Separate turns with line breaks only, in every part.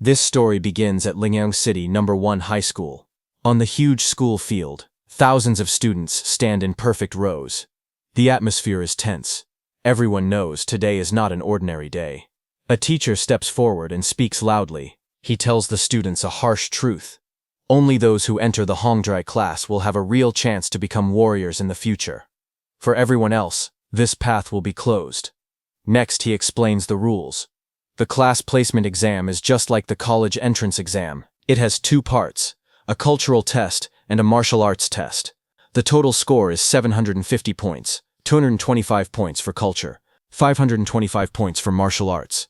This story begins at Lingyang City No. 1 High School. On the huge school field, thousands of students stand in perfect rows. The atmosphere is tense. Everyone knows today is not an ordinary day. A teacher steps forward and speaks loudly. He tells the students a harsh truth. Only those who enter the Hongdrai class will have a real chance to become warriors in the future. For everyone else, this path will be closed. Next, he explains the rules. The class placement exam is just like the college entrance exam. It has two parts, a cultural test and a martial arts test. The total score is 750 points, 225 points for culture, 525 points for martial arts.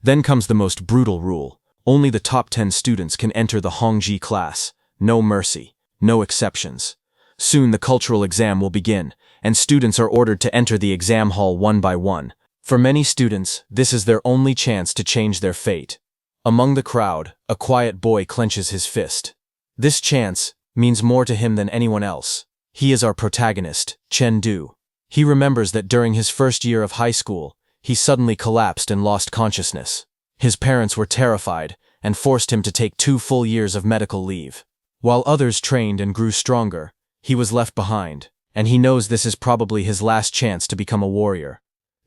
Then comes the most brutal rule. Only the top 10 students can enter the Hongji class. No mercy, no exceptions. Soon the cultural exam will begin, and students are ordered to enter the exam hall one by one. For many students, this is their only chance to change their fate. Among the crowd, a quiet boy clenches his fist. This chance means more to him than anyone else. He is our protagonist, Chen Du. He remembers that during his first year of high school, he suddenly collapsed and lost consciousness. His parents were terrified and forced him to take 2 full years of medical leave. While others trained and grew stronger, he was left behind, and he knows this is probably his last chance to become a warrior.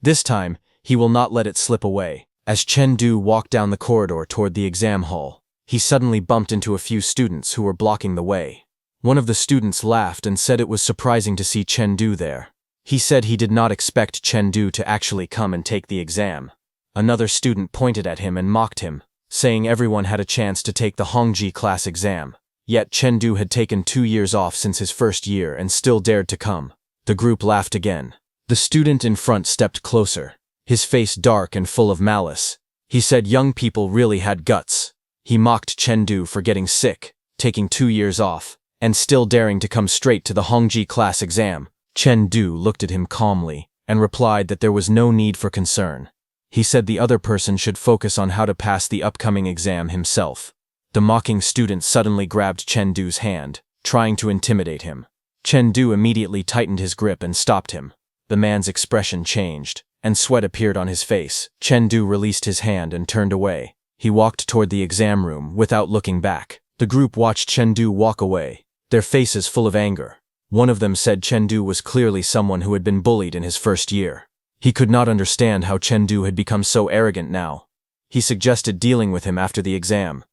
This time, he will not let it slip away. As Chen Du walked down the corridor toward the exam hall, he suddenly bumped into a few students who were blocking the way. One of the students laughed and said it was surprising to see Chen Du there. He said he did not expect Chen Du to actually come and take the exam. Another student pointed at him and mocked him, saying everyone had a chance to take the Hongji class exam. Yet Chen Du had taken 2 years off since his first year and still dared to come. The group laughed again. The student in front stepped closer, his face dark and full of malice. He said young people really had guts. He mocked Chen Du for getting sick, taking 2 years off, and still daring to come straight to the Hongji class exam. Chen Du looked at him calmly and replied that there was no need for concern. He said the other person should focus on how to pass the upcoming exam himself. The mocking student suddenly grabbed Chen Du's hand, trying to intimidate him. Chen Du immediately tightened his grip and stopped him. The man's expression changed, and sweat appeared on his face. Chen Du released his hand and turned away. He walked toward the exam room without looking back. The group watched Chen Du walk away, their faces full of anger. One of them said Chen Du was clearly someone who had been bullied in his first year. He could not understand how Chen Du had become so arrogant now. He suggested dealing with him after the exam.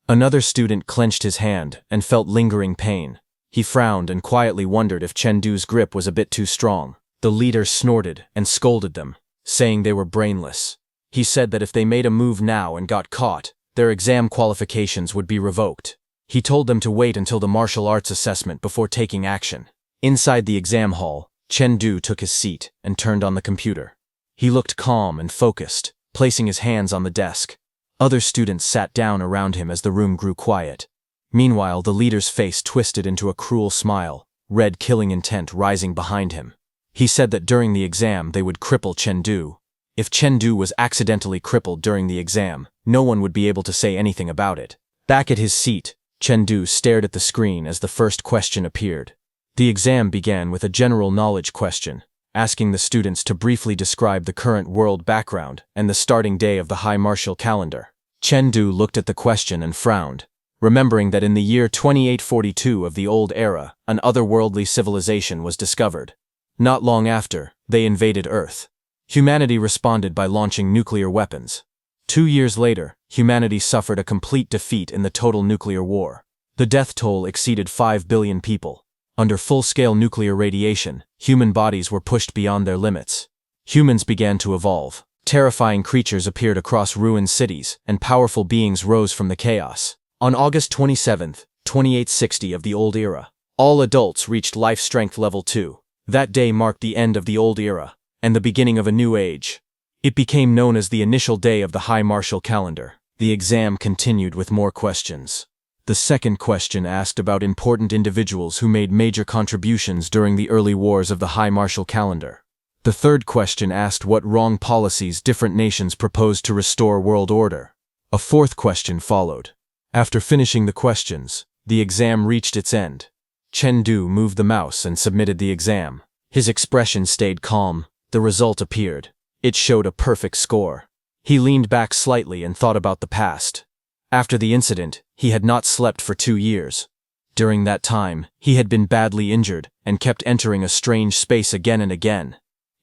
Another student clenched his hand and felt lingering pain. He frowned and quietly wondered if Chen Du's grip was a bit too strong. The leader snorted and scolded them, saying they were brainless. He said that if they made a move now and got caught, their exam qualifications would be revoked. He told them to wait until the martial arts assessment before taking action. Inside the exam hall, Chen Du took his seat and turned on the computer. He looked calm and focused, placing his hands on the desk. Other students sat down around him as the room grew quiet. Meanwhile, the leader's face twisted into a cruel smile, red killing intent rising behind him. He said that during the exam they would cripple Chen Du. If Chen Du was accidentally crippled during the exam, no one would be able to say anything about it. Back at his seat, Chen Du stared at the screen as the first question appeared. The exam began with a general knowledge question, asking the students to briefly describe the current world background and the starting day of the high martial calendar. Chen Du looked at the question and frowned, remembering that in the year 2842 of the old era, an otherworldly civilization was discovered. Not long after, they invaded Earth. Humanity responded by launching nuclear weapons. 2 years later, humanity suffered a complete defeat in the total nuclear war. The death toll exceeded 5 billion people. Under full-scale nuclear radiation, human bodies were pushed beyond their limits. Humans began to evolve. Terrifying creatures appeared across ruined cities, and powerful beings rose from the chaos. On August 27, 2860 of the old era, all adults reached life strength level 2. That day marked the end of the old era, and the beginning of a new age. It became known as the initial day of the high martial calendar. The exam continued with more questions. The second question asked about important individuals who made major contributions during the early wars of the high martial calendar. The third question asked what wrong policies different nations proposed to restore world order. A fourth question followed. After finishing the questions, the exam reached its end. Chen Du moved the mouse and submitted the exam. His expression stayed calm. The result appeared. It showed a perfect score. He leaned back slightly and thought about the past. After the incident, he had not slept for 2 years. During that time, he had been badly injured and kept entering a strange space again and again.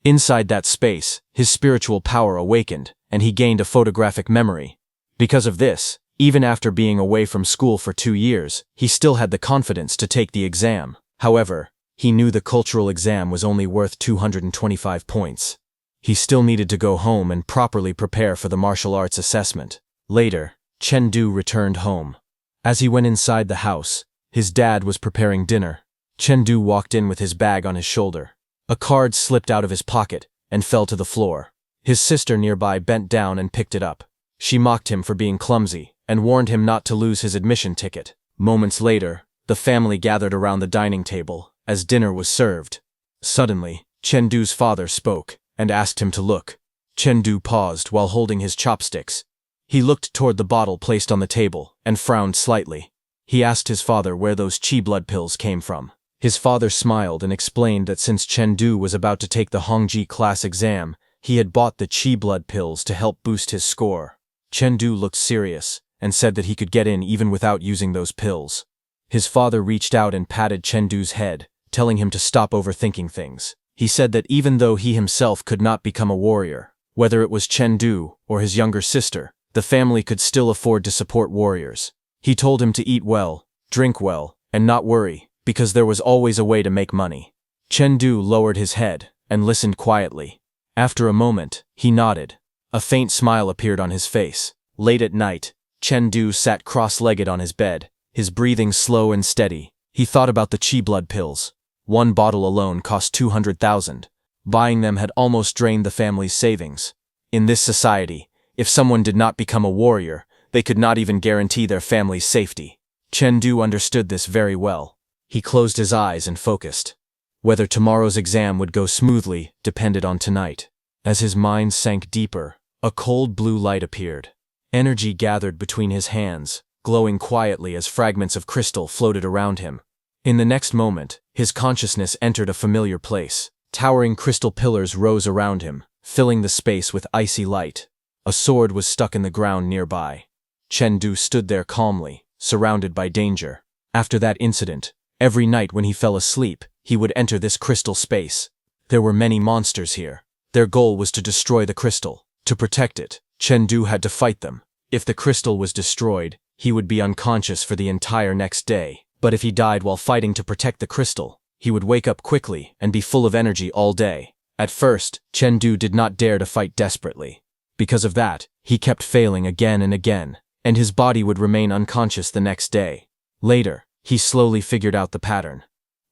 Inside that space, his spiritual power awakened, and he gained a photographic memory. Because of this, even after being away from school for 2 years, he still had the confidence to take the exam. However, he knew the cultural exam was only worth 225 points. He still needed to go home and properly prepare for the martial arts assessment. Later, Chengdu returned home. As he went inside the house, his dad was preparing dinner. Chengdu walked in with his bag on his shoulder. A card slipped out of his pocket and fell to the floor. His sister nearby bent down and picked it up. She mocked him for being clumsy and warned him not to lose his admission ticket. Moments later, the family gathered around the dining table as dinner was served. Suddenly, Chengdu's father spoke and asked him to look. Chengdu paused while holding his chopsticks. He looked toward the bottle placed on the table and frowned slightly. He asked his father where those qi blood pills came from. His father smiled and explained that since Chengdu was about to take the Hongji class exam, he had bought the qi blood pills to help boost his score. Chengdu looked serious and said that he could get in even without using those pills. His father reached out and patted Chengdu's head, telling him to stop overthinking things. He said that even though he himself could not become a warrior, whether it was Chengdu or his younger sister, the family could still afford to support warriors. He told him to eat well, drink well, and not worry, because there was always a way to make money. Chengdu lowered his head and listened quietly. After a moment, he nodded. A faint smile appeared on his face. Late at night, Chengdu sat cross-legged on his bed, his breathing slow and steady. He thought about the qi blood pills. One bottle alone cost 200,000. Buying them had almost drained the family's savings. In this society, if someone did not become a warrior, they could not even guarantee their family's safety. Chengdu understood this very well. He closed his eyes and focused. Whether tomorrow's exam would go smoothly depended on tonight. As his mind sank deeper, a cold blue light appeared. Energy gathered between his hands, glowing quietly as fragments of crystal floated around him. In the next moment, his consciousness entered a familiar place. Towering crystal pillars rose around him, filling the space with icy light. A sword was stuck in the ground nearby. Chengdu stood there calmly, surrounded by danger. After that incident, every night when he fell asleep, he would enter this crystal space. There were many monsters here. Their goal was to destroy the crystal. To protect it, Chengdu had to fight them. If the crystal was destroyed, he would be unconscious for the entire next day. But if he died while fighting to protect the crystal, he would wake up quickly and be full of energy all day. At first, Chengdu did not dare to fight desperately. Because of that, he kept failing again and again, and his body would remain unconscious the next day. Later, he slowly figured out the pattern.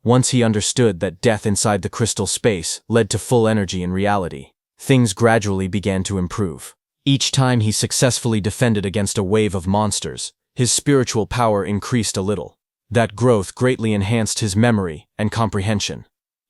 Once he understood that death inside the crystal space led to full energy in reality, things gradually began to improve. Each time he successfully defended against a wave of monsters, his spiritual power increased a little. That growth greatly enhanced his memory and comprehension.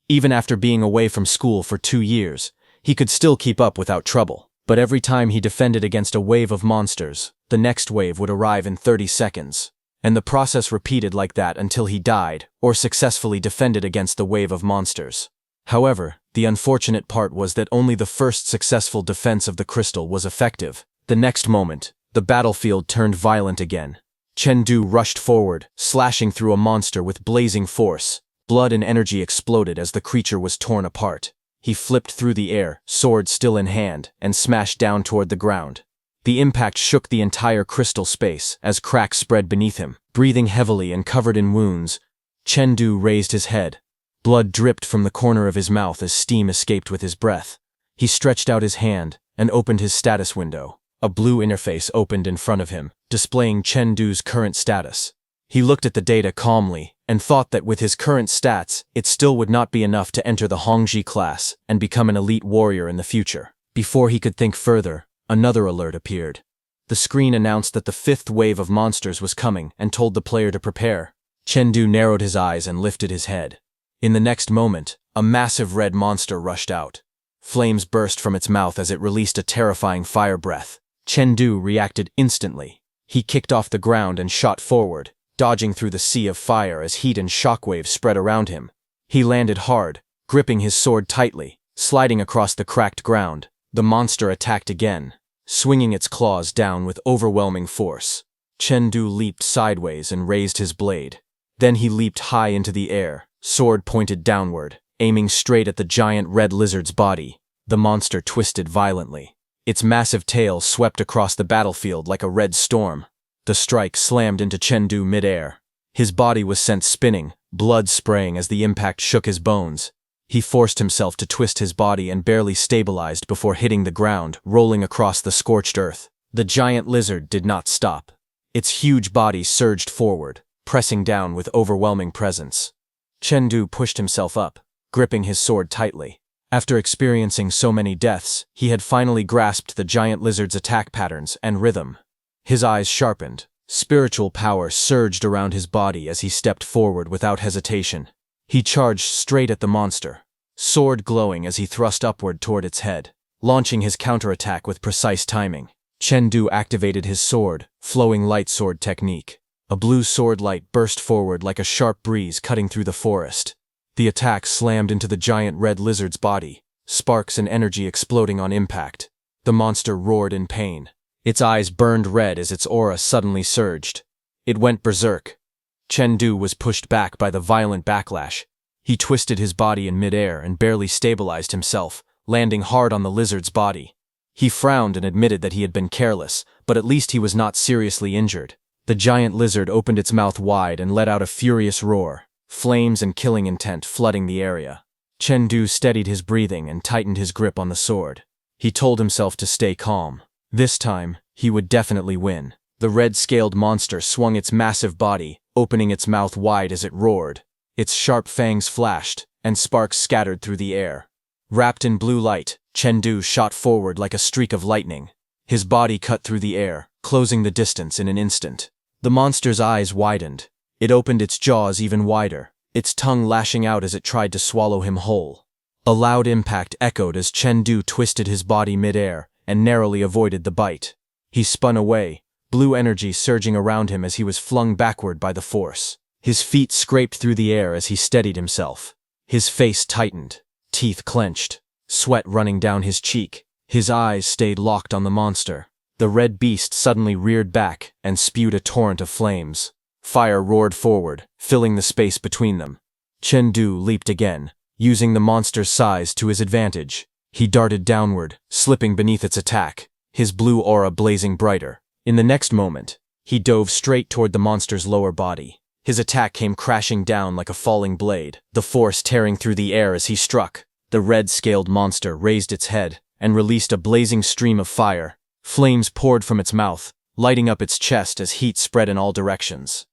Even after being away from school for 2 years, he could still keep up without trouble. But every time he defended against a wave of monsters, the next wave would arrive in 30 seconds. And the process repeated like that until he died or successfully defended against the wave of monsters. However, the unfortunate part was that only the first successful defense of the crystal was effective. The next moment, the battlefield turned violent again. Chengdu rushed forward, slashing through a monster with blazing force. Blood and energy exploded as the creature was torn apart. He flipped through the air, sword still in hand, and smashed down toward the ground. The impact shook the entire crystal space as cracks spread beneath him. Breathing heavily and covered in wounds, Chengdu raised his head. Blood dripped from the corner of his mouth as steam escaped with his breath. He stretched out his hand and opened his status window. A blue interface opened in front of him, displaying Chengdu's current status. He looked at the data calmly and thought that with his current stats, it still would not be enough to enter the Hongji class and become an elite warrior in the future. Before he could think further, another alert appeared. The screen announced that the 5th wave of monsters was coming and told the player to prepare. Chengdu narrowed his eyes and lifted his head. In the next moment, a massive red monster rushed out. Flames burst from its mouth as it released a terrifying fire breath. Chengdu reacted instantly. He kicked off the ground and shot forward, dodging through the sea of fire as heat and shockwaves spread around him. He landed hard, gripping his sword tightly, sliding across the cracked ground. The monster attacked again, swinging its claws down with overwhelming force. Chengdu leaped sideways and raised his blade. Then he leaped high into the air, sword pointed downward, aiming straight at the giant red lizard's body. The monster twisted violently. Its massive tail swept across the battlefield like a red storm. The strike slammed into Chengdu midair. His body was sent spinning, blood spraying as the impact shook his bones. He forced himself to twist his body and barely stabilized before hitting the ground, rolling across the scorched earth. The giant lizard did not stop. Its huge body surged forward, pressing down with overwhelming presence. Chengdu pushed himself up, gripping his sword tightly. After experiencing so many deaths, he had finally grasped the giant lizard's attack patterns and rhythm. His eyes sharpened. Spiritual power surged around his body as he stepped forward without hesitation. He charged straight at the monster, sword glowing as he thrust upward toward its head, launching his counterattack with precise timing. Chengdu activated his sword, flowing light sword technique. A blue sword light burst forward like a sharp breeze cutting through the forest. The attack slammed into the giant red lizard's body, sparks and energy exploding on impact. The monster roared in pain. Its eyes burned red as its aura suddenly surged. It went berserk. Chengdu was pushed back by the violent backlash. He twisted his body in midair and barely stabilized himself, landing hard on the lizard's body. He frowned and admitted that he had been careless, but at least he was not seriously injured. The giant lizard opened its mouth wide and let out a furious roar, flames and killing intent flooding the area. Chengdu steadied his breathing and tightened his grip on the sword. He told himself to stay calm. This time, he would definitely win. The red-scaled monster swung its massive body, opening its mouth wide as it roared. Its sharp fangs flashed, and sparks scattered through the air. Wrapped in blue light, Chengdu shot forward like a streak of lightning. His body cut through the air, closing the distance in an instant. The monster's eyes widened. It opened its jaws even wider, its tongue lashing out as it tried to swallow him whole. A loud impact echoed as Chengdu twisted his body midair and narrowly avoided the bite. He spun away, blue energy surging around him as he was flung backward by the force. His feet scraped through the air as he steadied himself. His face tightened, teeth clenched, sweat running down his cheek. His eyes stayed locked on the monster. The red beast suddenly reared back and spewed a torrent of flames. Fire roared forward, filling the space between them. Chengdu leaped again, using the monster's size to his advantage. He darted downward, slipping beneath its attack, his blue aura blazing brighter. In the next moment, he dove straight toward the monster's lower body. His attack came crashing down like a falling blade, the force tearing through the air as he struck. The red-scaled monster raised its head and released a blazing stream of fire. Flames poured from its mouth, lighting up its chest as heat spread in all directions.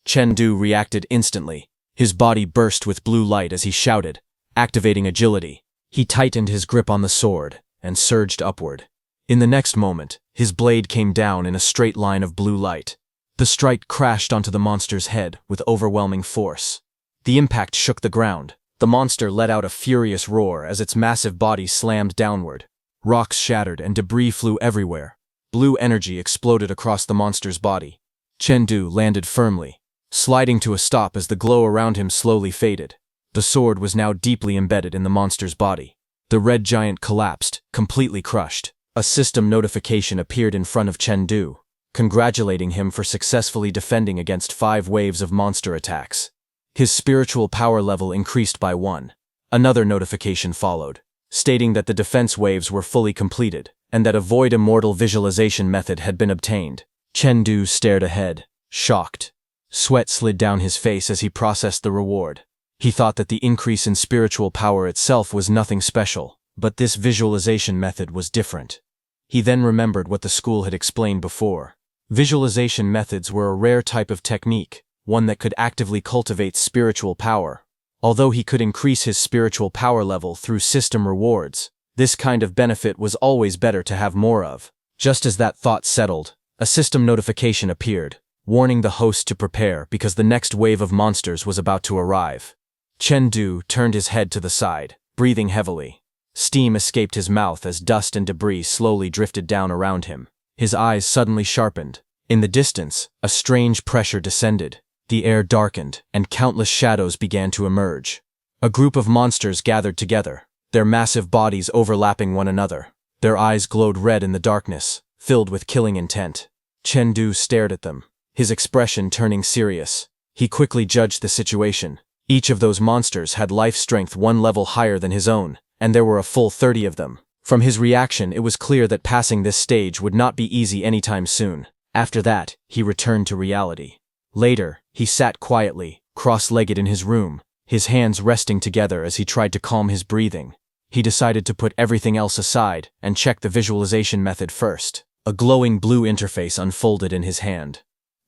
Chengdu reacted instantly. His body burst with blue light as he shouted, activating agility. He tightened his grip on the sword and surged upward. In the next moment, his blade came down in a straight line of blue light. The strike crashed onto the monster's head with overwhelming force. The impact shook the ground. The monster let out a furious roar as its massive body slammed downward. Rocks shattered and debris flew everywhere. Blue energy exploded across the monster's body. Chengdu landed firmly, sliding to a stop as the glow around him slowly faded. The sword was now deeply embedded in the monster's body. The red giant collapsed, completely crushed. A system notification appeared in front of Chengdu, congratulating him for successfully defending against 5 waves of monster attacks. His spiritual power level increased by 1. Another notification followed, stating that the defense waves were fully completed, and that a void immortal visualization method had been obtained. Chengdu stared ahead, shocked. Sweat slid down his face as he processed the reward. He thought that the increase in spiritual power itself was nothing special, but this visualization method was different. He then remembered what the school had explained before. Visualization methods were a rare type of technique, one that could actively cultivate spiritual power. Although he could increase his spiritual power level through system rewards, this kind of benefit was always better to have more of. Just as that thought settled, a system notification appeared, warning the host to prepare because the next wave of monsters was about to arrive. Chengdu turned his head to the side, breathing heavily. Steam escaped his mouth as dust and debris slowly drifted down around him. His eyes suddenly sharpened. In the distance, a strange pressure descended. The air darkened, and countless shadows began to emerge. A group of monsters gathered together, their massive bodies overlapping one another. Their eyes glowed red in the darkness, filled with killing intent. Chengdu stared at them, his expression turning serious. He quickly judged the situation. Each of those monsters had life strength one level higher than his own, and there were a full 30 of them. From his reaction, it was clear that passing this stage would not be easy anytime soon. After that, he returned to reality. Later, he sat quietly, cross-legged in his room, his hands resting together as he tried to calm his breathing. He decided to put everything else aside and check the visualization method first. A glowing blue interface unfolded in his hand.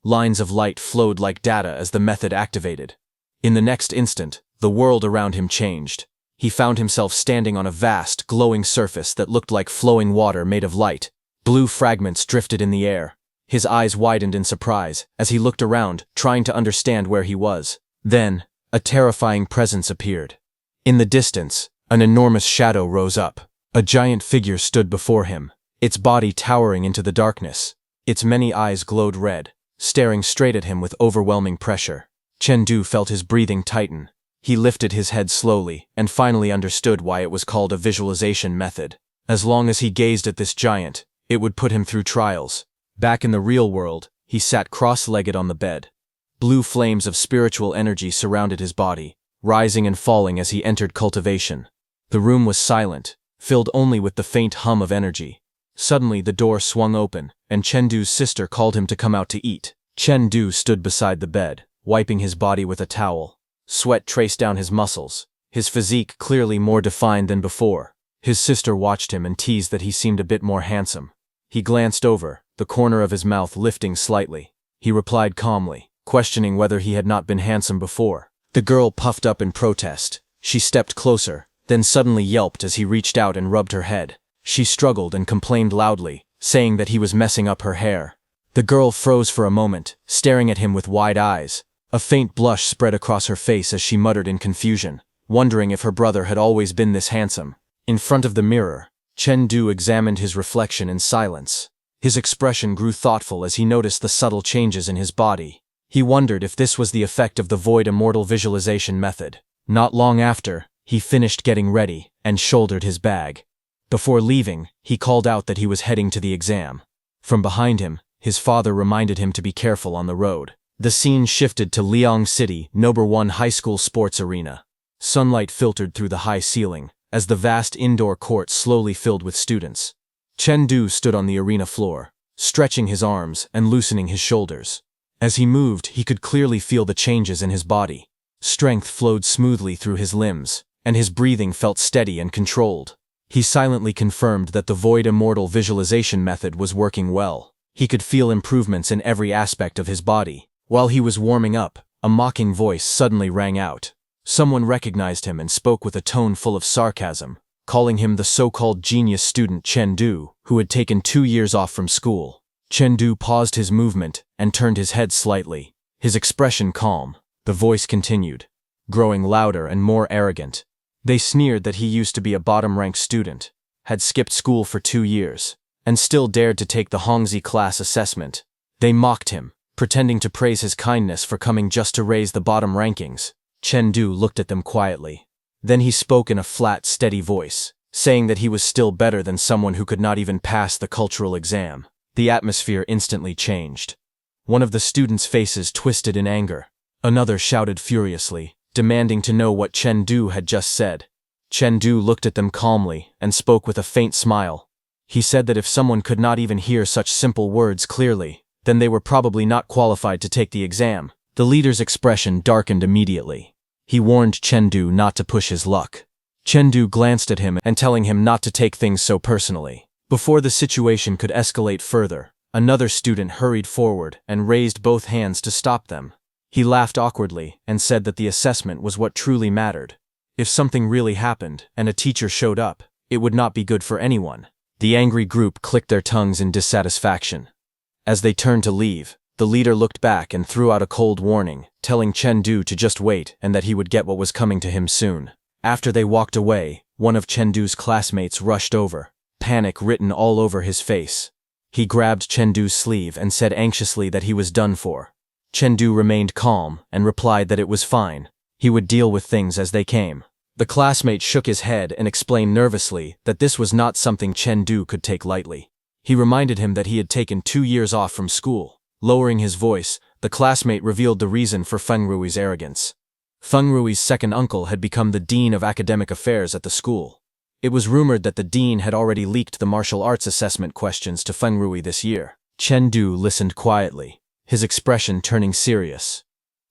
Lines of light flowed like data as the method activated. In the next instant, the world around him changed. He found himself standing on a vast, glowing surface that looked like flowing water made of light. Blue fragments drifted in the air. His eyes widened in surprise as he looked around, trying to understand where he was. Then, a terrifying presence appeared. In the distance, an enormous shadow rose up. A giant figure stood before him, its body towering into the darkness. Its many eyes glowed red, staring straight at him with overwhelming pressure. Chengdu felt his breathing tighten. He lifted his head slowly and finally understood why it was called a visualization method. As long as he gazed at this giant, it would put him through trials. Back in the real world, he sat cross-legged on the bed. Blue flames of spiritual energy surrounded his body, rising and falling as he entered cultivation. The room was silent, filled only with the faint hum of energy. Suddenly the door swung open, and Chengdu's sister called him to come out to eat. Chengdu stood beside the bed, wiping his body with a towel. Sweat traced down his muscles, his physique clearly more defined than before. His sister watched him and teased that he seemed a bit more handsome. He glanced over, the corner of his mouth lifting slightly. He replied calmly, questioning whether he had not been handsome before. The girl puffed up in protest. She stepped closer, then suddenly yelped as he reached out and rubbed her head. She struggled and complained loudly, saying that he was messing up her hair. The girl froze for a moment, staring at him with wide eyes. A faint blush spread across her face as she muttered in confusion, wondering if her brother had always been this handsome. In front of the mirror, Chengdu examined his reflection in silence. His expression grew thoughtful as he noticed the subtle changes in his body. He wondered if this was the effect of the Void Immortal visualization method. Not long after, he finished getting ready and shouldered his bag. Before leaving, he called out that he was heading to the exam. From behind him, his father reminded him to be careful on the road. The scene shifted to Liang City, No. 1 High School Sports Arena. Sunlight filtered through the high ceiling, as the vast indoor court slowly filled with students. Chengdu stood on the arena floor, stretching his arms and loosening his shoulders. As he moved, he could clearly feel the changes in his body. Strength flowed smoothly through his limbs, and his breathing felt steady and controlled. He silently confirmed that the Void Immortal visualization method was working well. He could feel improvements in every aspect of his body. While he was warming up, a mocking voice suddenly rang out. Someone recognized him and spoke with a tone full of sarcasm, calling him the so-called genius student Chengdu, who had taken 2 years off from school. Chengdu paused his movement and turned his head slightly, his expression calm. The voice continued, growing louder and more arrogant. They sneered that he used to be a bottom-ranked student, had skipped school for 2 years, and still dared to take the Hongzi class assessment. They mocked him, pretending to praise his kindness for coming just to raise the bottom rankings. Chengdu looked at them quietly. Then he spoke in a flat, steady voice, saying that he was still better than someone who could not even pass the cultural exam. The atmosphere instantly changed. One of the students' faces twisted in anger. Another shouted furiously, demanding to know what Chengdu had just said. Chengdu looked at them calmly and spoke with a faint smile. He said that if someone could not even hear such simple words clearly, then they were probably not qualified to take the exam. The leader's expression darkened immediately. He warned Chengdu not to push his luck. Chengdu glanced at him and telling him not to take things so personally. Before the situation could escalate further, another student hurried forward and raised both hands to stop them. He laughed awkwardly and said that the assessment was what truly mattered. If something really happened and a teacher showed up, it would not be good for anyone. The angry group clicked their tongues in dissatisfaction. As they turned to leave, the leader looked back and threw out a cold warning, telling Chengdu to just wait and that he would get what was coming to him soon. After they walked away, one of Chengdu's classmates rushed over, panic written all over his face. He grabbed Chengdu's sleeve and said anxiously that he was done for. Chengdu remained calm and replied that it was fine. He would deal with things as they came. The classmate shook his head and explained nervously that this was not something Chengdu could take lightly. He reminded him that he had taken 2 years off from school. Lowering his voice, the classmate revealed the reason for Feng Rui's arrogance. Feng Rui's second uncle had become the dean of academic affairs at the school. It was rumored that the dean had already leaked the martial arts assessment questions to Feng Rui this year. Chen Du listened quietly, his expression turning serious.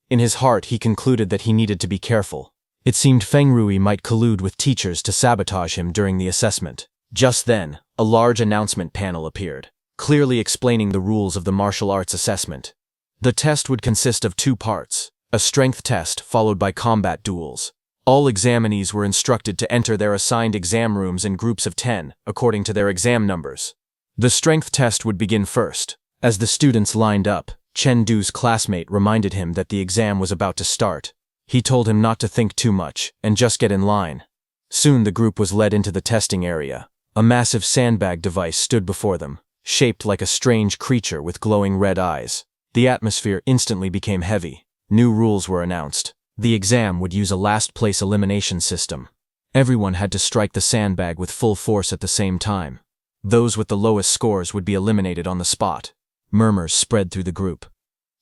In his heart, he concluded that he needed to be careful. It seemed Feng Rui might collude with teachers to sabotage him during the assessment. Just then, a large announcement panel appeared, clearly explaining the rules of the martial arts assessment. The test would consist of 2 parts, a strength test followed by combat duels. All examinees were instructed to enter their assigned exam rooms in groups of 10, according to their exam numbers. The strength test would begin first. As the students lined up, Chen Du's classmate reminded him that the exam was about to start. He told him not to think too much and just get in line. Soon the group was led into the testing area. A massive sandbag device stood before them, shaped like a strange creature with glowing red eyes. The atmosphere instantly became heavy. New rules were announced. The exam would use a last-place elimination system. Everyone had to strike the sandbag with full force at the same time. Those with the lowest scores would be eliminated on the spot. Murmurs spread through the group.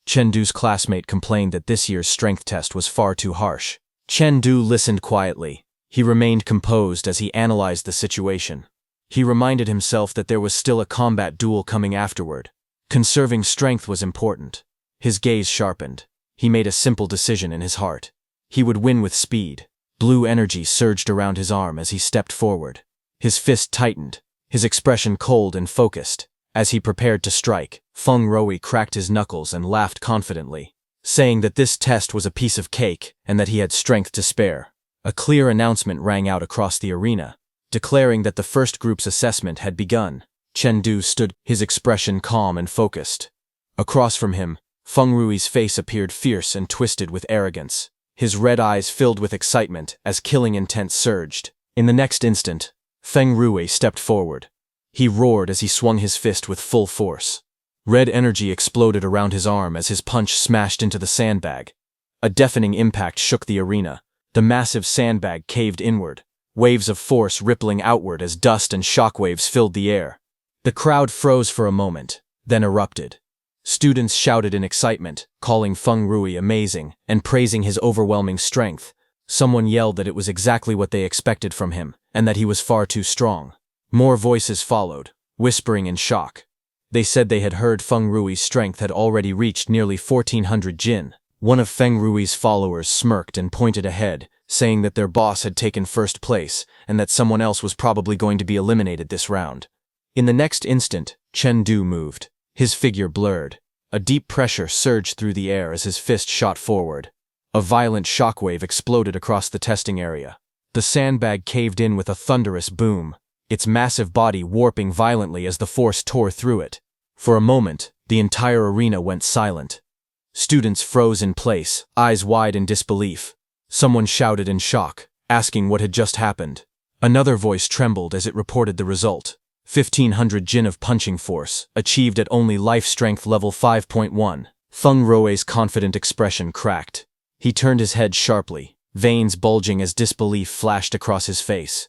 Chen Du's classmate complained that this year's strength test was far too harsh. Chen Du listened quietly. He remained composed as he analyzed the situation. He reminded himself that there was still a combat duel coming afterward. Conserving strength was important. His gaze sharpened. He made a simple decision in his heart. He would win with speed. Blue energy surged around his arm as he stepped forward. His fist tightened, his expression cold and focused. As he prepared to strike, Feng Rui cracked his knuckles and laughed confidently, saying that this test was a piece of cake and that he had strength to spare. A clear announcement rang out across the arena, declaring that the first group's assessment had begun. Chen Du stood, his expression calm and focused. Across from him, Feng Rui's face appeared fierce and twisted with arrogance. His red eyes filled with excitement as killing intent surged. In the next instant, Feng Rui stepped forward. He roared as he swung his fist with full force. Red energy exploded around his arm as his punch smashed into the sandbag. A deafening impact shook the arena. The massive sandbag caved inward, waves of force rippling outward as dust and shockwaves filled the air. The crowd froze for a moment, then erupted. Students shouted in excitement, calling Feng Rui amazing and praising his overwhelming strength. Someone yelled that it was exactly what they expected from him, and that he was far too strong. More voices followed, whispering in shock. They said they had heard Feng Rui's strength had already reached nearly 1,400 jin. One of Feng Rui's followers smirked and pointed ahead, saying that their boss had taken first place and that someone else was probably going to be eliminated this round. In the next instant, Chen Du moved. His figure blurred. A deep pressure surged through the air as his fist shot forward. A violent shockwave exploded across the testing area. The sandbag caved in with a thunderous boom, its massive body warping violently as the force tore through it. For a moment, the entire arena went silent. Students froze in place, eyes wide in disbelief. Someone shouted in shock, asking what had just happened. Another voice trembled as it reported the result. 1,500 jin of punching force, achieved at only life strength level 5.1. Feng Rui's confident expression cracked. He turned his head sharply, veins bulging as disbelief flashed across his face.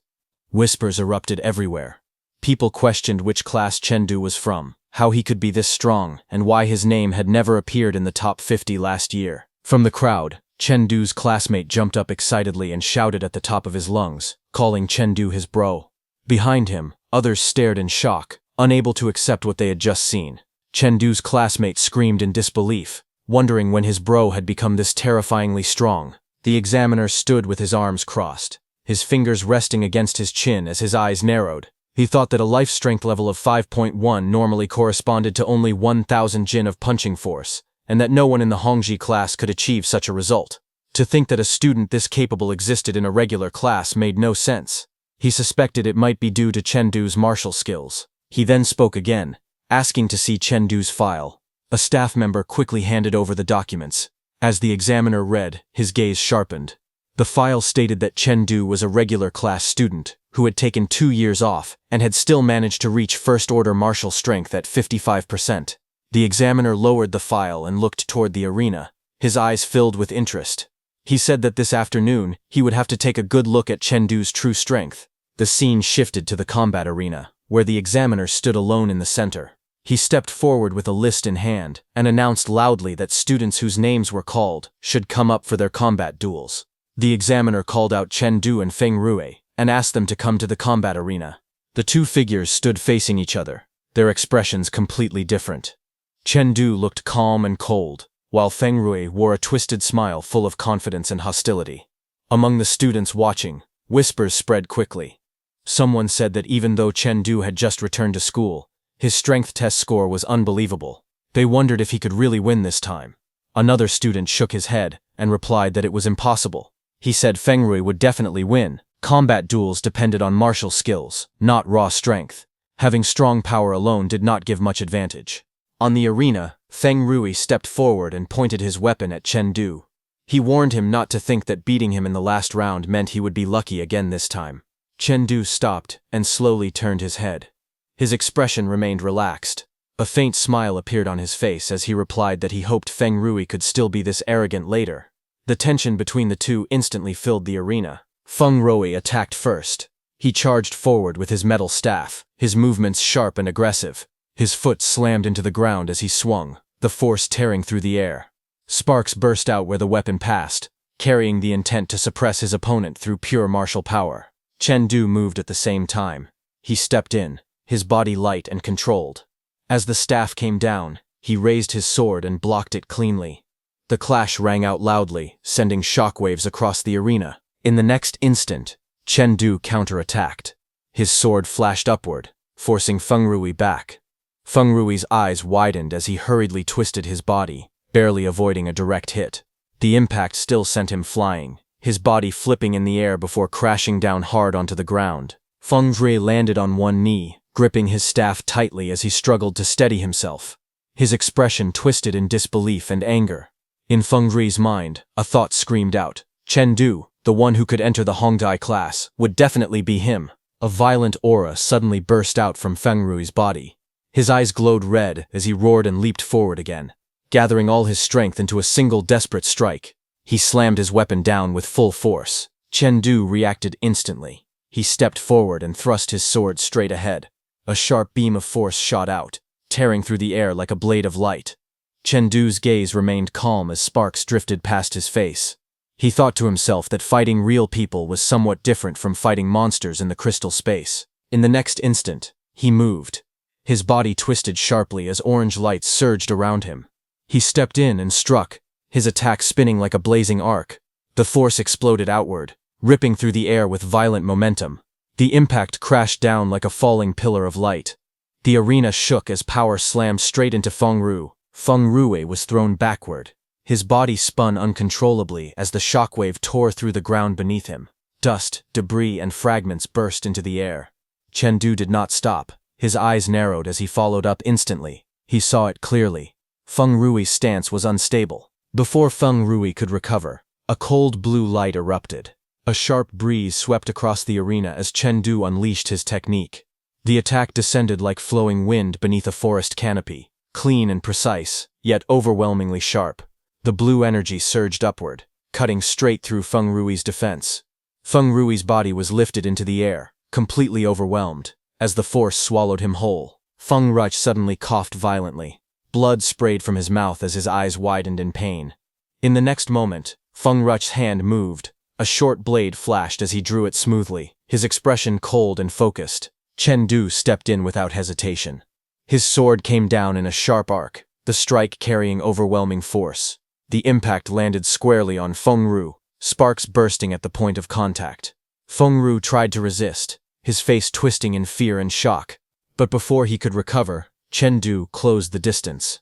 Whispers erupted everywhere. People questioned which class Chen Du was from, how he could be this strong, and why his name had never appeared in the top 50 last year. From the crowd, Chen Du's classmate jumped up excitedly and shouted at the top of his lungs, calling Chen Du his bro. Behind him, others stared in shock, unable to accept what they had just seen. Chen Du's classmate screamed in disbelief, wondering when his bro had become this terrifyingly strong. The examiner stood with his arms crossed, his fingers resting against his chin as his eyes narrowed. He thought that a life strength level of 5.1 normally corresponded to only 1,000 jin of punching force, and that no one in the Hongji class could achieve such a result. To think that a student this capable existed in a regular class made no sense. He suspected it might be due to Chen Du's martial skills. He then spoke again, asking to see Chen Du's file. A staff member quickly handed over the documents. As the examiner read, his gaze sharpened. The file stated that Chen Du was a regular class student who had taken 2 years off and had still managed to reach first-order martial strength at 55%. The examiner lowered the file and looked toward the arena, his eyes filled with interest. He said that this afternoon, he would have to take a good look at Chen Du's true strength. The scene shifted to the combat arena, where the examiner stood alone in the center. He stepped forward with a list in hand and announced loudly that students whose names were called should come up for their combat duels. The examiner called out Chen Du and Feng Rui and asked them to come to the combat arena. The two figures stood facing each other, their expressions completely different. Chen Du looked calm and cold, while Feng Rui wore a twisted smile full of confidence and hostility. Among the students watching, whispers spread quickly. Someone said that even though Chen Du had just returned to school, his strength test score was unbelievable. They wondered if he could really win this time. Another student shook his head and replied that it was impossible. He said Feng Rui would definitely win. Combat duels depended on martial skills, not raw strength. Having strong power alone did not give much advantage. On the arena, Feng Rui stepped forward and pointed his weapon at Chen Du. He warned him not to think that beating him in the last round meant he would be lucky again this time. Chen Du stopped and slowly turned his head. His expression remained relaxed. A faint smile appeared on his face as he replied that he hoped Feng Rui could still be this arrogant later. The tension between the two instantly filled the arena. Feng Rui attacked first. He charged forward with his metal staff, his movements sharp and aggressive. His foot slammed into the ground as he swung, the force tearing through the air. Sparks burst out where the weapon passed, carrying the intent to suppress his opponent through pure martial power. Chen Du moved at the same time. He stepped in, his body light and controlled. As the staff came down, he raised his sword and blocked it cleanly. The clash rang out loudly, sending shockwaves across the arena. In the next instant, Chen Du counterattacked. His sword flashed upward, forcing Feng Rui back. Feng Rui's eyes widened as he hurriedly twisted his body, barely avoiding a direct hit. The impact still sent him flying, his body flipping in the air before crashing down hard onto the ground. Feng Rui landed on one knee, gripping his staff tightly as he struggled to steady himself. His expression twisted in disbelief and anger. In Feng Rui's mind, a thought screamed out. Chen Du, the one who could enter the Hongdai class, would definitely be him. A violent aura suddenly burst out from Feng Rui's body. His eyes glowed red as he roared and leaped forward again, gathering all his strength into a single desperate strike. He slammed his weapon down with full force. Chen Du reacted instantly. He stepped forward and thrust his sword straight ahead. A sharp beam of force shot out, tearing through the air like a blade of light. Chen Du's gaze remained calm as sparks drifted past his face. He thought to himself that fighting real people was somewhat different from fighting monsters in the crystal space. In the next instant, he moved. His body twisted sharply as orange lights surged around him. He stepped in and struck, his attack spinning like a blazing arc. The force exploded outward, ripping through the air with violent momentum. The impact crashed down like a falling pillar of light. The arena shook as power slammed straight into Feng Rui. Feng Rui was thrown backward. His body spun uncontrollably as the shockwave tore through the ground beneath him. Dust, debris, and fragments burst into the air. Chen Du did not stop. His eyes narrowed as he followed up instantly. He saw it clearly. Feng Rui's stance was unstable. Before Feng Rui could recover, a cold blue light erupted. A sharp breeze swept across the arena as Chen Du unleashed his technique. The attack descended like flowing wind beneath a forest canopy, clean and precise, yet overwhelmingly sharp. The blue energy surged upward, cutting straight through Feng Rui's defense. Feng Rui's body was lifted into the air, completely overwhelmed. As the force swallowed him whole, Feng Rui suddenly coughed violently. Blood sprayed from his mouth as his eyes widened in pain. In the next moment, Feng Rui's hand moved. A short blade flashed as he drew it smoothly, his expression cold and focused. Chen Du stepped in without hesitation. His sword came down in a sharp arc, the strike carrying overwhelming force. The impact landed squarely on Feng Rui, sparks bursting at the point of contact. Feng Rui tried to resist, his face twisting in fear and shock. But before he could recover, Chen Du closed the distance.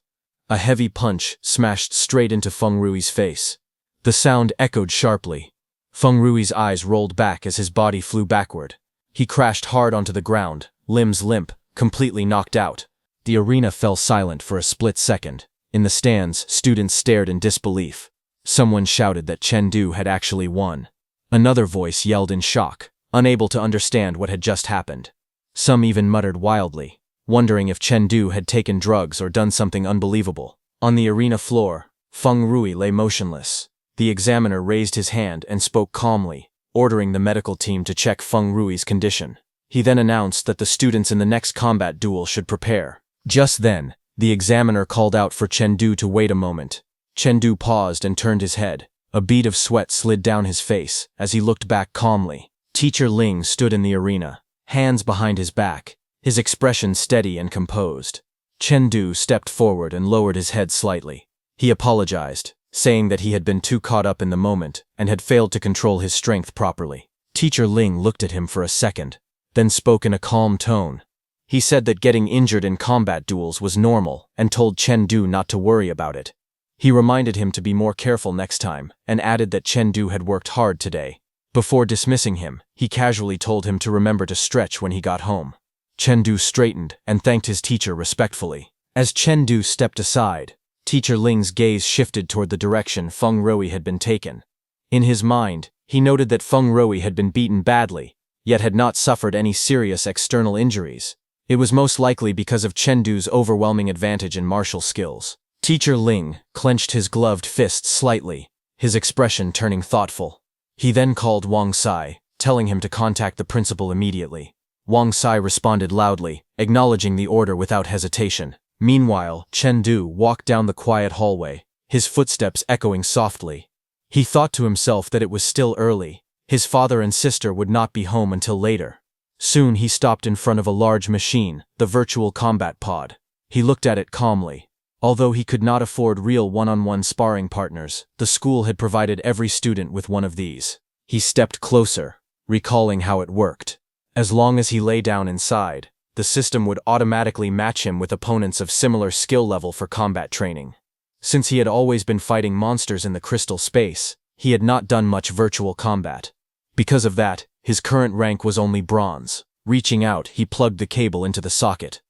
A heavy punch smashed straight into Feng Rui's face. The sound echoed sharply. Feng Rui's eyes rolled back as his body flew backward. He crashed hard onto the ground, limbs limp, completely knocked out. The arena fell silent for a split second. In the stands, students stared in disbelief. Someone shouted that Chen Du had actually won. Another voice yelled in shock, unable to understand what had just happened. Some even muttered wildly, wondering if Chen Du had taken drugs or done something unbelievable. On the arena floor, Feng Rui lay motionless. The examiner raised his hand and spoke calmly, ordering the medical team to check Feng Rui's condition. He then announced that the students in the next combat duel should prepare. Just then, the examiner called out for Chengdu to wait a moment. Chengdu paused and turned his head. A bead of sweat slid down his face as he looked back calmly. Teacher Ling stood in the arena, hands behind his back, his expression steady and composed. Chengdu stepped forward and lowered his head slightly. He apologized, saying that he had been too caught up in the moment and had failed to control his strength properly. Teacher Ling looked at him for a second, then spoke in a calm tone. He said that getting injured in combat duels was normal and told Chengdu not to worry about it. He reminded him to be more careful next time and added that Chengdu had worked hard today. Before dismissing him, he casually told him to remember to stretch when he got home. Chengdu straightened and thanked his teacher respectfully. As Chengdu stepped aside, Teacher Ling's gaze shifted toward the direction Feng Ruoyi had been taken. In his mind, he noted that Feng Ruoyi had been beaten badly, yet had not suffered any serious external injuries. It was most likely because of Chengdu's overwhelming advantage in martial skills. Teacher Ling clenched his gloved fists slightly, his expression turning thoughtful. He then called Wang Sai, telling him to contact the principal immediately. Wang Sai responded loudly, acknowledging the order without hesitation. Meanwhile, Chengdu walked down the quiet hallway, his footsteps echoing softly. He thought to himself that it was still early. His father and sister would not be home until later. Soon he stopped in front of a large machine, the virtual combat pod. He looked at it calmly. Although he could not afford real one-on-one sparring partners, the school had provided every student with one of these. He stepped closer, recalling how it worked. As long as he lay down inside, the system would automatically match him with opponents of similar skill level for combat training. Since he had always been fighting monsters in the crystal space, he had not done much virtual combat. Because of that, his current rank was only bronze. Reaching out, he plugged the cable into the socket.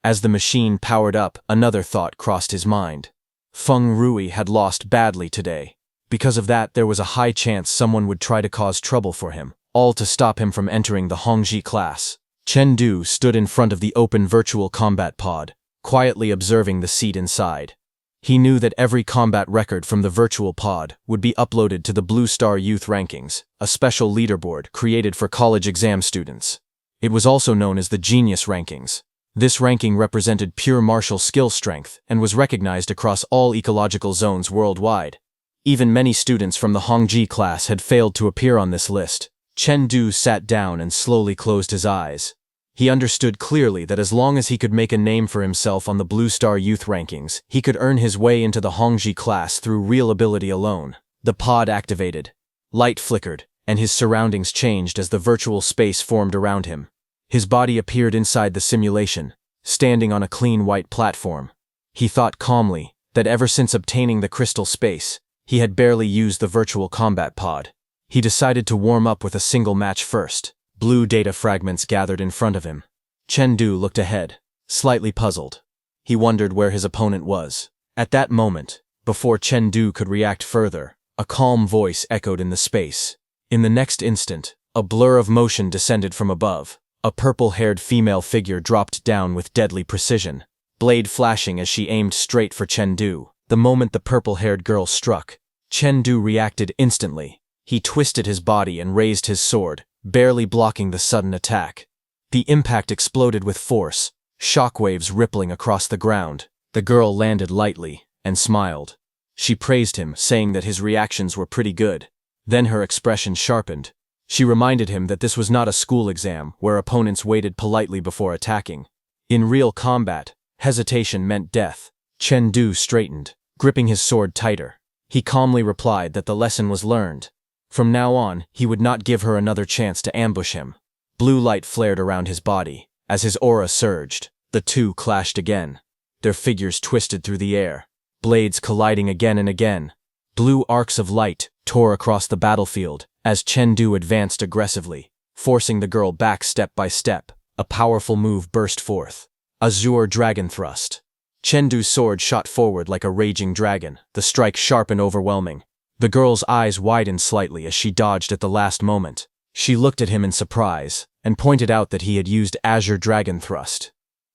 As the machine powered up, another thought crossed his mind. Feng Ruoyi had lost badly today. Because of that, there was a high chance someone would try to cause trouble for him, all to stop him from entering the Hongji class. Chengdu stood in front of the open virtual combat pod, quietly observing the seat inside. He knew that every combat record from the virtual pod would be uploaded to the Blue Star Youth Rankings, a special leaderboard created for college exam students. It was also known as the Genius Rankings. This ranking represented pure martial skill strength and was recognized across all ecological zones worldwide. Even many students from the Hongji class had failed to appear on this list. Chengdu sat down and slowly closed his eyes. He understood clearly that as long as he could make a name for himself on the Blue Star Youth Rankings, he could earn his way into the Hongji class through real ability alone. The pod activated. Light flickered, and his surroundings changed as the virtual space formed around him. His body appeared inside the simulation, standing on a clean white platform. He thought calmly that ever since obtaining the crystal space, he had barely used the virtual combat pod. He decided to warm up with a single match first. Blue data fragments gathered in front of him. Chengdu looked ahead, slightly puzzled. He wondered where his opponent was. At that moment, before Chengdu could react further, a calm voice echoed in the space. In the next instant, a blur of motion descended from above. A purple-haired female figure dropped down with deadly precision, blade flashing as she aimed straight for Chengdu. The moment the purple-haired girl struck, Chengdu reacted instantly. He twisted his body and raised his sword, barely blocking the sudden attack. The impact exploded with force, shockwaves rippling across the ground. The girl landed lightly and smiled. She praised him, saying that his reactions were pretty good. Then her expression sharpened. She reminded him that this was not a school exam where opponents waited politely before attacking. In real combat, hesitation meant death. Chengdu straightened, gripping his sword tighter. He calmly replied that the lesson was learned. From now on, he would not give her another chance to ambush him. Blue light flared around his body. As his aura surged, the two clashed again. Their figures twisted through the air, blades colliding again and again. Blue arcs of light tore across the battlefield as Chengdu advanced aggressively, forcing the girl back step by step. A powerful move burst forth. Azure Dragon Thrust. Chengdu's sword shot forward like a raging dragon, the strike sharp and overwhelming. The girl's eyes widened slightly as she dodged at the last moment. She looked at him in surprise and pointed out that he had used Azure Dragon Thrust.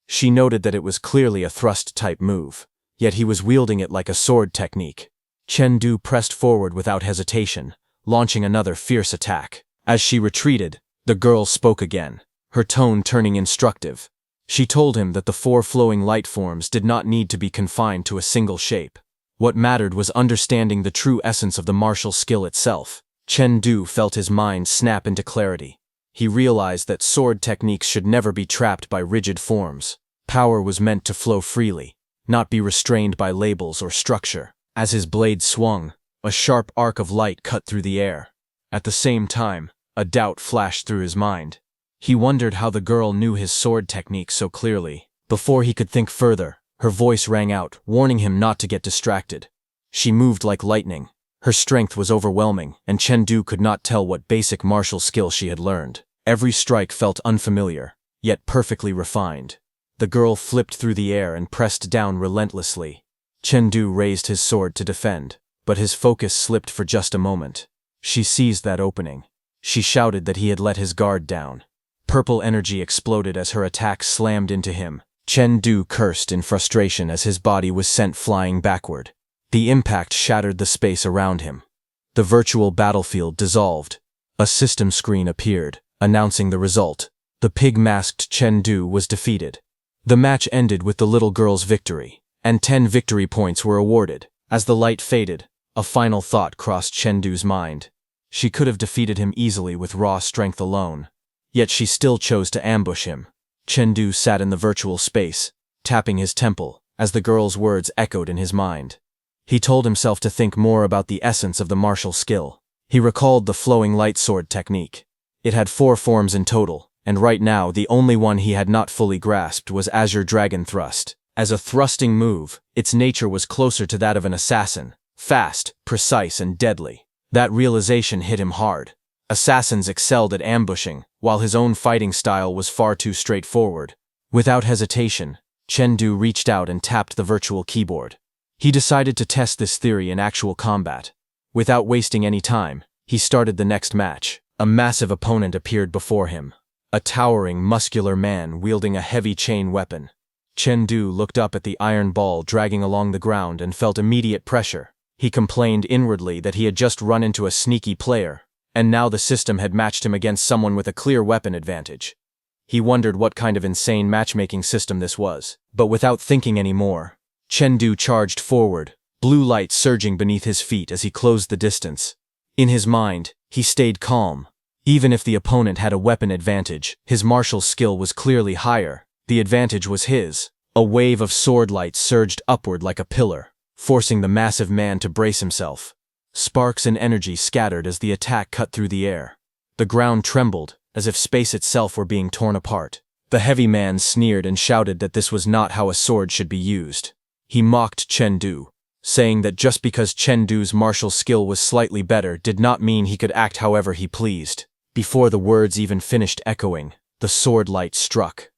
She noted that it was clearly a thrust-type move, yet he was wielding it like a sword technique. Chengdu pressed forward without hesitation, launching another fierce attack. As she retreated, the girl spoke again, her tone turning instructive. She told him that the 4 flowing light forms did not need to be confined to a single shape. What mattered was understanding the true essence of the martial skill itself. Chengdu felt his mind snap into clarity. He realized that sword techniques should never be trapped by rigid forms. Power was meant to flow freely, not be restrained by labels or structure. As his blade swung, a sharp arc of light cut through the air. At the same time, a doubt flashed through his mind. He wondered how the girl knew his sword technique so clearly. Before he could think further, her voice rang out, warning him not to get distracted. She moved like lightning. Her strength was overwhelming, and Chengdu could not tell what basic martial skill she had learned. Every strike felt unfamiliar, yet perfectly refined. The girl flipped through the air and pressed down relentlessly. Chengdu raised his sword to defend, but his focus slipped for just a moment. She seized that opening. She shouted that he had let his guard down. Purple energy exploded as her attack slammed into him. Chengdu cursed in frustration as his body was sent flying backward. The impact shattered the space around him. The virtual battlefield dissolved. A system screen appeared, announcing the result. The pig-masked Chengdu was defeated. The match ended with the little girl's victory, and 10 victory points were awarded. As the light faded, a final thought crossed Chengdu's mind. She could have defeated him easily with raw strength alone. Yet she still chose to ambush him. Chengdu sat in the virtual space, tapping his temple, as the girl's words echoed in his mind. He told himself to think more about the essence of the martial skill. He recalled the flowing light sword technique. It had 4 forms in total, and right now the only one he had not fully grasped was Azure Dragon Thrust. As a thrusting move, its nature was closer to that of an assassin, fast, precise, and deadly. That realization hit him hard. Assassins excelled at ambushing, while his own fighting style was far too straightforward. Without hesitation, Chengdu reached out and tapped the virtual keyboard. He decided to test this theory in actual combat. Without wasting any time, he started the next match. A massive opponent appeared before him. A towering, muscular man wielding a heavy chain weapon. Chengdu looked up at the iron ball dragging along the ground and felt immediate pressure. He complained inwardly that he had just run into a sneaky player, and now the system had matched him against someone with a clear weapon advantage. He wondered what kind of insane matchmaking system this was, but without thinking any more, Chengdu charged forward, blue light surging beneath his feet as he closed the distance. In his mind, he stayed calm. Even if the opponent had a weapon advantage, his martial skill was clearly higher. The advantage was his. A wave of sword light surged upward like a pillar, forcing the massive man to brace himself. Sparks and energy scattered as the attack cut through the air. The ground trembled, as if space itself were being torn apart. The heavy man sneered and shouted that this was not how a sword should be used. He mocked Chengdu, saying that just because Chengdu's martial skill was slightly better did not mean he could act however he pleased. Before the words even finished echoing, the sword light struck.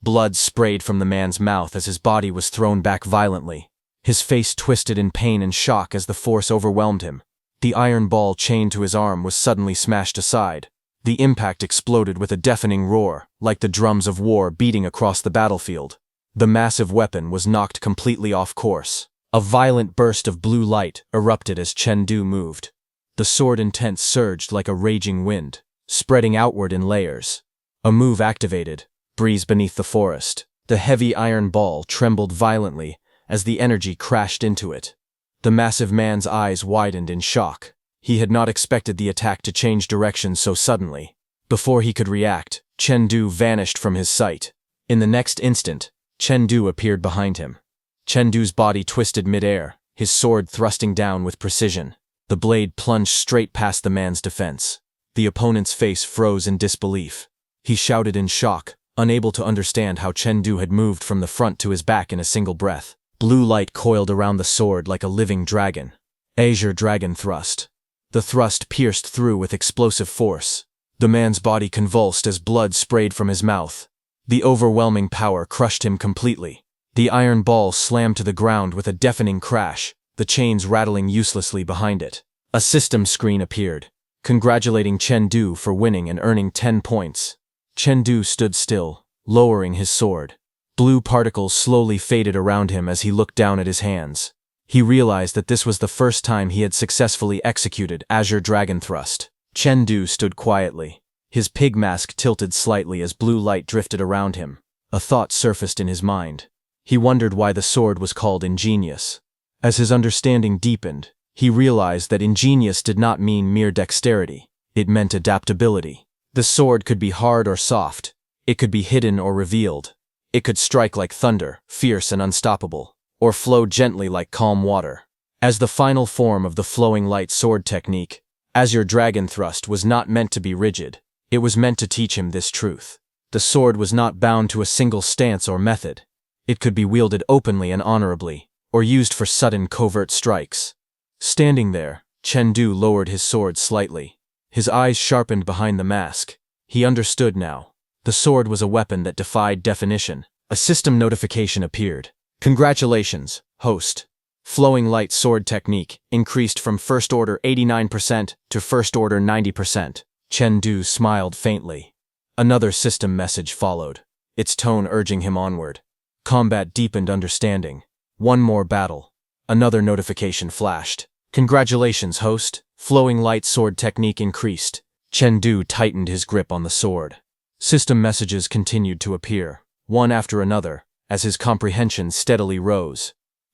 Blood sprayed from the man's mouth as his body was thrown back violently. His face twisted in pain and shock as the force overwhelmed him. The iron ball chained to his arm was suddenly smashed aside. The impact exploded with a deafening roar, like the drums of war beating across the battlefield. The massive weapon was knocked completely off course. A violent burst of blue light erupted as Chengdu moved. The sword intent surged like a raging wind, spreading outward in layers. A move activated. Breeze beneath the forest. The heavy iron ball trembled violently as the energy crashed into it. The massive man's eyes widened in shock. He had not expected the attack to change direction so suddenly. Before he could react, Chengdu vanished from his sight. In the next instant, Chengdu appeared behind him. Chengdu's body twisted midair, his sword thrusting down with precision. The blade plunged straight past the man's defense. The opponent's face froze in disbelief. He shouted in shock, unable to understand how Chengdu had moved from the front to his back in a single breath. Blue light coiled around the sword like a living dragon. Azure Dragon Thrust. The thrust pierced through with explosive force. The man's body convulsed as blood sprayed from his mouth. The overwhelming power crushed him completely. The iron ball slammed to the ground with a deafening crash, the chains rattling uselessly behind it. A system screen appeared, congratulating Chengdu for winning and earning 10 points. Chengdu stood still, lowering his sword. Blue particles slowly faded around him as he looked down at his hands. He realized that this was the first time he had successfully executed Azure Dragon Thrust. Chengdu stood quietly. His pig mask tilted slightly as blue light drifted around him. A thought surfaced in his mind. He wondered why the sword was called ingenious. As his understanding deepened, he realized that ingenious did not mean mere dexterity. It meant adaptability. The sword could be hard or soft. It could be hidden or revealed. It could strike like thunder, fierce and unstoppable, or flow gently like calm water. As the final form of the flowing light sword technique, Azure Dragon Thrust was not meant to be rigid. It was meant to teach him this truth. The sword was not bound to a single stance or method. It could be wielded openly and honorably, or used for sudden covert strikes. Standing there, Chengdu lowered his sword slightly. His eyes sharpened behind the mask. He understood now. The sword was a weapon that defied definition. A system notification appeared. Congratulations, host. Flowing light sword technique increased from first order 89% to first order 90%. Chengdu smiled faintly. Another system message followed, its tone urging him onward. Combat deepened understanding. One more battle. Another notification flashed. Congratulations, host. Flowing light sword technique increased. Chengdu tightened his grip on the sword. System messages continued to appear, one after another, as his comprehension steadily rose.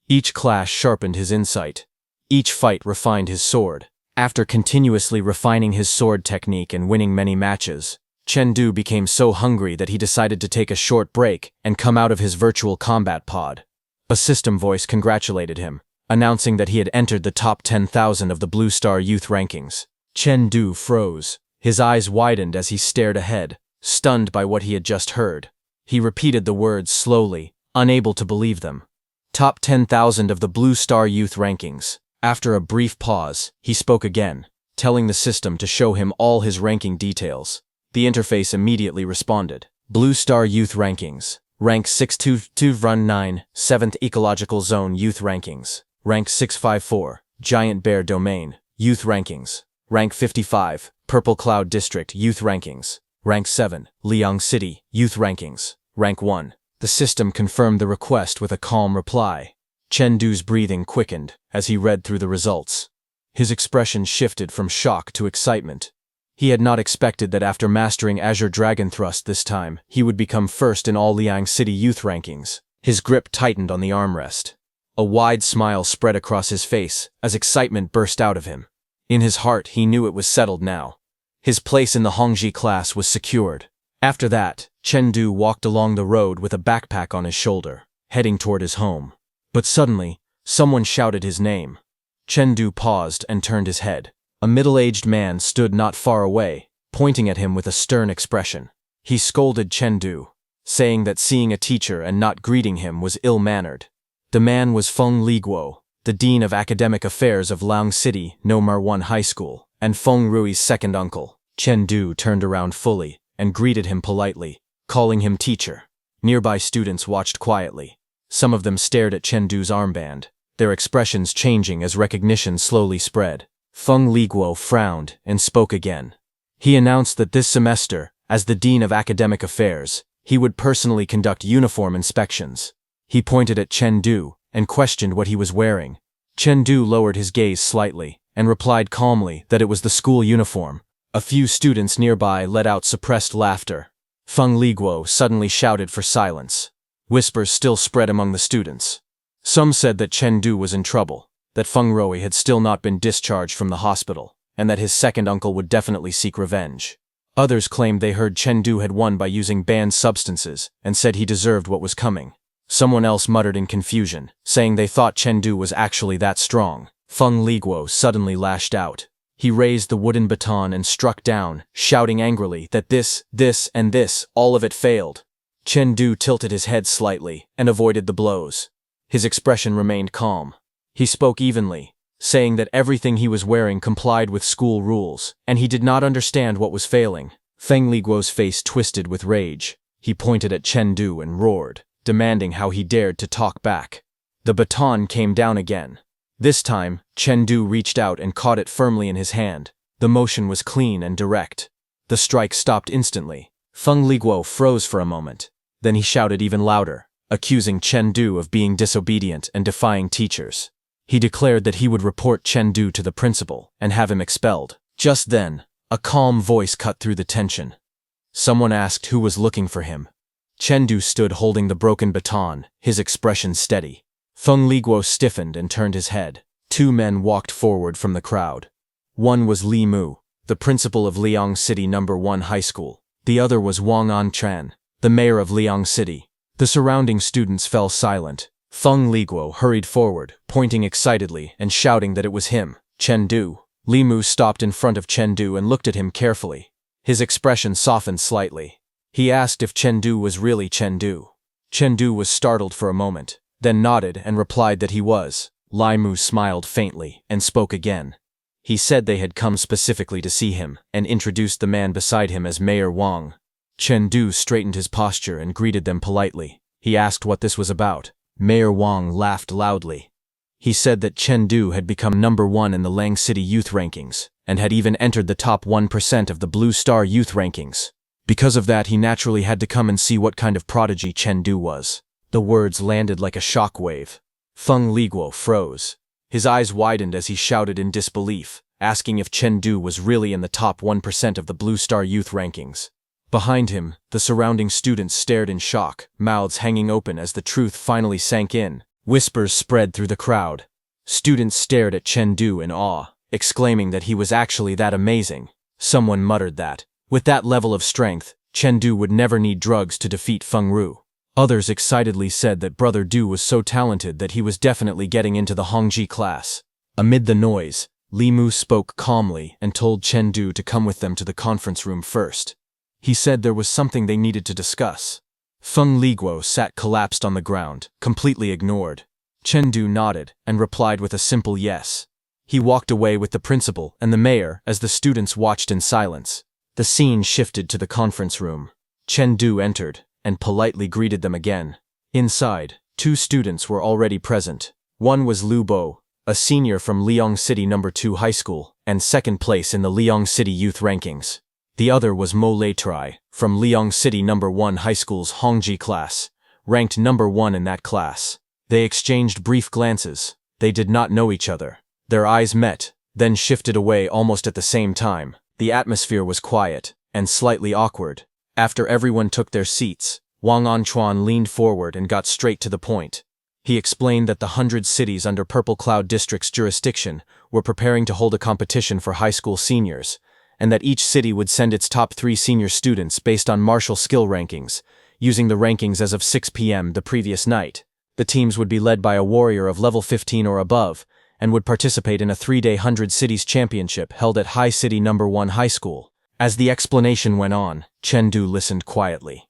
Each clash sharpened his insight. Each fight refined his sword. After continuously refining his sword technique and winning many matches, Chengdu became so hungry that he decided to take a short break and come out of his virtual combat pod. A system voice congratulated him, announcing that he had entered the top 10,000 of the Blue Star Youth rankings. Chengdu froze. His eyes widened as he stared ahead, stunned by what he had just heard. He repeated the words slowly, unable to believe them. Top 10,000 of the Blue Star Youth rankings. After a brief pause, he spoke again, telling the system to show him all his ranking details. The interface immediately responded. Blue Star Youth rankings. Rank 622-9, 7th Ecological Zone Youth rankings. Rank 654, Giant Bear Domain, Youth rankings. Rank 55, Purple Cloud District Youth rankings. Rank 7, Liang City Youth rankings. Rank 1. The system confirmed the request with a calm reply. Chengdu's breathing quickened as he read through the results. His expression shifted from shock to excitement. He had not expected that after mastering Azure Dragon Thrust this time, he would become first in all Liang City Youth rankings. His grip tightened on the armrest. A wide smile spread across his face as excitement burst out of him. In his heart, he knew it was settled now. His place in the Hongji class was secured. After that, Chengdu walked along the road with a backpack on his shoulder, heading toward his home. But suddenly, someone shouted his name. Chengdu paused and turned his head. A middle-aged man stood not far away, pointing at him with a stern expression. He scolded Chengdu, saying that seeing a teacher and not greeting him was ill-mannered. The man was Feng Liguo, the Dean of Academic Affairs of Liang City No. 1 High School, and Feng Rui's second uncle. Chengdu turned around fully and greeted him politely, calling him teacher. Nearby students watched quietly. Some of them stared at Chengdu's armband, their expressions changing as recognition slowly spread. Feng Liguo frowned and spoke again. He announced that this semester, as the Dean of Academic Affairs, he would personally conduct uniform inspections. He pointed at Chengdu and questioned what he was wearing. Chengdu lowered his gaze slightly and replied calmly that it was the school uniform. A few students nearby let out suppressed laughter. Feng Liguo suddenly shouted for silence. Whispers still spread among the students. Some said that Chengdu was in trouble, that Feng Rui had still not been discharged from the hospital, and that his second uncle would definitely seek revenge. Others claimed they heard Chengdu had won by using banned substances and said he deserved what was coming. Someone else muttered in confusion, saying they thought Chengdu was actually that strong. Feng Liguo suddenly lashed out. He raised the wooden baton and struck down, shouting angrily that this, and this, all of it failed. Chengdu tilted his head slightly and avoided the blows. His expression remained calm. He spoke evenly, saying that everything he was wearing complied with school rules, and he did not understand what was failing. Feng Liguo's face twisted with rage. He pointed at Chengdu and roared, demanding how he dared to talk back. The baton came down again. This time, Chengdu reached out and caught it firmly in his hand. The motion was clean and direct. The strike stopped instantly. Feng Liguo froze for a moment. Then he shouted even louder, accusing Chengdu of being disobedient and defying teachers. He declared that he would report Chengdu to the principal and have him expelled. Just then, a calm voice cut through the tension. Someone asked who was looking for him. Chengdu stood holding the broken baton, his expression steady. Feng Liguo stiffened and turned his head. Two men walked forward from the crowd. One was Li Mu, the principal of Liang City No. 1 High School. The other was Wang Antran, the mayor of Liang City. The surrounding students fell silent. Feng Liguo hurried forward, pointing excitedly and shouting that it was him, Chengdu. Li Mu stopped in front of Chengdu and looked at him carefully. His expression softened slightly. He asked if Chengdu was really Chengdu. Chengdu was startled for a moment, then nodded and replied that he was. Li Mu smiled faintly and spoke again. He said they had come specifically to see him and introduced the man beside him as Mayor Wang. Chengdu straightened his posture and greeted them politely. He asked what this was about. Mayor Wang laughed loudly. He said that Chengdu had become No. 1 in the Liang City youth rankings and had even entered the top 1% of the Blue Star youth rankings. Because of that, he naturally had to come and see what kind of prodigy Chengdu was. The words landed like a shockwave. Feng Liguo froze. His eyes widened as he shouted in disbelief, asking if Chengdu was really in the top 1% of the Blue Star youth rankings. Behind him, the surrounding students stared in shock, mouths hanging open as the truth finally sank in. Whispers spread through the crowd. Students stared at Chengdu in awe, exclaiming that he was actually that amazing. Someone muttered that, with that level of strength, Chengdu would never need drugs to defeat Feng Ru. Others excitedly said that Brother Du was so talented that he was definitely getting into the Hongji class. Amid the noise, Li Mu spoke calmly and told Chengdu to come with them to the conference room first. He said there was something they needed to discuss. Feng Liguo sat collapsed on the ground, completely ignored. Chengdu nodded and replied with a simple yes. He walked away with the principal and the mayor as the students watched in silence. The scene shifted to the conference room. Chengdu entered and politely greeted them again. Inside, two students were already present. One was Lu Bo, a senior from Liang City No. 2 High School and second place in the Liang City youth rankings. The other was Mo Leitrai, from Liang City No. 1 High School's Hongji class, ranked No. 1 in that class. They exchanged brief glances. They did not know each other. Their eyes met, then shifted away almost at the same time. The atmosphere was quiet and slightly awkward. After everyone took their seats, Wang Anchuan leaned forward and got straight to the point. He explained that the 100 cities under Purple Cloud District's jurisdiction were preparing to hold a competition for high school seniors, and that each city would send its top 3 senior students based on martial skill rankings, using the rankings as of 6 p.m. the previous night. The teams would be led by a warrior of level 15 or above, and would participate in a 3-day 100 cities championship held at High City No. 1 High School. As the explanation went on, Chengdu listened quietly.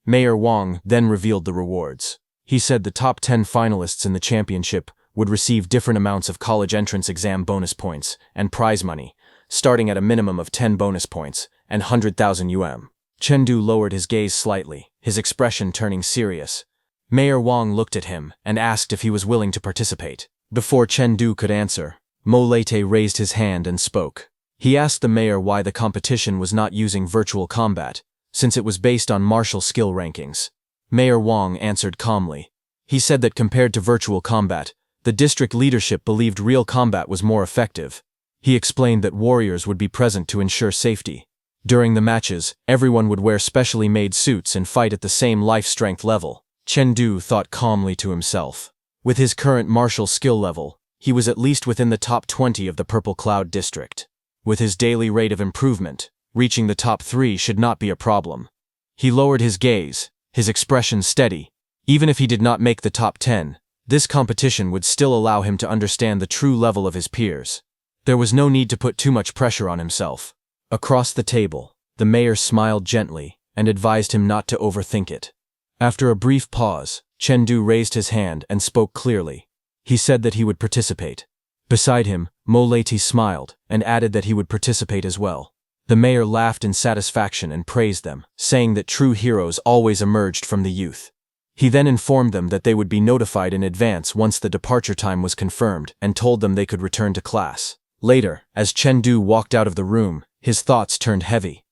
Mayor Wang then revealed the rewards. He said the top 10 finalists in the championship would receive different amounts of college entrance exam bonus points and prize money, starting at a minimum of 10 bonus points and 100,000 yuan. Chengdu lowered his gaze slightly, his expression turning serious. Mayor Wang looked at him and asked if he was willing to participate. Before Chengdu could answer, Mo Leite raised his hand and spoke. He asked the mayor why the competition was not using virtual combat, since it was based on martial skill rankings. Mayor Wang answered calmly. He said that compared to virtual combat, the district leadership believed real combat was more effective. He explained that warriors would be present to ensure safety. During the matches, everyone would wear specially made suits and fight at the same life strength level. Chengdu thought calmly to himself. With his current martial skill level, he was at least within the top 20 of the Purple Cloud District. With his daily rate of improvement, reaching the top 3 should not be a problem. He lowered his gaze, his expression steady. Even if he did not make the top 10, this competition would still allow him to understand the true level of his peers. There was no need to put too much pressure on himself. Across the table, the mayor smiled gently and advised him not to overthink it. After a brief pause, Chengdu raised his hand and spoke clearly. He said that he would participate. Beside him, Mo Leite smiled and added that he would participate as well. The mayor laughed in satisfaction and praised them, saying that true heroes always emerged from the youth. He then informed them that they would be notified in advance once the departure time was confirmed and told them they could return to class. Later, as Chengdu walked out of the room, his thoughts turned heavy.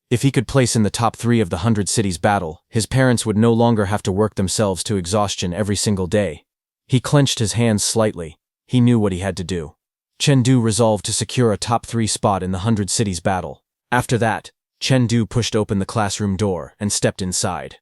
If he could place in the top 3 of the 100 cities battle, his parents would no longer have to work themselves to exhaustion every single day. He clenched his hands slightly. He knew what he had to do. Chengdu resolved to secure a top 3 spot in the 100 cities battle. After that, Chengdu pushed open the classroom door and stepped inside.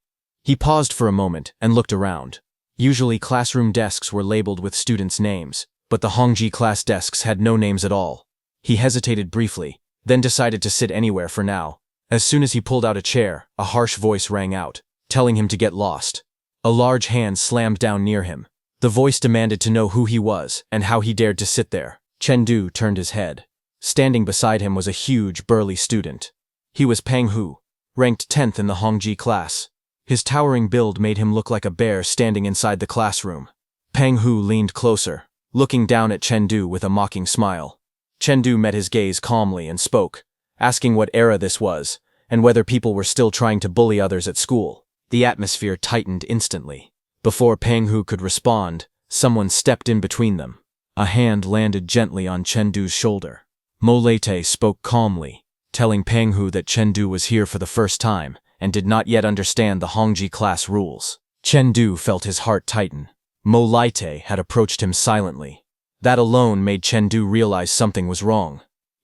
He paused for a moment and looked around. Usually classroom desks were labeled with students' names, but the Hongji class desks had no names at all. He hesitated briefly, then decided to sit anywhere for now. As soon as he pulled out a chair, a harsh voice rang out, telling him to get lost. A large hand slammed down near him. The voice demanded to know who he was and how he dared to sit there. Chengdu turned his head. Standing beside him was a huge, burly student. He was Peng Hu, ranked 10th in the Hongji class. His towering build made him look like a bear standing inside the classroom. Peng Hu leaned closer, looking down at Chengdu with a mocking smile. Chengdu met his gaze calmly and spoke, asking what era this was, and whether people were still trying to bully others at school. The atmosphere tightened instantly. Before Peng Hu could respond, someone stepped in between them. A hand landed gently on Chengdu's shoulder. Mo Leite spoke calmly, telling Peng Hu that Chengdu was here for the first time and did not yet understand the Hongji class rules. Chengdu felt his heart tighten. Mo Leite had approached him silently. That alone made Chengdu realize something was wrong.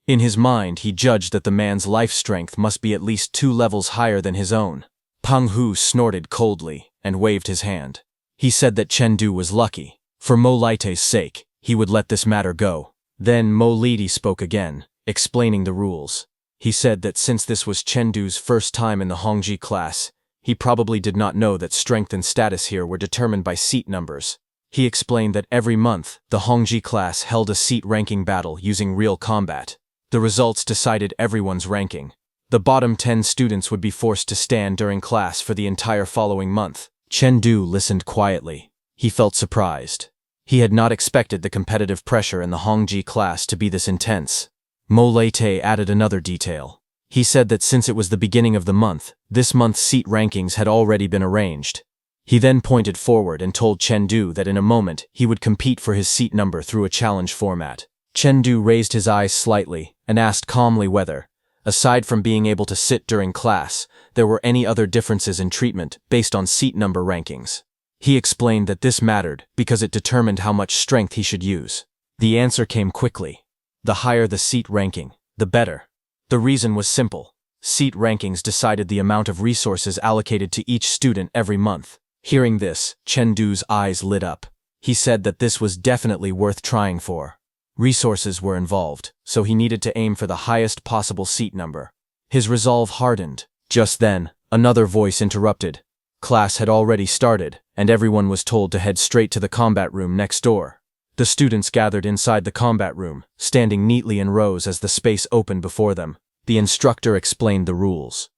In his mind, he judged that the man's life strength must be at least 2 levels higher than his own. Peng Hu snorted coldly and waved his hand. He said that Chengdu was lucky. For Mo Leite's sake, he would let this matter go. Then Mo Leite spoke again, explaining the rules. He said that since this was Chengdu's first time in the Hongji class, he probably did not know that strength and status here were determined by seat numbers. He explained that every month, the Hongji class held a seat ranking battle using real combat. The results decided everyone's ranking. The bottom 10 students would be forced to stand during class for the entire following month. Chengdu listened quietly. He felt surprised. He had not expected the competitive pressure in the Hongji class to be this intense. Mo Leite added another detail. He said that since it was the beginning of the month, this month's seat rankings had already been arranged. He then pointed forward and told Chengdu that in a moment he would compete for his seat number through a challenge format. Chengdu raised his eyes slightly and asked calmly whether, aside from being able to sit during class, there were any other differences in treatment based on seat number rankings. He explained that this mattered because it determined how much strength he should use. The answer came quickly. The higher the seat ranking, the better. The reason was simple. Seat rankings decided the amount of resources allocated to each student every month. Hearing this, Chengdu's eyes lit up. He said that this was definitely worth trying for. Resources were involved, so he needed to aim for the highest possible seat number. His resolve hardened. Just then, another voice interrupted. Class had already started, and everyone was told to head straight to the combat room next door. The students gathered inside the combat room, standing neatly in rows as the space opened before them. The instructor explained the rules.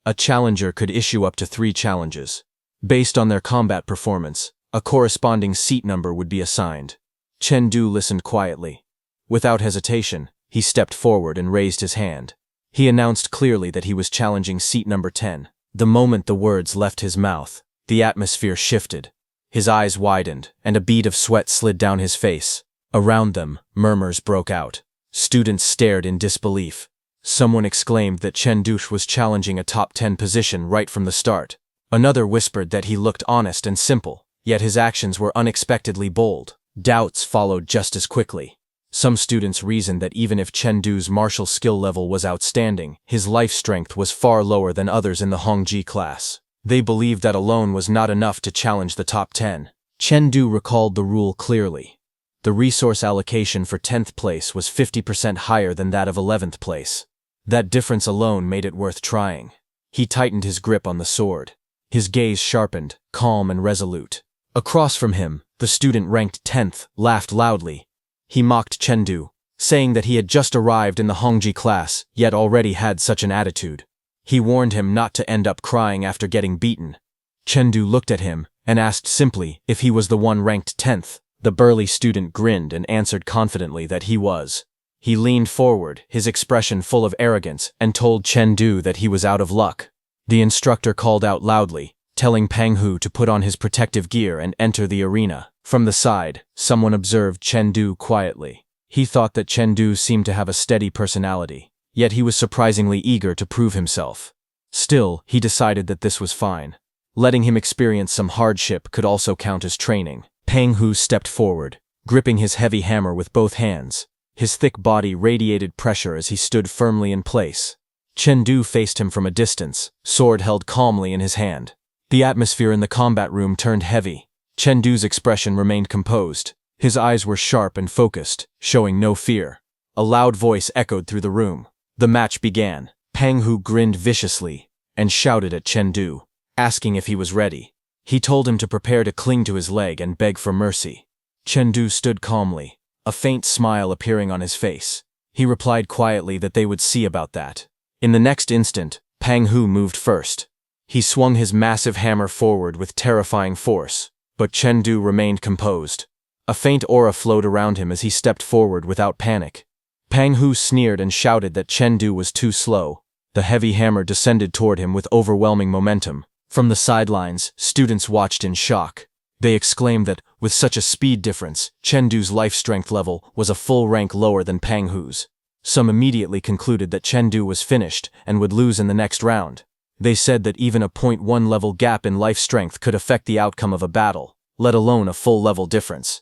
A challenger could issue up to 3 challenges. Based on their combat performance, a corresponding seat number would be assigned. Chengdu listened quietly. Without hesitation, he stepped forward and raised his hand. He announced clearly that he was challenging seat number 10. The moment the words left his mouth, the atmosphere shifted. His eyes widened, and a bead of sweat slid down his face. Around them, murmurs broke out. Students stared in disbelief. Someone exclaimed that Chengdu was challenging a top 10 position right from the start. Another whispered that he looked honest and simple, yet his actions were unexpectedly bold. Doubts followed just as quickly. Some students reasoned that even if Chengdu's martial skill level was outstanding, his life strength was far lower than others in the Hongji class. They believed that alone was not enough to challenge the top 10. Chengdu recalled the rule clearly. The resource allocation for 10th place was 50% higher than that of 11th place. That difference alone made it worth trying. He tightened his grip on the sword. His gaze sharpened, calm and resolute. Across from him, the student ranked 10th laughed loudly. He mocked Chengdu, saying that he had just arrived in the Hongji class, yet already had such an attitude. He warned him not to end up crying after getting beaten. Chengdu looked at him and asked simply if he was the one ranked 10th. The burly student grinned and answered confidently that he was. He leaned forward, his expression full of arrogance, and told Chengdu that he was out of luck. The instructor called out loudly, telling Peng Hu to put on his protective gear and enter the arena. From the side, someone observed Chengdu quietly. He thought that Chengdu seemed to have a steady personality, yet he was surprisingly eager to prove himself. Still, he decided that this was fine. Letting him experience some hardship could also count as training. Peng Hu stepped forward, gripping his heavy hammer with both hands. His thick body radiated pressure as he stood firmly in place. Chengdu faced him from a distance, sword held calmly in his hand. The atmosphere in the combat room turned heavy. Chengdu's expression remained composed. His eyes were sharp and focused, showing no fear. A loud voice echoed through the room. The match began. Pang Hu grinned viciously and shouted at Chengdu, asking if he was ready. He told him to prepare to cling to his leg and beg for mercy. Chengdu stood calmly, a faint smile appearing on his face. He replied quietly that they would see about that. In the next instant, Pang Hu moved first. He swung his massive hammer forward with terrifying force, but Chengdu remained composed. A faint aura flowed around him as he stepped forward without panic. Pang Hu sneered and shouted that Chengdu was too slow. The heavy hammer descended toward him with overwhelming momentum. From the sidelines, students watched in shock. They exclaimed that, with such a speed difference, Chengdu's life strength level was a full rank lower than Pang Hu's. Some immediately concluded that Chengdu was finished and would lose in the next round. They said that even a 0.1 level gap in life strength could affect the outcome of a battle, let alone a full level difference.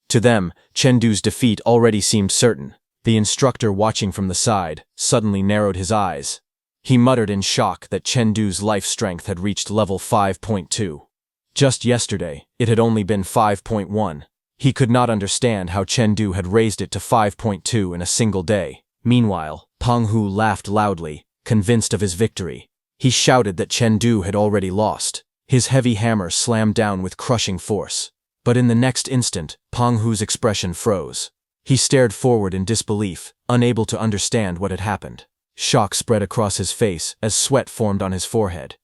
To them, Chengdu's defeat already seemed certain. The instructor, watching from the side, suddenly narrowed his eyes. He muttered in shock that Chengdu's life strength had reached level 5.2. Just yesterday, it had only been 5.1. He could not understand how Chengdu had raised it to 5.2 in a single day. Meanwhile, Pang Hu laughed loudly, convinced of his victory. He shouted that Chengdu had already lost. His heavy hammer slammed down with crushing force. But in the next instant, Pang Hu's expression froze. He stared forward in disbelief, unable to understand what had happened. Shock spread across his face as sweat formed on his forehead.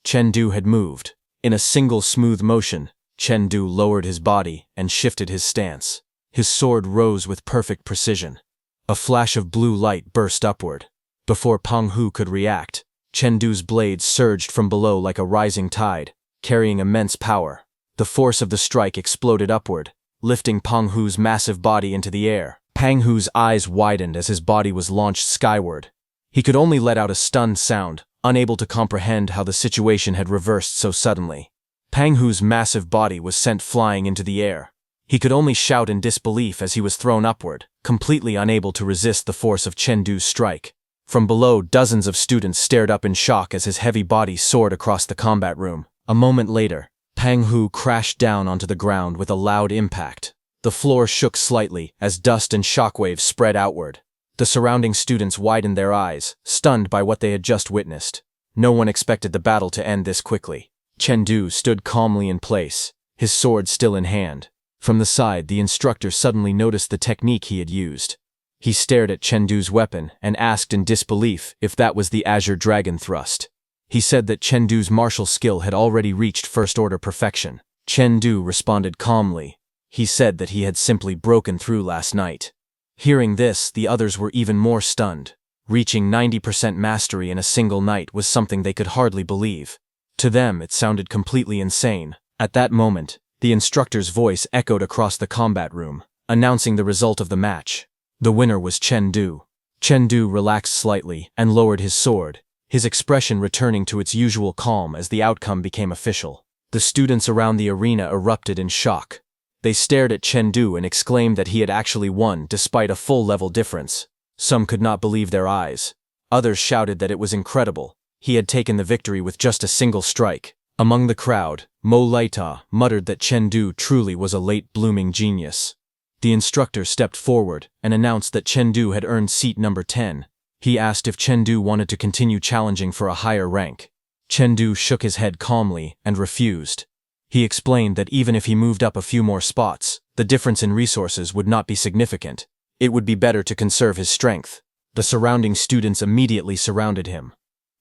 Chengdu had moved. In a single smooth motion, Chengdu lowered his body and shifted his stance. His sword rose with perfect precision. A flash of blue light burst upward. Before Pang Hu could react, Chengdu's blade surged from below like a rising tide, carrying immense power. The force of the strike exploded upward, lifting Pang Hu's massive body into the air. Pang Hu's eyes widened as his body was launched skyward. He could only let out a stunned sound, unable to comprehend how the situation had reversed so suddenly. Pang Hu's massive body was sent flying into the air. He could only shout in disbelief as he was thrown upward, completely unable to resist the force of Chengdu's strike. From below, dozens of students stared up in shock as his heavy body soared across the combat room. A moment later, Pang Hu crashed down onto the ground with a loud impact. The floor shook slightly as dust and shockwaves spread outward. The surrounding students widened their eyes, stunned by what they had just witnessed. No one expected the battle to end this quickly. Chengdu stood calmly in place, his sword still in hand. From the side, the instructor suddenly noticed the technique he had used. He stared at Chengdu's weapon and asked in disbelief if that was the Azure Dragon Thrust. He said that Chengdu's martial skill had already reached first-order perfection. Chengdu responded calmly. He said that he had simply broken through last night. Hearing this, the others were even more stunned. Reaching 90% mastery in a single night was something they could hardly believe. To them, it sounded completely insane. At that moment, the instructor's voice echoed across the combat room, announcing the result of the match. The winner was Chengdu. Chengdu relaxed slightly and lowered his sword, his expression returning to its usual calm as the outcome became official. The students around the arena erupted in shock. They stared at Chengdu and exclaimed that he had actually won despite a full-level difference. Some could not believe their eyes. Others shouted that it was incredible. He had taken the victory with just a single strike. Among the crowd, Mo Laita muttered that Chengdu truly was a late-blooming genius. The instructor stepped forward and announced that Chengdu had earned seat number 10. He asked if Chengdu wanted to continue challenging for a higher rank. Chengdu shook his head calmly and refused. He explained that even if he moved up a few more spots, the difference in resources would not be significant. It would be better to conserve his strength. The surrounding students immediately surrounded him.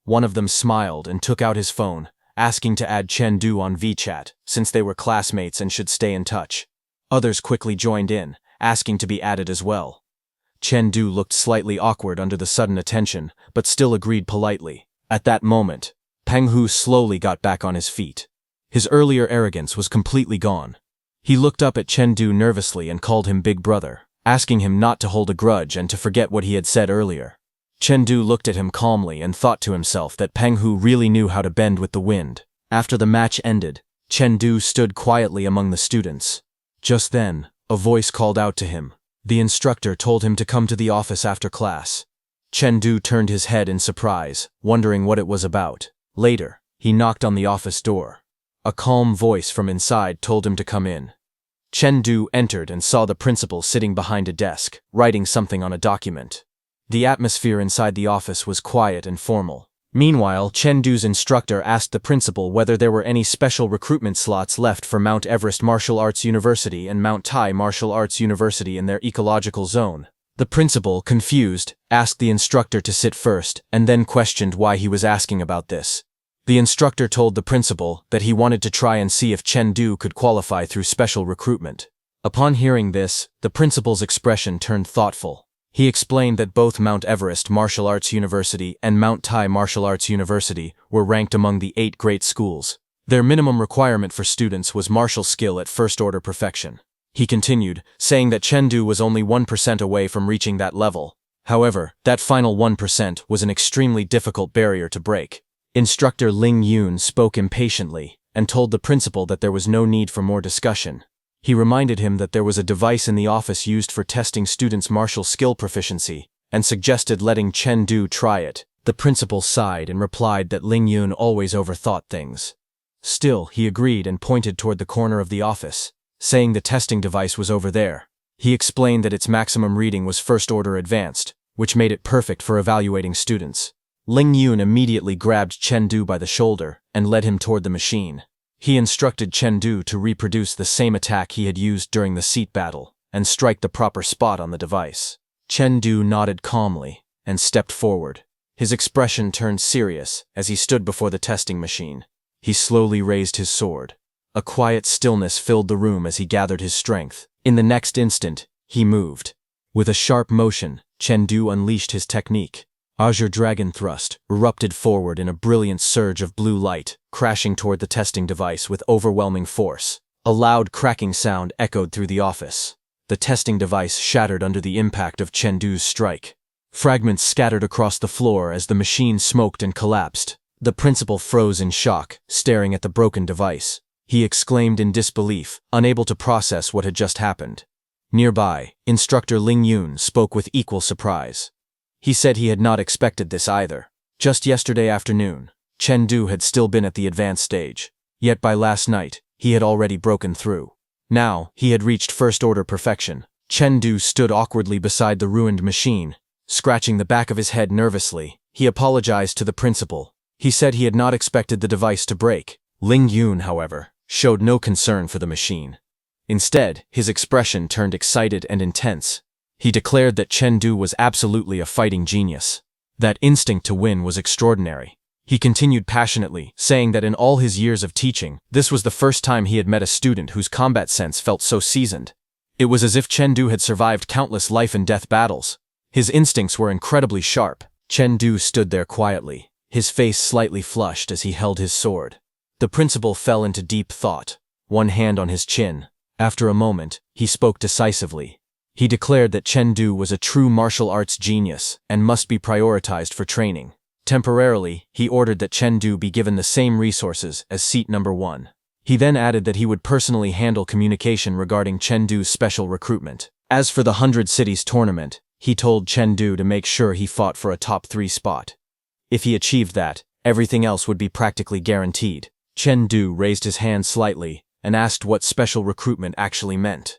One of them smiled and took out his phone, asking to add Chengdu on WeChat, since they were classmates and should stay in touch. Others quickly joined in, asking to be added as well. Chengdu looked slightly awkward under the sudden attention, but still agreed politely. At that moment, Pang Hu slowly got back on his feet. His earlier arrogance was completely gone. He looked up at Chengdu nervously and called him Big Brother, asking him not to hold a grudge and to forget what he had said earlier. Chengdu looked at him calmly and thought to himself that Pang Hu really knew how to bend with the wind. After the match ended, Chengdu stood quietly among the students. Just then, a voice called out to him. The instructor told him to come to the office after class. Chengdu turned his head in surprise, wondering what it was about. Later, he knocked on the office door. A calm voice from inside told him to come in. Chen Du entered and saw the principal sitting behind a desk, writing something on a document. The atmosphere inside the office was quiet and formal. Meanwhile, Chen Du's instructor asked the principal whether there were any special recruitment slots left for Mount Everest Martial Arts University and Mount Tai Martial Arts University in their ecological zone. The principal, confused, asked the instructor to sit first and then questioned why he was asking about this. The instructor told the principal that he wanted to try and see if Chen Du could qualify through special recruitment. Upon hearing this, the principal's expression turned thoughtful. He explained that both Mount Everest Martial Arts University and Mount Tai Martial Arts University were ranked among the 8 great schools. Their minimum requirement for students was martial skill at first-order perfection. He continued, saying that Chen Du was only 1% away from reaching that level. However, that final 1% was an extremely difficult barrier to break. Instructor Ling Yun spoke impatiently and told the principal that there was no need for more discussion. He reminded him that there was a device in the office used for testing students' martial skill proficiency, and suggested letting Chen Du try it. The principal sighed and replied that Ling Yun always overthought things. Still, he agreed and pointed toward the corner of the office, saying the testing device was over there. He explained that its maximum reading was first-order advanced, which made it perfect for evaluating students. Ling Yun immediately grabbed Chen Du by the shoulder and led him toward the machine. He instructed Chen Du to reproduce the same attack he had used during the seat battle and strike the proper spot on the device. Chen Du nodded calmly and stepped forward. His expression turned serious as he stood before the testing machine. He slowly raised his sword. A quiet stillness filled the room as he gathered his strength. In the next instant, he moved. With a sharp motion, Chen Du unleashed his technique. Azure Dragon Thrust erupted forward in a brilliant surge of blue light, crashing toward the testing device with overwhelming force. A loud cracking sound echoed through the office. The testing device shattered under the impact of Chen Du's strike. Fragments scattered across the floor as the machine smoked and collapsed. The principal froze in shock, staring at the broken device. He exclaimed in disbelief, unable to process what had just happened. Nearby, Instructor Ling Yun spoke with equal surprise. He said he had not expected this either. Just yesterday afternoon, Chen Du had still been at the advanced stage. Yet by last night, he had already broken through. Now, he had reached first-order perfection. Chen Du stood awkwardly beside the ruined machine, scratching the back of his head nervously. He apologized to the principal. He said he had not expected the device to break. Ling Yun, however, showed no concern for the machine. Instead, his expression turned excited and intense. He declared that Chen Du was absolutely a fighting genius. That instinct to win was extraordinary. He continued passionately, saying that in all his years of teaching, this was the first time he had met a student whose combat sense felt so seasoned. It was as if Chen Du had survived countless life-and-death battles. His instincts were incredibly sharp. Chen Du stood there quietly, his face slightly flushed as he held his sword. The principal fell into deep thought, one hand on his chin. After a moment, he spoke decisively. He declared that Chen Du was a true martial arts genius and must be prioritized for training. Temporarily, he ordered that Chen Du be given the same resources as seat number 1. He then added that he would personally handle communication regarding Chen Du's special recruitment. As for the 100 Cities tournament, he told Chen Du to make sure he fought for a top 3 spot. If he achieved that, everything else would be practically guaranteed. Chen Du raised his hand slightly and asked what special recruitment actually meant.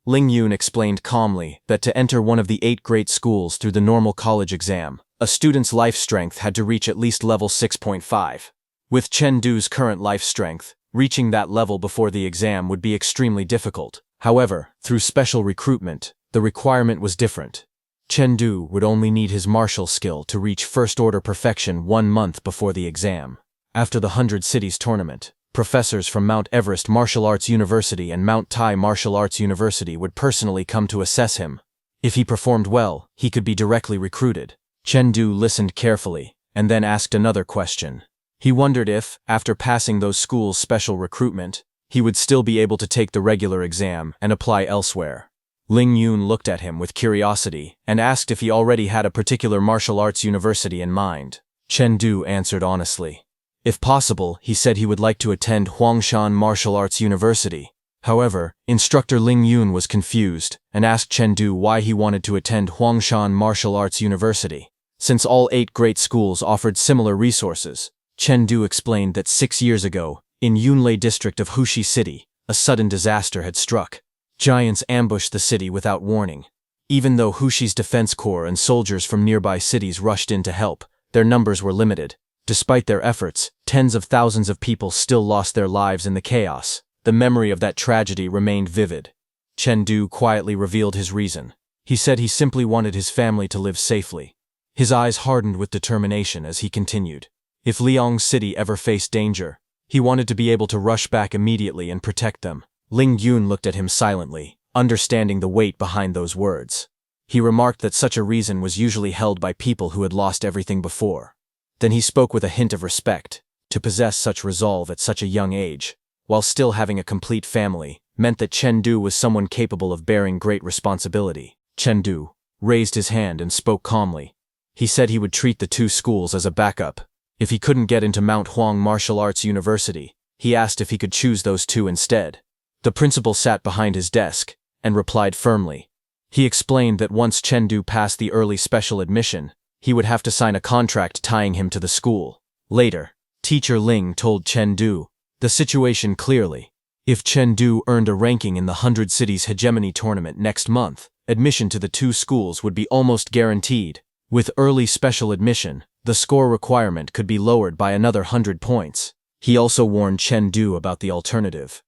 Ling Yun explained calmly that to enter one of the 8 great schools through the normal college exam, a student's life strength had to reach at least level 6.5. With Chen Du's current life strength, reaching that level before the exam would be extremely difficult. However, through special recruitment, the requirement was different. Chen Du would only need his martial skill to reach first-order perfection 1 month before the exam. After the 100 Cities tournament, professors from Mount Everest Martial Arts University and Mount Tai Martial Arts University would personally come to assess him. If he performed well, he could be directly recruited. Chen Du listened carefully, and then asked another question. He wondered if, after passing those schools' special recruitment, he would still be able to take the regular exam and apply elsewhere. Ling Yun looked at him with curiosity and asked if he already had a particular martial arts university in mind. Chen Du answered honestly. If possible, he said he would like to attend Huangshan Martial Arts University. However, Instructor Ling Yun was confused and asked Chen Du why he wanted to attend Huangshan Martial Arts University. Since all 8 great schools offered similar resources, Chen Du explained that 6 years ago, In Yunlei district of Hushi City, a sudden disaster had struck. Giants ambushed the city without warning. Even though Hushi's defense corps and soldiers from nearby cities rushed in to help, their numbers were limited. Despite their efforts, tens of thousands of people still lost their lives in the chaos. The memory of that tragedy remained vivid. Chengdu quietly revealed his reason. He said he simply wanted his family to live safely. His eyes hardened with determination as he continued. If Liang City ever faced danger, he wanted to be able to rush back immediately and protect them. Ling Yun looked at him silently, understanding the weight behind those words. He remarked that such a reason was usually held by people who had lost everything before. Then he spoke with a hint of respect. To possess such resolve at such a young age, while still having a complete family, meant that Chengdu was someone capable of bearing great responsibility. Chengdu raised his hand and spoke calmly. He said he would treat the two schools as a backup. If he couldn't get into Mount Huang Martial Arts University, he asked if he could choose those two instead. The principal sat behind his desk and replied firmly. He explained that once Chengdu passed the early special admission, he would have to sign a contract tying him to the school. Later, Teacher Ling told Chengdu the situation clearly. If Chengdu earned a ranking in the 100 Cities Hegemony Tournament next month, admission to the two schools would be almost guaranteed. With early special admission, the score requirement could be lowered by another 100 points. He also warned Chengdu about the alternative.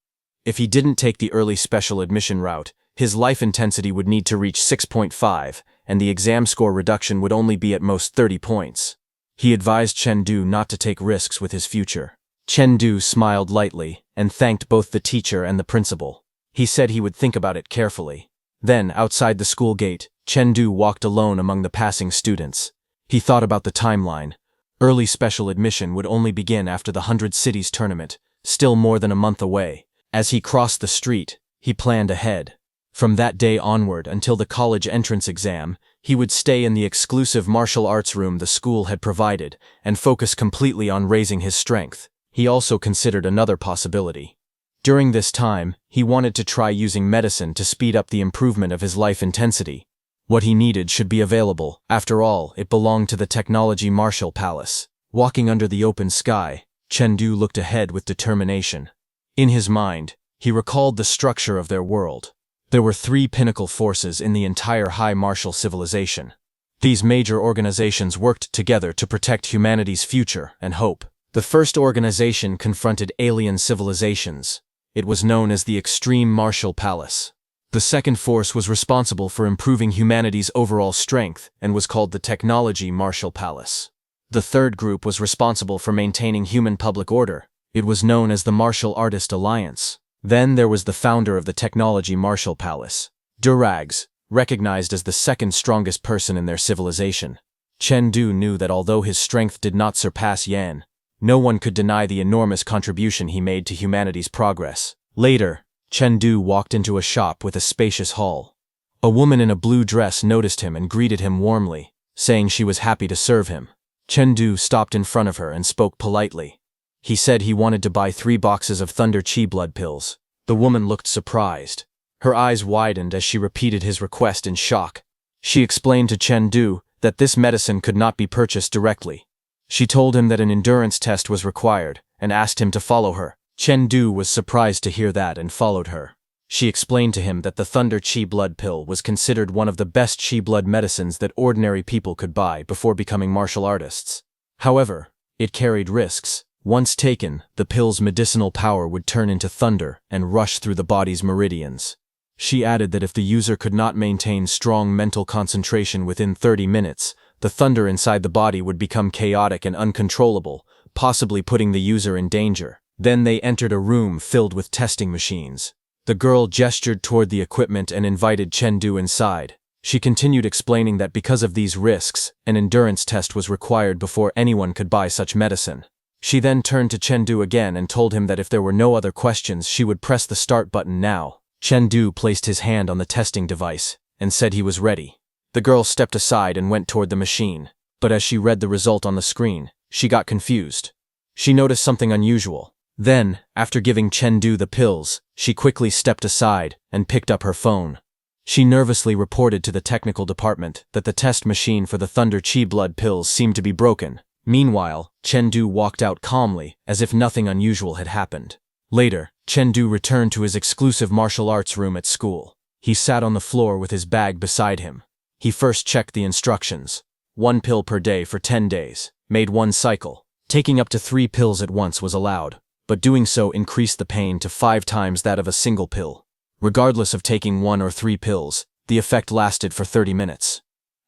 If he didn't take the early special admission route, his life intensity would need to reach 6.5, and the exam score reduction would only be at most 30 points. He advised Chengdu not to take risks with his future. Chengdu smiled lightly and thanked both the teacher and the principal. He said he would think about it carefully. Then, outside the school gate, Chengdu walked alone among the passing students. He thought about the timeline. Early special admission would only begin after the 100 Cities tournament, still more than a month away. As he crossed the street, he planned ahead. From that day onward until the college entrance exam, he would stay in the exclusive martial arts room the school had provided and focus completely on raising his strength. He also considered another possibility. During this time, he wanted to try using medicine to speed up the improvement of his life intensity. What he needed should be available. After all, it belonged to the Technology Martial Palace. Walking under the open sky, Chengdu looked ahead with determination. In his mind, he recalled the structure of their world. There were 3 pinnacle forces in the entire high martial civilization. These major organizations worked together to protect humanity's future and hope. The first organization confronted alien civilizations. It was known as the Extreme Martial Palace. The second force was responsible for improving humanity's overall strength and was called the Technology Martial Palace. The third group was responsible for maintaining human public order. It was known as the Martial Artist Alliance. Then there was the founder of the Technology Martial Palace, Durags, recognized as the second strongest person in their civilization. Chengdu knew that although his strength did not surpass Yan, no one could deny the enormous contribution he made to humanity's progress. Later, Chengdu walked into a shop with a spacious hall. A woman in a blue dress noticed him and greeted him warmly, saying she was happy to serve him. Chengdu stopped in front of her and spoke politely. He said he wanted to buy 3 boxes of Thunder Chi blood pills. The woman looked surprised. Her eyes widened as she repeated his request in shock. She explained to Chengdu that this medicine could not be purchased directly. She told him that an endurance test was required and asked him to follow her. Chengdu was surprised to hear that and followed her. She explained to him that the Thunder Chi blood pill was considered one of the best Chi blood medicines that ordinary people could buy before becoming martial artists. However, it carried risks. Once taken, the pill's medicinal power would turn into thunder and rush through the body's meridians. She added that if the user could not maintain strong mental concentration within 30 minutes, the thunder inside the body would become chaotic and uncontrollable, possibly putting the user in danger. Then they entered a room filled with testing machines. The girl gestured toward the equipment and invited Chengdu inside. She continued explaining that because of these risks, an endurance test was required before anyone could buy such medicine. She then turned to Chengdu again and told him that if there were no other questions, she would press the start button now. Chengdu placed his hand on the testing device and said he was ready. The girl stepped aside and went toward the machine, but as she read the result on the screen, she got confused. She noticed something unusual. Then, after giving Chengdu the pills, she quickly stepped aside and picked up her phone. She nervously reported to the technical department that the test machine for the Thunder Chi blood pills seemed to be broken. Meanwhile, Chengdu walked out calmly, as if nothing unusual had happened. Later, Chengdu returned to his exclusive martial arts room at school. He sat on the floor with his bag beside him. He first checked the instructions. 1 pill per day for 10 days, made 1 cycle. Taking up to 3 pills at once was allowed, but doing so increased the pain to 5 times that of a single pill. Regardless of taking 1 or 3 pills, the effect lasted for 30 minutes.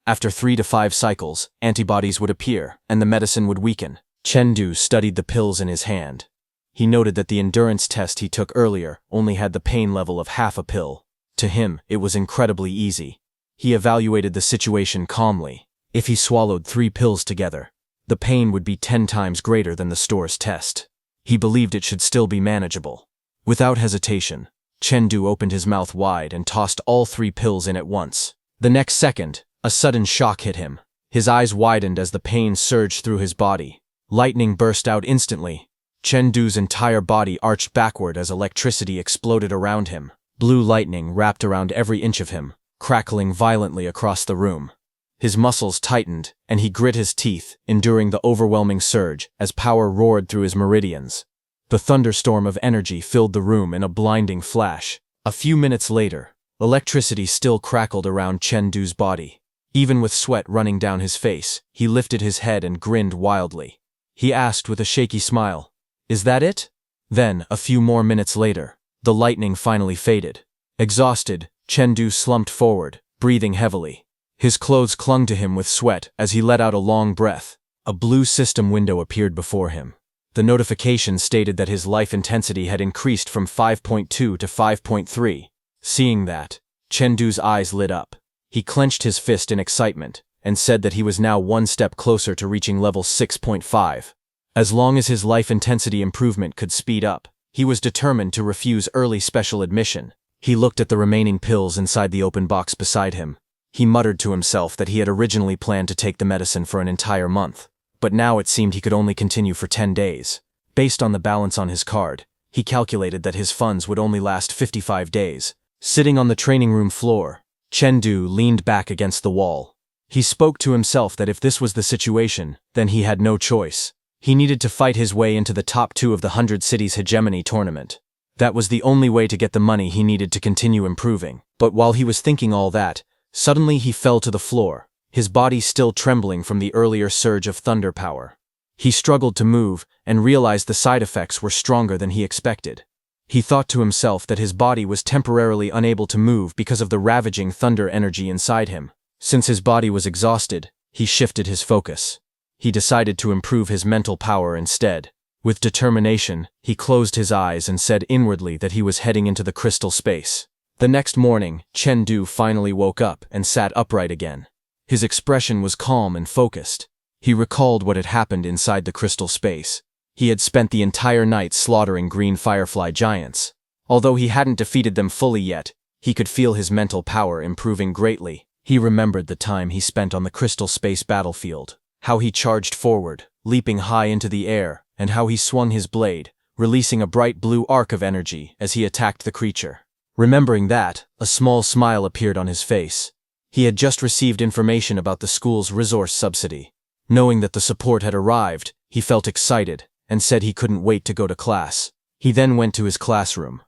After 3 to 5 cycles, antibodies would appear, and the medicine would weaken. Chengdu studied the pills in his hand. He noted that the endurance test he took earlier only had the pain level of half a pill. To him, it was incredibly easy. He evaluated the situation calmly. If he swallowed 3 pills together, the pain would be 10 times greater than the store's test. He believed it should still be manageable. Without hesitation, Chengdu opened his mouth wide and tossed all 3 pills in at once. The next second, a sudden shock hit him. His eyes widened as the pain surged through his body. Lightning burst out instantly. Chengdu's entire body arched backward as electricity exploded around him. Blue lightning wrapped around every inch of him, crackling violently across the room. His muscles tightened, and he grit his teeth, enduring the overwhelming surge as power roared through his meridians. The thunderstorm of energy filled the room in a blinding flash. A few minutes later, electricity still crackled around Chengdu's body. Even with sweat running down his face, he lifted his head and grinned wildly. He asked with a shaky smile, "Is that it?" Then, a few more minutes later, the lightning finally faded. Exhausted, Chengdu slumped forward, breathing heavily. His clothes clung to him with sweat as he let out a long breath. A blue system window appeared before him. The notification stated that his life intensity had increased from 5.2 to 5.3. Seeing that, Chengdu's eyes lit up. He clenched his fist in excitement and said that he was now 1 step closer to reaching level 6.5. As long as his life intensity improvement could speed up, he was determined to refuse early special admission. He looked at the remaining pills inside the open box beside him. He muttered to himself that he had originally planned to take the medicine for an entire month, but now it seemed he could only continue for 10 days. Based on the balance on his card, he calculated that his funds would only last 55 days. Sitting on the training room floor, Chengdu leaned back against the wall. He spoke to himself that if this was the situation, then he had no choice. He needed to fight his way into the top 2 of the 100 Cities Hegemony tournament. That was the only way to get the money he needed to continue improving. But while he was thinking all that, suddenly he fell to the floor, his body still trembling from the earlier surge of thunder power. He struggled to move and realized the side effects were stronger than he expected. He thought to himself that his body was temporarily unable to move because of the ravaging thunder energy inside him. Since his body was exhausted, he shifted his focus. He decided to improve his mental power instead. With determination, he closed his eyes and said inwardly that he was heading into the crystal space. The next morning, Chengdu finally woke up and sat upright again. His expression was calm and focused. He recalled what had happened inside the crystal space. He had spent the entire night slaughtering green firefly giants. Although he hadn't defeated them fully yet, he could feel his mental power improving greatly. He remembered the time he spent on the crystal space battlefield, how he charged forward, leaping high into the air, and how he swung his blade, releasing a bright blue arc of energy as he attacked the creature. Remembering that, a small smile appeared on his face. He had just received information about the school's resource subsidy. Knowing that the support had arrived, he felt excited and said he couldn't wait to go to class. He then went to his classroom.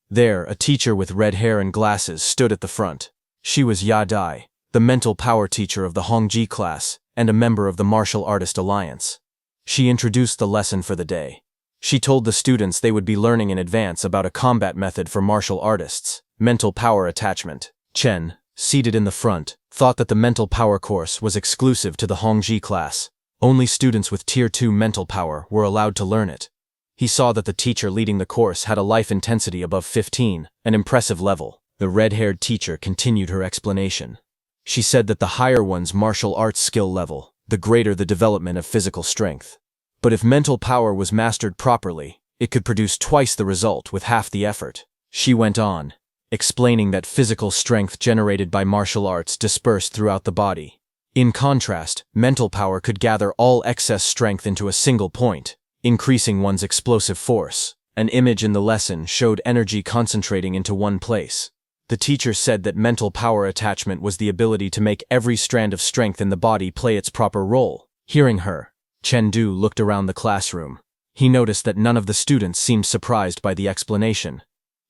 There, a teacher with red hair and glasses stood at the front. She was Ya Dai, the mental power teacher of the Hongji class and a member of the Martial Artist Alliance. She introduced the lesson for the day. She told the students they would be learning in advance about a combat method for martial artists, mental power attachment. Chen, seated in the front, thought that the mental power course was exclusive to the Hongji class. Only students with Tier 2 mental power were allowed to learn it. He saw that the teacher leading the course had a life intensity above 15, an impressive level. The red-haired teacher continued her explanation. She said that the higher one's martial arts skill level, the greater the development of physical strength. But if mental power was mastered properly, it could produce twice the result with half the effort. She went on, explaining that physical strength generated by martial arts dispersed throughout the body. In contrast, mental power could gather all excess strength into a single point, increasing one's explosive force. An image in the lesson showed energy concentrating into one place. The teacher said that mental power attachment was the ability to make every strand of strength in the body play its proper role. Hearing her, Chengdu looked around the classroom. He noticed that none of the students seemed surprised by the explanation.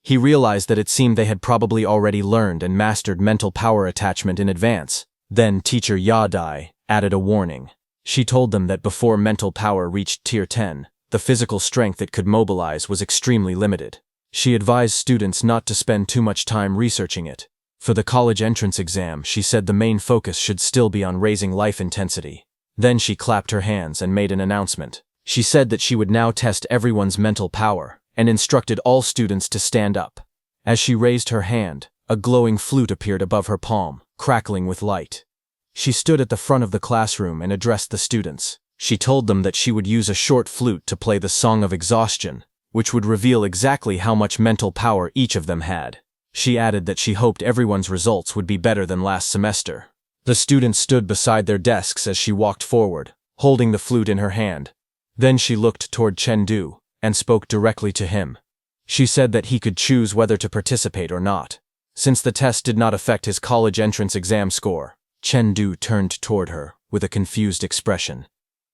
He realized that it seemed they had probably already learned and mastered mental power attachment in advance. Then teacher Yadai added a warning. She told them that before mental power reached Tier 10, the physical strength it could mobilize was extremely limited. She advised students not to spend too much time researching it. For the college entrance exam, she said the main focus should still be on raising life intensity. Then she clapped her hands and made an announcement. She said that she would now test everyone's mental power, and instructed all students to stand up. As she raised her hand, a glowing flute appeared above her palm, crackling with light. She stood at the front of the classroom and addressed the students. She told them that she would use a short flute to play the Song of Exhaustion, which would reveal exactly how much mental power each of them had. She added that she hoped everyone's results would be better than last semester. The students stood beside their desks as she walked forward, holding the flute in her hand. Then she looked toward Chengdu and spoke directly to him. She said that he could choose whether to participate or not. Since the test did not affect his college entrance exam score, Chengdu turned toward her with a confused expression.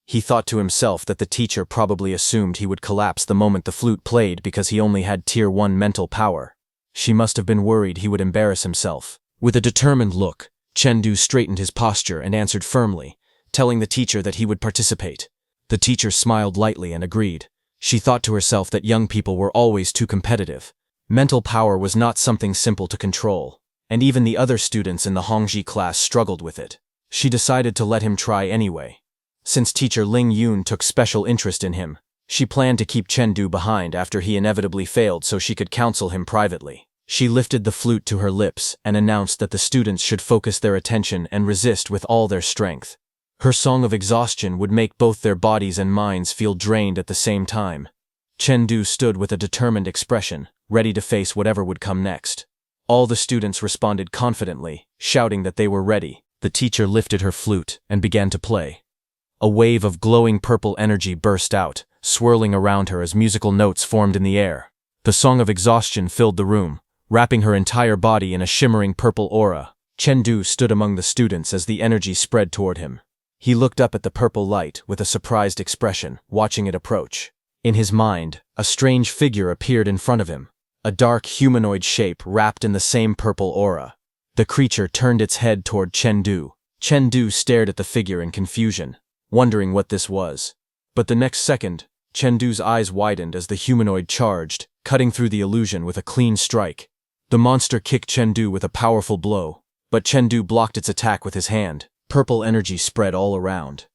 He thought to himself that the teacher probably assumed he would collapse the moment the flute played because he only had Tier 1 mental power. She must have been worried he would embarrass himself. With a determined look, Chengdu straightened his posture and answered firmly, telling the teacher that he would participate. The teacher smiled lightly and agreed. She thought to herself that young people were always too competitive. Mental power was not something simple to control, and even the other students in the Hongji class struggled with it. She decided to let him try anyway. Since teacher Ling Yun took special interest in him, she planned to keep Chengdu behind after he inevitably failed so she could counsel him privately. She lifted the flute to her lips and announced that the students should focus their attention and resist with all their strength. Her song of exhaustion would make both their bodies and minds feel drained at the same time. Chengdu stood with a determined expression, ready to face whatever would come next. All the students responded confidently, shouting that they were ready. The teacher lifted her flute and began to play. A wave of glowing purple energy burst out, swirling around her as musical notes formed in the air. The song of exhaustion filled the room, wrapping her entire body in a shimmering purple aura. Chengdu stood among the students as the energy spread toward him. He looked up at the purple light with a surprised expression, watching it approach. In his mind, a strange figure appeared in front of him, a dark humanoid shape wrapped in the same purple aura. The creature turned its head toward Chengdu. Chengdu stared at the figure in confusion, wondering what this was. But the next second, Chengdu's eyes widened as the humanoid charged, cutting through the illusion with a clean strike. The monster kicked Chengdu with a powerful blow, but Chengdu blocked its attack with his hand. Purple energy spread all around.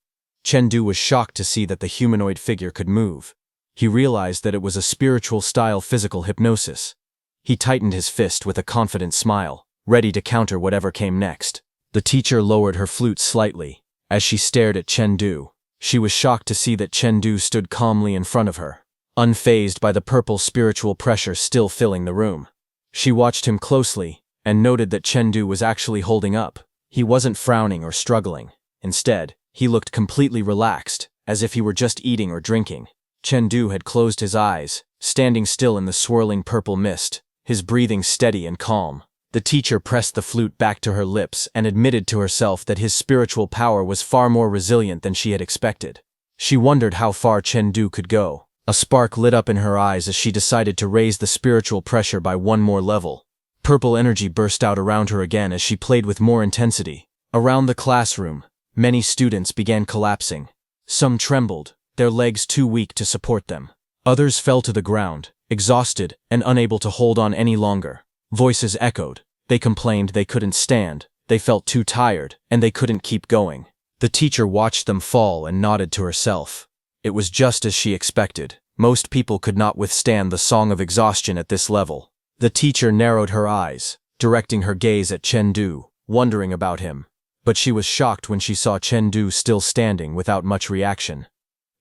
Chengdu was shocked to see that the humanoid figure could move. He realized that it was a spiritual-style physical hypnosis. He tightened his fist with a confident smile, ready to counter whatever came next. The teacher lowered her flute slightly. As she stared at Chengdu, she was shocked to see that Chengdu stood calmly in front of her, unfazed by the purple spiritual pressure still filling the room. She watched him closely and noted that Chengdu was actually holding up. He wasn't frowning or struggling. Instead, he looked completely relaxed, as if he were just eating or drinking. Chengdu had closed his eyes, standing still in the swirling purple mist, his breathing steady and calm. The teacher pressed the flute back to her lips and admitted to herself that his spiritual power was far more resilient than she had expected. She wondered how far Chengdu could go. A spark lit up in her eyes as she decided to raise the spiritual pressure by one more level. Purple energy burst out around her again as she played with more intensity. Around the classroom, many students began collapsing. Some trembled, their legs too weak to support them. Others fell to the ground, exhausted and unable to hold on any longer. Voices echoed. They complained they couldn't stand, they felt too tired, and they couldn't keep going. The teacher watched them fall and nodded to herself. It was just as she expected. Most people could not withstand the song of exhaustion at this level. The teacher narrowed her eyes, directing her gaze at Chengdu, wondering about him. But she was shocked when she saw Chengdu still standing without much reaction.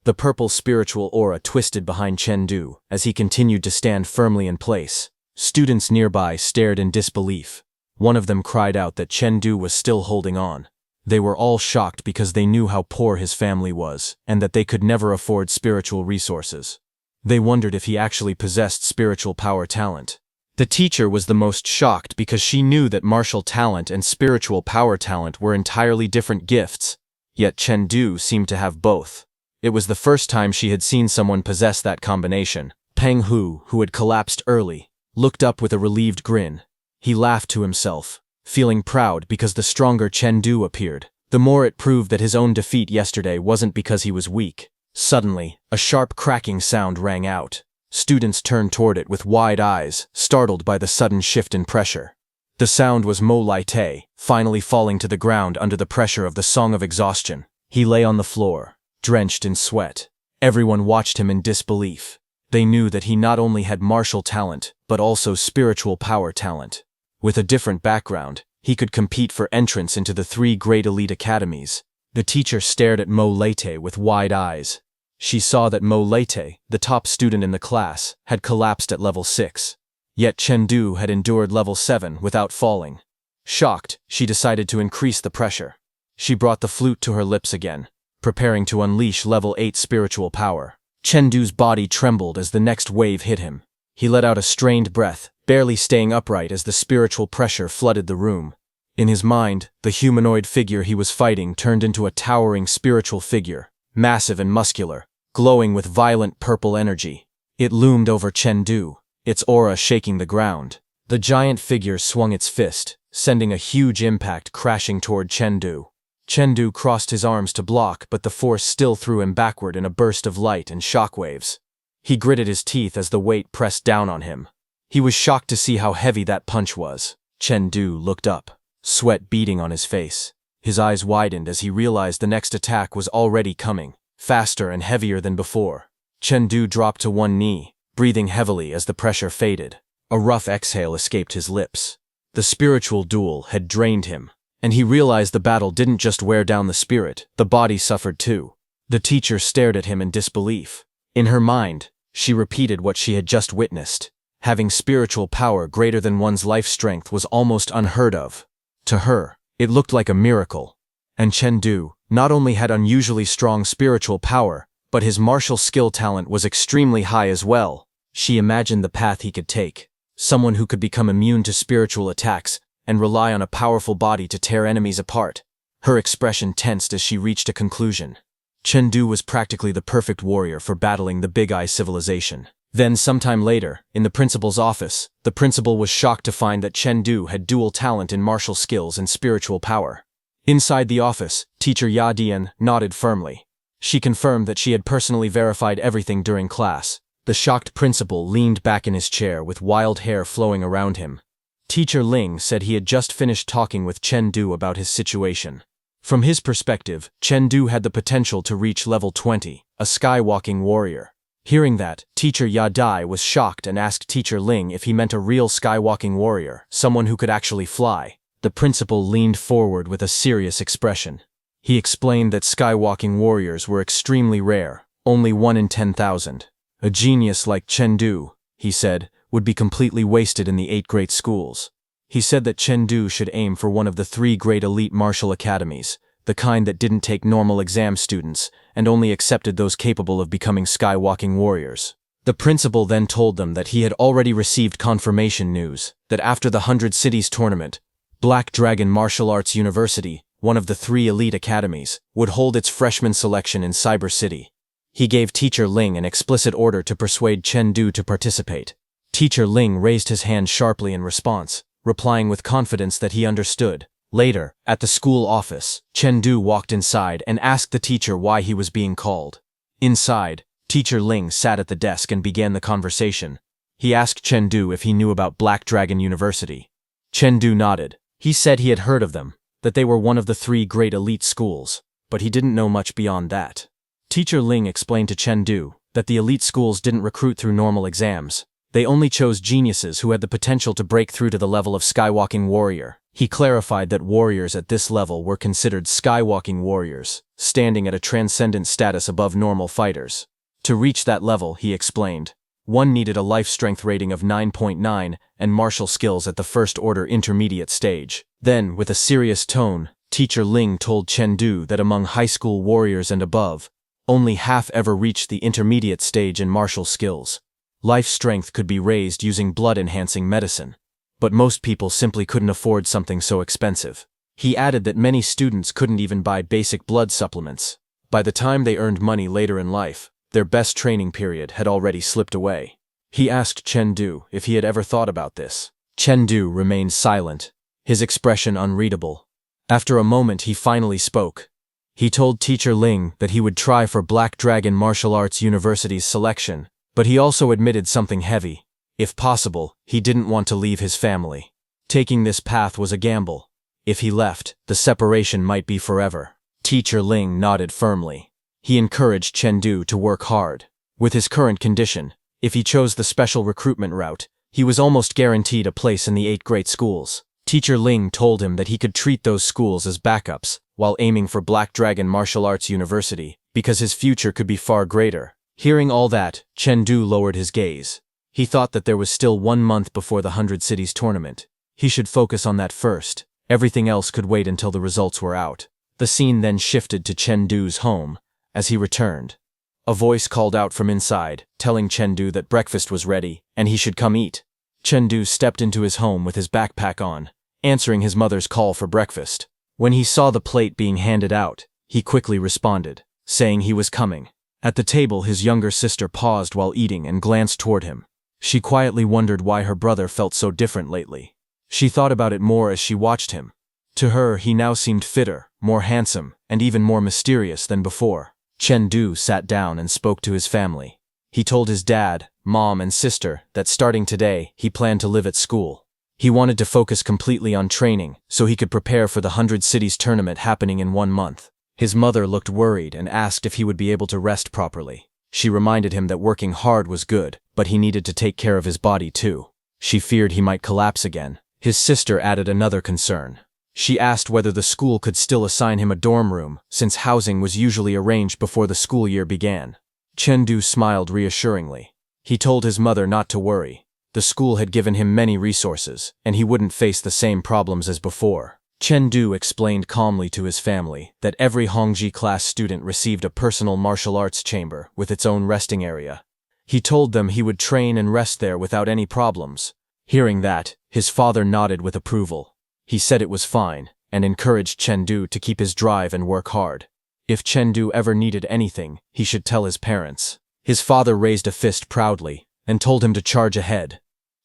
The purple spiritual aura twisted behind Chengdu as he continued to stand firmly in place. Students nearby stared in disbelief. One of them cried out that Chengdu was still holding on. They were all shocked because they knew how poor his family was, and that they could never afford spiritual resources. They wondered if he actually possessed spiritual power talent. The teacher was the most shocked because she knew that martial talent and spiritual power talent were entirely different gifts, yet Chengdu seemed to have both. It was the first time she had seen someone possess that combination. Peng Hu, who had collapsed early, looked up with a relieved grin. He laughed to himself, feeling proud because the stronger Chen Du appeared. The more it proved that his own defeat yesterday wasn't because he was weak. Suddenly, a sharp cracking sound rang out. Students turned toward it with wide eyes, startled by the sudden shift in pressure. The sound was Mo Lai-te, finally falling to the ground under the pressure of the Song of Exhaustion. He lay on the floor, drenched in sweat. Everyone watched him in disbelief. They knew that he not only had martial talent, but also spiritual power talent. With a different background, he could compete for entrance into the 3 great elite academies. The teacher stared at Mo Lai-te with wide eyes. She saw that Mo Lai-te, the top student in the class, had collapsed at level 6. Yet Chen Du had endured level 7 without falling. Shocked, she decided to increase the pressure. She brought the flute to her lips again, preparing to unleash level 8 spiritual power. Chen Du's body trembled as the next wave hit him. He let out a strained breath, barely staying upright as the spiritual pressure flooded the room. In his mind, the humanoid figure he was fighting turned into a towering spiritual figure, massive and muscular, glowing with violent purple energy. It loomed over Chen Du, its aura shaking the ground. The giant figure swung its fist, sending a huge impact crashing toward Chen Du. Chen Du crossed his arms to block, but the force still threw him backward in a burst of light and shockwaves. He gritted his teeth as the weight pressed down on him. He was shocked to see how heavy that punch was. Chen Du looked up, sweat beading on his face. His eyes widened as he realized the next attack was already coming, faster and heavier than before. Chen Du dropped to one knee, breathing heavily as the pressure faded. A rough exhale escaped his lips. The spiritual duel had drained him, and he realized the battle didn't just wear down the spirit, the body suffered too. The teacher stared at him in disbelief. In her mind, she repeated what she had just witnessed. Having spiritual power greater than one's life strength was almost unheard of. To her, it looked like a miracle. And Chen Du not only had unusually strong spiritual power, but his martial skill talent was extremely high as well. She imagined the path he could take. Someone who could become immune to spiritual attacks and rely on a powerful body to tear enemies apart. Her expression tensed as she reached a conclusion. Chen Du was practically the perfect warrior for battling the Big Eye civilization. Then, sometime later, in the principal's office, the principal was shocked to find that Chen Du had dual talent in martial skills and spiritual power. Inside the office, teacher Ya Dian nodded firmly. She confirmed that she had personally verified everything during class. The shocked principal leaned back in his chair with wild hair flowing around him. Teacher Ling said he had just finished talking with Chen Du about his situation. From his perspective, Chen Du had the potential to reach level 20, a skywalking warrior. Hearing that, Teacher Ya Dai was shocked and asked Teacher Ling if he meant a real skywalking warrior, someone who could actually fly. The principal leaned forward with a serious expression. He explained that skywalking warriors were extremely rare, only 1 in 10,000. A genius like Chen Du, he said, would be completely wasted in the 8 great schools. He said that Chen Du should aim for one of the 3 great elite martial academies, the kind that didn't take normal exam students and only accepted those capable of becoming skywalking warriors. The principal then told them that he had already received confirmation news that after the 100 Cities tournament, Black Dragon Martial Arts University, one of the 3 elite academies, would hold its freshman selection in Cyber City. He gave Teacher Ling an explicit order to persuade Chen Du to participate. Teacher Ling raised his hand sharply in response, replying with confidence that he understood. Later, at the school office, Chen Du walked inside and asked the teacher why he was being called. Inside, Teacher Ling sat at the desk and began the conversation. He asked Chen Du if he knew about Black Dragon University. Chen Du nodded. He said he had heard of them, that they were one of the 3 great elite schools, but he didn't know much beyond that. Teacher Ling explained to Chen Du that the elite schools didn't recruit through normal exams. They only chose geniuses who had the potential to break through to the level of skywalking warrior. He clarified that warriors at this level were considered skywalking warriors, standing at a transcendent status above normal fighters. To reach that level, he explained, one needed a life strength rating of 9.9 and martial skills at the first order intermediate stage. Then, with a serious tone, Teacher Ling told Chen Du that among high school warriors and above, only half ever reached the intermediate stage in martial skills. Life strength could be raised using blood-enhancing medicine, but most people simply couldn't afford something so expensive. He added that many students couldn't even buy basic blood supplements. By the time they earned money later in life, their best training period had already slipped away. He asked Chengdu if he had ever thought about this. Chengdu remained silent, his expression unreadable. After a moment he finally spoke. He told Teacher Ling that he would try for Black Dragon Martial Arts University's selection, but he also admitted something heavy. If possible, he didn't want to leave his family. Taking this path was a gamble. If he left, the separation might be forever. Teacher Ling nodded firmly. He encouraged Chengdu to work hard. With his current condition, if he chose the special recruitment route, he was almost guaranteed a place in the 8 great schools. Teacher Ling told him that he could treat those schools as backups while aiming for Black Dragon Martial Arts University, because his future could be far greater. Hearing all that, Chengdu lowered his gaze. He thought that there was still 1 month before the 100 Cities tournament. He should focus on that first. Everything else could wait until the results were out. The scene then shifted to Chengdu's home. As he returned, a voice called out from inside, telling Chengdu that breakfast was ready and he should come eat. Chengdu stepped into his home with his backpack on, answering his mother's call for breakfast. When he saw the plate being handed out, he quickly responded, saying he was coming. At the table, his younger sister paused while eating and glanced toward him. She quietly wondered why her brother felt so different lately. She thought about it more as she watched him. To her, he now seemed fitter, more handsome, and even more mysterious than before. Chengdu sat down and spoke to his family. He told his dad, mom, and sister that starting today, he planned to live at school. He wanted to focus completely on training so he could prepare for the 100 Cities tournament happening in 1 month. His mother looked worried and asked if he would be able to rest properly. She reminded him that working hard was good, but he needed to take care of his body too. She feared he might collapse again. His sister added another concern. She asked whether the school could still assign him a dorm room, since housing was usually arranged before the school year began. Chengdu smiled reassuringly. He told his mother not to worry. The school had given him many resources, and he wouldn't face the same problems as before. Chengdu explained calmly to his family that every Hongji class student received a personal martial arts chamber with its own resting area. He told them he would train and rest there without any problems. Hearing that, his father nodded with approval. He said it was fine, and encouraged Chengdu to keep his drive and work hard. If Chengdu ever needed anything, he should tell his parents. His father raised a fist proudly, and told him to charge ahead.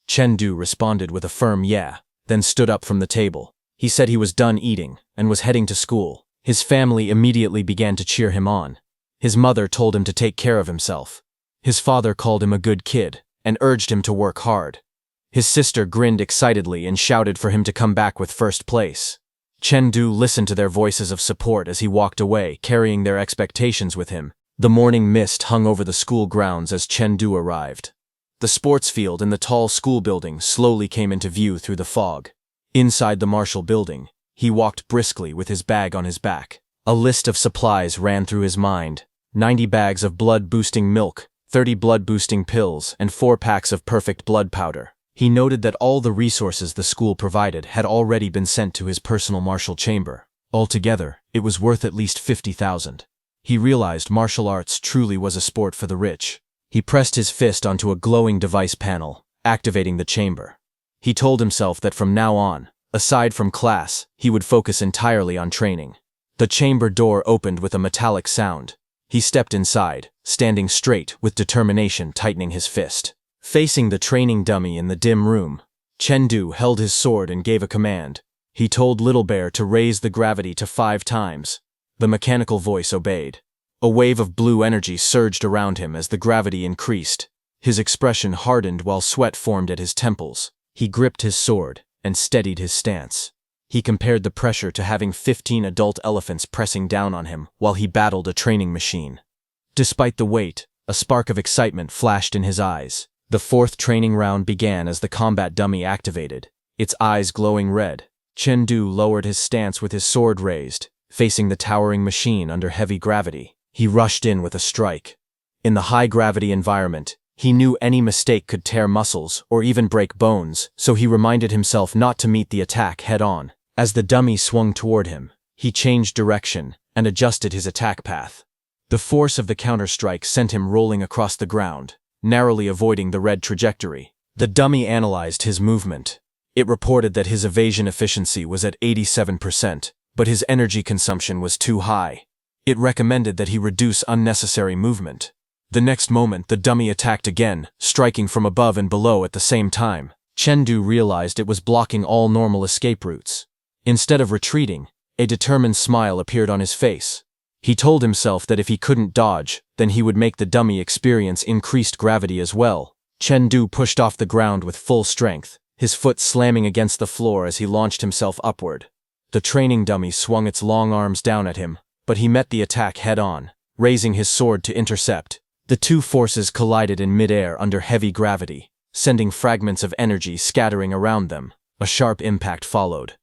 Chengdu responded with a firm yeah, then stood up from the table. He said he was done eating, and was heading to school. His family immediately began to cheer him on. His mother told him to take care of himself. His father called him a good kid, and urged him to work hard. His sister grinned excitedly and shouted for him to come back with first place. Chengdu listened to their voices of support as he walked away, carrying their expectations with him. The morning mist hung over the school grounds as Chengdu arrived. The sports field and the tall school building slowly came into view through the fog. Inside the martial building, he walked briskly with his bag on his back. A list of supplies ran through his mind. 90 bags of blood-boosting milk, 30 blood-boosting pills, and 4 packs of perfect blood powder. He noted that all the resources the school provided had already been sent to his personal martial chamber. Altogether, it was worth at least 50,000. He realized martial arts truly was a sport for the rich. He pressed his fist onto a glowing device panel, activating the chamber. He told himself that from now on, aside from class, he would focus entirely on training. The chamber door opened with a metallic sound. He stepped inside, standing straight with determination, tightening his fist. Facing the training dummy in the dim room, Chengdu held his sword and gave a command. He told Little Bear to raise the gravity to 5 times. The mechanical voice obeyed. A wave of blue energy surged around him as the gravity increased. His expression hardened while sweat formed at his temples. He gripped his sword and steadied his stance. He compared the pressure to having 15 adult elephants pressing down on him while he battled a training machine. Despite the weight, a spark of excitement flashed in his eyes. The 4th training round began as the combat dummy activated, its eyes glowing red. Chengdu lowered his stance with his sword raised, facing the towering machine under heavy gravity. He rushed in with a strike. In the high-gravity environment, he knew any mistake could tear muscles or even break bones, so he reminded himself not to meet the attack head-on. As the dummy swung toward him, he changed direction and adjusted his attack path. The force of the counter-strike sent him rolling across the ground, narrowly avoiding the red trajectory. The dummy analyzed his movement. It reported that his evasion efficiency was at 87%, but his energy consumption was too high. It recommended that he reduce unnecessary movement. The next moment, the dummy attacked again, striking from above and below at the same time. Chengdu realized it was blocking all normal escape routes. Instead of retreating, a determined smile appeared on his face. He told himself that if he couldn't dodge, then he would make the dummy experience increased gravity as well. Chengdu pushed off the ground with full strength, his foot slamming against the floor as he launched himself upward. The training dummy swung its long arms down at him, but he met the attack head-on, raising his sword to intercept. The two forces collided in mid-air under heavy gravity, sending fragments of energy scattering around them. A sharp impact followed.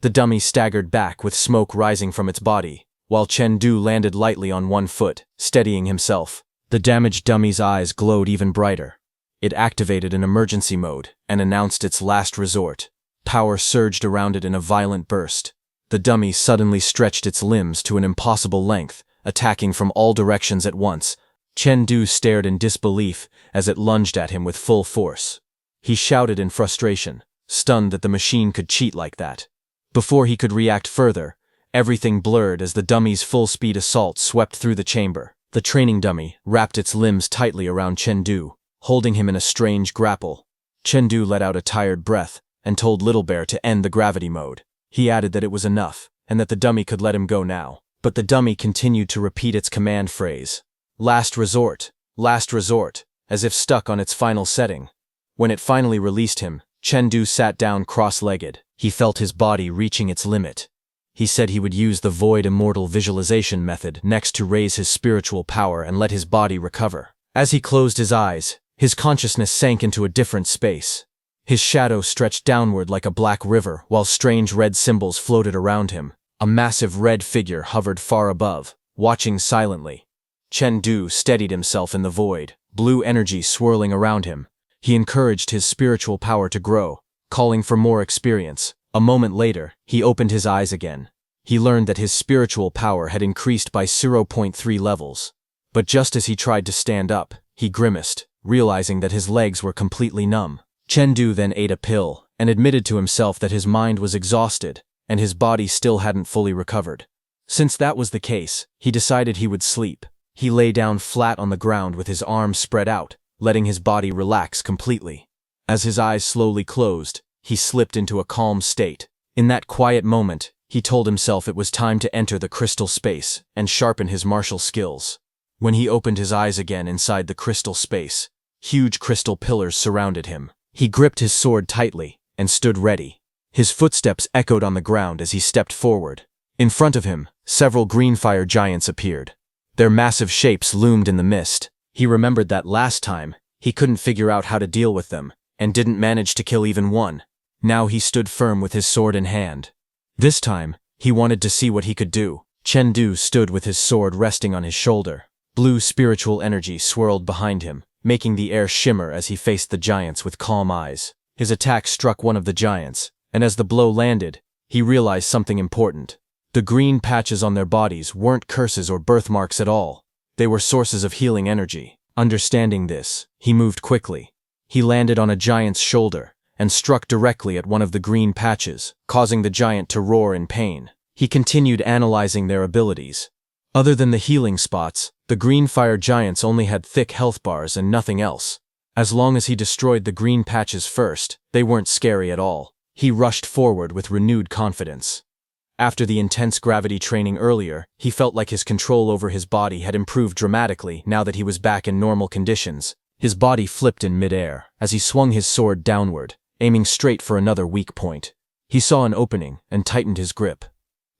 The dummy staggered back with smoke rising from its body, while Chengdu landed lightly on one foot, steadying himself. The damaged dummy's eyes glowed even brighter. It activated an emergency mode and announced its last resort. Power surged around it in a violent burst. The dummy suddenly stretched its limbs to an impossible length, attacking from all directions at once. Chengdu stared in disbelief as it lunged at him with full force. He shouted in frustration, stunned that the machine could cheat like that. Before he could react further, everything blurred as the dummy's full-speed assault swept through the chamber. The training dummy wrapped its limbs tightly around Chengdu, holding him in a strange grapple. Chengdu let out a tired breath and told Little Bear to end the gravity mode. He added that it was enough, and that the dummy could let him go now. But the dummy continued to repeat its command phrase, last resort, as if stuck on its final setting. When it finally released him, Chengdu sat down cross-legged. He felt his body reaching its limit. He said he would use the Void Immortal Visualization method next to raise his spiritual power and let his body recover. As he closed his eyes, his consciousness sank into a different space. His shadow stretched downward like a black river, while strange red symbols floated around him. A massive red figure hovered far above, watching silently. Chengdu steadied himself in the void, blue energy swirling around him. He encouraged his spiritual power to grow, calling for more experience. A moment later, he opened his eyes again. He learned that his spiritual power had increased by 0.3 levels. But just as he tried to stand up, he grimaced, realizing that his legs were completely numb. Chengdu then ate a pill and admitted to himself that his mind was exhausted and his body still hadn't fully recovered. Since that was the case, he decided he would sleep. He lay down flat on the ground with his arms spread out, letting his body relax completely. As his eyes slowly closed, he slipped into a calm state. In that quiet moment, he told himself it was time to enter the crystal space and sharpen his martial skills. When he opened his eyes again inside the crystal space, huge crystal pillars surrounded him. He gripped his sword tightly and stood ready. His footsteps echoed on the ground as he stepped forward. In front of him, several green fire giants appeared. Their massive shapes loomed in the mist. He remembered that last time, he couldn't figure out how to deal with them, and didn't manage to kill even one. Now he stood firm with his sword in hand. This time, he wanted to see what he could do. Chengdu stood with his sword resting on his shoulder. Blue spiritual energy swirled behind him, making the air shimmer as he faced the giants with calm eyes. His attack struck one of the giants, and as the blow landed, he realized something important. The green patches on their bodies weren't curses or birthmarks at all. They were sources of healing energy. Understanding this, he moved quickly. He landed on a giant's shoulder and struck directly at one of the green patches, causing the giant to roar in pain. He continued analyzing their abilities. Other than the healing spots, the green fire giants only had thick health bars and nothing else. As long as he destroyed the green patches first, they weren't scary at all. He rushed forward with renewed confidence. After the intense gravity training earlier, he felt like his control over his body had improved dramatically now that he was back in normal conditions. His body flipped in midair as he swung his sword downward, aiming straight for another weak point. He saw an opening and tightened his grip.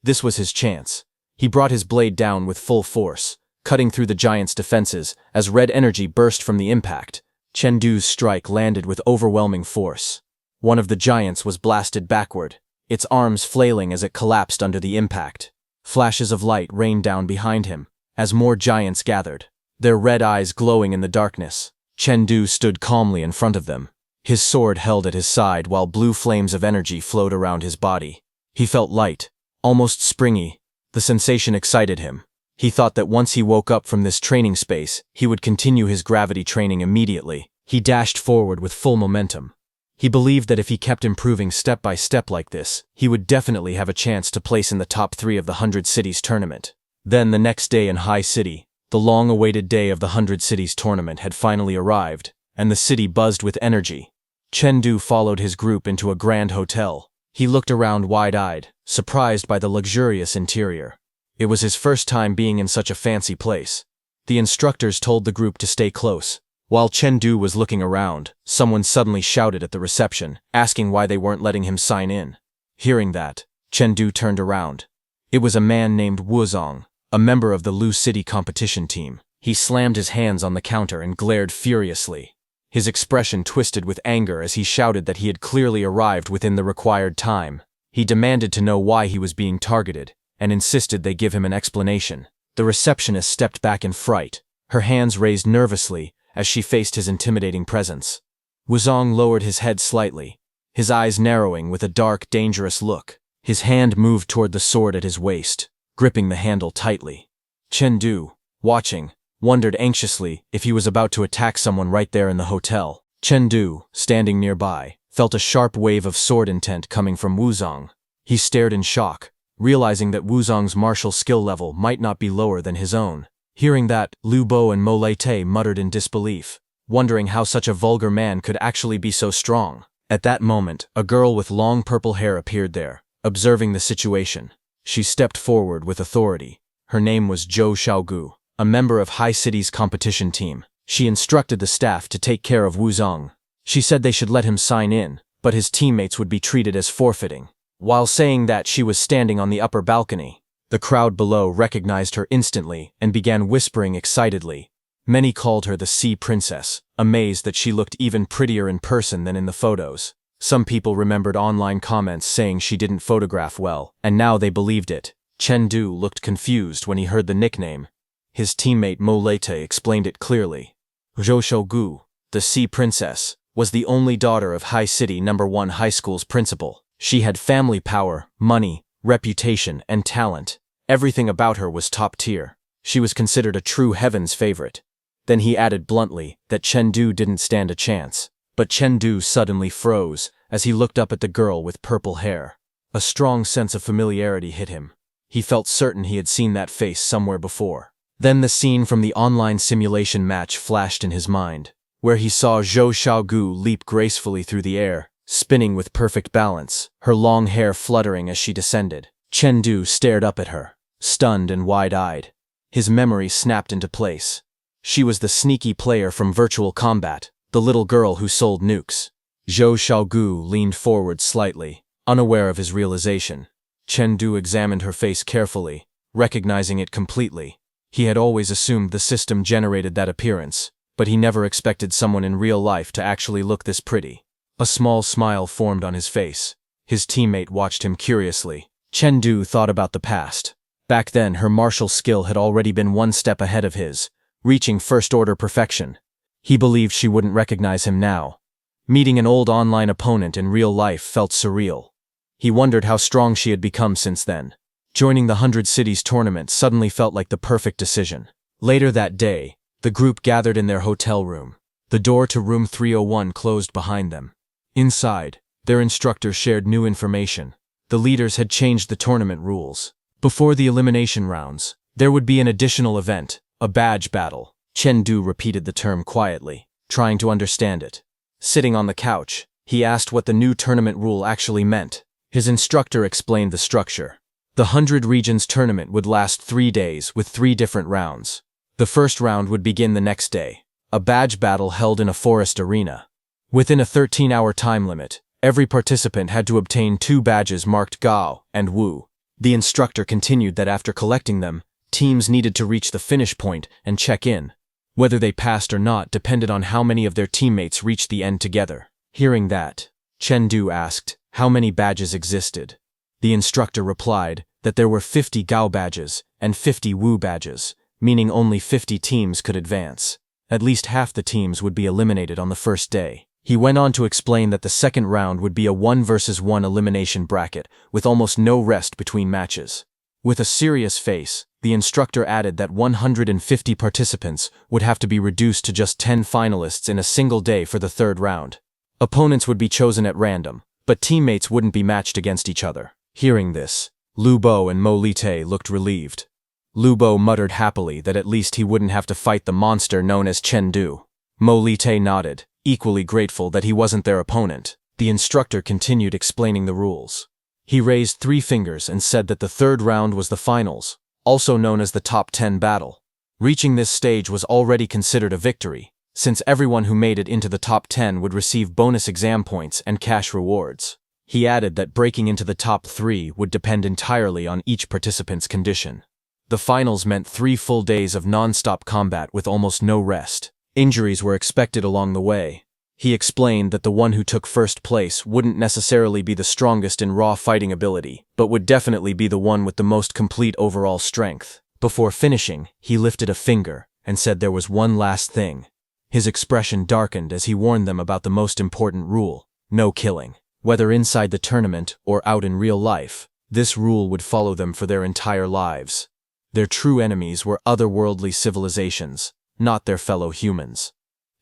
This was his chance. He brought his blade down with full force, cutting through the giant's defenses as red energy burst from the impact. Chengdu's strike landed with overwhelming force. One of the giants was blasted backward, its arms flailing as it collapsed under the impact. Flashes of light rained down behind him as more giants gathered, their red eyes glowing in the darkness. Chengdu stood calmly in front of them, his sword held at his side while blue flames of energy flowed around his body. He felt light, almost springy. The sensation excited him. He thought that once he woke up from this training space, he would continue his gravity training immediately. He dashed forward with full momentum. He believed that if he kept improving step by step like this, he would definitely have a chance to place in the top 3 of the 100 Cities tournament. Then the next day in High City, the long-awaited day of the 100 Cities tournament had finally arrived, and the city buzzed with energy. Chengdu followed his group into a grand hotel. He looked around wide-eyed, surprised by the luxurious interior. It was his first time being in such a fancy place. The instructors told the group to stay close. While Chengdu was looking around, someone suddenly shouted at the reception, asking why they weren't letting him sign in. Hearing that, Chengdu turned around. It was a man named Wuzong, a member of the Lu City competition team. He slammed his hands on the counter and glared furiously. His expression twisted with anger as he shouted that he had clearly arrived within the required time. He demanded to know why he was being targeted, and insisted they give him an explanation. The receptionist stepped back in fright, her hands raised nervously as she faced his intimidating presence. Wuzong lowered his head slightly, his eyes narrowing with a dark, dangerous look. His hand moved toward the sword at his waist, gripping the handle tightly. Chengdu, watching, wondered anxiously if he was about to attack someone right there in the hotel. Chengdu, standing nearby, felt a sharp wave of sword intent coming from Wuzong. He stared in shock, realizing that Wuzong's martial skill level might not be lower than his own. Hearing that, Lu Bo and Mo Lei muttered in disbelief, wondering how such a vulgar man could actually be so strong. At that moment, a girl with long purple hair appeared there, observing the situation. She stepped forward with authority. Her name was Zhou Xiaogu, a member of High City's competition team. She instructed the staff to take care of Wuzong. She said they should let him sign in, but his teammates would be treated as forfeiting. While saying that, she was standing on the upper balcony. The crowd below recognized her instantly and began whispering excitedly. Many called her the Sea Princess, amazed that she looked even prettier in person than in the photos. Some people remembered online comments saying she didn't photograph well, and now they believed it. Chengdu looked confused when he heard the nickname. His teammate Mo Lei explained it clearly. Zhou Xiaogu, the Sea Princess, was the only daughter of High City No. 1 High School's principal. She had family power, money, reputation, and talent. Everything about her was top tier. She was considered a true heaven's favorite. Then he added bluntly that Chengdu didn't stand a chance. But Chengdu suddenly froze as he looked up at the girl with purple hair. A strong sense of familiarity hit him. He felt certain he had seen that face somewhere before. Then the scene from the online simulation match flashed in his mind, where he saw Zhou Xiaogu leap gracefully through the air, spinning with perfect balance, her long hair fluttering as she descended. Chengdu stared up at her, stunned and wide-eyed. His memory snapped into place. She was the sneaky player from Virtual Combat, the little girl who sold nukes. Zhou Xiaogu leaned forward slightly, unaware of his realization. Chengdu examined her face carefully, recognizing it completely. He had always assumed the system generated that appearance, but he never expected someone in real life to actually look this pretty. A small smile formed on his face. His teammate watched him curiously. Chengdu thought about the past. Back then, her martial skill had already been one step ahead of his, reaching first-order perfection. He believed she wouldn't recognize him now. Meeting an old online opponent in real life felt surreal. He wondered how strong she had become since then. Joining the 100 Cities tournament suddenly felt like the perfect decision. Later that day, the group gathered in their hotel room. The door to room 301 closed behind them. Inside, their instructor shared new information. The leaders had changed the tournament rules. Before the elimination rounds, there would be an additional event, a badge battle. Chengdu repeated the term quietly, trying to understand it. Sitting on the couch, he asked what the new tournament rule actually meant. His instructor explained the structure. The 100 Regions tournament would last 3 days with 3 different rounds. The first round would begin the next day, a badge battle held in a forest arena. Within a 13-hour time limit, every participant had to obtain 2 badges marked Gao and Wu. The instructor continued that after collecting them, teams needed to reach the finish point and check in. Whether they passed or not depended on how many of their teammates reached the end together. Hearing that, Chengdu asked how many badges existed. The instructor replied that there were 50 Gao badges and 50 Wu badges, meaning only 50 teams could advance. At least half the teams would be eliminated on the first day. He went on to explain that the second round would be a 1 versus 1 elimination bracket, with almost no rest between matches. With a serious face, the instructor added that 150 participants would have to be reduced to just 10 finalists in a single day for the third round. Opponents would be chosen at random, but teammates wouldn't be matched against each other. Hearing this, Lu Bo and Mo Lei looked relieved. Lubo muttered happily that at least he wouldn't have to fight the monster known as Chengdu. Mo Lite nodded, equally grateful that he wasn't their opponent. The instructor continued explaining the rules. He raised 3 fingers and said that the third round was the finals, also known as the top 10 battle. Reaching this stage was already considered a victory, since everyone who made it into the top 10 would receive bonus exam points and cash rewards. He added that breaking into the top 3 would depend entirely on each participant's condition. The finals meant 3 full days of non-stop combat with almost no rest. Injuries were expected along the way. He explained that the one who took first place wouldn't necessarily be the strongest in raw fighting ability, but would definitely be the one with the most complete overall strength. Before finishing, he lifted a finger and said there was one last thing. His expression darkened as he warned them about the most important rule: no killing. Whether inside the tournament or out in real life, this rule would follow them for their entire lives. Their true enemies were otherworldly civilizations, not their fellow humans.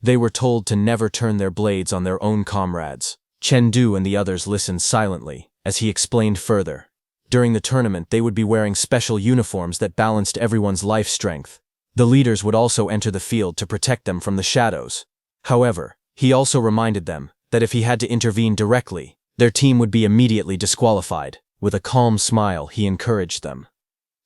They were told to never turn their blades on their own comrades. Chengdu and the others listened silently, as he explained further. During the tournament, they would be wearing special uniforms that balanced everyone's life strength. The leaders would also enter the field to protect them from the shadows. However, he also reminded them that if he had to intervene directly, their team would be immediately disqualified. With a calm smile, he encouraged them.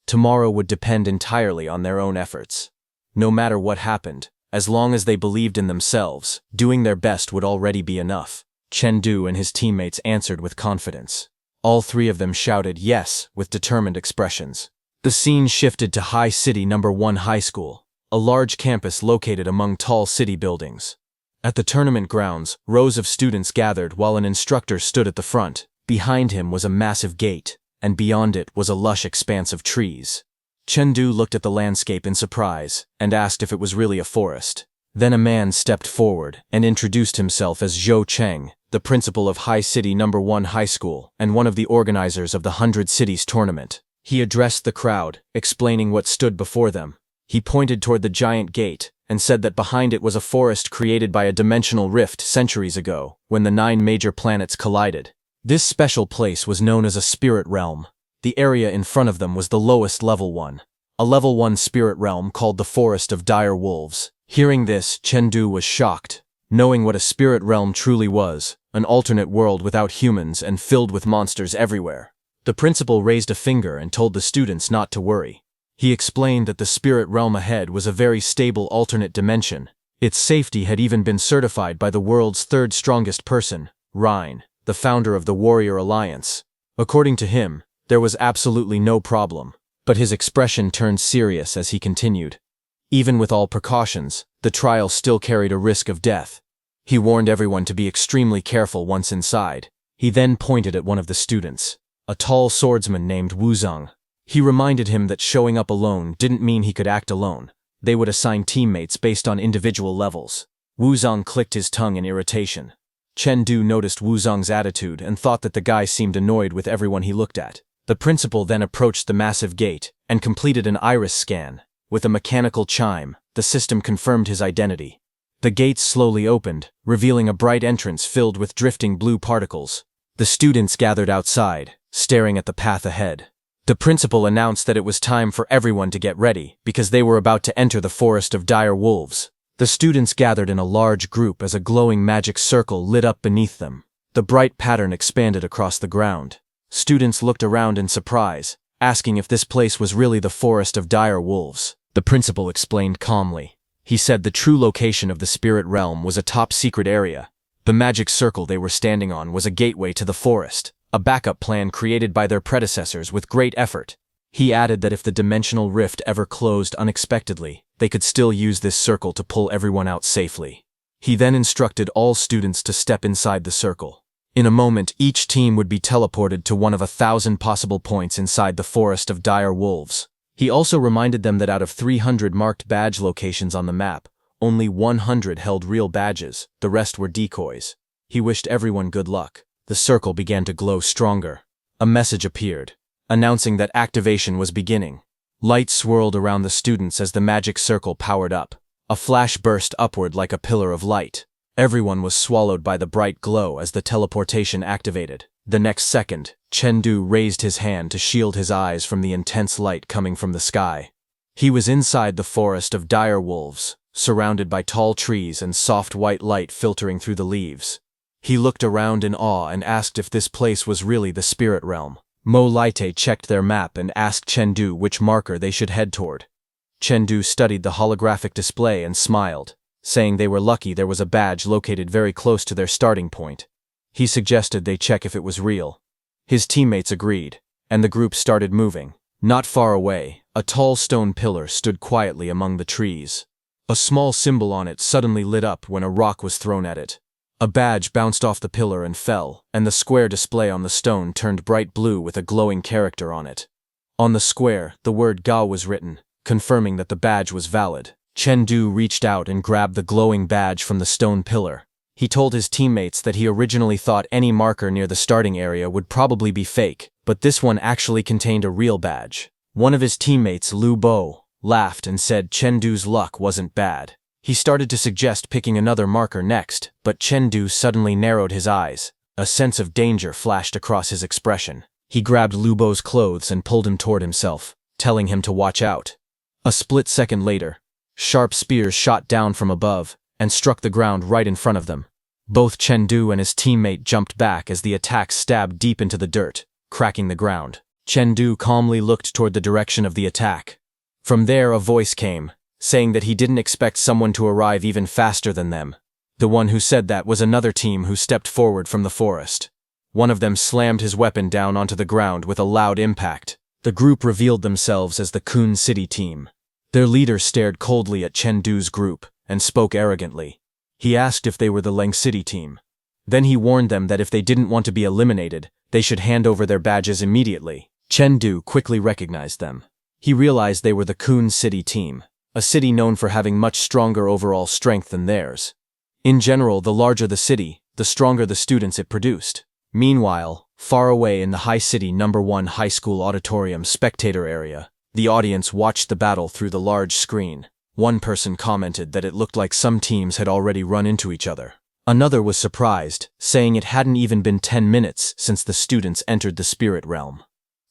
Tomorrow would depend entirely on their own efforts. No matter what happened, as long as they believed in themselves, doing their best would already be enough. Chengdu and his teammates answered with confidence. All 3 of them shouted yes with determined expressions. The scene shifted to High City No. 1 High School, a large campus located among tall city buildings. At the tournament grounds, rows of students gathered while an instructor stood at the front. Behind him was a massive gate, and beyond it was a lush expanse of trees. Chengdu looked at the landscape in surprise and asked if it was really a forest. Then a man stepped forward and introduced himself as Zhou Cheng, the principal of High City No. 1 High School and one of the organizers of the 100 Cities tournament. He addressed the crowd, explaining what stood before them. He pointed toward the giant gate and said that behind it was a forest created by a dimensional rift centuries ago, when the 9 major planets collided. This special place was known as a spirit realm. The area in front of them was the lowest level one, a level 1 spirit realm called the Forest of Dire Wolves. Hearing this, Chengdu was shocked. Knowing what a spirit realm truly was, an alternate world without humans and filled with monsters everywhere. The principal raised a finger and told the students not to worry. He explained that the spirit realm ahead was a very stable alternate dimension. Its safety had even been certified by the world's 3rd strongest person, Rhine, the founder of the Warrior Alliance. According to him, there was absolutely no problem, but his expression turned serious as he continued. Even with all precautions, the trial still carried a risk of death. He warned everyone to be extremely careful once inside. He then pointed at one of the students, a tall swordsman named Wu Zhang. He reminded him that showing up alone didn't mean he could act alone. They would assign teammates based on individual levels. Wu Zhang clicked his tongue in irritation. Chengdu noticed Wu Zhang's attitude and thought that the guy seemed annoyed with everyone he looked at. The principal then approached the massive gate and completed an iris scan. With a mechanical chime, the system confirmed his identity. The gates slowly opened, revealing a bright entrance filled with drifting blue particles. The students gathered outside, staring at the path ahead. The principal announced that it was time for everyone to get ready, because they were about to enter the Forest of Dire Wolves. The students gathered in a large group as a glowing magic circle lit up beneath them. The bright pattern expanded across the ground. Students looked around in surprise, asking if this place was really the Forest of Dire Wolves. The principal explained calmly. He said the true location of the spirit realm was a top-secret area. The magic circle they were standing on was a gateway to the forest, a backup plan created by their predecessors with great effort. He added that if the dimensional rift ever closed unexpectedly, they could still use this circle to pull everyone out safely. He then instructed all students to step inside the circle. In a moment, each team would be teleported to one of 1,000 possible points inside the Forest of Dire Wolves. He also reminded them that out of 300 marked badge locations on the map, only 100 held real badges, the rest were decoys. He wished everyone good luck. The circle began to glow stronger. A message appeared, announcing that activation was beginning. Light swirled around the students as the magic circle powered up. A flash burst upward like a pillar of light. Everyone was swallowed by the bright glow as the teleportation activated. The next second, Chengdu raised his hand to shield his eyes from the intense light coming from the sky. He was inside the forest of dire wolves, surrounded by tall trees and soft white light filtering through the leaves. He looked around in awe and asked if this place was really the spirit realm. Mo Laite checked their map and asked Chengdu which marker they should head toward. Chengdu studied the holographic display and smiled, saying they were lucky there was a badge located very close to their starting point. He suggested they check if it was real. His teammates agreed, and the group started moving. Not far away, a tall stone pillar stood quietly among the trees. A small symbol on it suddenly lit up when a rock was thrown at it. A badge bounced off the pillar and fell, and the square display on the stone turned bright blue with a glowing character on it. On the square, the word Ga was written, confirming that the badge was valid. Chengdu reached out and grabbed the glowing badge from the stone pillar. He told his teammates that he originally thought any marker near the starting area would probably be fake, but this one actually contained a real badge. One of his teammates, Lu Bo, laughed and said Chengdu's luck wasn't bad. He started to suggest picking another marker next, but Chengdu suddenly narrowed his eyes. A sense of danger flashed across his expression. He grabbed Lu Bo's clothes and pulled him toward himself, telling him to watch out. A split second later, sharp spears shot down from above and struck the ground right in front of them. Both Chengdu and his teammate jumped back as the attack stabbed deep into the dirt, cracking the ground. Chengdu calmly looked toward the direction of the attack. From there a voice came, saying that he didn't expect someone to arrive even faster than them. The one who said that was another team who stepped forward from the forest. One of them slammed his weapon down onto the ground with a loud impact. The group revealed themselves as the Kun City team. Their leader stared coldly at Chengdu's group and spoke arrogantly. He asked if they were the Leng City team. Then he warned them that if they didn't want to be eliminated, they should hand over their badges immediately. Chengdu quickly recognized them. He realized they were the Kun City team, a city known for having much stronger overall strength than theirs. In general, the larger the city, the stronger the students it produced. Meanwhile, far away in the High City No. 1 High School Auditorium spectator area, the audience watched the battle through the large screen. One person commented that it looked like some teams had already run into each other. Another was surprised, saying it hadn't even been 10 minutes since the students entered the spirit realm.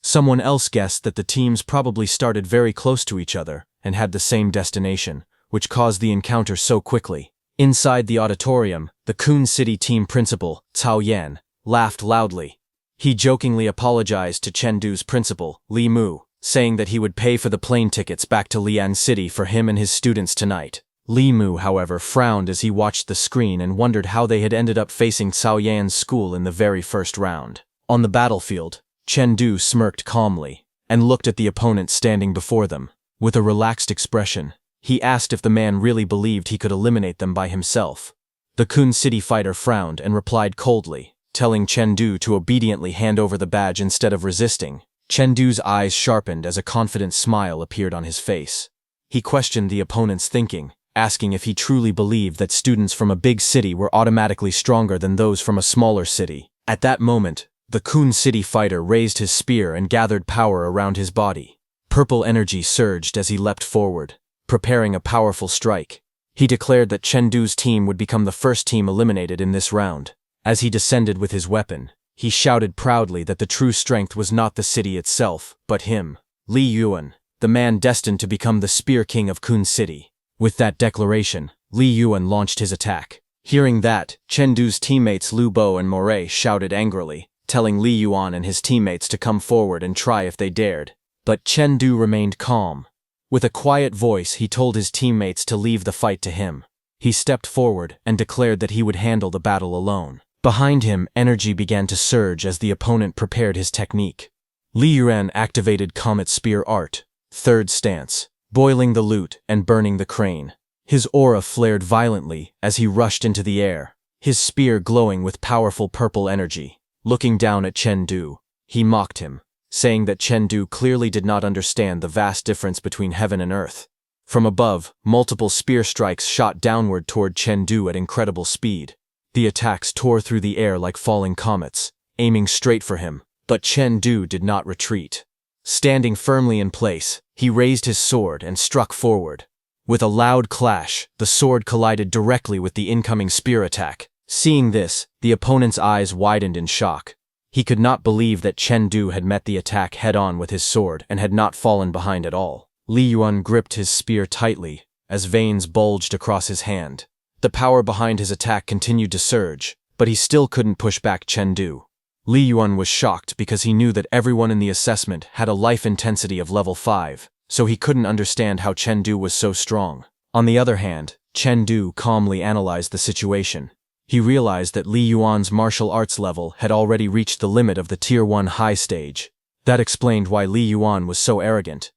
Someone else guessed that the teams probably started very close to each other and had the same destination, which caused the encounter so quickly. Inside the auditorium, the Kun City team principal, Cao Yan, laughed loudly. He jokingly apologized to Chengdu's principal, Li Mu, saying that he would pay for the plane tickets back to Lian City for him and his students tonight. Li Mu, however, frowned as he watched the screen and wondered how they had ended up facing Cao Yan's school in the very first round. On the battlefield, Chengdu smirked calmly and looked at the opponent standing before them. With a relaxed expression, he asked if the man really believed he could eliminate them by himself. The Kun City fighter frowned and replied coldly, telling Chengdu to obediently hand over the badge instead of resisting. Chengdu's eyes sharpened as a confident smile appeared on his face. He questioned the opponent's thinking, asking if he truly believed that students from a big city were automatically stronger than those from a smaller city. At that moment, the Kun City fighter raised his spear and gathered power around his body. Purple energy surged as he leapt forward, preparing a powerful strike. He declared that Chengdu's team would become the first team eliminated in this round. As he descended with his weapon, he shouted proudly that the true strength was not the city itself, but him, Li Yuan, the man destined to become the Spear King of Kun City. With that declaration, Li Yuan launched his attack. Hearing that, Chengdu's teammates Lu Bo and Moray shouted angrily, telling Li Yuan and his teammates to come forward and try if they dared. But Chengdu remained calm. With a quiet voice, he told his teammates to leave the fight to him. He stepped forward and declared that he would handle the battle alone. Behind him, energy began to surge as the opponent prepared his technique. Li Yuan activated Comet Spear Art, third stance, boiling the loot and burning the crane. His aura flared violently as he rushed into the air, his spear glowing with powerful purple energy. Looking down at Chengdu, he mocked him, saying that Chengdu clearly did not understand the vast difference between heaven and earth. From above, multiple spear strikes shot downward toward Chengdu at incredible speed. The attacks tore through the air like falling comets, aiming straight for him, but Chengdu did not retreat. Standing firmly in place, he raised his sword and struck forward. With a loud clash, the sword collided directly with the incoming spear attack. Seeing this, the opponent's eyes widened in shock. He could not believe that Chengdu had met the attack head-on with his sword and had not fallen behind at all. Li Yuan gripped his spear tightly, as veins bulged across his hand. The power behind his attack continued to surge, but he still couldn't push back Chen Du. Li Yuan was shocked because he knew that everyone in the assessment had a life intensity of level 5, so he couldn't understand how Chen Du was so strong. On the other hand, Chen Du calmly analyzed the situation. He realized that Li Yuan's martial arts level had already reached the limit of the Tier 1 high stage. That explained why Li Yuan was so arrogant.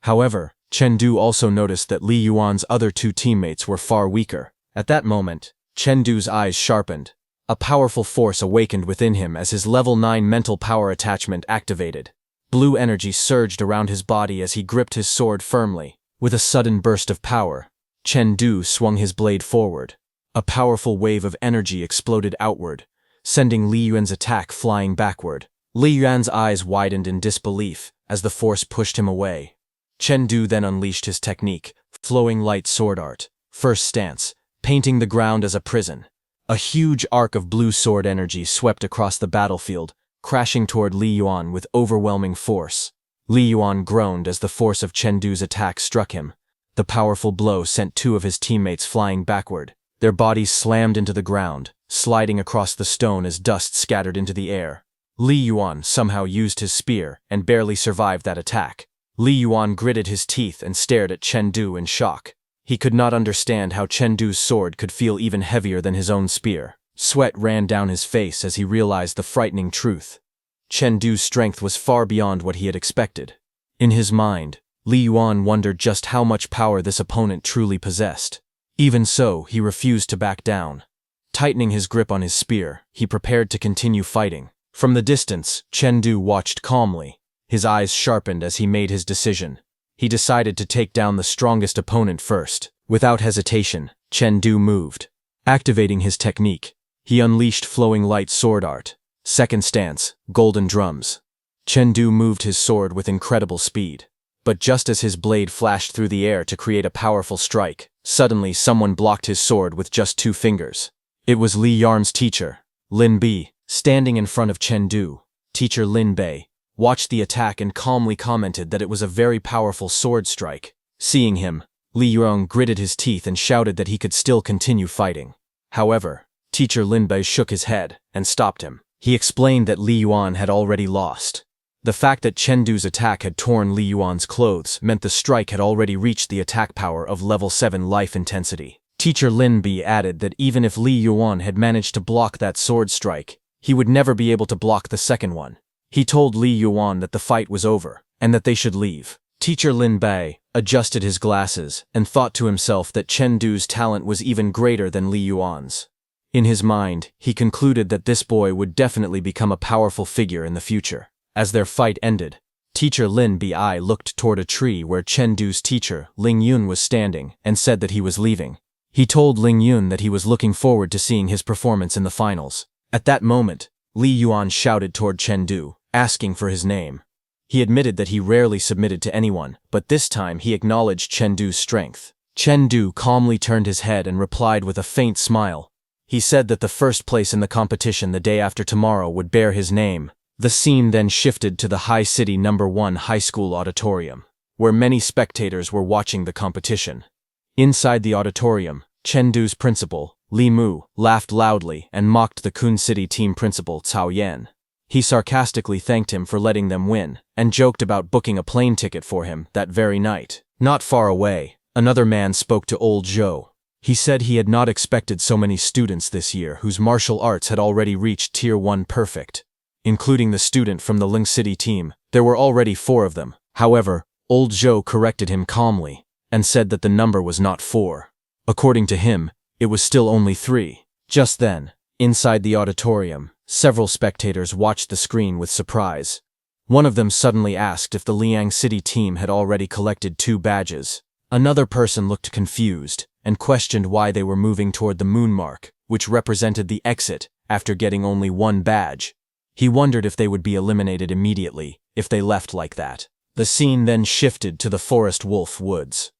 However, Chen Du also noticed that Li Yuan's other two teammates were far weaker. At that moment, Chen Du's eyes sharpened. A powerful force awakened within him as his level 9 mental power attachment activated. Blue energy surged around his body as he gripped his sword firmly. With a sudden burst of power, Chen Du swung his blade forward. A powerful wave of energy exploded outward, sending Li Yuan's attack flying backward. Li Yuan's eyes widened in disbelief as the force pushed him away. Chen Du then unleashed his technique, flowing light sword art. First stance, painting the ground as a prison. A huge arc of blue sword energy swept across the battlefield, crashing toward Li Yuan with overwhelming force. Li Yuan groaned as the force of Chen Du's attack struck him. The powerful blow sent two of his teammates flying backward. Their bodies slammed into the ground, sliding across the stone as dust scattered into the air. Li Yuan somehow used his spear and barely survived that attack. Li Yuan gritted his teeth and stared at Chen Du in shock. He could not understand how Chen Du's sword could feel even heavier than his own spear. Sweat ran down his face as he realized the frightening truth. Chen Du's strength was far beyond what he had expected. In his mind, Li Yuan wondered just how much power this opponent truly possessed. Even so, he refused to back down. Tightening his grip on his spear, he prepared to continue fighting. From the distance, Chen Du watched calmly. His eyes sharpened as he made his decision. He decided to take down the strongest opponent first. Without hesitation, Chen Du moved. Activating his technique, he unleashed flowing light sword art. Second stance, golden drums. Chen Du moved his sword with incredible speed. But just as his blade flashed through the air to create a powerful strike, suddenly someone blocked his sword with just 2 fingers. It was Li Yarn's teacher, Lin Bei, standing in front of Chen Du. Teacher Lin Bei watched the attack and calmly commented that it was a very powerful sword strike. Seeing him, Li Yuan gritted his teeth and shouted that he could still continue fighting. However, teacher Lin Bei shook his head and stopped him. He explained that Li Yuan had already lost. The fact that Chen Du's attack had torn Li Yuan's clothes meant the strike had already reached the attack power of level 7 life intensity. Teacher Lin Bei added that even if Li Yuan had managed to block that sword strike, he would never be able to block the second one. He told Li Yuan that the fight was over, and that they should leave. Teacher Lin Bei adjusted his glasses and thought to himself that Chen Du's talent was even greater than Li Yuan's. In his mind, he concluded that this boy would definitely become a powerful figure in the future. As their fight ended, teacher Lin Bei looked toward a tree where Chen Du's teacher, Ling Yun, was standing and said that he was leaving. He told Ling Yun that he was looking forward to seeing his performance in the finals. At that moment, Li Yuan shouted toward Chen Du, asking for his name. He admitted that he rarely submitted to anyone, but this time he acknowledged Chen Du's strength. Chen Du calmly turned his head and replied with a faint smile. He said that the first place in the competition the day after tomorrow would bear his name. The scene then shifted to the High City No. 1 high school auditorium, where many spectators were watching the competition. Inside the auditorium, Chen Du's principal, Li Mu, laughed loudly and mocked the Kun City team principal Cao Yan. He sarcastically thanked him for letting them win, and joked about booking a plane ticket for him that very night. Not far away, another man spoke to old Zhou. He said he had not expected so many students this year whose martial arts had already reached Tier 1 perfect. Including the student from the Ling City team, there were already 4 of them. However, old Zhou corrected him calmly, and said that the number was not 4. According to him, it was still only 3. Just then, inside the auditorium, several spectators watched the screen with surprise. One of them suddenly asked if the Liang City team had already collected 2 badges. Another person looked confused and questioned why they were moving toward the moon mark, which represented the exit, after getting only 1 badge. He wondered if they would be eliminated immediately if they left like that. The scene then shifted to the Forest Wolf Woods.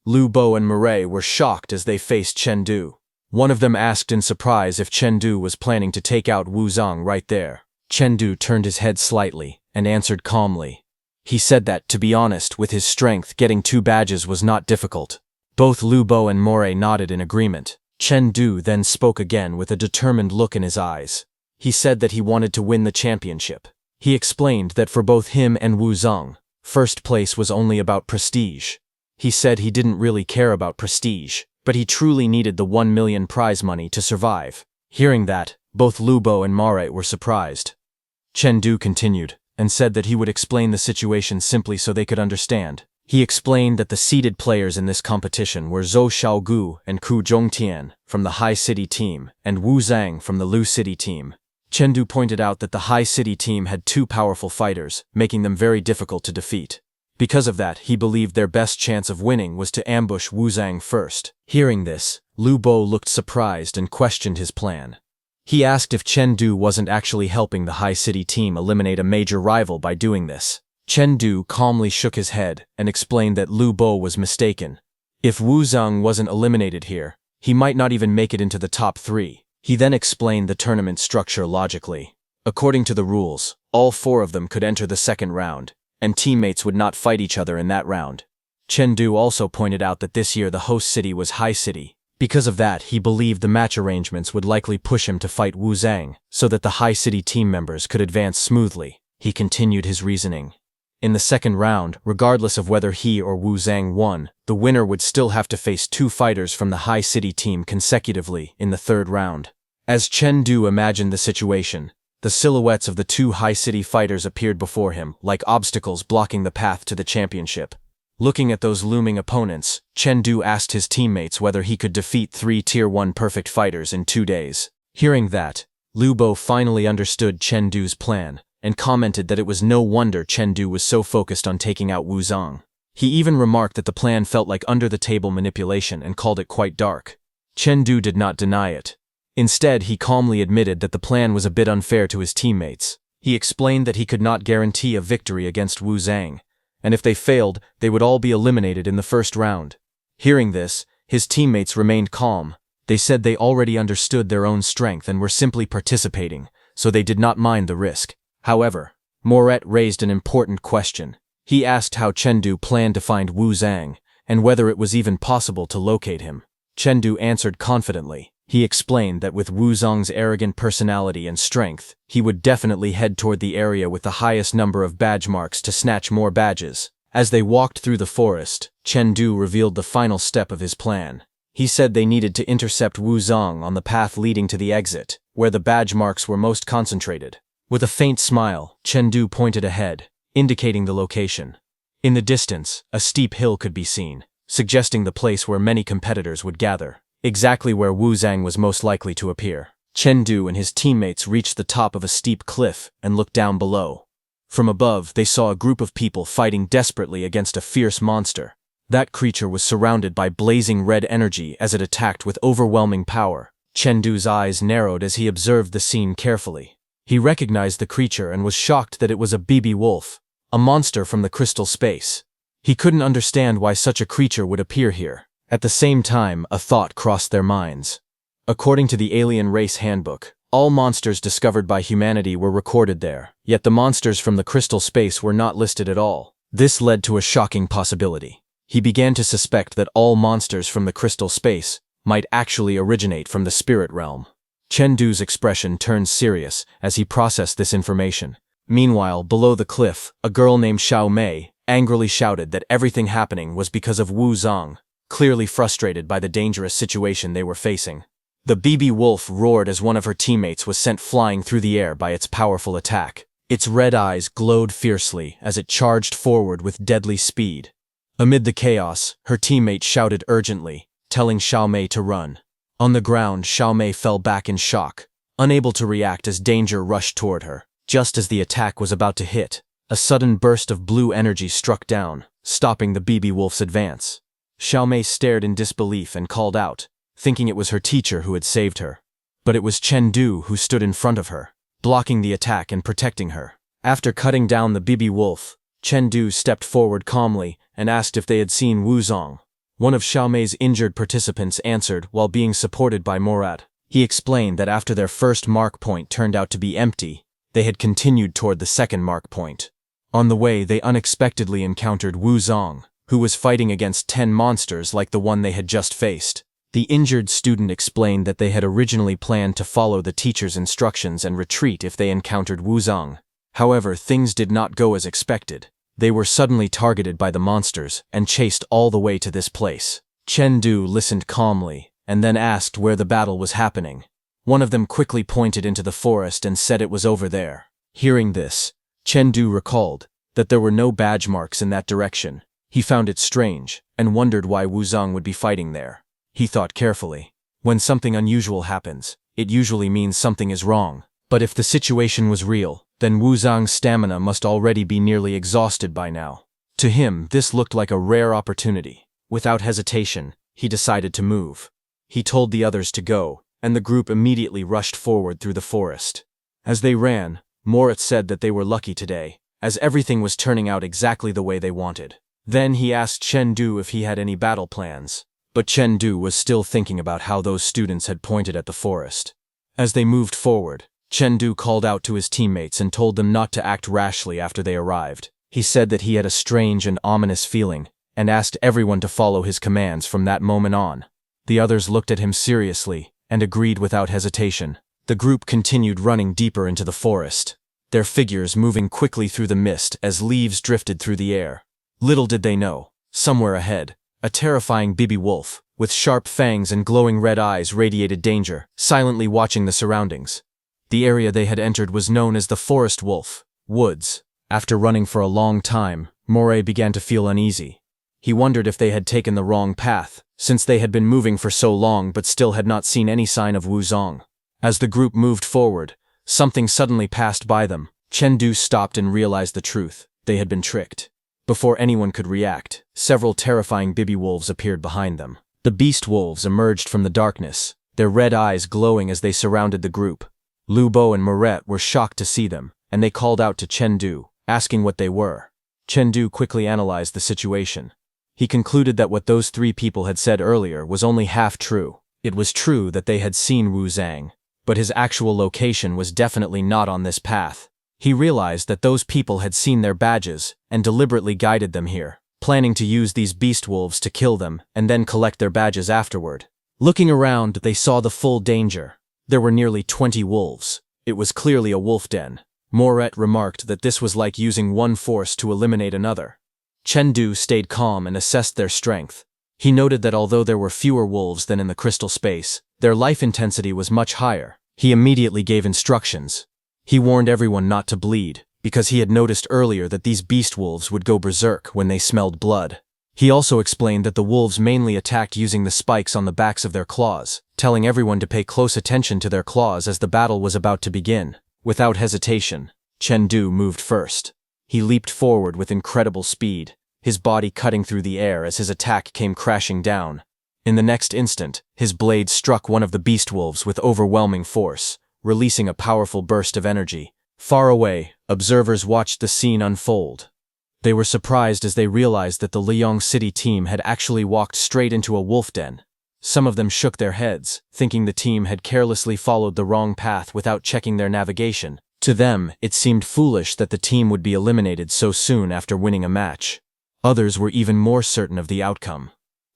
Lu Bo and Mireille were shocked as they faced Chen Du. One of them asked in surprise if Chen Du was planning to take out Wu Zhang right there. Chen Du turned his head slightly and answered calmly. He said that, to be honest, with his strength, getting 2 badges was not difficult. Both Lu Bo and Moray nodded in agreement. Chen Du then spoke again with a determined look in his eyes. He said that he wanted to win the championship. He explained that for both him and Wu Zong, first place was only about prestige. He said he didn't really care about prestige, but he truly needed the 1 million prize money to survive. Hearing that, both Lu Bo and Moray were surprised. Chen Du continued, and said that he would explain the situation simply so they could understand. He explained that the seeded players in this competition were Zhou Xiaogu and Ku Zhongtian from the High City team and Wu Zhang from the Lu City team. Chen Du pointed out that the High City team had 2 powerful fighters, making them very difficult to defeat. Because of that, he believed their best chance of winning was to ambush Wu Zhang first. Hearing this, Lu Bo looked surprised and questioned his plan. He asked if Chen Du wasn't actually helping the High City team eliminate a major rival by doing this. Chen Du calmly shook his head and explained that Lu Bo was mistaken. If Wu Zhang wasn't eliminated here, he might not even make it into the top 3. He then explained the tournament structure logically. According to the rules, all 4 of them could enter the second round, and teammates would not fight each other in that round. Chen Du also pointed out that this year the host city was High City. Because of that, he believed the match arrangements would likely push him to fight Wu Zhang, so that the High City team members could advance smoothly. He continued his reasoning. In the second round, regardless of whether he or Wu Zhang won, the winner would still have to face 2 fighters from the High City team consecutively in the third round. As Chen Du imagined the situation, the silhouettes of the 2 High City fighters appeared before him, like obstacles blocking the path to the championship. Looking at those looming opponents, Chen Du asked his teammates whether he could defeat 3 Tier 1 perfect fighters in 2 days. Hearing that, Lu Bo finally understood Chen Du's plan, and commented that it was no wonder Chen Du was so focused on taking out Wu Zhang. He even remarked that the plan felt like under-the-table manipulation and called it quite dark. Chen Du did not deny it. Instead, he calmly admitted that the plan was a bit unfair to his teammates. He explained that he could not guarantee a victory against Wu Zhang, and if they failed, they would all be eliminated in the first round. Hearing this, his teammates remained calm. They said they already understood their own strength and were simply participating, so they did not mind the risk. However, Moret raised an important question. He asked how Chen Du planned to find Wu Zhang, and whether it was even possible to locate him. Chen Du answered confidently. He explained that with Wu Zhang's arrogant personality and strength, he would definitely head toward the area with the highest number of badge marks to snatch more badges. As they walked through the forest, Chen Du revealed the final step of his plan. He said they needed to intercept Wu Zhang on the path leading to the exit, where the badge marks were most concentrated. With a faint smile, Chen Du pointed ahead, indicating the location. In the distance, a steep hill could be seen, suggesting the place where many competitors would gather, exactly where Wu Zhang was most likely to appear. Chen Du and his teammates reached the top of a steep cliff and looked down below. From above, they saw a group of people fighting desperately against a fierce monster. That creature was surrounded by blazing red energy as it attacked with overwhelming power. Chen Du's eyes narrowed as he observed the scene carefully. He recognized the creature and was shocked that it was a BB wolf, a monster from the crystal space. He couldn't understand why such a creature would appear here. At the same time, a thought crossed their minds. According to the Alien Race Handbook, all monsters discovered by humanity were recorded there, yet the monsters from the crystal space were not listed at all. This led to a shocking possibility. He began to suspect that all monsters from the crystal space might actually originate from the spirit realm. Chen Du's expression turned serious as he processed this information. Meanwhile, below the cliff, a girl named Xiao Mei angrily shouted that everything happening was because of Wu Zhang, clearly frustrated by the dangerous situation they were facing. The BB wolf roared as one of her teammates was sent flying through the air by its powerful attack. Its red eyes glowed fiercely as it charged forward with deadly speed. Amid the chaos, her teammate shouted urgently, telling Xiao Mei to run. On the ground, Xiao Mei fell back in shock, unable to react as danger rushed toward her. Just as the attack was about to hit, a sudden burst of blue energy struck down, stopping the BB wolf's advance. Xiao Mei stared in disbelief and called out, thinking it was her teacher who had saved her. But it was Chen Du who stood in front of her, blocking the attack and protecting her. After cutting down the BB wolf, Chen Du stepped forward calmly and asked if they had seen Wu Zhang. One of Xiao Mei's injured participants answered while being supported by Morat. He explained that after their first mark point turned out to be empty, they had continued toward the second mark point. On the way, they unexpectedly encountered Wu Zong, who was fighting against 10 monsters like the one they had just faced. The injured student explained that they had originally planned to follow the teacher's instructions and retreat if they encountered Wu Zong. However, things did not go as expected. They were suddenly targeted by the monsters and chased all the way to this place. Chen Du listened calmly and then asked where the battle was happening. One of them quickly pointed into the forest and said it was over there. Hearing this, Chen Du recalled that there were no badge marks in that direction. He found it strange and wondered why Wu Zong would be fighting there. He thought carefully. When something unusual happens, it usually means something is wrong. But if the situation was real, then Wu Zong's stamina must already be nearly exhausted by now. To him, this looked like a rare opportunity. Without hesitation, he decided to move. He told the others to go, and the group immediately rushed forward through the forest. As they ran, Moritz said that they were lucky today, as everything was turning out exactly the way they wanted. Then he asked Chen Du if he had any battle plans. But Chen Du was still thinking about how those students had pointed at the forest. As they moved forward, Chen Du called out to his teammates and told them not to act rashly after they arrived. He said that he had a strange and ominous feeling, and asked everyone to follow his commands from that moment on. The others looked at him seriously and agreed without hesitation. The group continued running deeper into the forest, their figures moving quickly through the mist as leaves drifted through the air. Little did they know, somewhere ahead, a terrifying baby wolf, with sharp fangs and glowing red eyes radiated danger, silently watching the surroundings. The area they had entered was known as the Forest Wolf Woods. After running for a long time, Moray began to feel uneasy. He wondered if they had taken the wrong path, since they had been moving for so long but still had not seen any sign of Wu Zong. As the group moved forward, something suddenly passed by them. Chen Du stopped and realized the truth. They had been tricked. Before anyone could react, several terrifying baby wolves appeared behind them. The beast wolves emerged from the darkness, their red eyes glowing as they surrounded the group. Lu Bo and Moret were shocked to see them, and they called out to Chen Du, asking what they were. Chen Du quickly analyzed the situation. He concluded that what those 3 people had said earlier was only half true. It was true that they had seen Wu Zang, but his actual location was definitely not on this path. He realized that those people had seen their badges and deliberately guided them here, planning to use these beast wolves to kill them and then collect their badges afterward. Looking around, they saw the full danger. There were nearly 20 wolves. It was clearly a wolf den. Moret remarked that this was like using one force to eliminate another. Chen Du stayed calm and assessed their strength. He noted that although there were fewer wolves than in the crystal space, their life intensity was much higher. He immediately gave instructions. He warned everyone not to bleed, because he had noticed earlier that these beast wolves would go berserk when they smelled blood. He also explained that the wolves mainly attacked using the spikes on the backs of their claws, telling everyone to pay close attention to their claws as the battle was about to begin. Without hesitation, Chen Du moved first. He leaped forward with incredible speed, his body cutting through the air as his attack came crashing down. In the next instant, his blade struck one of the beast wolves with overwhelming force, releasing a powerful burst of energy. Far away, observers watched the scene unfold. They were surprised as they realized that the Liang City team had actually walked straight into a wolf den. Some of them shook their heads, thinking the team had carelessly followed the wrong path without checking their navigation. To them, it seemed foolish that the team would be eliminated so soon after winning a match. Others were even more certain of the outcome.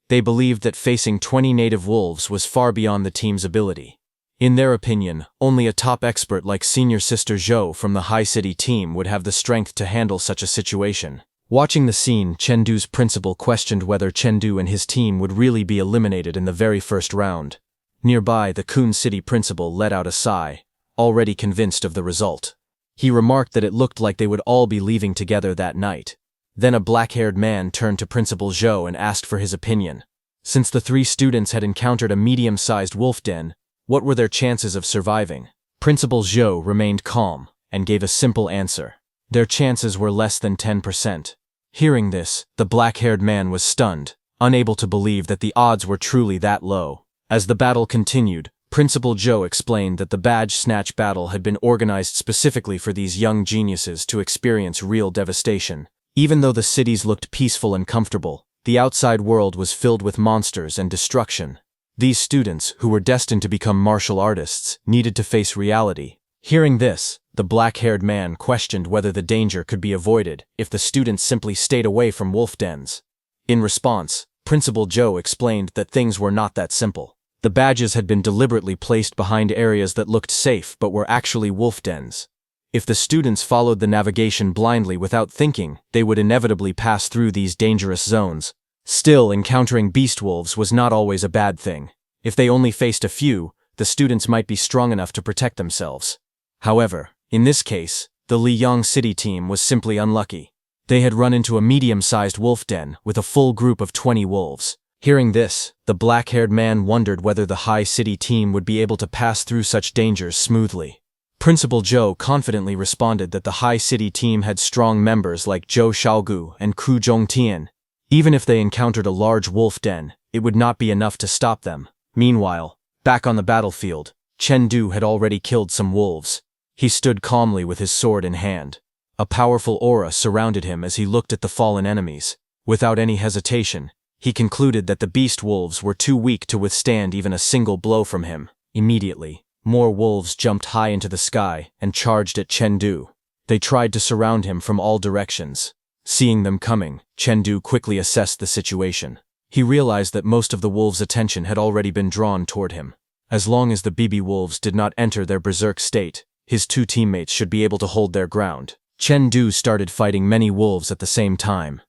They believed that facing 20 native wolves was far beyond the team's ability. In their opinion, only a top expert like Senior Sister Zhou from the High City team would have the strength to handle such a situation. Watching the scene, Chen Du's principal questioned whether Chen Du and his team would really be eliminated in the very first round. Nearby, the Kun City principal let out a sigh, already convinced of the result. He remarked that it looked like they would all be leaving together that night. Then a black-haired man turned to Principal Zhou and asked for his opinion. Since the 3 students had encountered a medium-sized wolf den, what were their chances of surviving? Principal Zhou remained calm and gave a simple answer. Their chances were less than 10%. Hearing this, the black-haired man was stunned, unable to believe that the odds were truly that low. As the battle continued, Principal Zhou explained that the badge snatch battle had been organized specifically for these young geniuses to experience real devastation. Even though the cities looked peaceful and comfortable, the outside world was filled with monsters and destruction. These students, who were destined to become martial artists, needed to face reality. Hearing this, the black-haired man questioned whether the danger could be avoided if the students simply stayed away from wolf dens. In response, Principal Joe explained that things were not that simple. The badges had been deliberately placed behind areas that looked safe but were actually wolf dens. If the students followed the navigation blindly without thinking, they would inevitably pass through these dangerous zones. Still, encountering beast wolves was not always a bad thing. If they only faced a few, the students might be strong enough to protect themselves. However, in this case, the Liang City team was simply unlucky. They had run into a medium-sized wolf den with a full group of 20 wolves. Hearing this, the black-haired man wondered whether the High City team would be able to pass through such dangers smoothly. Principal Joe confidently responded that the High City team had strong members like Zhou Xiaogu and Ku Zhongtian. Even if they encountered a large wolf den, it would not be enough to stop them. Meanwhile, back on the battlefield, Chen Du had already killed some wolves. He stood calmly with his sword in hand. A powerful aura surrounded him as he looked at the fallen enemies. Without any hesitation, he concluded that the beast wolves were too weak to withstand even a single blow from him. Immediately, more wolves jumped high into the sky and charged at Chen Du. They tried to surround him from all directions. Seeing them coming, Chen Du quickly assessed the situation. He realized that most of the wolves' attention had already been drawn toward him. As long as the BB wolves did not enter their berserk state, his two teammates should be able to hold their ground. Chen Du started fighting many wolves at the same time.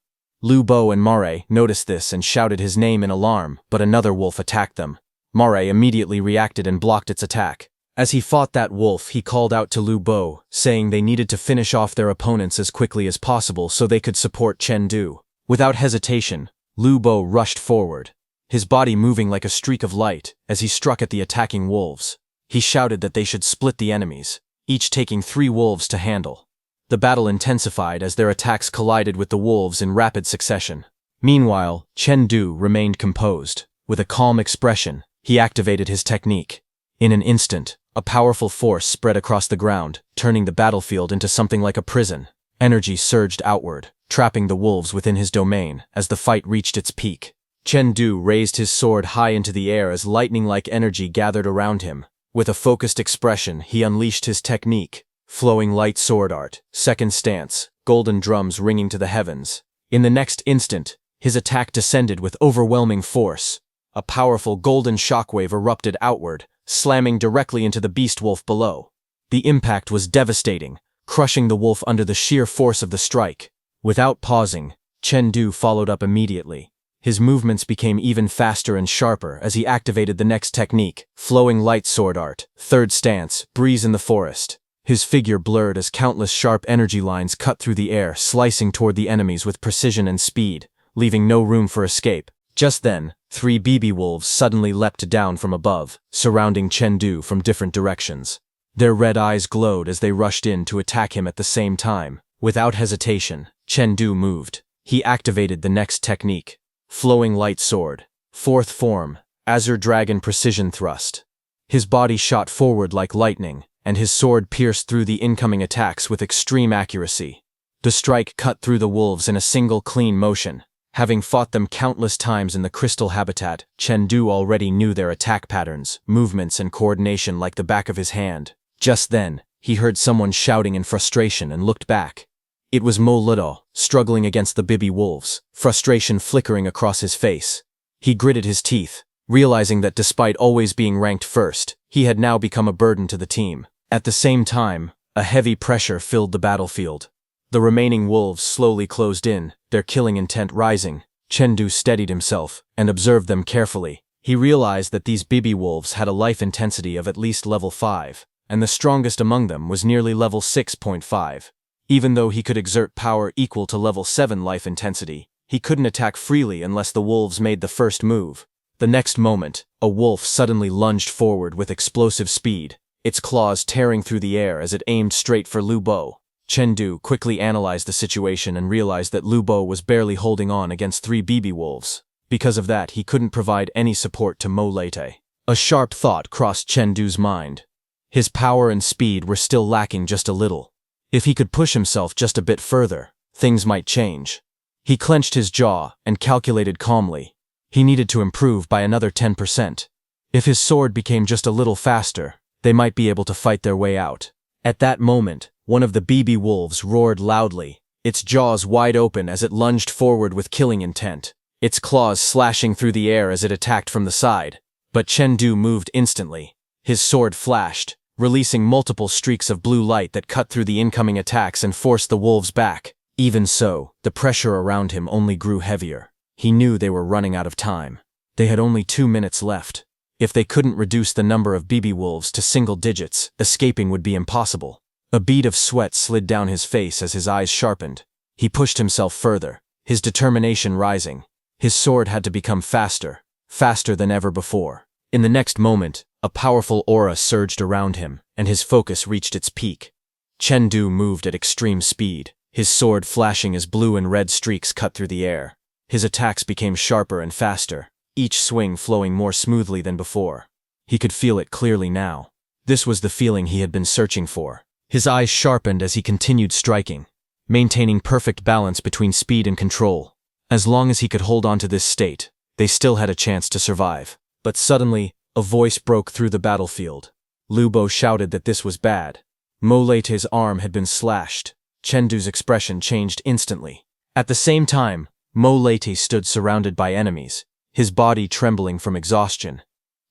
Lu Bo and Mare noticed this and shouted his name in alarm, but another wolf attacked them. Mare immediately reacted and blocked its attack. As he fought that wolf, he called out to Lu Bo, saying they needed to finish off their opponents as quickly as possible so they could support Chen Du. Without hesitation, Lu Bo rushed forward, his body moving like a streak of light as he struck at the attacking wolves. He shouted that they should split the enemies, each taking 3 wolves to handle. The battle intensified as their attacks collided with the wolves in rapid succession. Meanwhile, Chen Du remained composed. With a calm expression, he activated his technique. In an instant, a powerful force spread across the ground, turning the battlefield into something like a prison. Energy surged outward, trapping the wolves within his domain as the fight reached its peak. Chen Du raised his sword high into the air as lightning-like energy gathered around him. With a focused expression, he unleashed his technique. Flowing light sword art, second stance, golden drums ringing to the heavens. In the next instant, his attack descended with overwhelming force. A powerful golden shockwave erupted outward, slamming directly into the beast wolf below. The impact was devastating, crushing the wolf under the sheer force of the strike. Without pausing, Chen Du followed up immediately. His movements became even faster and sharper as he activated the next technique, flowing light sword art, third stance, breeze in the forest. His figure blurred as countless sharp energy lines cut through the air, slicing toward the enemies with precision and speed, leaving no room for escape. Just then, 3 BB wolves suddenly leapt down from above, surrounding Chen Du from different directions. Their red eyes glowed as they rushed in to attack him at the same time. Without hesitation, Chen Du moved. He activated the next technique, flowing light sword, fourth form, Azure Dragon Precision Thrust. His body shot forward like lightning, and his sword pierced through the incoming attacks with extreme accuracy. The strike cut through the wolves in a single clean motion. Having fought them countless times in the crystal habitat, Chen Du already knew their attack patterns, movements, and coordination like the back of his hand. Just then, he heard someone shouting in frustration and looked back. It was Mo Ludo, struggling against the Bibi wolves, frustration flickering across his face. He gritted his teeth, realizing that despite always being ranked first, he had now become a burden to the team. At the same time, a heavy pressure filled the battlefield. The remaining wolves slowly closed in, their killing intent rising. Chen Du steadied himself and observed them carefully. He realized that these Bibi wolves had a life intensity of at least level 5, and the strongest among them was nearly level 6.5. Even though he could exert power equal to level 7 life intensity, he couldn't attack freely unless the wolves made the first move. The next moment, a wolf suddenly lunged forward with explosive speed, its claws tearing through the air as it aimed straight for Lu Bo. Chen Du quickly analyzed the situation and realized that Lu Bo was barely holding on against 3 BB wolves. Because of that, he couldn't provide any support to Mo Lete. A sharp thought crossed Chen Du's mind. His power and speed were still lacking just a little. If he could push himself just a bit further, things might change. He clenched his jaw and calculated calmly. He needed to improve by another 10%. If his sword became just a little faster, they might be able to fight their way out. At that moment, one of the BB wolves roared loudly, its jaws wide open as it lunged forward with killing intent, its claws slashing through the air as it attacked from the side. But Chengdu moved instantly. His sword flashed, releasing multiple streaks of blue light that cut through the incoming attacks and forced the wolves back. Even so, the pressure around him only grew heavier. He knew they were running out of time. They had only 2 minutes left. If they couldn't reduce the number of BB wolves to single digits, escaping would be impossible. A bead of sweat slid down his face as his eyes sharpened. He pushed himself further, his determination rising. His sword had to become faster than ever before. In the next moment, a powerful aura surged around him, and his focus reached its peak. Chengdu moved at extreme speed, his sword flashing as blue and red streaks cut through the air. His attacks became sharper and faster, each swing flowing more smoothly than before. He could feel it clearly now. This was the feeling he had been searching for. His eyes sharpened as he continued striking, maintaining perfect balance between speed and control. As long as he could hold on to this state, they still had a chance to survive. But suddenly, a voice broke through the battlefield. Lu Bo shouted that this was bad. Mo Leite's arm had been slashed. Chengdu's expression changed instantly. At the same time, Mo Leite stood surrounded by enemies, his body trembling from exhaustion.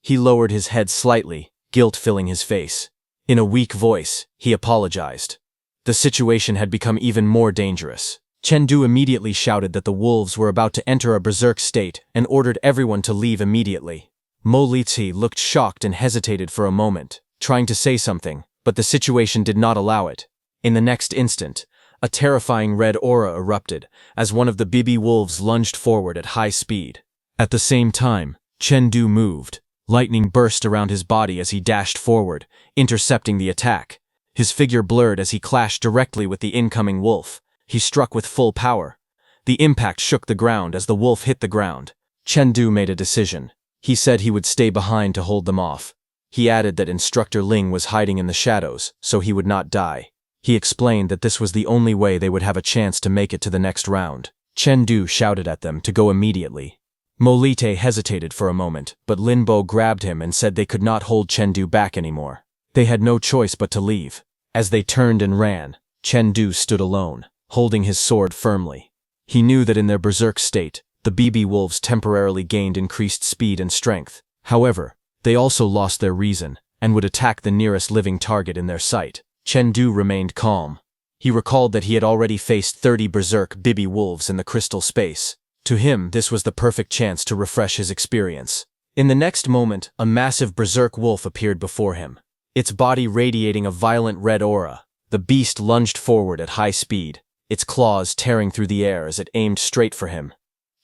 He lowered his head slightly, guilt filling his face. In a weak voice, he apologized. The situation had become even more dangerous. Chengdu immediately shouted that the wolves were about to enter a berserk state and ordered everyone to leave immediately. Mo Leite looked shocked and hesitated for a moment, trying to say something, but the situation did not allow it. In the next instant, a terrifying red aura erupted as one of the BB wolves lunged forward at high speed. At the same time, Chengdu moved. Lightning burst around his body as he dashed forward, intercepting the attack. His figure blurred as he clashed directly with the incoming wolf. He struck with full power. The impact shook the ground as the wolf hit the ground. Chengdu made a decision. He said he would stay behind to hold them off. He added that Instructor Ling was hiding in the shadows, so he would not die. He explained that this was the only way they would have a chance to make it to the next round. Chengdu shouted at them to go immediately. Mo Leite hesitated for a moment, but Lin Bo grabbed him and said they could not hold Chengdu back anymore. They had no choice but to leave. As they turned and ran, Chengdu stood alone, holding his sword firmly. He knew that in their berserk state, the BB wolves temporarily gained increased speed and strength. However, they also lost their reason and would attack the nearest living target in their sight. Chengdu remained calm. He recalled that he had already faced 30 berserk BB wolves in the crystal space. To him, this was the perfect chance to refresh his experience. In the next moment, a massive berserk wolf appeared before him, its body radiating a violent red aura. The beast lunged forward at high speed, its claws tearing through the air as it aimed straight for him.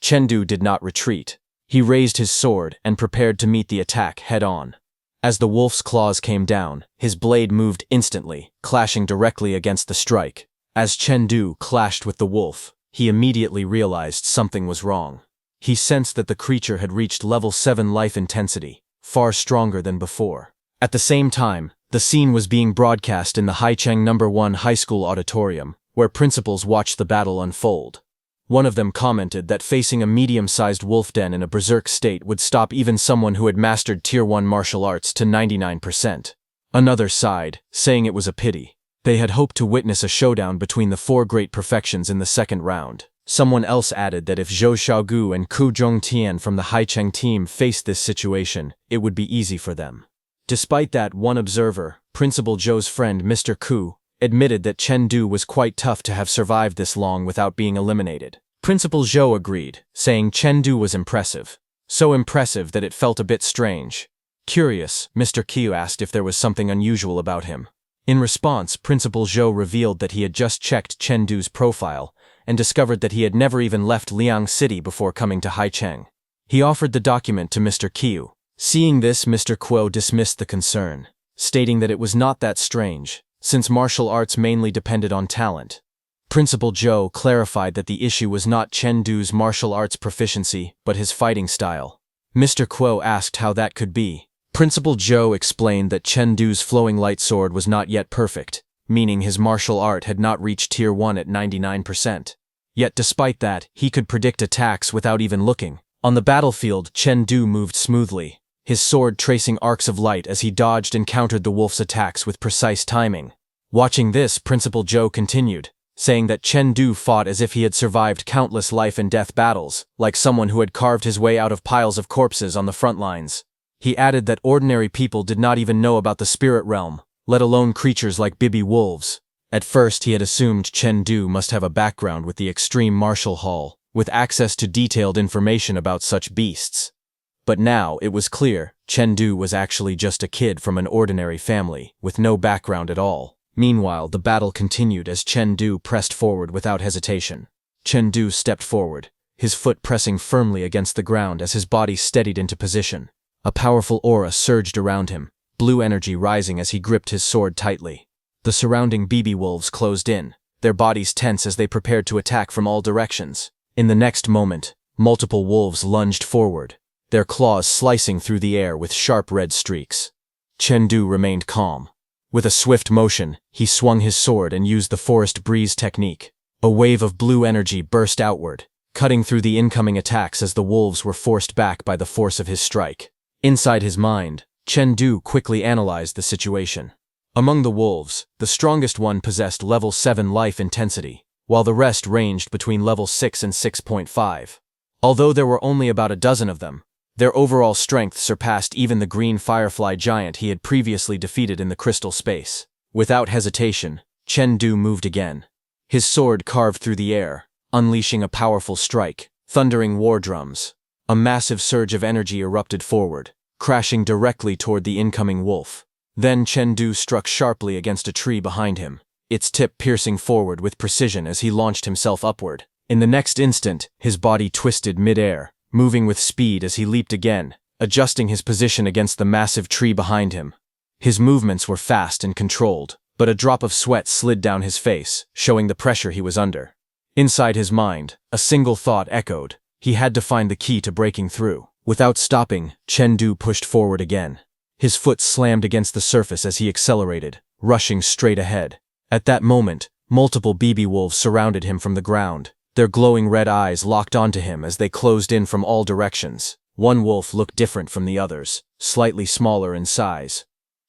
Chengdu did not retreat. He raised his sword and prepared to meet the attack head-on. As the wolf's claws came down, his blade moved instantly, clashing directly against the strike. As Chengdu clashed with the wolf, he immediately realized something was wrong. He sensed that the creature had reached level 7 life intensity, far stronger than before. At the same time, the scene was being broadcast in the Haicheng No. 1 high school auditorium, where principals watched the battle unfold. One of them commented that facing a medium-sized wolf den in a berserk state would stop even someone who had mastered Tier 1 martial arts to 99%. Another sighed, saying it was a pity. They had hoped to witness a showdown between the 4 great perfections in the second round. Someone else added that if Zhou Xiaogu and Ku Zhongtian from the Haicheng team faced this situation, it would be easy for them. Despite that, one observer, Principal Zhou's friend Mr. Ku, admitted that Chengdu was quite tough to have survived this long without being eliminated. Principal Zhou agreed, saying Chengdu was impressive. So impressive that it felt a bit strange. Curious, Mr. Qiu asked if there was something unusual about him. In response, Principal Zhou revealed that he had just checked Chengdu's profile and discovered that he had never even left Liang City before coming to Haicheng. He offered the document to Mr. Qiu. Seeing this, Mr. Kuo dismissed the concern, stating that it was not that strange, since martial arts mainly depended on talent. Principal Zhou clarified that the issue was not Chengdu's martial arts proficiency, but his fighting style. Mr. Kuo asked how that could be. Principal Zhou explained that Chengdu's flowing light sword was not yet perfect, meaning his martial art had not reached Tier 1 at 99%. Yet despite that, he could predict attacks without even looking. On the battlefield, Chengdu moved smoothly, his sword tracing arcs of light as he dodged and countered the wolf's attacks with precise timing. Watching this, Principal Joe continued, saying that Chen Du fought as if he had survived countless life-and-death battles, like someone who had carved his way out of piles of corpses on the front lines. He added that ordinary people did not even know about the spirit realm, let alone creatures like Bibi wolves. At first he had assumed Chen Du must have a background with the extreme martial hall, with access to detailed information about such beasts. But now it was clear Chen Du was actually just a kid from an ordinary family, with no background at all. Meanwhile, the battle continued as Chen Du pressed forward without hesitation. Chen Du stepped forward, his foot pressing firmly against the ground as his body steadied into position. A powerful aura surged around him, blue energy rising as he gripped his sword tightly. The surrounding Bibi wolves closed in, their bodies tense as they prepared to attack from all directions. In the next moment, multiple wolves lunged forward, their claws slicing through the air with sharp red streaks. Chen Du remained calm. With a swift motion, he swung his sword and used the forest breeze technique. A wave of blue energy burst outward, cutting through the incoming attacks as the wolves were forced back by the force of his strike. Inside his mind, Chen Du quickly analyzed the situation. Among the wolves, the strongest one possessed level 7 life intensity, while the rest ranged between level 6 and 6.5. Although there were only about a dozen of them, their overall strength surpassed even the green firefly giant he had previously defeated in the crystal space. Without hesitation, Chen Du moved again. His sword carved through the air, unleashing a powerful strike, thundering war drums. A massive surge of energy erupted forward, crashing directly toward the incoming wolf. Then Chen Du struck sharply against a tree behind him, its tip piercing forward with precision as he launched himself upward. In the next instant, his body twisted mid-air, moving with speed as he leaped again, adjusting his position against the massive tree behind him. His movements were fast and controlled, but a drop of sweat slid down his face, showing the pressure he was under. Inside his mind, a single thought echoed. He had to find the key to breaking through. Without stopping, Chen Du pushed forward again. His foot slammed against the surface as he accelerated, rushing straight ahead. At that moment, multiple Bibi wolves surrounded him from the ground, their glowing red eyes locked onto him as they closed in from all directions. One wolf looked different from the others, slightly smaller in size.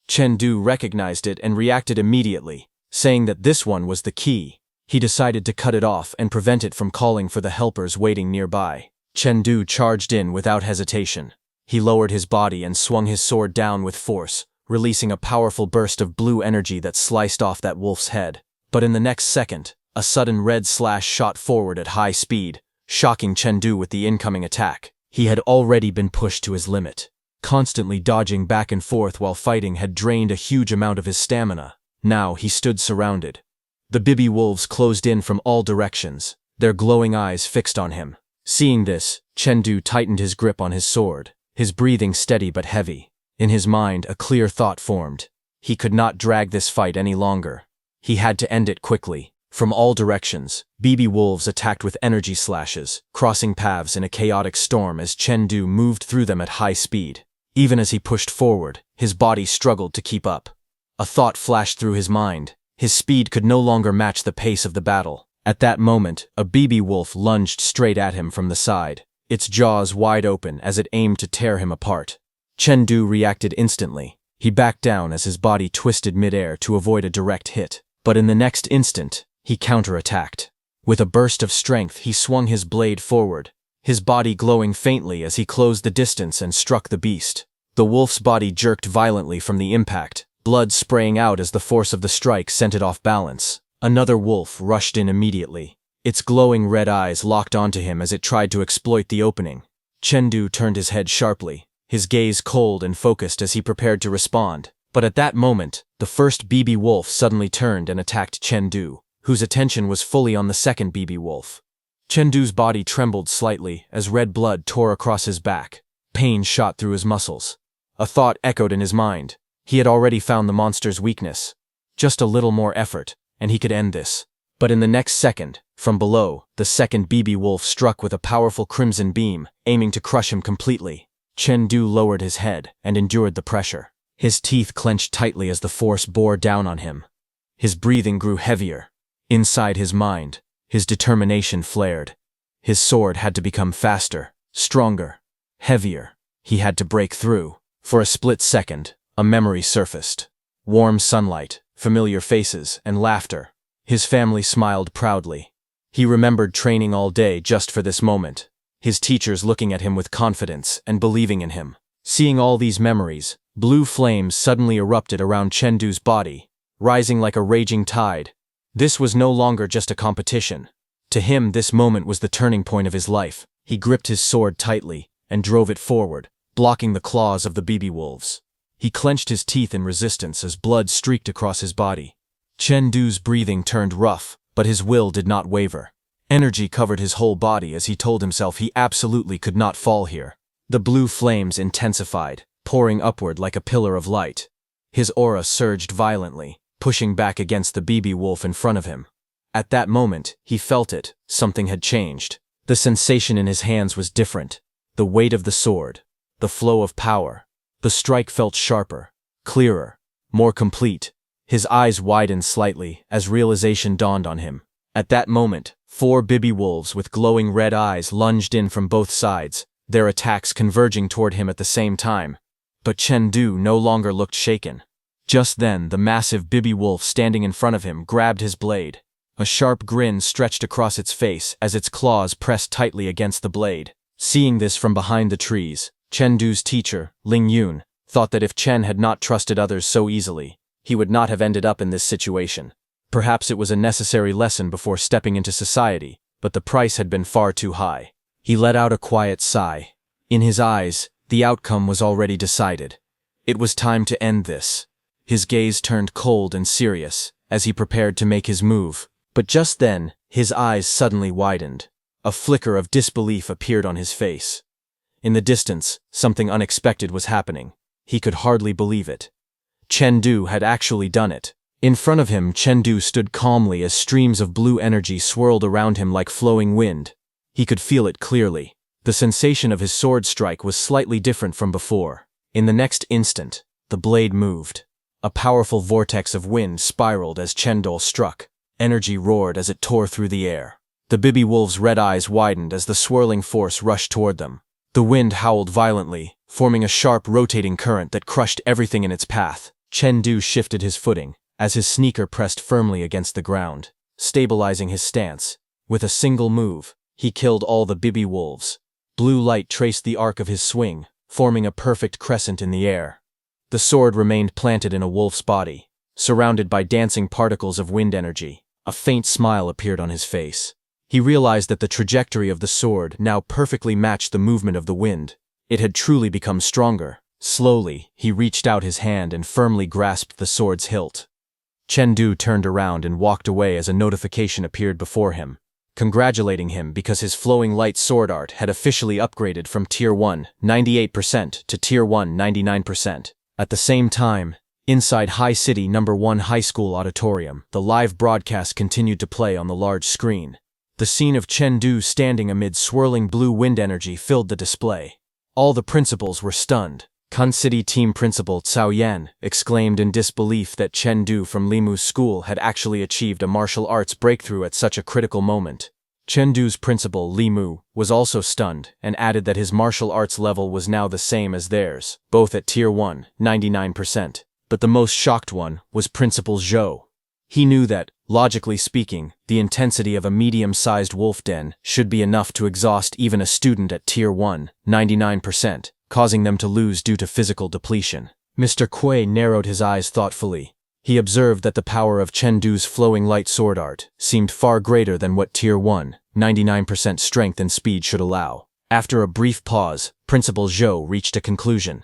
Chen Du recognized it and reacted immediately, saying that this one was the key. He decided to cut it off and prevent it from calling for the helpers waiting nearby. Chen Du charged in without hesitation. He lowered his body and swung his sword down with force, releasing a powerful burst of blue energy that sliced off that wolf's head. But in the next second, a sudden red slash shot forward at high speed, shocking Chen Du with the incoming attack. He had already been pushed to his limit. Constantly dodging back and forth while fighting had drained a huge amount of his stamina. Now he stood surrounded. The Bibi wolves closed in from all directions, their glowing eyes fixed on him. Seeing this, Chen Du tightened his grip on his sword, his breathing steady but heavy. In his mind, a clear thought formed. He could not drag this fight any longer. He had to end it quickly. From all directions, Bibi wolves attacked with energy slashes, crossing paths in a chaotic storm as Chen Du moved through them at high speed. Even as he pushed forward, his body struggled to keep up. A thought flashed through his mind. His speed could no longer match the pace of the battle. At that moment, a Bibi wolf lunged straight at him from the side, its jaws wide open as it aimed to tear him apart. Chen Du reacted instantly. He backed down as his body twisted mid-air to avoid a direct hit. But in the next instant, he counterattacked. With a burst of strength, he swung his blade forward, his body glowing faintly as he closed the distance and struck the beast. The wolf's body jerked violently from the impact, blood spraying out as the force of the strike sent it off balance. Another wolf rushed in immediately, its glowing red eyes locked onto him as it tried to exploit the opening. Chen Du turned his head sharply, his gaze cold and focused as he prepared to respond. But at that moment, the first Bibi wolf suddenly turned and attacked Chen Du, whose attention was fully on the second Bibi wolf. Chen Du's body trembled slightly as red blood tore across his back. Pain shot through his muscles. A thought echoed in his mind. He had already found the monster's weakness. Just a little more effort, and he could end this. But in the next second, from below, the second Bibi wolf struck with a powerful crimson beam, aiming to crush him completely. Chen Du lowered his head and endured the pressure. His teeth clenched tightly as the force bore down on him. His breathing grew heavier. Inside his mind, his determination flared. His sword had to become faster, stronger, heavier. He had to break through. For a split second, a memory surfaced. Warm sunlight, familiar faces, and laughter. His family smiled proudly. He remembered training all day just for this moment, his teachers looking at him with confidence and believing in him. Seeing all these memories, blue flames suddenly erupted around Chengdu's body, rising like a raging tide. This was no longer just a competition. To him, this moment was the turning point of his life. He gripped his sword tightly and drove it forward, blocking the claws of the BB wolves. He clenched his teeth in resistance as blood streaked across his body. Chengdu's breathing turned rough, but his will did not waver. Energy covered his whole body as he told himself he absolutely could not fall here. The blue flames intensified, pouring upward like a pillar of light. His aura surged violently, pushing back against the BB wolf in front of him. At that moment, he felt it. Something had changed. The sensation in his hands was different. The weight of the sword, the flow of power. The strike felt sharper, clearer, more complete. His eyes widened slightly as realization dawned on him. At that moment, 4 BB wolves with glowing red eyes lunged in from both sides, their attacks converging toward him at the same time. But Chengdu no longer looked shaken. Just then, the massive BB wolf standing in front of him grabbed his blade. A sharp grin stretched across its face as its claws pressed tightly against the blade. Seeing this from behind the trees, Chengdu's teacher, Ling Yun, thought that if Chen had not trusted others so easily, he would not have ended up in this situation. Perhaps it was a necessary lesson before stepping into society, but the price had been far too high. He let out a quiet sigh. In his eyes, the outcome was already decided. It was time to end this. His gaze turned cold and serious as he prepared to make his move. But just then, his eyes suddenly widened. A flicker of disbelief appeared on his face. In the distance, something unexpected was happening. He could hardly believe it. Chengdu had actually done it. In front of him, Chengdu stood calmly as streams of blue energy swirled around him like flowing wind. He could feel it clearly. The sensation of his sword strike was slightly different from before. In the next instant, the blade moved. A powerful vortex of wind spiraled as Chengdu struck. Energy roared as it tore through the air. The BB wolves' red eyes widened as the swirling force rushed toward them. The wind howled violently, forming a sharp rotating current that crushed everything in its path. Chengdu shifted his footing as his sneaker pressed firmly against the ground, stabilizing his stance. With a single move, he killed all the BB wolves. Blue light traced the arc of his swing, forming a perfect crescent in the air. The sword remained planted in a wolf's body, surrounded by dancing particles of wind energy. A faint smile appeared on his face. He realized that the trajectory of the sword now perfectly matched the movement of the wind. It had truly become stronger. Slowly, he reached out his hand and firmly grasped the sword's hilt. Chengdu turned around and walked away as a notification appeared before him, congratulating him because his flowing light sword art had officially upgraded from Tier 1, 98% to Tier 1, 99%. At the same time, inside High City No. 1 High School Auditorium, the live broadcast continued to play on the large screen. The scene of Chengdu standing amid swirling blue wind energy filled the display. All the principals were stunned. Kun City Team Principal Cao Yan exclaimed in disbelief that Chengdu from Limu's school had actually achieved a martial arts breakthrough at such a critical moment. Chengdu's principal, Limu, was also stunned and added that his martial arts level was now the same as theirs, both at Tier 1, 99%. But the most shocked one was Principal Zhou. He knew that, logically speaking, the intensity of a medium-sized wolf den should be enough to exhaust even a student at Tier 1, 99%. Causing them to lose due to physical depletion. Mr. Kuei narrowed his eyes thoughtfully. He observed that the power of Chengdu's flowing light sword art seemed far greater than what Tier 1, 99% strength and speed should allow. After a brief pause, Principal Zhou reached a conclusion.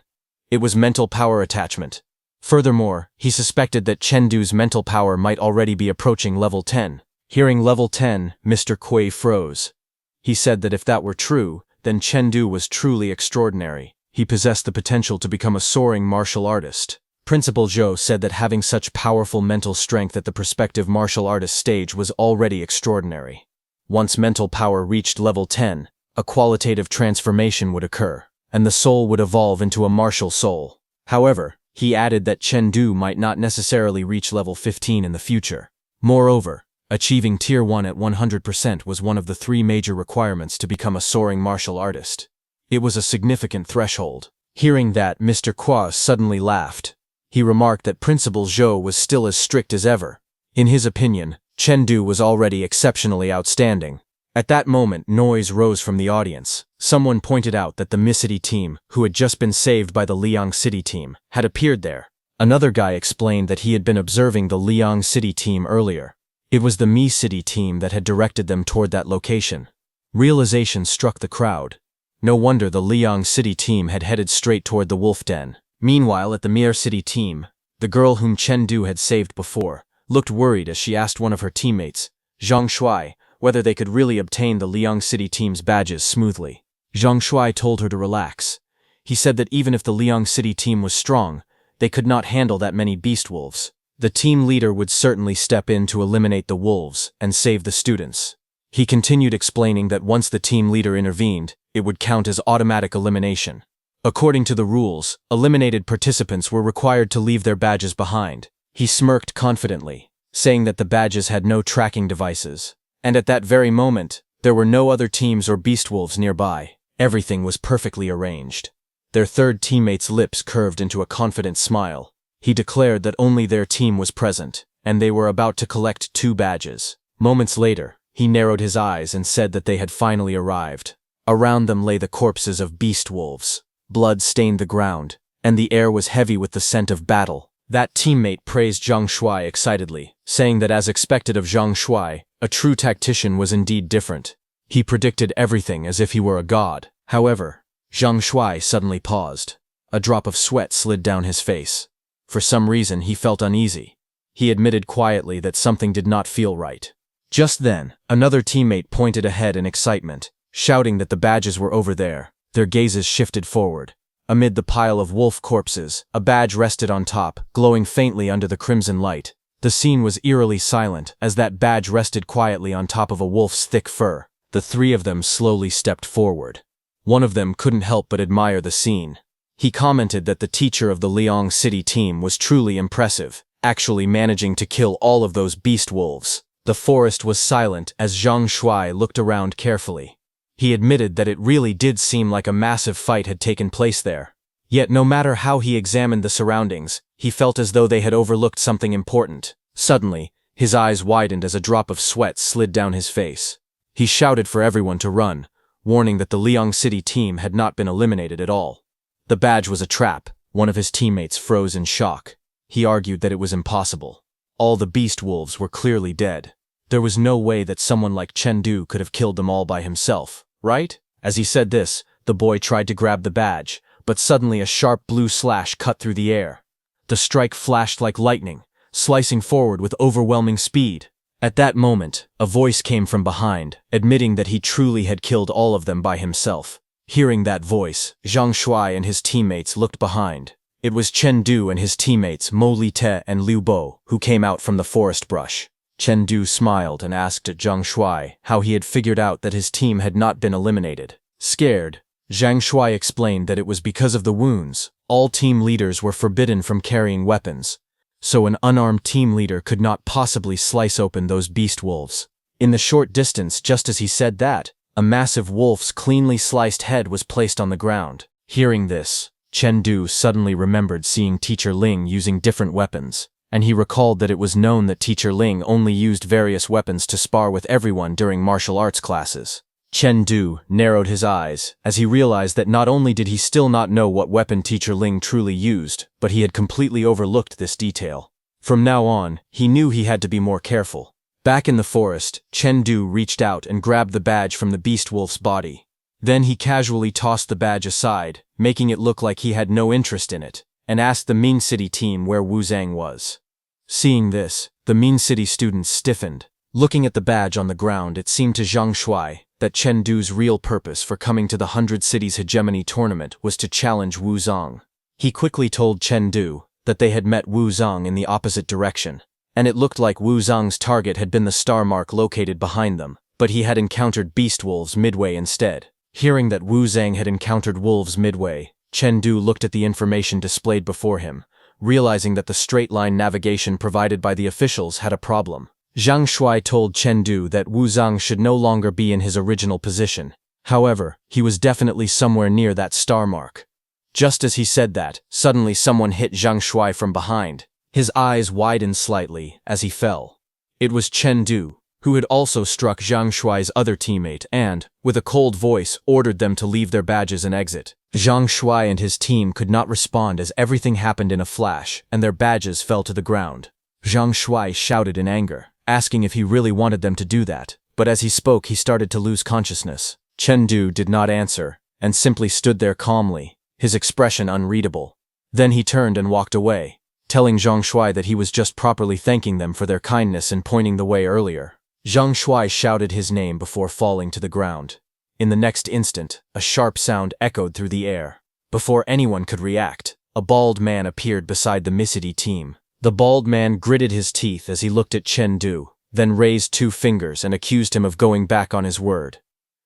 It was mental power attachment. Furthermore, he suspected that Chengdu's mental power might already be approaching level 10. Hearing level 10, Mr. Kuei froze. He said that if that were true, then Chengdu was truly extraordinary. He possessed the potential to become a soaring martial artist. Principal Zhou said that having such powerful mental strength at the prospective martial artist stage was already extraordinary. Once mental power reached level 10, a qualitative transformation would occur, and the soul would evolve into a martial soul. However, he added that Chengdu might not necessarily reach level 15 in the future. Moreover, achieving Tier 1 at 100% was one of the 3 major requirements to become a soaring martial artist. It was a significant threshold. Hearing that, Mr. Kwa suddenly laughed. He remarked that Principal Zhou was still as strict as ever. In his opinion, Chengdu was already exceptionally outstanding. At that moment, noise rose from the audience. Someone pointed out that the Mi City team, who had just been saved by the Liang City team, had appeared there. Another guy explained that he had been observing the Liang City team earlier. It was the Mi City team that had directed them toward that location. Realization struck the crowd. No wonder the Liang City team had headed straight toward the wolf den. Meanwhile, at the Mir City team, the girl whom Chengdu had saved before looked worried as she asked one of her teammates, Zhang Shuai, whether they could really obtain the Liang City team's badges smoothly. Zhang Shuai told her to relax. He said that even if the Liang City team was strong, they could not handle that many beast wolves. The team leader would certainly step in to eliminate the wolves and save the students. He continued explaining that once the team leader intervened, it would count as automatic elimination. According to the rules, eliminated participants were required to leave their badges behind. He smirked confidently, saying that the badges had no tracking devices. And at that very moment, there were no other teams or beast wolves nearby. Everything was perfectly arranged. Their third teammate's lips curved into a confident smile. He declared that only their team was present, and they were about to collect 2 badges. Moments later, he narrowed his eyes and said that they had finally arrived. Around them lay the corpses of beast wolves. Blood stained the ground, and the air was heavy with the scent of battle. That teammate praised Zhang Shuai excitedly, saying that as expected of Zhang Shuai, a true tactician was indeed different. He predicted everything as if he were a god. However, Zhang Shuai suddenly paused. A drop of sweat slid down his face. For some reason, he felt uneasy. He admitted quietly that something did not feel right. Just then, another teammate pointed ahead in excitement, shouting that the badges were over there. Their gazes shifted forward. Amid the pile of wolf corpses, a badge rested on top, glowing faintly under the crimson light. The scene was eerily silent as that badge rested quietly on top of a wolf's thick fur. The 3 of them slowly stepped forward. One of them couldn't help but admire the scene. He commented that the teacher of the Liang City team was truly impressive, actually managing to kill all of those beast wolves. The forest was silent as Zhang Shuai looked around carefully. He admitted that it really did seem like a massive fight had taken place there. Yet no matter how he examined the surroundings, he felt as though they had overlooked something important. Suddenly, his eyes widened as a drop of sweat slid down his face. He shouted for everyone to run, warning that the Liang City team had not been eliminated at all. The badge was a trap. One of his teammates froze in shock. He argued that it was impossible. All the beast wolves were clearly dead. There was no way that someone like Chengdu could have killed them all by himself, right? As he said this, the boy tried to grab the badge, but suddenly a sharp blue slash cut through the air. The strike flashed like lightning, slicing forward with overwhelming speed. At that moment, a voice came from behind, admitting that he truly had killed all of them by himself. Hearing that voice, Zhang Shuai and his teammates looked behind. It was Chengdu and his teammates Mo Lite and Liu Bo who came out from the forest brush. Chengdu smiled and asked Zhang Shuai how he had figured out that his team had not been eliminated. Scared, Zhang Shuai explained that it was because of the wounds. All team leaders were forbidden from carrying weapons, so an unarmed team leader could not possibly slice open those beast wolves. In the short distance, just as he said that, a massive wolf's cleanly sliced head was placed on the ground. Hearing this, Chengdu suddenly remembered seeing Teacher Ling using different weapons, and he recalled that it was known that Teacher Ling only used various weapons to spar with everyone during martial arts classes. Chengdu narrowed his eyes as he realized that not only did he still not know what weapon Teacher Ling truly used, but he had completely overlooked this detail. From now on, he knew he had to be more careful. Back in the forest, Chengdu reached out and grabbed the badge from the beast wolf's body. Then he casually tossed the badge aside, making it look like he had no interest in it, and asked the Ming City team where Wu Zhang was. Seeing this, the Ming City students stiffened. Looking at the badge on the ground, it seemed to Zhang Shuai that Chengdu's real purpose for coming to the 100 Cities Hegemony tournament was to challenge Wu Zhang. He quickly told Chengdu that they had met Wu Zhang in the opposite direction, and it looked like Wu Zhang's target had been the star mark located behind them, but he had encountered beast wolves midway instead. Hearing that Wu Zhang had encountered wolves midway, Chengdu looked at the information displayed before him, realizing that the straight-line navigation provided by the officials had a problem. Zhang Shuai told Chengdu that Wu Zhang should no longer be in his original position. However, he was definitely somewhere near that star mark. Just as he said that, suddenly someone hit Zhang Shuai from behind. His eyes widened slightly as he fell. It was Chen Du, who had also struck Zhang Shuai's other teammate and, with a cold voice, ordered them to leave their badges and exit. Zhang Shuai and his team could not respond as everything happened in a flash and their badges fell to the ground. Zhang Shuai shouted in anger, asking if he really wanted them to do that, but as he spoke he started to lose consciousness. Chen Du did not answer, and simply stood there calmly, his expression unreadable. Then he turned and walked away, telling Zhang Shuai that he was just properly thanking them for their kindness and pointing the way earlier. Zhang Shuai shouted his name before falling to the ground. In the next instant, a sharp sound echoed through the air. Before anyone could react, a bald man appeared beside the Misity team. The bald man gritted his teeth as he looked at Chen Du, then raised 2 fingers and accused him of going back on his word.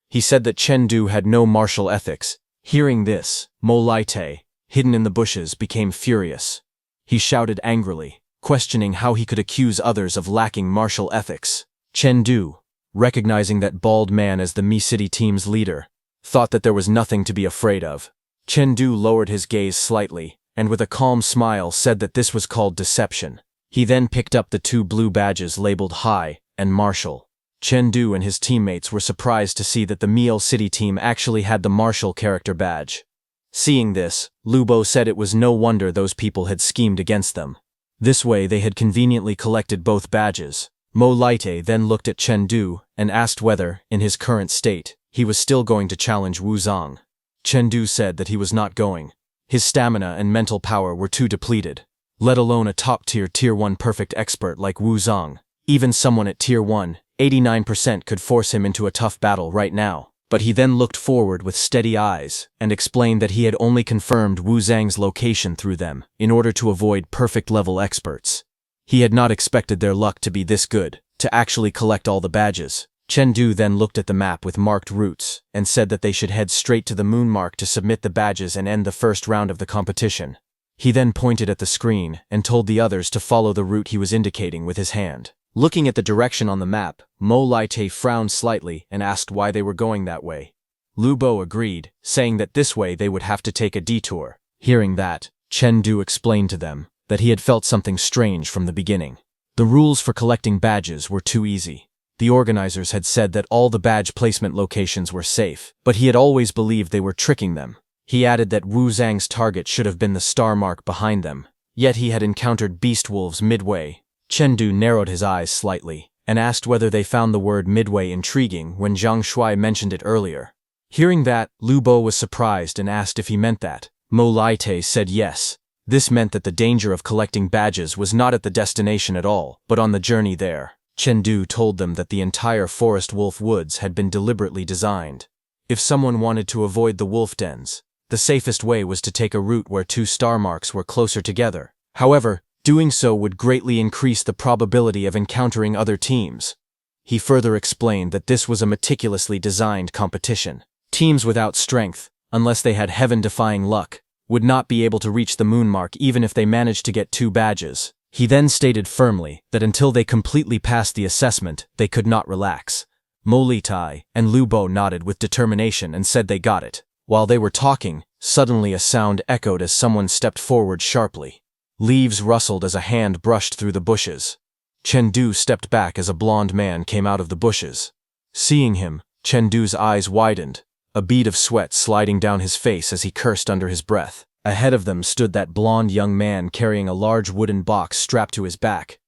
He said that Chen Du had no martial ethics. Hearing this, Mo Laite, hidden in the bushes, became furious. He shouted angrily, questioning how he could accuse others of lacking martial ethics. Chen Du, recognizing that bald man as the Misity team's leader, thought that there was nothing to be afraid of. Chen Du lowered his gaze slightly, and with a calm smile said that this was called deception. He then picked up the 2 blue badges labeled High and Martial. Chen Du and his teammates were surprised to see that the Miel City team actually had the Martial character badge. Seeing this, Lu Bo said it was no wonder those people had schemed against them. This way they had conveniently collected both badges. Mo Laite then looked at Chen Du and asked whether, in his current state, he was still going to challenge Wu Zhang. Chen Du said that he was not going. His stamina and mental power were too depleted, let alone a top-tier Tier 1 perfect expert like Wu Zhang. Even someone at Tier 1, 89% could force him into a tough battle right now. But he then looked forward with steady eyes and explained that he had only confirmed Wu Zhang's location through them in order to avoid perfect-level experts. He had not expected their luck to be this good, to actually collect all the badges. Chen Du then looked at the map with marked routes and said that they should head straight to the moon mark to submit the badges and end the first round of the competition. He then pointed at the screen and told the others to follow the route he was indicating with his hand. Looking at the direction on the map, Mo Laite frowned slightly and asked why they were going that way. Lu Bo agreed, saying that this way they would have to take a detour. Hearing that, Chen Du explained to them that he had felt something strange from the beginning. The rules for collecting badges were too easy. The organizers had said that all the badge placement locations were safe, but he had always believed they were tricking them. He added that Wu Zhang's target should have been the star mark behind them, yet he had encountered beast wolves midway. Chen Du narrowed his eyes slightly and asked whether they found the word midway intriguing when Zhang Shuai mentioned it earlier. Hearing that, Lu Bo was surprised and asked if he meant that. Mo Laite said yes. This meant that the danger of collecting badges was not at the destination at all, but on the journey there. Chen Du told them that the entire Forest Wolf Woods had been deliberately designed. If someone wanted to avoid the wolf dens, the safest way was to take a route where 2 star marks were closer together. However, doing so would greatly increase the probability of encountering other teams. He further explained that this was a meticulously designed competition. Teams without strength, unless they had heaven-defying luck, would not be able to reach the moon mark even if they managed to get 2 badges. He then stated firmly that until they completely passed the assessment, they could not relax. Mo Laite and Lu Bo nodded with determination and said they got it. While they were talking, suddenly a sound echoed as someone stepped forward sharply. Leaves rustled as a hand brushed through the bushes. Chen Du stepped back as a blond man came out of the bushes. Seeing him, Chen Du's eyes widened, a bead of sweat sliding down his face as he cursed under his breath. Ahead of them stood that blond young man carrying a large wooden box strapped to his back.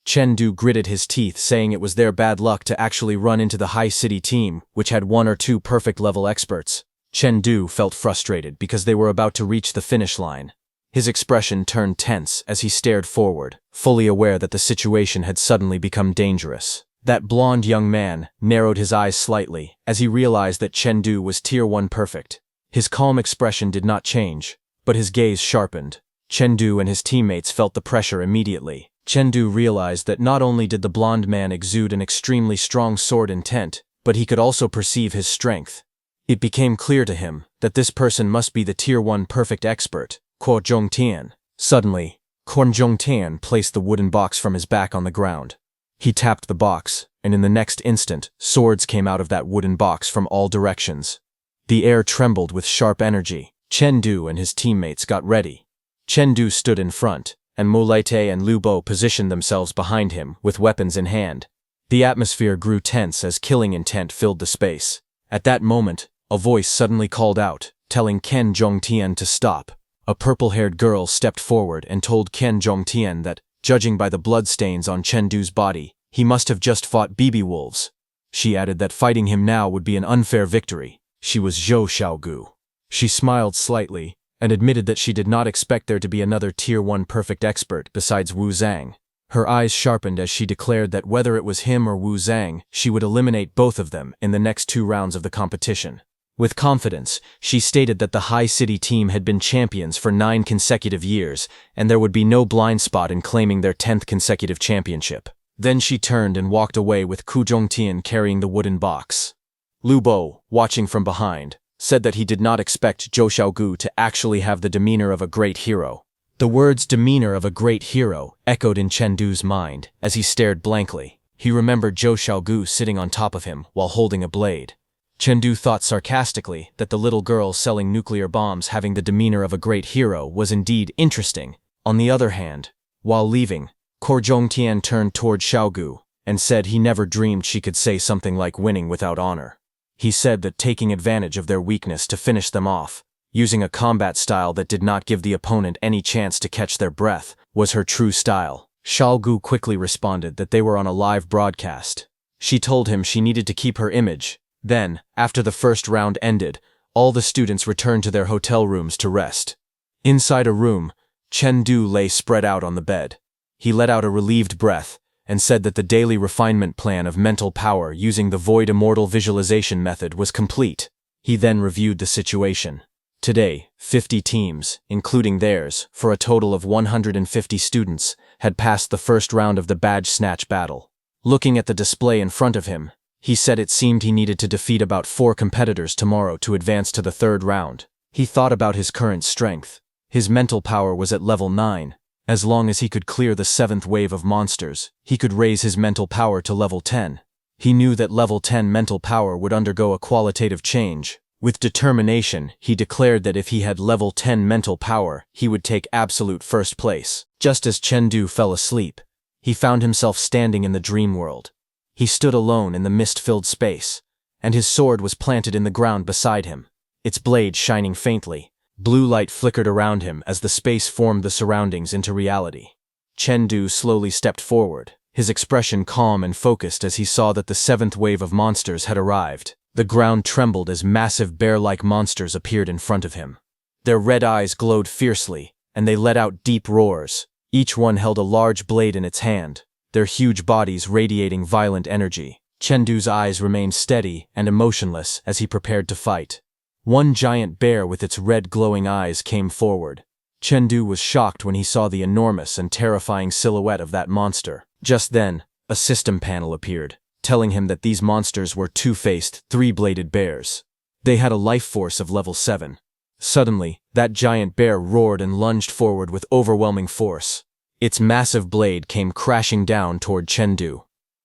Chen Du gritted his teeth, saying it was their bad luck to actually run into the High City team, which had 1 or 2 perfect-level experts. Chen Du felt frustrated because they were about to reach the finish line. His expression turned tense as he stared forward, fully aware that the situation had suddenly become dangerous. That blond young man narrowed his eyes slightly as he realized that Chen Du was Tier 1 perfect. His calm expression did not change, but his gaze sharpened. Chen Du and his teammates felt the pressure immediately. Chen Du realized that not only did the blond man exude an extremely strong sword intent, but he could also perceive his strength. It became clear to him that this person must be the Tier 1 perfect expert, Kuo Zhongtian. Suddenly, Kuo Zhongtian placed the wooden box from his back on the ground. He tapped the box, and in the next instant, swords came out of that wooden box from all directions. The air trembled with sharp energy. Chen Du and his teammates got ready. Chen Du stood in front, and Mo Laite and Lu Bo positioned themselves behind him with weapons in hand. The atmosphere grew tense as killing intent filled the space. At that moment, a voice suddenly called out, telling Ken Zhongtian to stop. A purple-haired girl stepped forward and told Ken Zhongtian that, judging by the bloodstains on Chen Du's body, he must have just fought BB wolves. She added that fighting him now would be an unfair victory. She was Zhou Xiaogu. She smiled slightly and admitted that she did not expect there to be another Tier 1 perfect expert besides Wu Zhang. Her eyes sharpened as she declared that whether it was him or Wu Zhang, she would eliminate both of them in the next 2 rounds of the competition. With confidence, she stated that the High City team had been champions for 9 consecutive years, and there would be no blind spot in claiming their 10th consecutive championship. Then she turned and walked away with Ku Zhongtian carrying the wooden box. Lu Bo, watching from behind, said that he did not expect Zhou Xiaogu to actually have the demeanor of a great hero. The words demeanor of a great hero echoed in Chen Du's mind as he stared blankly. He remembered Zhou Xiaogu sitting on top of him while holding a blade. Chen Du thought sarcastically that the little girl selling nuclear bombs having the demeanor of a great hero was indeed interesting. On the other hand, while leaving, Kor Zhongtian turned toward Xiaogu and said he never dreamed she could say something like winning without honor. He said that taking advantage of their weakness to finish them off, using a combat style that did not give the opponent any chance to catch their breath, was her true style. Xiaogu quickly responded that they were on a live broadcast. She told him she needed to keep her image. Then, after the first round ended, all the students returned to their hotel rooms to rest. Inside a room, Chen Du lay spread out on the bed. He let out a relieved breath and said that the daily refinement plan of mental power using the Void Immortal visualization method was complete. He then reviewed the situation. Today, 50 teams, including theirs, for a total of 150 students, had passed the first round of the badge snatch battle. Looking at the display in front of him, he said it seemed he needed to defeat about 4 competitors tomorrow to advance to the 3rd round. He thought about his current strength. His mental power was at level 9. As long as he could clear the 7th wave of monsters, he could raise his mental power to level 10. He knew that level 10 mental power would undergo a qualitative change. With determination, he declared that if he had level 10 mental power, he would take absolute first place. Just as Chen Du fell asleep, he found himself standing in the dream world. He stood alone in the mist-filled space, and his sword was planted in the ground beside him, its blade shining faintly. Blue light flickered around him as the space formed the surroundings into reality. Chen Du slowly stepped forward, his expression calm and focused as he saw that the 7th wave of monsters had arrived. The ground trembled as massive bear-like monsters appeared in front of him. Their red eyes glowed fiercely, and they let out deep roars. Each one held a large blade in its hand, their huge bodies radiating violent energy. Chen Du's eyes remained steady and emotionless as he prepared to fight. One giant bear with its red glowing eyes came forward. Chen Du was shocked when he saw the enormous and terrifying silhouette of that monster. Just then, a system panel appeared, telling him that these monsters were 2-faced, 3-bladed bears. They had a life force of level 7. Suddenly, that giant bear roared and lunged forward with overwhelming force. Its massive blade came crashing down toward Chen Du.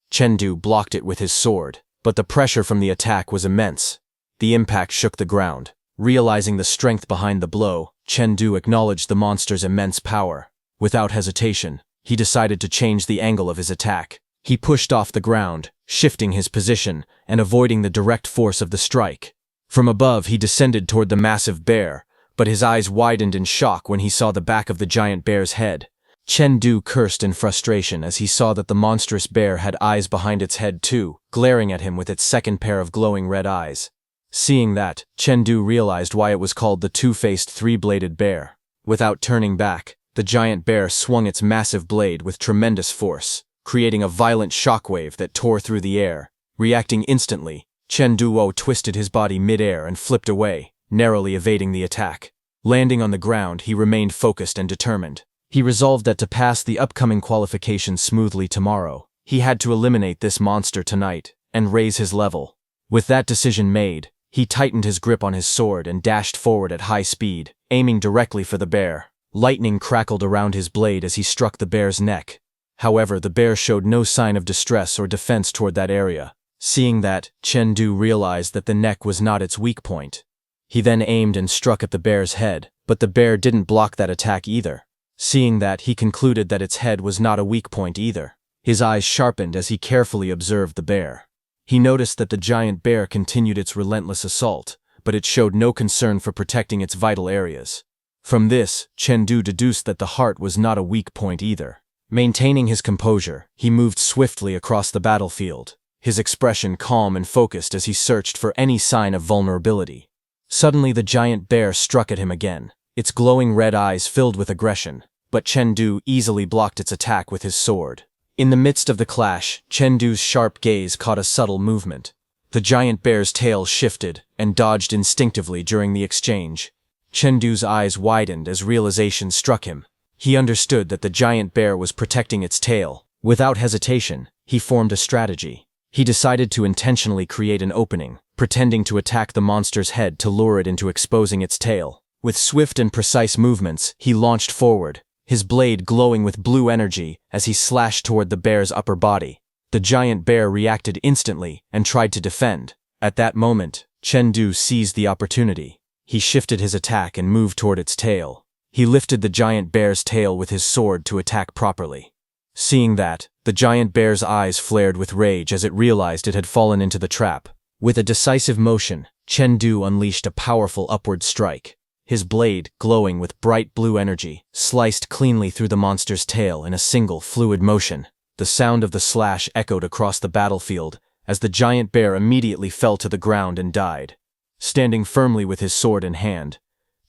Chen Du blocked it with his sword, but the pressure from the attack was immense. The impact shook the ground. Realizing the strength behind the blow, Chen Du acknowledged the monster's immense power. Without hesitation, he decided to change the angle of his attack. He pushed off the ground, shifting his position and avoiding the direct force of the strike. From above, he descended toward the massive bear, but his eyes widened in shock when he saw the back of the giant bear's head. Chen Du cursed in frustration as he saw that the monstrous bear had eyes behind its head too, glaring at him with its second pair of glowing red eyes. Seeing that, Chen Du realized why it was called the 2-faced 3-bladed bear. Without turning back, the giant bear swung its massive blade with tremendous force, creating a violent shockwave that tore through the air. Reacting instantly, Chen Duo twisted his body mid-air and flipped away, narrowly evading the attack. Landing on the ground, he remained focused and determined. He resolved that to pass the upcoming qualifications smoothly tomorrow, he had to eliminate this monster tonight and raise his level. With that decision made, he tightened his grip on his sword and dashed forward at high speed, aiming directly for the bear. Lightning crackled around his blade as he struck the bear's neck. However, the bear showed no sign of distress or defense toward that area. Seeing that, Chen Du realized that the neck was not its weak point. He then aimed and struck at the bear's head, but the bear didn't block that attack either. Seeing that, he concluded that its head was not a weak point either. His eyes sharpened as he carefully observed the bear. He noticed that the giant bear continued its relentless assault, but it showed no concern for protecting its vital areas. From this, Chengdu deduced that the heart was not a weak point either. Maintaining his composure, he moved swiftly across the battlefield, his expression calm and focused as he searched for any sign of vulnerability. Suddenly the giant bear struck at him again, its glowing red eyes filled with aggression, but Chengdu easily blocked its attack with his sword. In the midst of the clash, Chengdu's sharp gaze caught a subtle movement. The giant bear's tail shifted and dodged instinctively during the exchange. Chengdu's eyes widened as realization struck him. He understood that the giant bear was protecting its tail. Without hesitation, he formed a strategy. He decided to intentionally create an opening, pretending to attack the monster's head to lure it into exposing its tail. With swift and precise movements, he launched forward, his blade glowing with blue energy as he slashed toward the bear's upper body. The giant bear reacted instantly and tried to defend. At that moment, Chengdu seized the opportunity. He shifted his attack and moved toward its tail. He lifted the giant bear's tail with his sword to attack properly. Seeing that, the giant bear's eyes flared with rage as it realized it had fallen into the trap. With a decisive motion, Chengdu unleashed a powerful upward strike. His blade, glowing with bright blue energy, sliced cleanly through the monster's tail in a single fluid motion. The sound of the slash echoed across the battlefield as the giant bear immediately fell to the ground and died. Standing firmly with his sword in hand,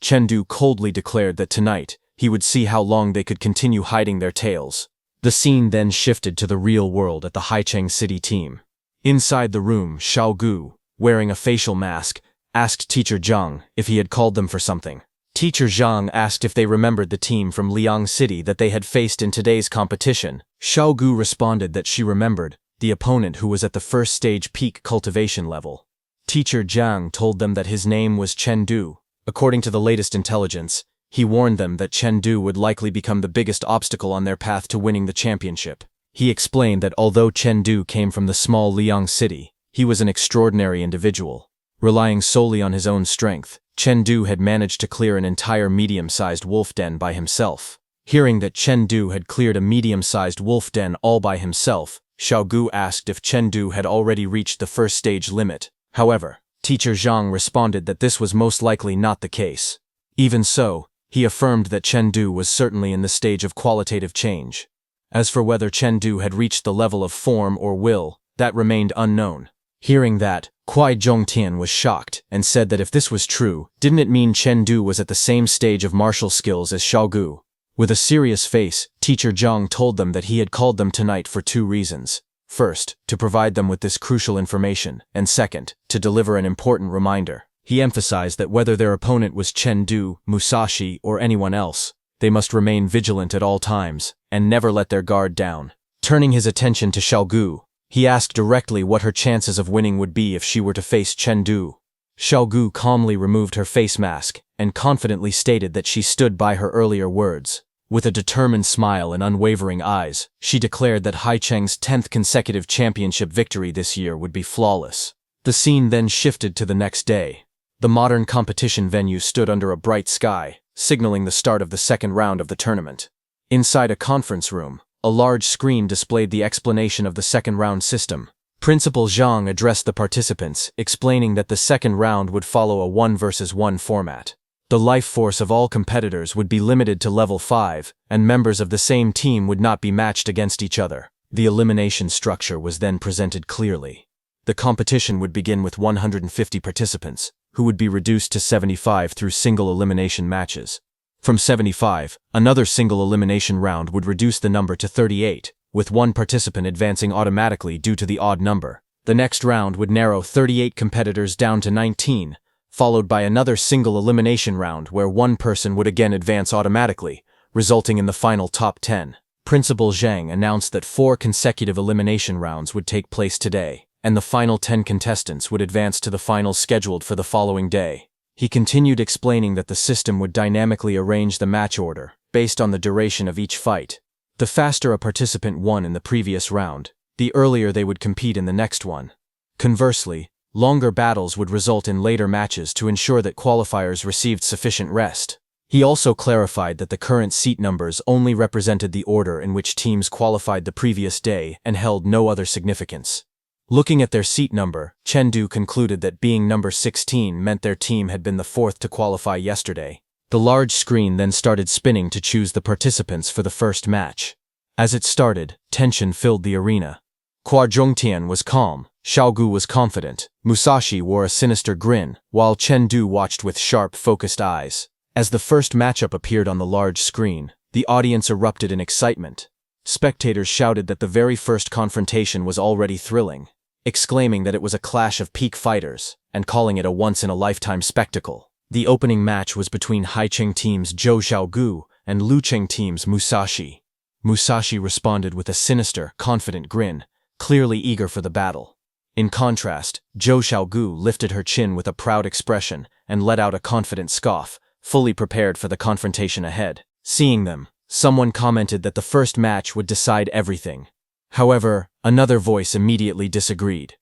Chengdu coldly declared that tonight he would see how long they could continue hiding their tails. The scene then shifted to the real world at the Haicheng City team. Inside the room, Xiaogu, wearing a facial mask, asked Teacher Zhang if he had called them for something. Teacher Zhang asked if they remembered the team from Liang City that they had faced in today's competition. Xiaogu responded that she remembered, the opponent who was at the first stage peak cultivation level. Teacher Zhang told them that his name was Chengdu. According to the latest intelligence, he warned them that Chengdu would likely become the biggest obstacle on their path to winning the championship. He explained that although Chengdu came from the small Liang City, he was an extraordinary individual. Relying solely on his own strength, Chengdu had managed to clear an entire medium-sized wolf den by himself. Hearing that Chengdu had cleared a medium-sized wolf den all by himself, Xiaogu asked if Chengdu had already reached the first stage limit. However, Teacher Zhang responded that this was most likely not the case. Even so, he affirmed that Chengdu was certainly in the stage of qualitative change. As for whether Chengdu had reached the level of form or will, that remained unknown. Hearing that, Kuai Zhongtian was shocked and said that if this was true, didn't it mean Chengdu was at the same stage of martial skills as Xiaogu? With a serious face, Teacher Zhang told them that he had called them tonight for two reasons. First, to provide them with this crucial information, and second, to deliver an important reminder. He emphasized that whether their opponent was Chengdu, Musashi, or anyone else, they must remain vigilant at all times, and never let their guard down. Turning his attention to Xiaogu, he asked directly what her chances of winning would be if she were to face Chengdu. Xiaogu calmly removed her face mask and confidently stated that she stood by her earlier words. With a determined smile and unwavering eyes, she declared that Haicheng's 10th consecutive championship victory this year would be flawless. The scene then shifted to the next day. The modern competition venue stood under a bright sky, signaling the start of the second round of the tournament. Inside a conference room, a large screen displayed the explanation of the second round system. Principal Zhang addressed the participants, explaining that the second round would follow a 1 versus 1 format. The life force of all competitors would be limited to level 5, and members of the same team would not be matched against each other. The elimination structure was then presented clearly. The competition would begin with 150 participants, who would be reduced to 75 through single elimination matches. From 75, another single elimination round would reduce the number to 38, with one participant advancing automatically due to the odd number. The next round would narrow 38 competitors down to 19, followed by another single elimination round where one person would again advance automatically, resulting in the final top 10. Principal Zhang announced that 4 consecutive elimination rounds would take place today, and the final 10 contestants would advance to the finals scheduled for the following day. He continued explaining that the system would dynamically arrange the match order, based on the duration of each fight. The faster a participant won in the previous round, the earlier they would compete in the next one. Conversely, Longer battles would result in later matches to ensure that qualifiers received sufficient rest. He also clarified that the current seat numbers only represented the order in which teams qualified the previous day and held no other significance. Looking at their seat number, Chengdu concluded that being number 16 meant their team had been the fourth to qualify yesterday. The large screen then started spinning to choose the participants for the first match. As it started, tension filled the arena. Hua Zhongtian was calm, Xiaogu was confident, Musashi wore a sinister grin, while Chengdu watched with sharp, focused eyes. As the first matchup appeared on the large screen, the audience erupted in excitement. Spectators shouted that the very first confrontation was already thrilling, exclaiming that it was a clash of peak fighters, and calling it a once-in-a-lifetime spectacle. The opening match was between Haicheng team's Zhou Xiaogu and Lucheng team's Musashi. Musashi responded with a sinister, confident grin, clearly eager for the battle. In contrast, Zhou Xiaogu lifted her chin with a proud expression and let out a confident scoff, fully prepared for the confrontation ahead. Seeing them, someone commented that the first match would decide everything. However, another voice immediately disagreed.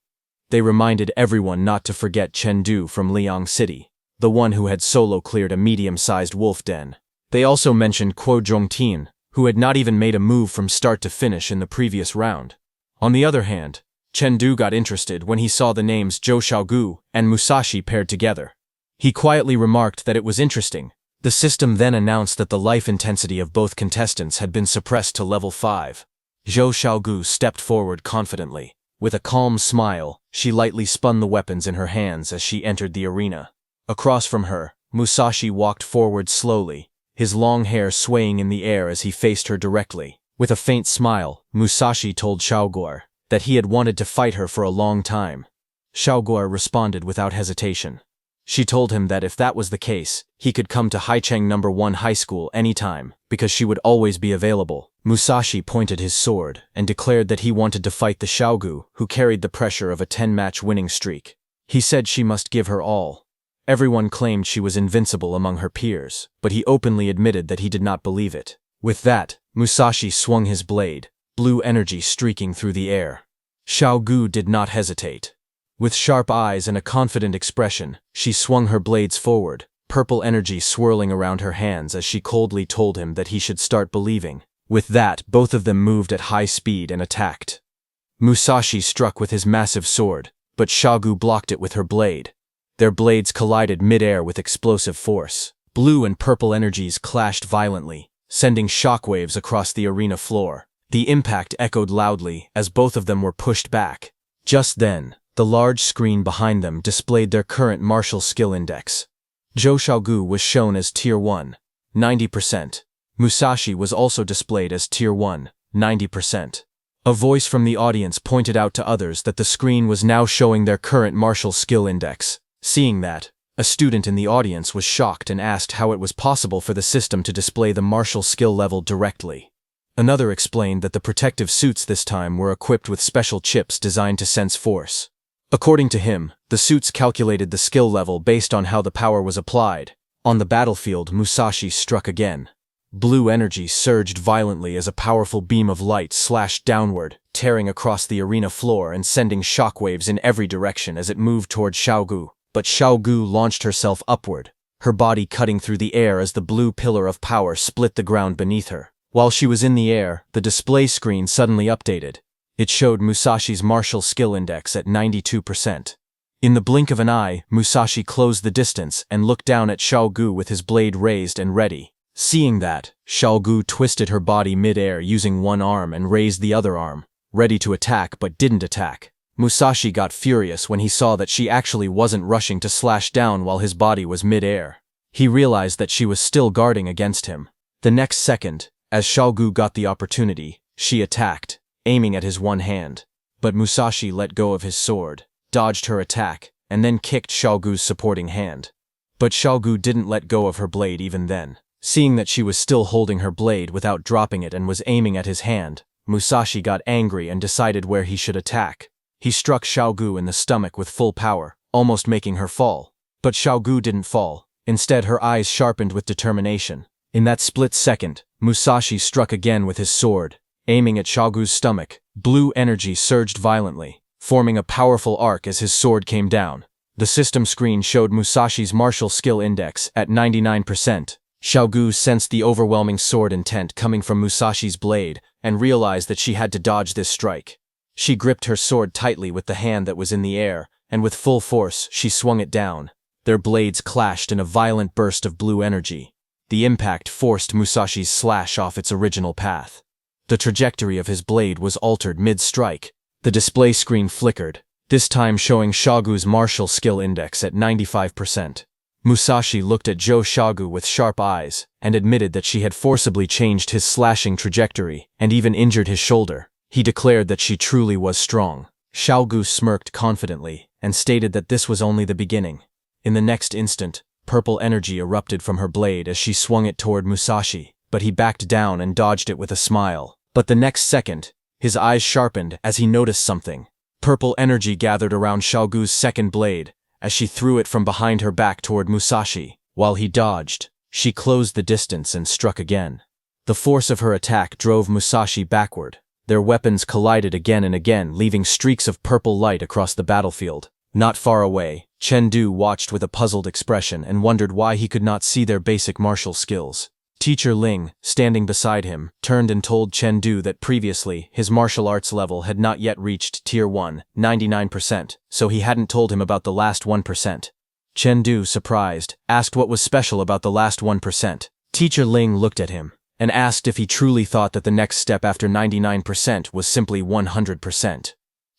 They reminded everyone not to forget Chengdu from Liang City, the one who had solo cleared a medium-sized wolf den. They also mentioned Hua Zhongtian, who had not even made a move from start to finish in the previous round. On the other hand, Chengdu got interested when he saw the names Zhou Xiaogu and Musashi paired together. He quietly remarked that it was interesting. The system then announced that the life intensity of both contestants had been suppressed to level 5. Zhou Xiaogu stepped forward confidently. With a calm smile, she lightly spun the weapons in her hands as she entered the arena. Across from her, Musashi walked forward slowly, his long hair swaying in the air as he faced her directly. With a faint smile, Musashi told Xiaoguo that he had wanted to fight her for a long time. Xiaoguo responded without hesitation. She told him that if that was the case, he could come to Haicheng No. 1 High School anytime, because she would always be available. Musashi pointed his sword and declared that he wanted to fight the Xiaogu, who carried the pressure of a 10-match winning streak. He said she must give her all. Everyone claimed she was invincible among her peers, but he openly admitted that he did not believe it. With that, Musashi swung his blade, blue energy streaking through the air. Xiaogu did not hesitate. With sharp eyes and a confident expression, she swung her blades forward, purple energy swirling around her hands as she coldly told him that he should start believing. With that, both of them moved at high speed and attacked. Musashi struck with his massive sword, but Xiaogu blocked it with her blade. Their blades collided mid-air with explosive force. Blue and purple energies clashed violently, sending shockwaves across the arena floor. The impact echoed loudly as both of them were pushed back. Just then, the large screen behind them displayed their current martial skill index. Zhou Xiaogu was shown as Tier 1, 90%. Musashi was also displayed as Tier 1, 90%. A voice from the audience pointed out to others that the screen was now showing their current martial skill index. Seeing that, a student in the audience was shocked and asked how it was possible for the system to display the martial skill level directly. Another explained that the protective suits this time were equipped with special chips designed to sense force. According to him, the suits calculated the skill level based on how the power was applied. On the battlefield, Musashi struck again. Blue energy surged violently as a powerful beam of light slashed downward, tearing across the arena floor and sending shockwaves in every direction as it moved toward Xiaogu. But Xiaogu launched herself upward, her body cutting through the air as the blue pillar of power split the ground beneath her. While she was in the air, the display screen suddenly updated. It showed Musashi's martial skill index at 92%. In the blink of an eye, Musashi closed the distance and looked down at Xiaogu with his blade raised and ready. Seeing that, Xiaogu twisted her body mid-air using one arm and raised the other arm, ready to attack but didn't attack. Musashi got furious when he saw that she actually wasn't rushing to slash down while his body was mid-air. He realized that she was still guarding against him. The next second, as Xiaogu got the opportunity, she attacked, aiming at his one hand. But Musashi let go of his sword, dodged her attack, and then kicked Xiaogu's supporting hand. But Xiaogu didn't let go of her blade even then. Seeing that she was still holding her blade without dropping it and was aiming at his hand, Musashi got angry and decided where he should attack. He struck Xiaogu in the stomach with full power, almost making her fall. But Xiaogu didn't fall. Instead, her eyes sharpened with determination. In that split second, Musashi struck again with his sword, aiming at Xiaogu's stomach. Blue energy surged violently, forming a powerful arc as his sword came down. The system screen showed Musashi's martial skill index at 99%. Xiaogu sensed the overwhelming sword intent coming from Musashi's blade and realized that she had to dodge this strike. She gripped her sword tightly with the hand that was in the air, and with full force she swung it down. Their blades clashed in a violent burst of blue energy. The impact forced Musashi's slash off its original path. The trajectory of his blade was altered mid-strike. The display screen flickered, this time showing Xiaogu's martial skill index at 95%. Musashi looked at Zhou Xiaogu with sharp eyes and admitted that she had forcibly changed his slashing trajectory and even injured his shoulder. He declared that she truly was strong. Xiaogu smirked confidently and stated that this was only the beginning. In the next instant, purple energy erupted from her blade as she swung it toward Musashi, but he backed down and dodged it with a smile. But the next second, his eyes sharpened as he noticed something. Purple energy gathered around Xiaogu's second blade as she threw it from behind her back toward Musashi. While he dodged, she closed the distance and struck again. The force of her attack drove Musashi backward. Their weapons collided again and again, leaving streaks of purple light across the battlefield. Not far away, Chengdu watched with a puzzled expression and wondered why he could not see their basic martial skills. Teacher Ling, standing beside him, turned and told Chengdu that previously his martial arts level had not yet reached Tier 1, 99%, so he hadn't told him about the last 1%. Chengdu, surprised, asked what was special about the last 1%. Teacher Ling looked at him and asked if he truly thought that the next step after 99% was simply 100%.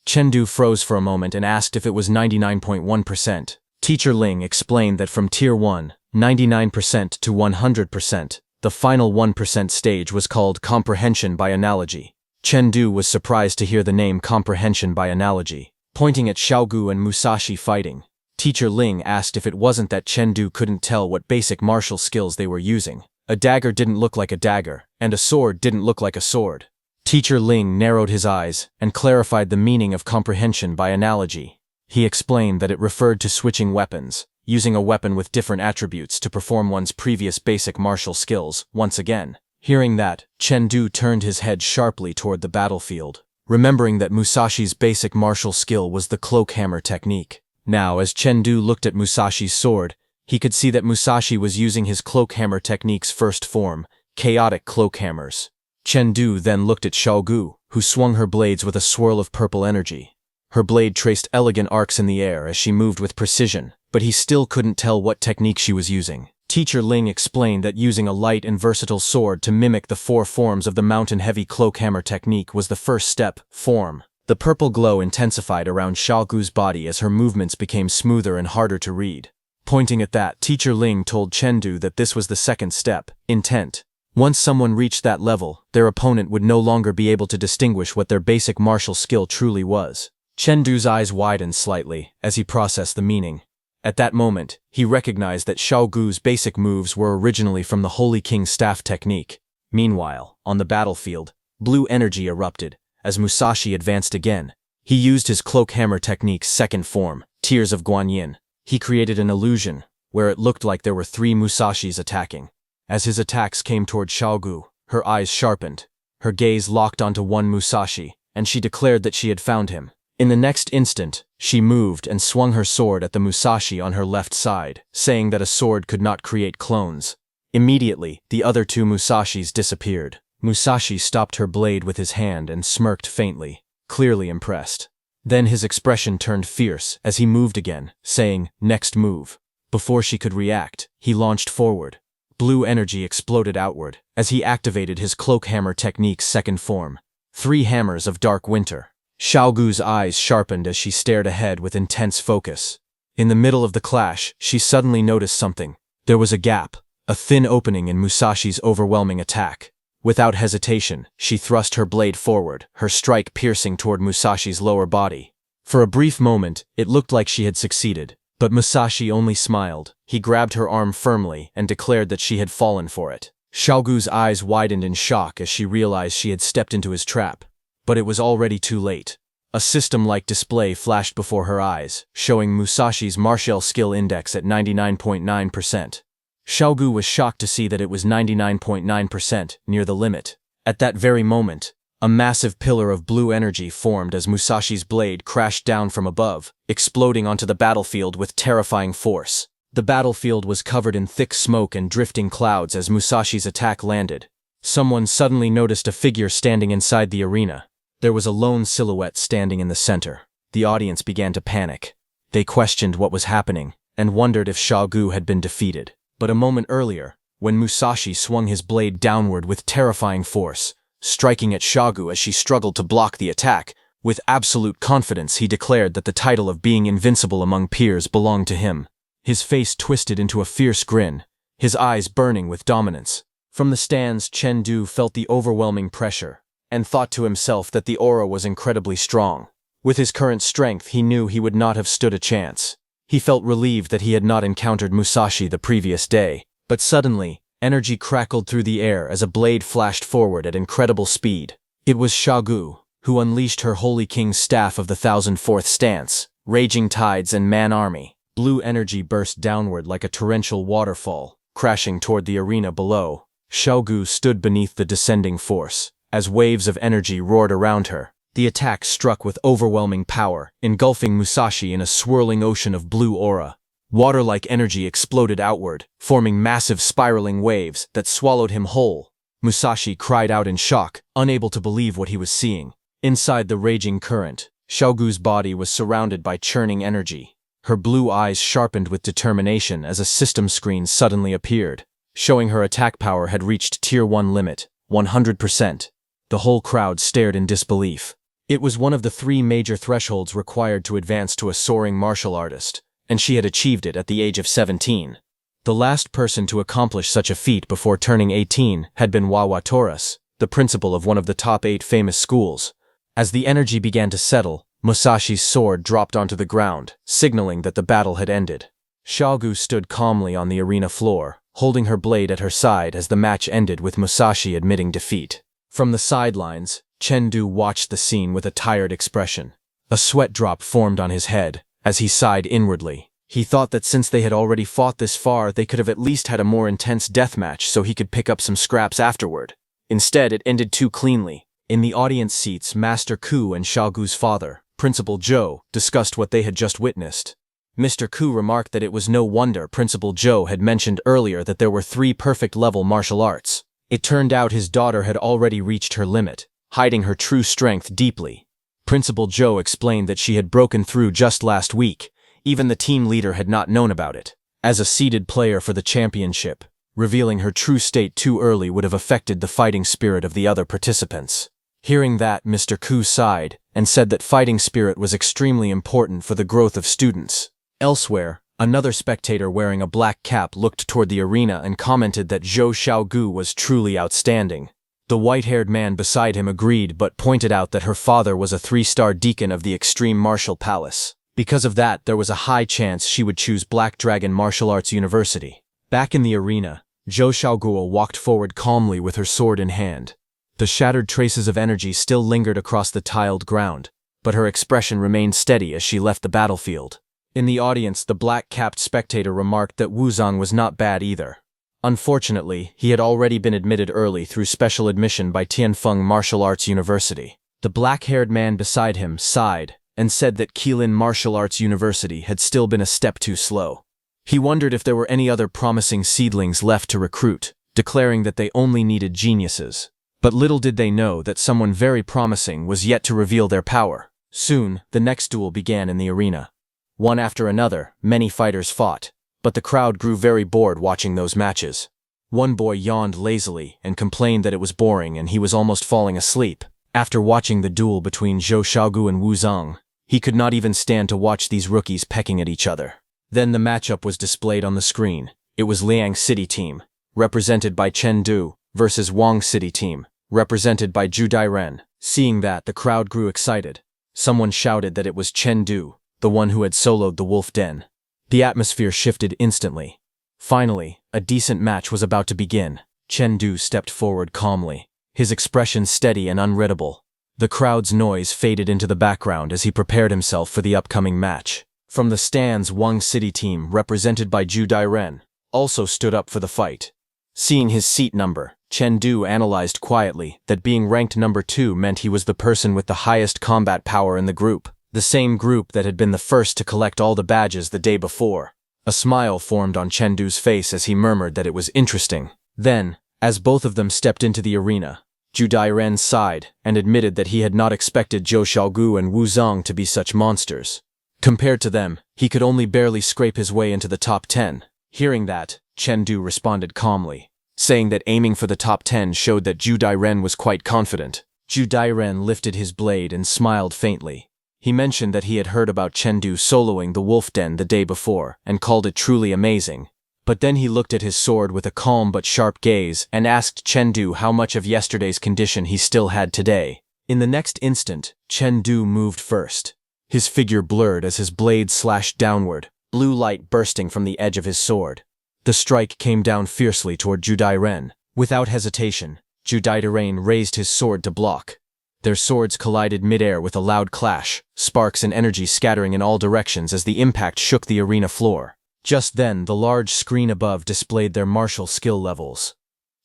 Chengdu froze for a moment and asked if it was 99.1%. Teacher Ling explained that from Tier 1, 99% to 100%, the final 1% stage was called comprehension by analogy. Chengdu was surprised to hear the name comprehension by analogy. Pointing at Xiaogu and Musashi fighting, Teacher Ling asked if it wasn't that Chengdu couldn't tell what basic martial skills they were using. A dagger didn't look like a dagger, and a sword didn't look like a sword. Teacher Ling narrowed his eyes and clarified the meaning of comprehension by analogy. He explained that it referred to switching weapons, using a weapon with different attributes to perform one's previous basic martial skills once again. Hearing that, Chengdu turned his head sharply toward the battlefield, remembering that Musashi's basic martial skill was the cloak hammer technique. Now, as Chengdu looked at Musashi's sword, he could see that Musashi was using his cloak hammer technique's first form, chaotic cloak hammers. Chengdu then looked at Xiaogu, who swung her blades with a swirl of purple energy. Her blade traced elegant arcs in the air as she moved with precision, but he still couldn't tell what technique she was using. Teacher Ling explained that using a light and versatile sword to mimic the 4 forms of the mountain-heavy cloak hammer technique was the first step, form. The purple glow intensified around Xiaogu's body as her movements became smoother and harder to read. Pointing at that, Teacher Ling told Chengdu that this was the second step, intent. Once someone reached that level, their opponent would no longer be able to distinguish what their basic martial skill truly was. Chengdu's eyes widened slightly as he processed the meaning. At that moment, he recognized that Xiaogu's basic moves were originally from the Holy King's staff technique. Meanwhile, on the battlefield, blue energy erupted as Musashi advanced again. He used his cloak hammer technique's second form, Tears of Guanyin. He created an illusion where it looked like there were 3 Musashis attacking. As his attacks came toward Xiaogu, her eyes sharpened. Her gaze locked onto one Musashi, and she declared that she had found him. In the next instant, she moved and swung her sword at the Musashi on her left side, saying that a sword could not create clones. Immediately, the other 2 Musashis disappeared. Musashi stopped her blade with his hand and smirked faintly, clearly impressed. Then his expression turned fierce as he moved again, saying, "Next move." Before she could react, he launched forward. Blue energy exploded outward as he activated his cloak hammer technique's second form, 3 hammers of dark winter. Xiaogu's eyes sharpened as she stared ahead with intense focus. In the middle of the clash, she suddenly noticed something. There was a gap, a thin opening in Musashi's overwhelming attack. Without hesitation, she thrust her blade forward, her strike piercing toward Musashi's lower body. For a brief moment, it looked like she had succeeded, but Musashi only smiled. He grabbed her arm firmly and declared that she had fallen for it. Xiaogu's eyes widened in shock as she realized she had stepped into his trap. But it was already too late. A system-like display flashed before her eyes, showing Musashi's martial skill index at 99.9%. Xiaogu was shocked to see that it was 99.9%, near the limit. At that very moment, A massive pillar of blue energy formed as Musashi's blade crashed down from above, exploding onto the battlefield with terrifying force. The battlefield was covered in thick smoke and drifting clouds as Musashi's attack landed. Someone suddenly noticed a figure standing inside the arena. There was a lone silhouette standing in the center. The audience began to panic. They questioned what was happening and wondered if Xiaogu had been defeated. But a moment earlier, when Musashi swung his blade downward with terrifying force, striking at Xiaogu as she struggled to block the attack, with absolute confidence he declared that the title of being invincible among peers belonged to him. His face twisted into a fierce grin, his eyes burning with dominance. From the stands, Chen Du felt the overwhelming pressure, and thought to himself that the aura was incredibly strong. With his current strength, he knew he would not have stood a chance. He felt relieved that he had not encountered Musashi the previous day, but suddenly, energy crackled through the air as a blade flashed forward at incredible speed. It was Xiaogu, who unleashed her Holy King's staff of the 1004th stance, raging tides and man army. Blue energy burst downward like a torrential waterfall, crashing toward the arena below. Xiaogu stood beneath the descending force, as waves of energy roared around her. The attack struck with overwhelming power, engulfing Musashi in a swirling ocean of blue aura. Water-like energy exploded outward, forming massive spiraling waves that swallowed him whole. Musashi cried out in shock, unable to believe what he was seeing. Inside the raging current, Xiaogu's body was surrounded by churning energy. Her blue eyes sharpened with determination as a system screen suddenly appeared, showing her attack power had reached Tier 1 limit, 100%. The whole crowd stared in disbelief. It was one of the 3 major thresholds required to advance to a soaring martial artist, and she had achieved it at the age of 17. The last person to accomplish such a feat before turning 18 had been Wawa Taurus, the principal of one of the top 8 famous schools. As the energy began to settle, Musashi's sword dropped onto the ground, signaling that the battle had ended. Xiaogu stood calmly on the arena floor, holding her blade at her side as the match ended with Musashi admitting defeat. From the sidelines, Chen Du watched the scene with a tired expression. A sweat drop formed on his head, as he sighed inwardly. He thought that since they had already fought this far, they could have at least had a more intense deathmatch so he could pick up some scraps afterward. Instead, it ended too cleanly. In the audience seats, Master Ku and Xiaogu's father, Principal Zhou, discussed what they had just witnessed. Mr. Ku remarked that it was no wonder Principal Zhou had mentioned earlier that there were 3 perfect-level martial arts. It turned out his daughter had already reached her limit, hiding her true strength deeply. Principal Zhou explained that she had broken through just last week. Even the team leader had not known about it. As a seeded player for the championship, revealing her true state too early would have affected the fighting spirit of the other participants. Hearing that, Mr. Ku sighed and said that fighting spirit was extremely important for the growth of students. Elsewhere, another spectator wearing a black cap looked toward the arena and commented that Zhou Xiaogu was truly outstanding. The white-haired man beside him agreed but pointed out that her father was a 3-star deacon of the Extreme Martial Palace. Because of that, there was a high chance she would choose Black Dragon Martial Arts University. Back in the arena, Zhou Xiaoguo walked forward calmly with her sword in hand. The shattered traces of energy still lingered across the tiled ground, but her expression remained steady as she left the battlefield. In the audience, the black-capped spectator remarked that Wu Zhang was not bad either. Unfortunately, he had already been admitted early through special admission by Tianfeng Martial Arts University. The black-haired man beside him sighed and said that Keelin Martial Arts University had still been a step too slow. He wondered if there were any other promising seedlings left to recruit, declaring that they only needed geniuses. But little did they know that someone very promising was yet to reveal their power. Soon, the next duel began in the arena. One after another, many fighters fought, but the crowd grew very bored watching those matches. One boy yawned lazily and complained that it was boring and he was almost falling asleep. After watching the duel between Zhou Xiaogu and Wu Zhang, he could not even stand to watch these rookies pecking at each other. Then the matchup was displayed on the screen. It was Liang City Team, represented by Chen Du, versus Wang City Team, represented by Zhu Dairen. Seeing that, the crowd grew excited. Someone shouted that it was Chen Du, the one who had soloed the Wolf Den. The atmosphere shifted instantly. Finally, a decent match was about to begin. Chen Du stepped forward calmly, his expression steady and unreadable. The crowd's noise faded into the background as he prepared himself for the upcoming match. From the stands, Wang City Team, represented by Zhu Dairen, also stood up for the fight. Seeing his seat number, Chen Du analyzed quietly that being ranked number 2 meant he was the person with the highest combat power in the group, the same group that had been the first to collect all the badges the day before. A smile formed on Chen Du's face as he murmured that it was interesting. Then, as both of them stepped into the arena, Zhu Dairen sighed and admitted that he had not expected Zhou Xiaogu and Wu Zong to be such monsters. Compared to them, he could only barely scrape his way into the top 10. Hearing that, Chen Du responded calmly, saying that aiming for the top 10 showed that Zhu Dairen was quite confident. Zhu Dairen lifted his blade and smiled faintly. He mentioned that he had heard about Chen Du soloing the Wolf Den the day before and called it truly amazing. But then he looked at his sword with a calm but sharp gaze and asked Chen Du how much of yesterday's condition he still had today. In the next instant, Chen Du moved first. His figure blurred as his blade slashed downward, blue light bursting from the edge of his sword. The strike came down fiercely toward Zhu Dairen. Without hesitation, Zhu Dairen raised his sword to block. Their swords collided midair with a loud clash, sparks and energy scattering in all directions as the impact shook the arena floor. Just then, the large screen above displayed their martial skill levels.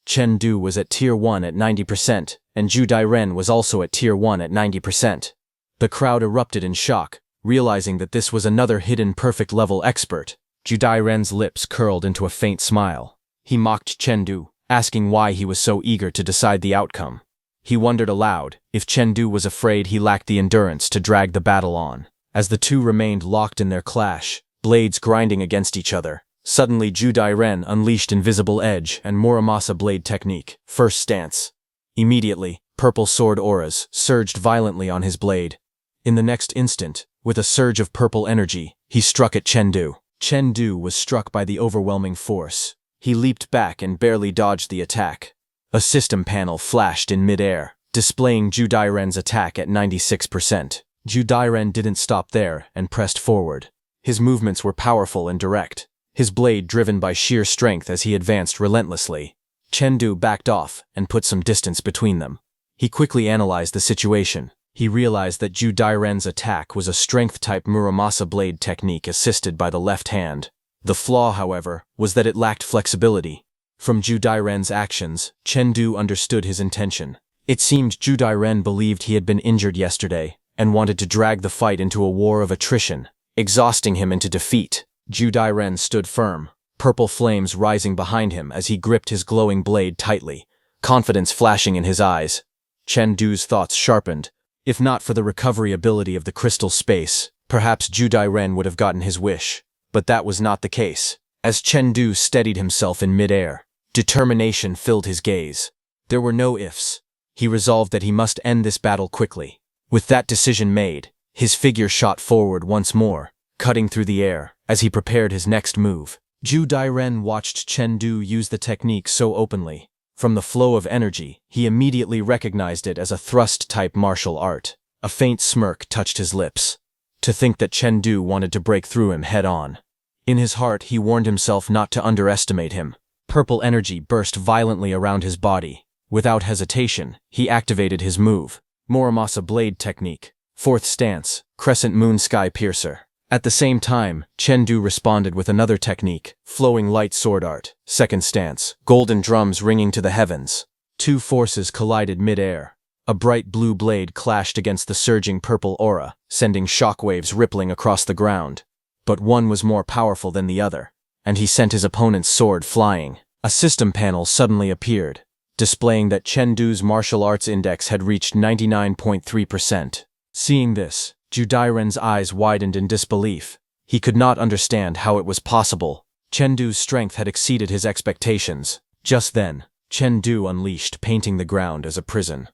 Chen Du was at Tier 1 at 90%, and Zhu Dairen was also at Tier 1 at 90%. The crowd erupted in shock, realizing that this was another hidden perfect level expert. Zhu Dairen's lips curled into a faint smile. He mocked Chen Du, asking why he was so eager to decide the outcome. He wondered aloud if Chen Du was afraid he lacked the endurance to drag the battle on. As the two remained locked in their clash, blades grinding against each other, suddenly Zhu Dairen unleashed Invisible Edge and Muramasa Blade Technique, First Stance. Immediately, purple sword auras surged violently on his blade. In the next instant, with a surge of purple energy, he struck at Chen Du. Chen Du was struck by the overwhelming force. He leaped back and barely dodged the attack. A system panel flashed in midair, displaying Zhu Dairen's attack at 96%. Zhu Dairen didn't stop there and pressed forward. His movements were powerful and direct, his blade driven by sheer strength as he advanced relentlessly. Chen Du backed off and put some distance between them. He quickly analyzed the situation. He realized that Zhu Dairen's attack was a strength-type Muramasa blade technique assisted by the left hand. The flaw, however, was that it lacked flexibility. From Zhu Dairen's actions, Chen Du understood his intention. It seemed Zhu Dairen believed he had been injured yesterday and wanted to drag the fight into a war of attrition, exhausting him into defeat. Zhu Dairen stood firm, purple flames rising behind him as he gripped his glowing blade tightly, confidence flashing in his eyes. Chen Du's thoughts sharpened. If not for the recovery ability of the crystal space, perhaps Zhu Dairen would have gotten his wish. But that was not the case. As Chen Du steadied himself in midair, determination filled his gaze. There were no ifs. He resolved that he must end this battle quickly. With that decision made, his figure shot forward once more, cutting through the air as he prepared his next move. Zhu Dairen watched Chen Du use the technique so openly. From the flow of energy, he immediately recognized it as a thrust-type martial art. A faint smirk touched his lips. To think that Chen Du wanted to break through him head-on. In his heart, he warned himself not to underestimate him. Purple energy burst violently around his body. Without hesitation, he activated his move. Muramasa Blade Technique. Fourth Stance, Crescent Moon Sky Piercer. At the same time, Chen Du responded with another technique, Flowing Light Sword Art, Second Stance, Golden Drums Ringing to the Heavens. Two forces collided mid-air. A bright blue blade clashed against the surging purple aura, sending shockwaves rippling across the ground. But one was more powerful than the other, and he sent his opponent's sword flying. A system panel suddenly appeared, displaying that Chen Du's martial arts index had reached 99.3%. Seeing this, Zhu Dairen's eyes widened in disbelief. He could not understand how it was possible. Chen Du's strength had exceeded his expectations. Just then, Chen Du unleashed, painting the ground as a prison.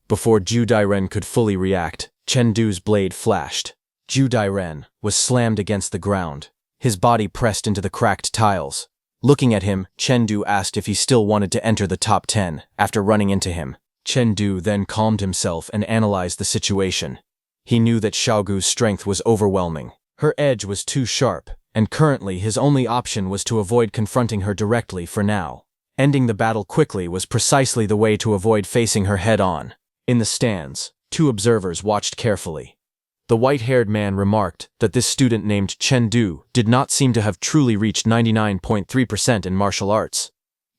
Before Zhu Dairen could fully react, Chen Du's blade flashed. Zhu Dairen was slammed against the ground, his body pressed into the cracked tiles. Looking at him, Chen Du asked if he still wanted to enter the top 10 after running into him. Chen Du then calmed himself and analyzed the situation. He knew that Xiaogu's strength was overwhelming. Her edge was too sharp, and currently his only option was to avoid confronting her directly for now. Ending the battle quickly was precisely the way to avoid facing her head-on. In the stands, two observers watched carefully. The white-haired man remarked that this student named Chen Du did not seem to have truly reached 99.3% in martial arts.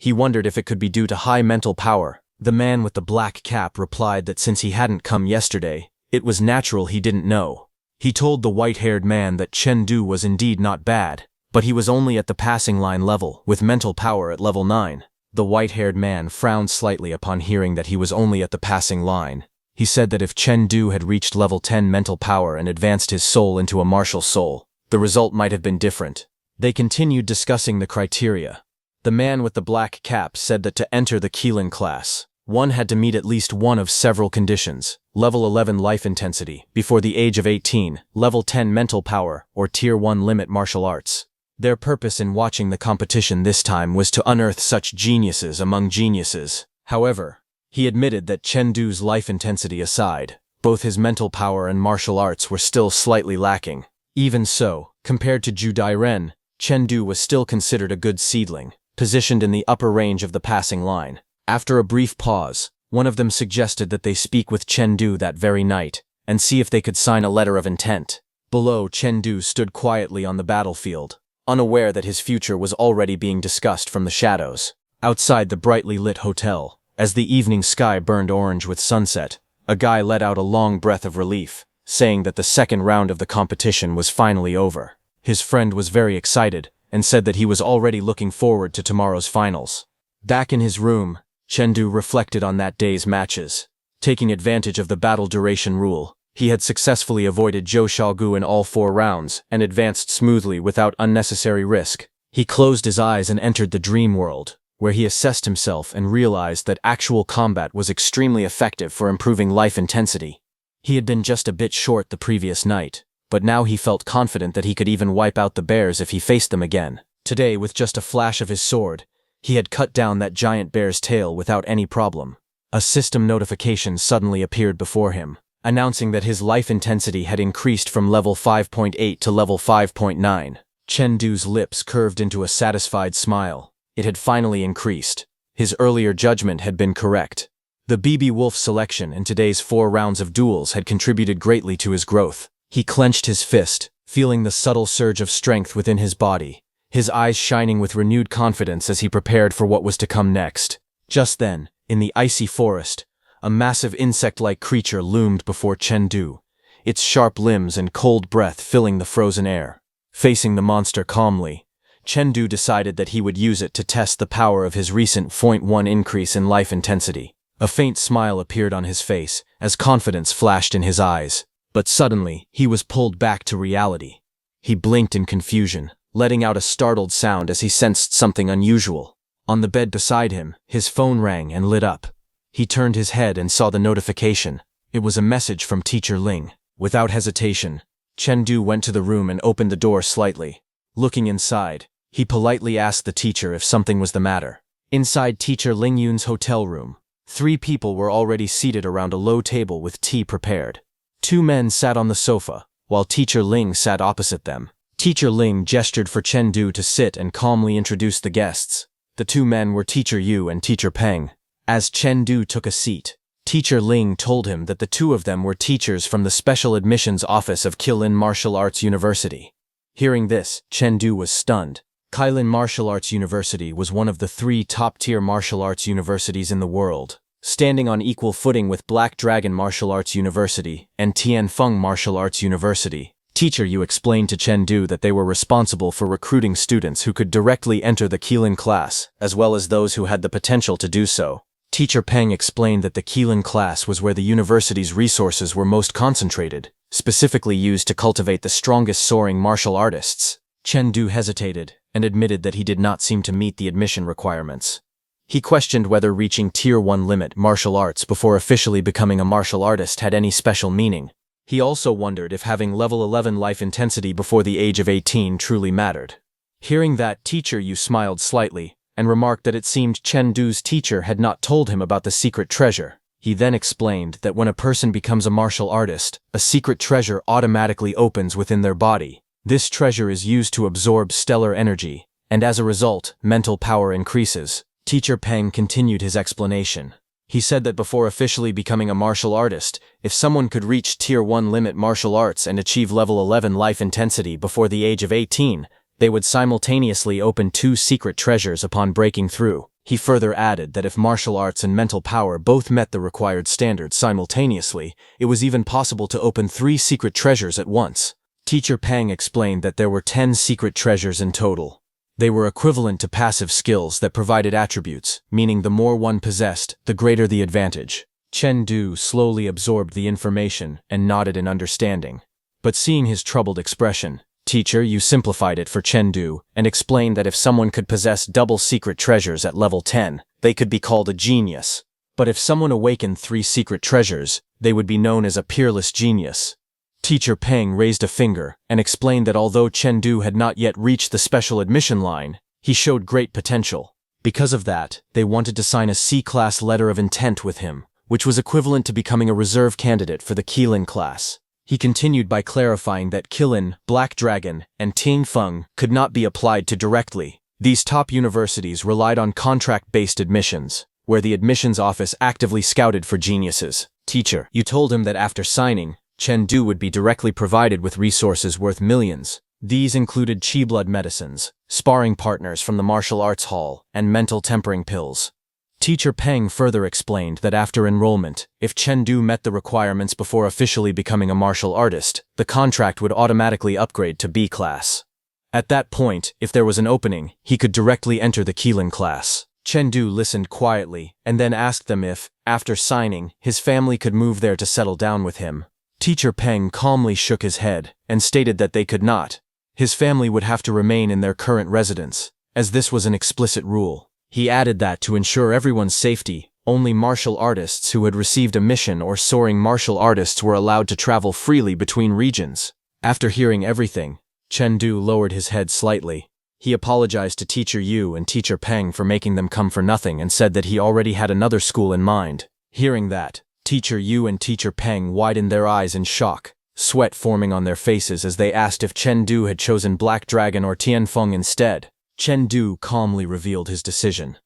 He wondered if it could be due to high mental power. The man with the black cap replied that since he hadn't come yesterday, it was natural he didn't know. He told the white-haired man that Chengdu was indeed not bad, but he was only at the passing line level, with mental power at level 9. The white-haired man frowned slightly upon hearing that he was only at the passing line. He said that if Chengdu had reached level 10 mental power and advanced his soul into a martial soul, the result might have been different. They continued discussing the criteria. The man with the black cap said that to enter the Qilin class, one had to meet at least one of several conditions: level 11 life intensity, before the age of 18, level 10 mental power, or tier 1 limit martial arts. Their purpose in watching the competition this time was to unearth such geniuses among geniuses. However, he admitted that Chengdu's life intensity aside, both his mental power and martial arts were still slightly lacking. Even so, compared to Zhu Dairen, Chengdu was still considered a good seedling, positioned in the upper range of the passing line. After a brief pause, one of them suggested that they speak with Chengdu that very night, and see if they could sign a letter of intent. Below, Chengdu stood quietly on the battlefield, unaware that his future was already being discussed from the shadows. Outside the brightly lit hotel, as the evening sky burned orange with sunset, a guy let out a long breath of relief, saying that the second round of the competition was finally over. His friend was very excited, and said that he was already looking forward to tomorrow's finals. Back in his room, Chengdu reflected on that day's matches. Taking advantage of the battle duration rule, he had successfully avoided Zhou Xiaogu in all 4 rounds and advanced smoothly without unnecessary risk. He closed his eyes and entered the dream world, where he assessed himself and realized that actual combat was extremely effective for improving life intensity. He had been just a bit short the previous night, but now he felt confident that he could even wipe out the bears if he faced them again. Today, with just a flash of his sword, he had cut down that giant bear's tail without any problem. A system notification suddenly appeared before him, announcing that his life intensity had increased from level 5.8 to level 5.9. Chengdu's lips curved into a satisfied smile. It had finally increased. His earlier judgment had been correct. The BB Wolf selection in today's 4 rounds of duels had contributed greatly to his growth. He clenched his fist, feeling the subtle surge of strength within his body, his eyes shining with renewed confidence as he prepared for what was to come next. Just then, in the icy forest, a massive insect-like creature loomed before Chengdu, its sharp limbs and cold breath filling the frozen air. Facing the monster calmly, Chengdu decided that he would use it to test the power of his recent 0.1 increase in life intensity. A faint smile appeared on his face as confidence flashed in his eyes. But suddenly, he was pulled back to reality. He blinked in confusion, letting out a startled sound as he sensed something unusual. On the bed beside him, his phone rang and lit up. He turned his head and saw the notification. It was a message from Teacher Ling. Without hesitation, Chengdu went to the room and opened the door slightly. Looking inside, he politely asked the teacher if something was the matter. Inside Teacher Ling Yun's hotel room, 3 people were already seated around a low table with tea prepared. 2 men sat on the sofa, while Teacher Ling sat opposite them. Teacher Ling gestured for Chengdu to sit and calmly introduced the guests. The 2 men were Teacher Yu and Teacher Peng. As Chengdu took a seat, Teacher Ling told him that the 2 of them were teachers from the Special Admissions Office of Qilin Martial Arts University. Hearing this, Chengdu was stunned. Qilin Martial Arts University was one of the 3 top-tier martial arts universities in the world, standing on equal footing with Black Dragon Martial Arts University and Tianfeng Martial Arts University. Teacher Yu explained to Chengdu that they were responsible for recruiting students who could directly enter the Qilin class, as well as those who had the potential to do so. Teacher Peng explained that the Qilin class was where the university's resources were most concentrated, specifically used to cultivate the strongest soaring martial artists. Chengdu hesitated and admitted that he did not seem to meet the admission requirements. He questioned whether reaching Tier 1 limit martial arts before officially becoming a martial artist had any special meaning. He also wondered if having level 11 life intensity before the age of 18 truly mattered. Hearing that, Teacher Yu smiled slightly and remarked that it seemed Chengdu's teacher had not told him about the secret treasure. He then explained that when a person becomes a martial artist, a secret treasure automatically opens within their body. This treasure is used to absorb stellar energy, and as a result, mental power increases. Teacher Peng continued his explanation. He said that before officially becoming a martial artist, if someone could reach Tier 1 limit martial arts and achieve level 11 life intensity before the age of 18, They would simultaneously open 2 secret treasures upon breaking through. He further added that if martial arts and mental power both met the required standards simultaneously, it was even possible to open 3 secret treasures at once. Teacher Peng explained that there were 10 secret treasures in total. They were equivalent to passive skills that provided attributes, meaning the more one possessed, the greater the advantage. Chen Du slowly absorbed the information and nodded in understanding. But seeing his troubled expression, Teacher, you simplified it for Chen Du and explained that if someone could possess double secret treasures at level 10, they could be called a genius. But if someone awakened 3 secret treasures, they would be known as a peerless genius. Teacher Peng raised a finger and explained that although Chen Du had not yet reached the special admission line, he showed great potential. Because of that, they wanted to sign a C-class letter of intent with him, which was equivalent to becoming a reserve candidate for the Qilin class. He continued by clarifying that Qilin, Black Dragon, and Ting Feng could not be applied to directly. These top universities relied on contract-based admissions, where the admissions office actively scouted for geniuses. Teacher, you told him that after signing, Chen Du would be directly provided with resources worth millions. These included chi blood medicines, sparring partners from the martial arts hall, and mental tempering pills. Teacher Peng further explained that after enrollment, if Chen Du met the requirements before officially becoming a martial artist, the contract would automatically upgrade to B class. At that point, if there was an opening, he could directly enter the Qilin class. Chen Du listened quietly and then asked them if, after signing, his family could move there to settle down with him. Teacher Peng calmly shook his head and stated that they could not. His family would have to remain in their current residence, as this was an explicit rule. He added that to ensure everyone's safety, only martial artists who had received a mission or soaring martial artists were allowed to travel freely between regions. After hearing everything, Chen Du lowered his head slightly. He apologized to Teacher Yu and Teacher Peng for making them come for nothing and said that he already had another school in mind. Hearing that, Teacher Yu and Teacher Peng widened their eyes in shock, sweat forming on their faces as they asked if Chen Du had chosen Black Dragon or Tianfeng instead. Chen Du calmly revealed his decision.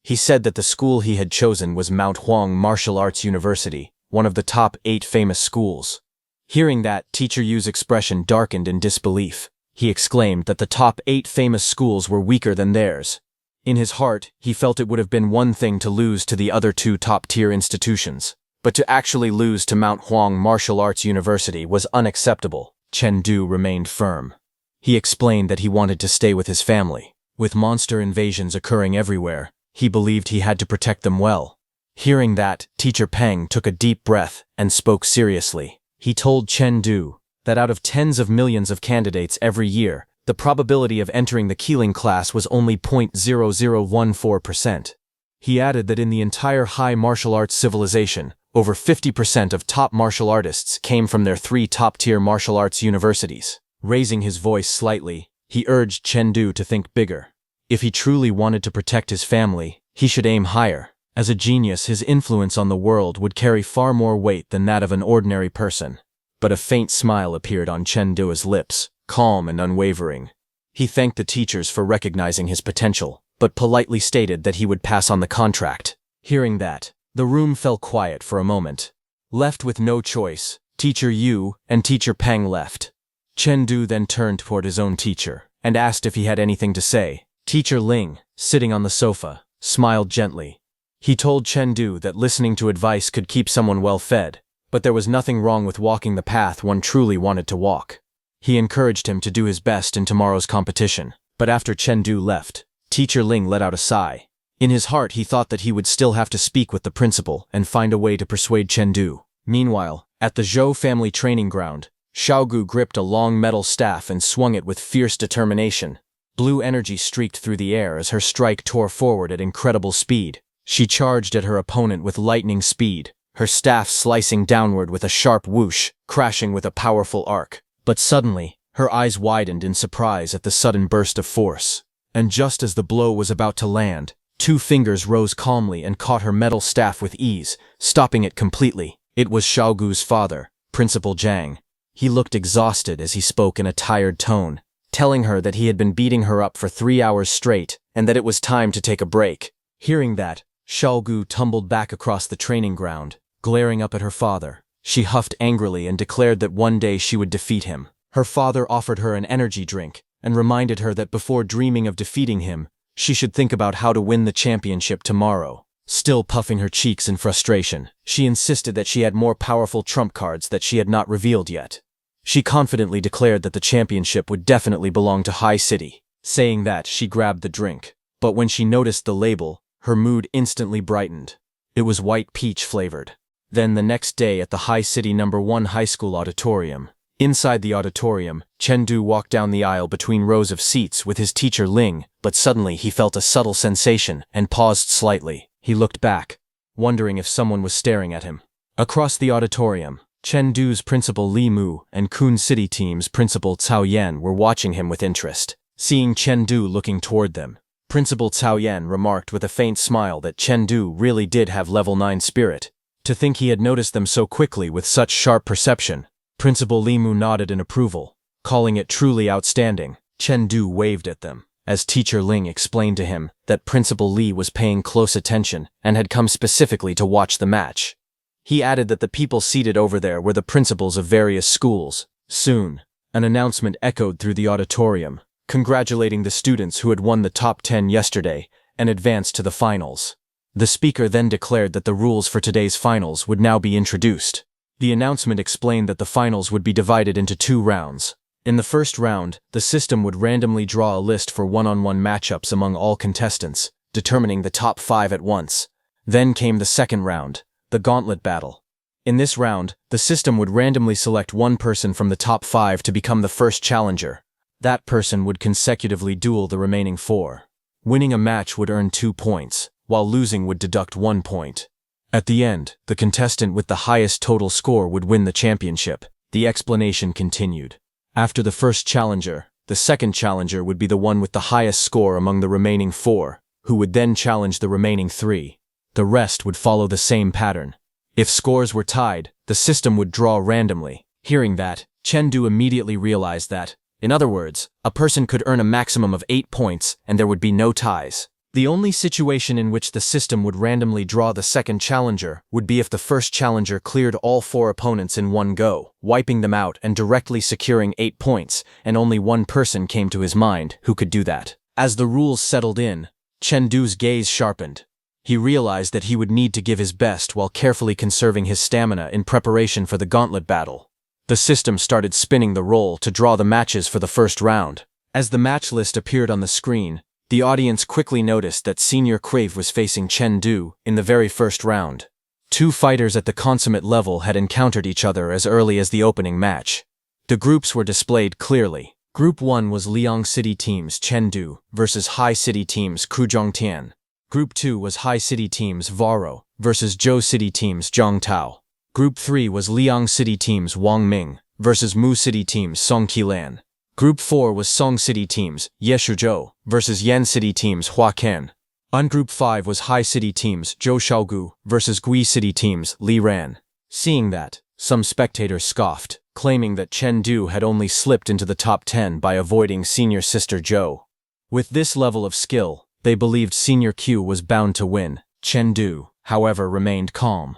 He said that the school he had chosen was Mount Huang Martial Arts University, one of the top 8 famous schools. Hearing that, Teacher Yu's expression darkened in disbelief. He exclaimed that the top 8 famous schools were weaker than theirs. In his heart, he felt it would have been one thing to lose to the other 2 top-tier institutions, but to actually lose to Mount Huang Martial Arts University was unacceptable. Chen Du remained firm. He explained that he wanted to stay with his family. With monster invasions occurring everywhere, he believed he had to protect them well. Hearing that, Teacher Peng took a deep breath and spoke seriously. He told Chen Du that out of tens of millions of candidates every year, the probability of entering the Qilin class was only 0.0014%. He added that in the entire high martial arts civilization, over 50% of top martial artists came from their 3 top-tier martial arts universities. Raising his voice slightly, he urged Chen Du to think bigger. If he truly wanted to protect his family, he should aim higher. As a genius, his influence on the world would carry far more weight than that of an ordinary person. But a faint smile appeared on Chen Du's lips, calm and unwavering. He thanked the teachers for recognizing his potential, but politely stated that he would pass on the contract. Hearing that, the room fell quiet for a moment. Left with no choice, Teacher Yu and Teacher Peng left. Chen Du then turned toward his own teacher and asked if he had anything to say. Teacher Ling, sitting on the sofa, smiled gently. He told Chen Du that listening to advice could keep someone well fed, but there was nothing wrong with walking the path one truly wanted to walk. He encouraged him to do his best in tomorrow's competition, but after Chen Du left, Teacher Ling let out a sigh. In his heart he thought that he would still have to speak with the principal and find a way to persuade Chen Du. Meanwhile, at the Zhou family training ground, Xiaogu gripped a long metal staff and swung it with fierce determination. Blue energy streaked through the air as her strike tore forward at incredible speed. She charged at her opponent with lightning speed, her staff slicing downward with a sharp whoosh, crashing with a powerful arc. But suddenly, her eyes widened in surprise at the sudden burst of force. And just as the blow was about to land, 2 fingers rose calmly and caught her metal staff with ease, stopping it completely. It was Xiaogu's father, Principal Zhang. He looked exhausted as he spoke in a tired tone, telling her that he had been beating her up for 3 hours straight and that it was time to take a break. Hearing that, Xiaogu tumbled back across the training ground, glaring up at her father. She huffed angrily and declared that one day she would defeat him. Her father offered her an energy drink, and reminded her that before dreaming of defeating him, she should think about how to win the championship tomorrow. Still puffing her cheeks in frustration, she insisted that she had more powerful trump cards that she had not revealed yet. She confidently declared that the championship would definitely belong to High City. Saying that, she grabbed the drink. But when she noticed the label, her mood instantly brightened. It was white peach flavored. Then the next day at the High City No. 1 High School auditorium. Inside the auditorium, Chengdu walked down the aisle between rows of seats with his teacher Ling, but suddenly he felt a subtle sensation and paused slightly. He looked back, wondering if someone was staring at him. Across the auditorium, Chengdu's principal Li Mu and Kun City Team's principal Cao Yan were watching him with interest. Seeing Chengdu looking toward them, Principal Cao Yan remarked with a faint smile that Chengdu really did have level 9 spirit. To think he had noticed them so quickly with such sharp perception. Principal Li Mu nodded in approval, calling it truly outstanding. Chengdu waved at them, as Teacher Ling explained to him that Principal Li was paying close attention and had come specifically to watch the match. He added that the people seated over there were the principals of various schools. Soon, an announcement echoed through the auditorium, congratulating the students who had won the top 10 yesterday and advanced to the finals. The speaker then declared that the rules for today's finals would now be introduced. The announcement explained that the finals would be divided into 2 rounds. In the first round, the system would randomly draw a list for one-on-one matchups among all contestants, determining the top 5 at once. Then came the second round, the gauntlet battle. In this round, the system would randomly select one person from the top 5 to become the first challenger. That person would consecutively duel the remaining 4. Winning a match would earn 2 points, while losing would deduct 1 point. At the end, the contestant with the highest total score would win the championship. The explanation continued. After the first challenger, the second challenger would be the one with the highest score among the remaining 4, who would then challenge the remaining 3. The rest would follow the same pattern. If scores were tied, the system would draw randomly. Hearing that, Chengdu immediately realized that, in other words, a person could earn a maximum of 8 points and there would be no ties. The only situation in which the system would randomly draw the second challenger would be if the first challenger cleared all 4 opponents in one go, wiping them out and directly securing 8 points, and only one person came to his mind who could do that. As the rules settled in, Chengdu's gaze sharpened. He realized that he would need to give his best while carefully conserving his stamina in preparation for the gauntlet battle. The system started spinning the roll to draw the matches for the first round. As the match list appeared on the screen, the audience quickly noticed that Senior Crave was facing Chengdu in the very first round. 2 fighters at the consummate level had encountered each other as early as the opening match. The groups were displayed clearly. Group 1 was Liang City Team's Chengdu versus High City Team's Kuzhongtian. Group 2 was High City Team's Varo versus Zhou City Team's Zhangtao. Group 3 was Liang City Team's Wang Ming versus Mu City Team's Song Qilan. Group 4 was Song City Team's Ye Shuzhou versus Yan City Team's Hua Ken. On Group 5 was High City Team's Zhou Shaogu versus Gui City Team's Li Ran. Seeing that, some spectators scoffed, claiming that Chengdu had only slipped into the top 10 by avoiding Senior Sister Zhou. With this level of skill, they believed Senior Q was bound to win. Chengdu, however, remained calm.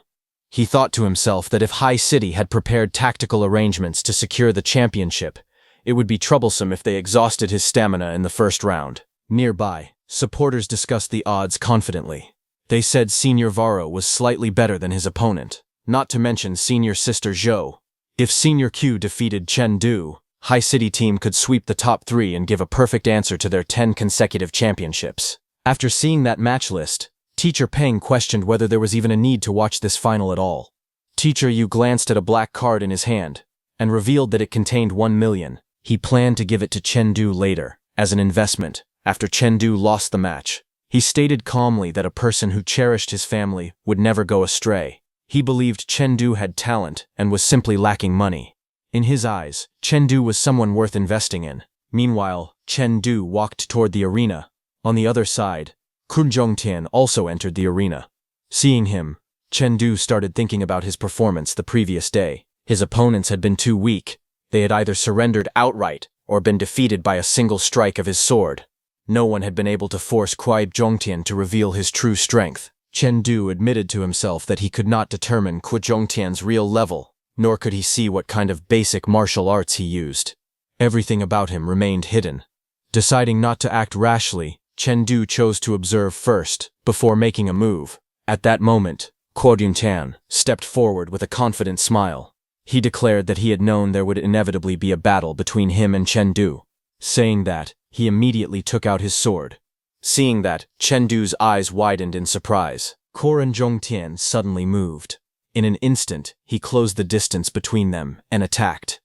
He thought to himself that if High City had prepared tactical arrangements to secure the championship, it would be troublesome if they exhausted his stamina in the first round. Nearby, supporters discussed the odds confidently. They said Senior Varo was slightly better than his opponent, not to mention Senior Sister Zhou. If Senior Q defeated Chengdu, High City Team could sweep the top 3 and give a perfect answer to their 10 consecutive championships. After seeing that match list, Teacher Peng questioned whether there was even a need to watch this final at all. Teacher Yu glanced at a black card in his hand and revealed that it contained 1 million. He planned to give it to Chengdu later, as an investment, after Chengdu lost the match. He stated calmly that a person who cherished his family would never go astray. He believed Chengdu had talent and was simply lacking money. In his eyes, Chengdu was someone worth investing in. Meanwhile, Chengdu walked toward the arena. On the other side, Kun Zhongtian also entered the arena. Seeing him, Chengdu started thinking about his performance the previous day. His opponents had been too weak. They had either surrendered outright or been defeated by a single strike of his sword. No one had been able to force Kuai Zhongtian to reveal his true strength. Chengdu admitted to himself that he could not determine Kuai Zhongtian's real level, nor could he see what kind of basic martial arts he used. Everything about him remained hidden. Deciding not to act rashly, Chengdu chose to observe first, before making a move. At that moment, Kuo Juntian stepped forward with a confident smile. He declared that he had known there would inevitably be a battle between him and Chengdu. Saying that, he immediately took out his sword. Seeing that, Chengdu's eyes widened in surprise. Kuo Juntian suddenly moved. In an instant, he closed the distance between them and attacked.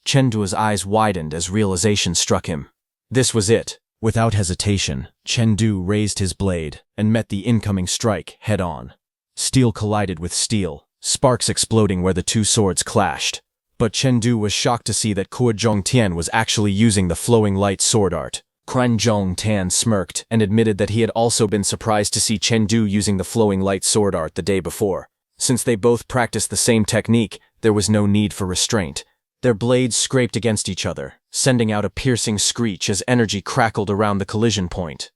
Chengdu's eyes widened as realization struck him. This was it. Without hesitation, Chengdu raised his blade and met the incoming strike head-on. Steel collided with steel, sparks exploding where the two swords clashed. But Chengdu was shocked to see that Kuo Juntian was actually using the flowing light sword art. Kuo Juntian smirked and admitted that he had also been surprised to see Chengdu using the flowing light sword art the day before. Since they both practiced the same technique, there was no need for restraint. Their blades scraped against each other, sending out a piercing screech as energy crackled around the collision point.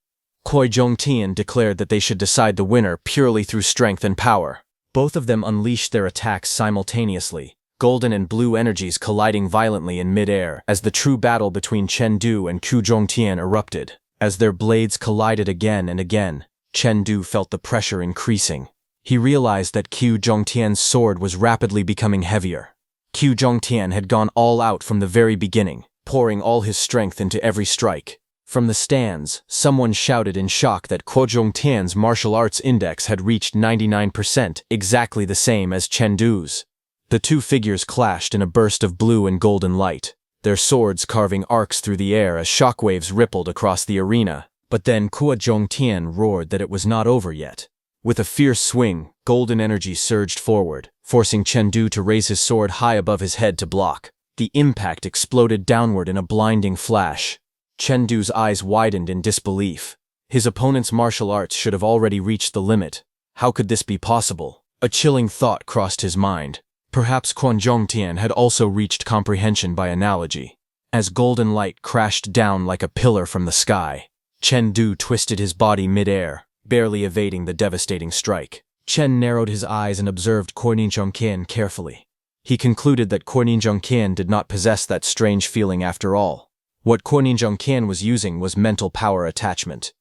Kuo Juntian declared that they should decide the winner purely through strength and power. Both of them unleashed their attacks simultaneously, golden and blue energies colliding violently in mid-air as the true battle between Chengdu and Kuo Juntian erupted. As their blades collided again and again, Chengdu felt the pressure increasing. He realized that Kuo Juntian's sword was rapidly becoming heavier. Kuo Juntian had gone all out from the very beginning, pouring all his strength into every strike. From the stands, someone shouted in shock that Kuo Juntian's martial arts index had reached 99%, exactly the same as Chengdu's. The two figures clashed in a burst of blue and golden light, their swords carving arcs through the air as shockwaves rippled across the arena. But then Kuo Juntian roared that it was not over yet. With a fierce swing, golden energy surged forward, forcing Chengdu to raise his sword high above his head to block. The impact exploded downward in a blinding flash. Chengdu's eyes widened in disbelief. His opponent's martial arts should have already reached the limit. How could this be possible? A chilling thought crossed his mind. Perhaps Kuo Juntian had also reached comprehension by analogy. As golden light crashed down like a pillar from the sky, Chengdu twisted his body mid-air, barely evading the devastating strike. Chen narrowed his eyes and observed Kuo Juntian carefully. He concluded that Kuo Juntian did not possess that strange feeling after all. What Kuo Juntian was using was mental power attachment.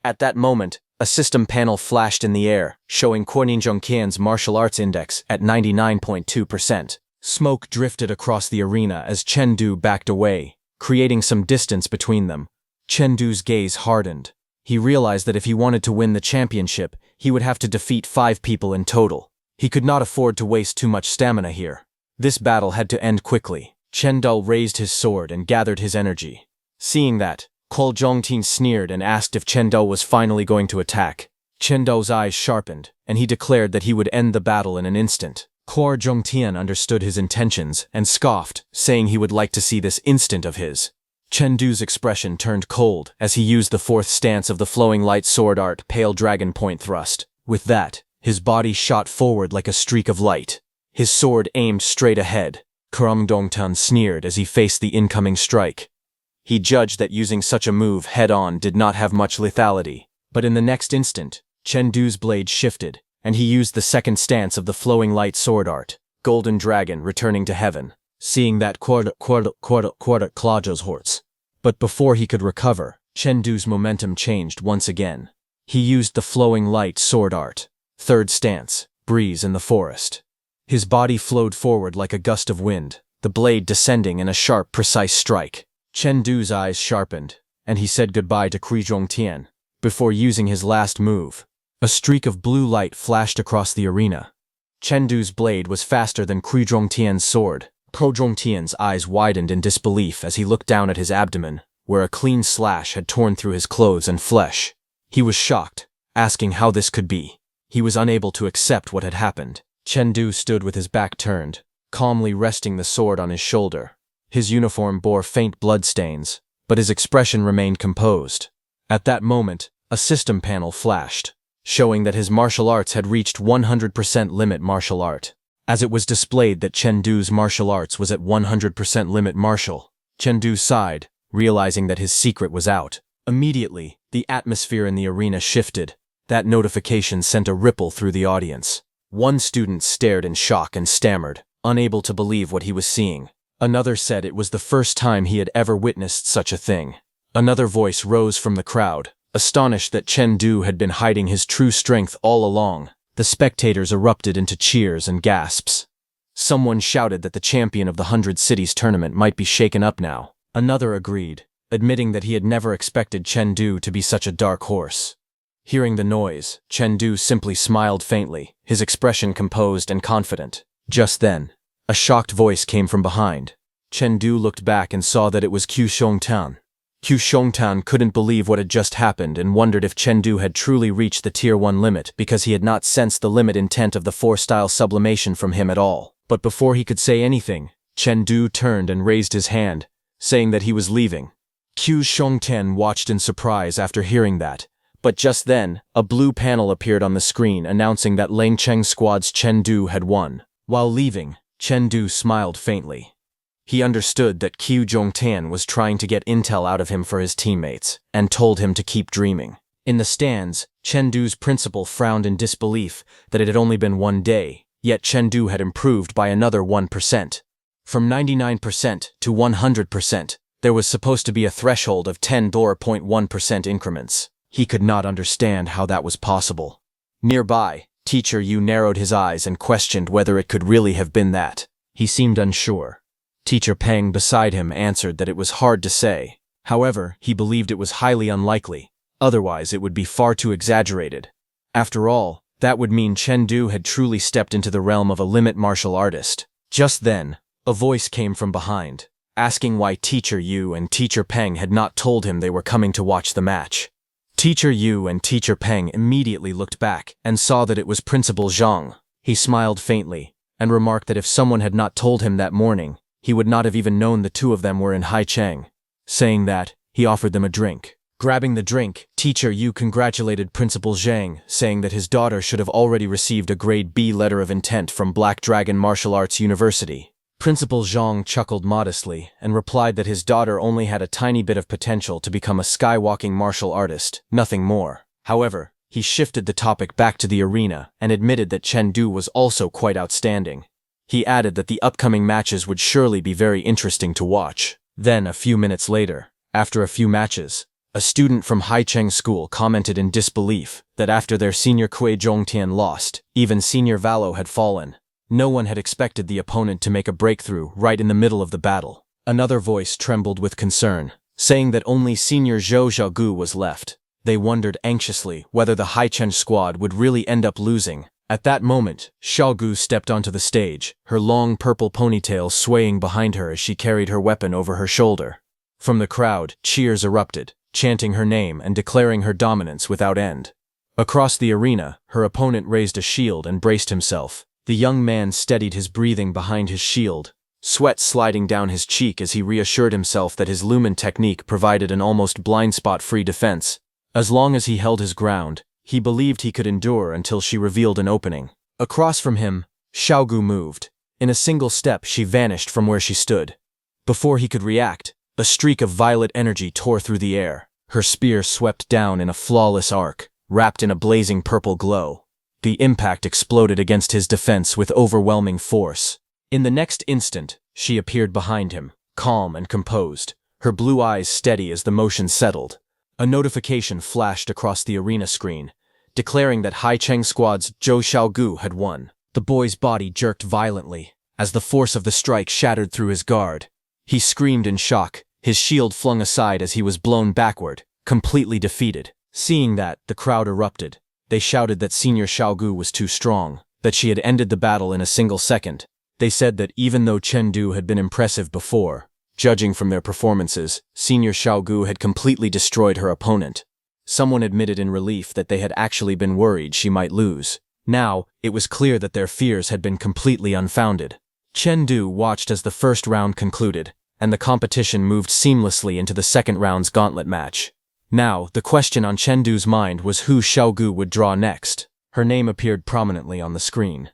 At that moment, a system panel flashed in the air, showing Kuo Juntian's martial arts index at 99.2%. Smoke drifted across the arena as Chengdu backed away, creating some distance between them. Chengdu's gaze hardened. He realized that if he wanted to win the championship, he would have to defeat 5 people in total. He could not afford to waste too much stamina here. This battle had to end quickly. Chengdu raised his sword and gathered his energy. Seeing that, Kuo Juntian sneered and asked if Chengdu was finally going to attack. Chengdu's eyes sharpened, and he declared that he would end the battle in an instant. Kuo Juntian understood his intentions and scoffed, saying he would like to see this instant of his. Chengdu's expression turned cold as he used the 4th stance of the flowing light sword art Pale Dragon Point Thrust. With that, his body shot forward like a streak of light. His sword aimed straight ahead. Kuo Juntian sneered as he faced the incoming strike. He judged that using such a move head-on did not have much lethality. But in the next instant, Chengdu's blade shifted, and he used the 2nd stance of the flowing light sword art, Golden Dragon Returning to Heaven. Seeing that Claudius Horts. But before he could recover, Chengdu's momentum changed once again. He used the flowing light sword art, 3rd stance, Breeze in the Forest. His body flowed forward like a gust of wind, the blade descending in a sharp, precise strike. Chengdu's eyes sharpened, and he said goodbye to Kuo Juntian. Before using his last move, a streak of blue light flashed across the arena. Chengdu's blade was faster than Kuo Juntian's sword. Kuo Juntian's eyes widened in disbelief as he looked down at his abdomen, where a clean slash had torn through his clothes and flesh. He was shocked, asking how this could be. He was unable to accept what had happened. Chengdu stood with his back turned, calmly resting the sword on his shoulder. His uniform bore faint bloodstains, but his expression remained composed. At that moment, a system panel flashed, showing that his martial arts had reached 100% limit martial art. As it was displayed that Chengdu's martial arts was at 100% limit martial, Chengdu sighed, realizing that his secret was out. Immediately, the atmosphere in the arena shifted. That notification sent a ripple through the audience. One student stared in shock and stammered, unable to believe what he was seeing. Another said it was the first time he had ever witnessed such a thing. Another voice rose from the crowd, astonished that Chen Du had been hiding his true strength all along. The spectators erupted into cheers and gasps. Someone shouted that the champion of the 100 Cities tournament might be shaken up now. Another agreed, admitting that he had never expected Chen Du to be such a dark horse. Hearing the noise, Chen Du simply smiled faintly, his expression composed and confident. Just then, a shocked voice came from behind. Chen Du looked back and saw that it was Qu Shongtan. Qu Shongtan couldn't believe what had just happened and wondered if Chen Du had truly reached the Tier 1 limit because he had not sensed the limit intent of the 4-style sublimation from him at all. But before he could say anything, Chen Du turned and raised his hand, saying that he was leaving. Qu Shongtan watched in surprise after hearing that, but just then, a blue panel appeared on the screen announcing that Lang Cheng Squad's Chen Du had won. While leaving, Chen Du smiled faintly. He understood that Qu Zhongtan was trying to get intel out of him for his teammates, and told him to keep dreaming. In the stands, Chen Du's principal frowned in disbelief that it had only been 1 day, yet Chen Du had improved by another 1%. From 99% to 100%, there was supposed to be a threshold of 10.1% increments. He could not understand how that was possible. Nearby, Teacher Yu narrowed his eyes and questioned whether it could really have been that. He seemed unsure. Teacher Peng beside him answered that it was hard to say. However, he believed it was highly unlikely. Otherwise, it would be far too exaggerated. After all, that would mean Chen Du had truly stepped into the realm of a limit martial artist. Just then, a voice came from behind, asking why Teacher Yu and Teacher Peng had not told him they were coming to watch the match. Teacher Yu and Teacher Peng immediately looked back and saw that it was Principal Zhang. He smiled faintly and remarked that if someone had not told him that morning, he would not have even known the two of them were in Haicheng. Saying that, he offered them a drink. Grabbing the drink, Teacher Yu congratulated Principal Zhang, saying that his daughter should have already received a grade B letter of intent from Black Dragon Martial Arts University. Principal Zhang chuckled modestly and replied that his daughter only had a tiny bit of potential to become a skywalking martial artist, nothing more. However, he shifted the topic back to the arena and admitted that Chen Du was also quite outstanding. He added that the upcoming matches would surely be very interesting to watch. Then, a few minutes later, after a few matches, a student from Haicheng School commented in disbelief that after their senior Kui Zhongtian lost, even senior Valo had fallen. No one had expected the opponent to make a breakthrough right in the middle of the battle. Another voice trembled with concern, saying that only senior Zhou Xiaogu was left. They wondered anxiously whether the Haicheng squad would really end up losing. At that moment, Xiaogu stepped onto the stage, her long purple ponytail swaying behind her as she carried her weapon over her shoulder. From the crowd, cheers erupted, chanting her name and declaring her dominance without end. Across the arena, her opponent raised a shield and braced himself. The young man steadied his breathing behind his shield, sweat sliding down his cheek as he reassured himself that his lumen technique provided an almost blind spot-free defense. As long as he held his ground, he believed he could endure until she revealed an opening. Across from him, Xiaogu moved. In a single step, she vanished from where she stood. Before he could react, a streak of violet energy tore through the air. Her spear swept down in a flawless arc, wrapped in a blazing purple glow. The impact exploded against his defense with overwhelming force. In the next instant, she appeared behind him, calm and composed, her blue eyes steady as the motion settled. A notification flashed across the arena screen, declaring that Haicheng Squad's Zhou Xiaogu had won. The boy's body jerked violently, as the force of the strike shattered through his guard. He screamed in shock, his shield flung aside as he was blown backward, completely defeated. Seeing that, the crowd erupted. They shouted that Senior Xiaogu was too strong, that she had ended the battle in a single second. They said that even though Chen Du had been impressive before, judging from their performances, Senior Xiaogu had completely destroyed her opponent. Someone admitted in relief that they had actually been worried she might lose. Now, it was clear that their fears had been completely unfounded. Chen Du watched as the first round concluded, and the competition moved seamlessly into the second round's gauntlet match. Now, the question on Chen Du's mind was who Xiaogu would draw next. Her name appeared prominently on the screen.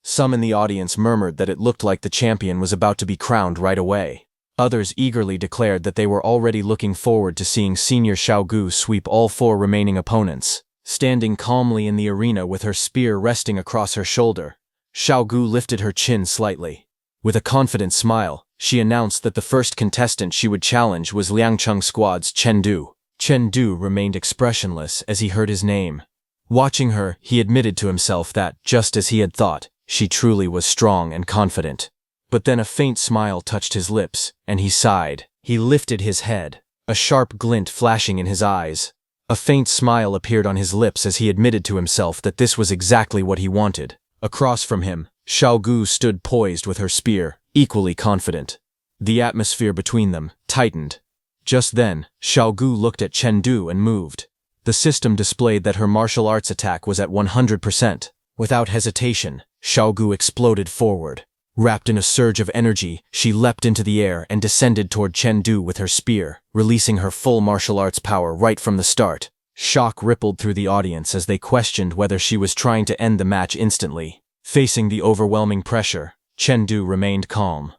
Some in the audience murmured that it looked like the champion was about to be crowned right away. Others eagerly declared that they were already looking forward to seeing Senior Xiaogu sweep all 4 remaining opponents. Standing calmly in the arena with her spear resting across her shoulder, Xiaogu lifted her chin slightly. With a confident smile, she announced that the first contestant she would challenge was Liangcheng Squad's Chen Du. Chen Du remained expressionless as he heard his name. Watching her, he admitted to himself that, just as he had thought, she truly was strong and confident. But then a faint smile touched his lips, and he sighed. He lifted his head, a sharp glint flashing in his eyes. A faint smile appeared on his lips as he admitted to himself that this was exactly what he wanted. Across from him, Xiaogu stood poised with her spear, equally confident. The atmosphere between them tightened. Just then, Xiaogu looked at Chen Du and moved. The system displayed that her martial arts attack was at 100%. Without hesitation, Xiaogu exploded forward. Wrapped in a surge of energy, she leapt into the air and descended toward Chen Du with her spear, releasing her full martial arts power right from the start. Shock rippled through the audience as they questioned whether she was trying to end the match instantly. Facing the overwhelming pressure, Chen Du remained calm.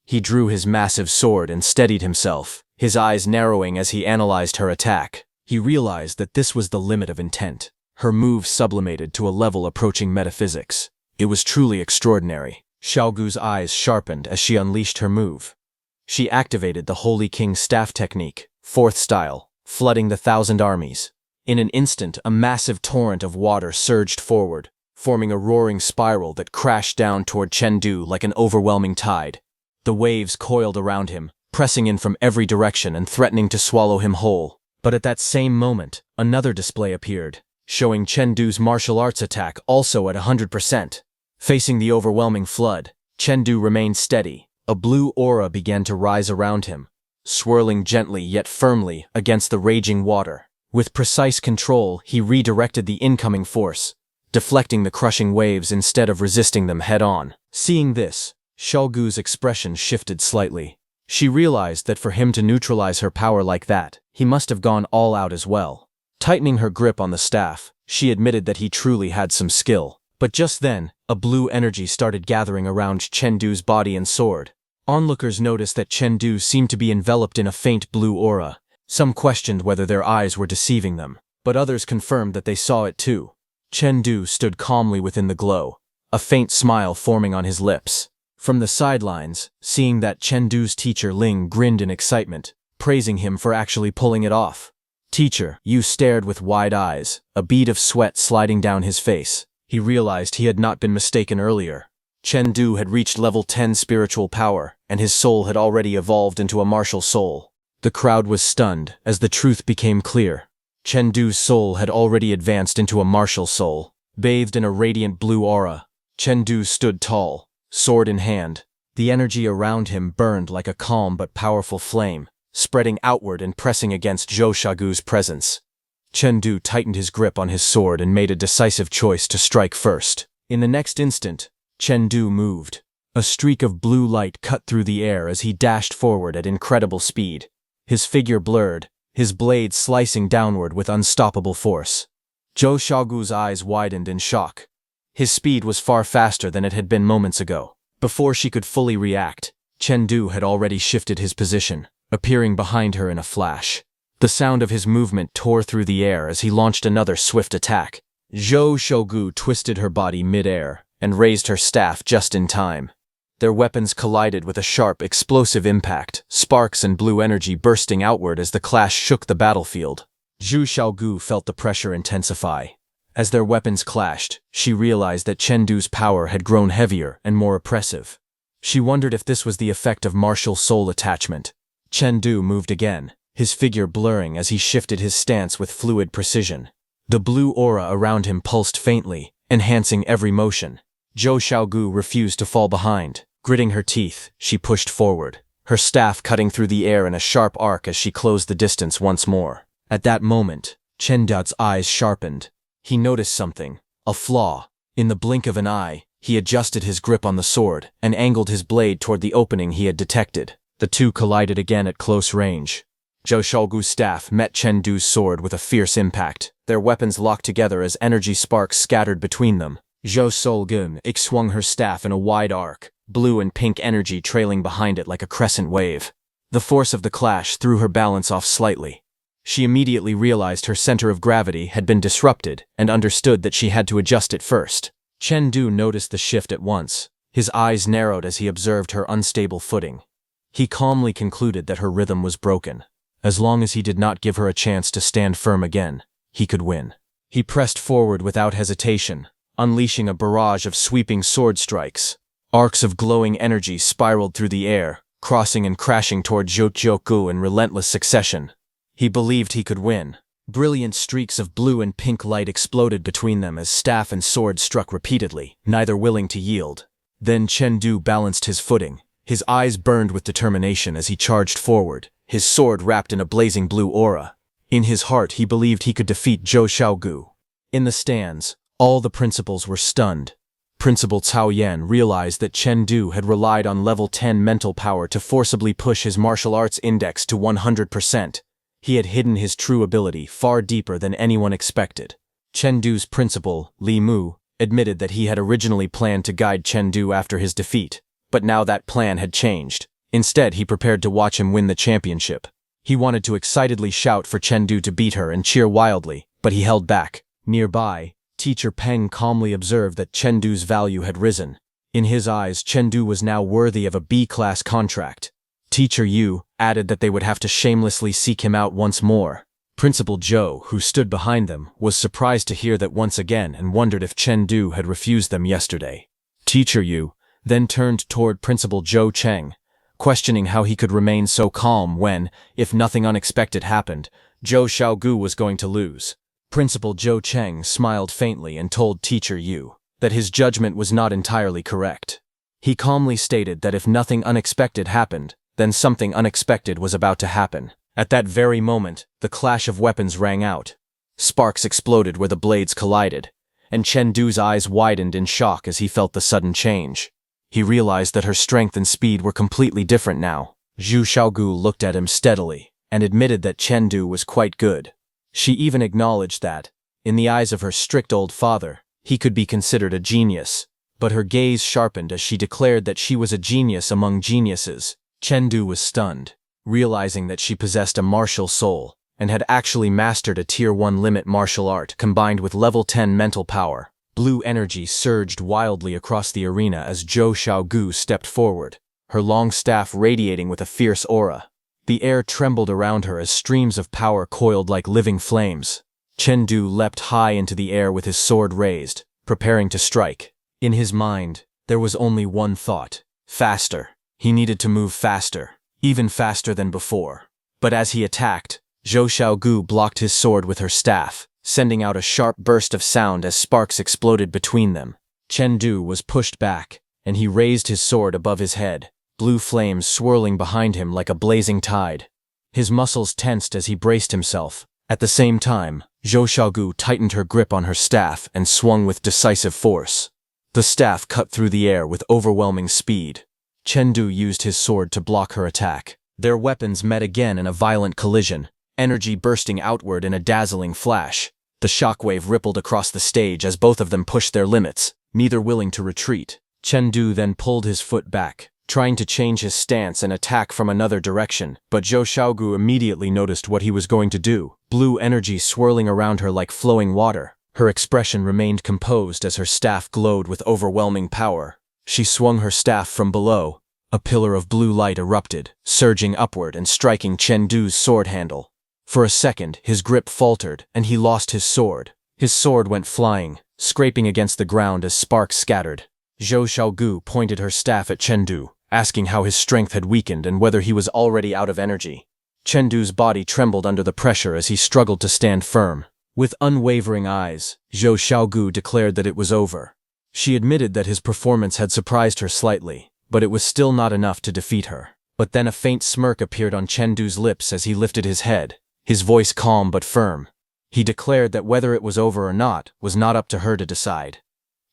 He drew his massive sword and steadied himself, his eyes narrowing as he analyzed her attack. He realized that this was the limit of intent. Her move sublimated to a level approaching metaphysics. It was truly extraordinary. Xiaogu's eyes sharpened as she unleashed her move. She activated the Holy King's staff technique, fourth style, flooding the 1,000 armies. In an instant, a massive torrent of water surged forward, forming a roaring spiral that crashed down toward Chen Du like an overwhelming tide. The waves coiled around him, pressing in from every direction and threatening to swallow him whole. But at that same moment, another display appeared, showing Chen Du's martial arts attack also at 100%. Facing the overwhelming flood, Chen Du remained steady. A blue aura began to rise around him, swirling gently yet firmly against the raging water. With precise control, he redirected the incoming force, deflecting the crushing waves instead of resisting them head-on. Seeing this, Xiaogu's expression shifted slightly. She realized that for him to neutralize her power like that, he must have gone all out as well. Tightening her grip on the staff, she admitted that he truly had some skill. But just then, a blue energy started gathering around Chen Du's body and sword. Onlookers noticed that Chen Du seemed to be enveloped in a faint blue aura. Some questioned whether their eyes were deceiving them, but others confirmed that they saw it too. Chen Du stood calmly within the glow, a faint smile forming on his lips. From the sidelines, seeing that Chen Du's teacher Ling grinned in excitement, praising him for actually pulling it off. Teacher, Yu stared with wide eyes, a bead of sweat sliding down his face. He realized he had not been mistaken earlier. Chen Du had reached level 10 spiritual power, and his soul had already evolved into a martial soul. The crowd was stunned as the truth became clear. Chen Du's soul had already advanced into a martial soul. Bathed in a radiant blue aura, Chen Du stood tall, sword in hand. The energy around him burned like a calm but powerful flame, spreading outward and pressing against Zhou Shagu's presence. Chen Du tightened his grip on his sword and made a decisive choice to strike first. In the next instant, Chen Du moved. A streak of blue light cut through the air as he dashed forward at incredible speed. His figure blurred, his blade slicing downward with unstoppable force. Zhou Shagu's eyes widened in shock. His speed was far faster than it had been moments ago. Before she could fully react, Chen Du had already shifted his position, appearing behind her in a flash. The sound of his movement tore through the air as he launched another swift attack. Zhou Shogu twisted her body mid-air and raised her staff just in time. Their weapons collided with a sharp, explosive impact, sparks and blue energy bursting outward as the clash shook the battlefield. Zhu Xiaogu felt the pressure intensify. As their weapons clashed, she realized that Chen Du's power had grown heavier and more oppressive. She wondered if this was the effect of martial soul attachment. Chen Du moved again, his figure blurring as he shifted his stance with fluid precision. The blue aura around him pulsed faintly, enhancing every motion. Zhou Xiaogu refused to fall behind. Gritting her teeth, she pushed forward, her staff cutting through the air in a sharp arc as she closed the distance once more. At that moment, Chen Du's eyes sharpened. He noticed something, a flaw. In the blink of an eye, he adjusted his grip on the sword and angled his blade toward the opening he had detected. The two collided again at close range. Zhou Xiaogu's staff met Chen Du's sword with a fierce impact. Their weapons locked together as energy sparks scattered between them. Zhou Solgun swung her staff in a wide arc, blue and pink energy trailing behind it like a crescent wave. The force of the clash threw her balance off slightly. She immediately realized her center of gravity had been disrupted and understood that she had to adjust it first. Chen Du noticed the shift at once. His eyes narrowed as he observed her unstable footing. He calmly concluded that her rhythm was broken. As long as he did not give her a chance to stand firm again, he could win. He pressed forward without hesitation, unleashing a barrage of sweeping sword strikes. Arcs of glowing energy spiraled through the air, crossing and crashing toward Jyoku in relentless succession. He believed he could win. Brilliant streaks of blue and pink light exploded between them as staff and sword struck repeatedly, neither willing to yield. Then Chengdu balanced his footing. His eyes burned with determination as he charged forward, his sword wrapped in a blazing blue aura. In his heart, he believed he could defeat Zhou Xiaogu. In the stands, all the principals were stunned. Principal Cao Yan realized that Chengdu had relied on level 10 mental power to forcibly push his martial arts index to 100%. He had hidden his true ability far deeper than anyone expected. Chengdu's principal, Li Mu, admitted that he had originally planned to guide Chengdu after his defeat, but now that plan had changed. Instead, he prepared to watch him win the championship. He wanted to excitedly shout for Chengdu to beat her and cheer wildly, but he held back. Nearby, Teacher Peng calmly observed that Chengdu's value had risen. In his eyes, Chengdu was now worthy of a B-class contract. Teacher Yu added that they would have to shamelessly seek him out once more. Principal Zhou, who stood behind them, was surprised to hear that once again and wondered if Chengdu had refused them yesterday. Teacher Yu then turned toward Principal Zhou Cheng, questioning how he could remain so calm when, if nothing unexpected happened, Zhou Xiaogu was going to lose. Principal Zhou Cheng smiled faintly and told Teacher Yu that his judgment was not entirely correct. He calmly stated that if nothing unexpected happened, then something unexpected was about to happen. At that very moment, the clash of weapons rang out. Sparks exploded where the blades collided, and Chengdu's eyes widened in shock as he felt the sudden change. He realized that her strength and speed were completely different now. Zhou Xiaogu looked at him steadily and admitted that Chengdu was quite good. She even acknowledged that, in the eyes of her strict old father, he could be considered a genius. But her gaze sharpened as she declared that she was a genius among geniuses. Chengdu was stunned, realizing that she possessed a martial soul and had actually mastered a Tier 1 limit martial art combined with level 10 mental power. Blue energy surged wildly across the arena as Zhou Xiaogu stepped forward, her long staff radiating with a fierce aura. The air trembled around her as streams of power coiled like living flames. Chengdu leapt high into the air with his sword raised, preparing to strike. In his mind, there was only one thought: faster. He needed to move faster, even faster than before. But as he attacked, Zhou Xiaogu blocked his sword with her staff, sending out a sharp burst of sound as sparks exploded between them. Chengdu was pushed back, and he raised his sword above his head, blue flames swirling behind him like a blazing tide. His muscles tensed as he braced himself. At the same time, Zhou Xiaogu tightened her grip on her staff and swung with decisive force. The staff cut through the air with overwhelming speed. Chengdu used his sword to block her attack. Their weapons met again in a violent collision, energy bursting outward in a dazzling flash. The shockwave rippled across the stage as both of them pushed their limits, neither willing to retreat. Chengdu then pulled his foot back, trying to change his stance and attack from another direction, but Zhou Xiaogu immediately noticed what he was going to do. Blue energy swirling around her like flowing water. Her expression remained composed as her staff glowed with overwhelming power. She swung her staff from below. A pillar of blue light erupted, surging upward and striking Chengdu's sword handle. For a second, his grip faltered, and he lost his sword. His sword went flying, scraping against the ground as sparks scattered. Zhou Xiaogu pointed her staff at Chengdu, asking how his strength had weakened and whether he was already out of energy. Chengdu's body trembled under the pressure as he struggled to stand firm. With unwavering eyes, Zhou Xiaogu declared that it was over. She admitted that his performance had surprised her slightly, but it was still not enough to defeat her. But then a faint smirk appeared on Chengdu's lips as he lifted his head, his voice calm but firm. He declared that whether it was over or not was not up to her to decide.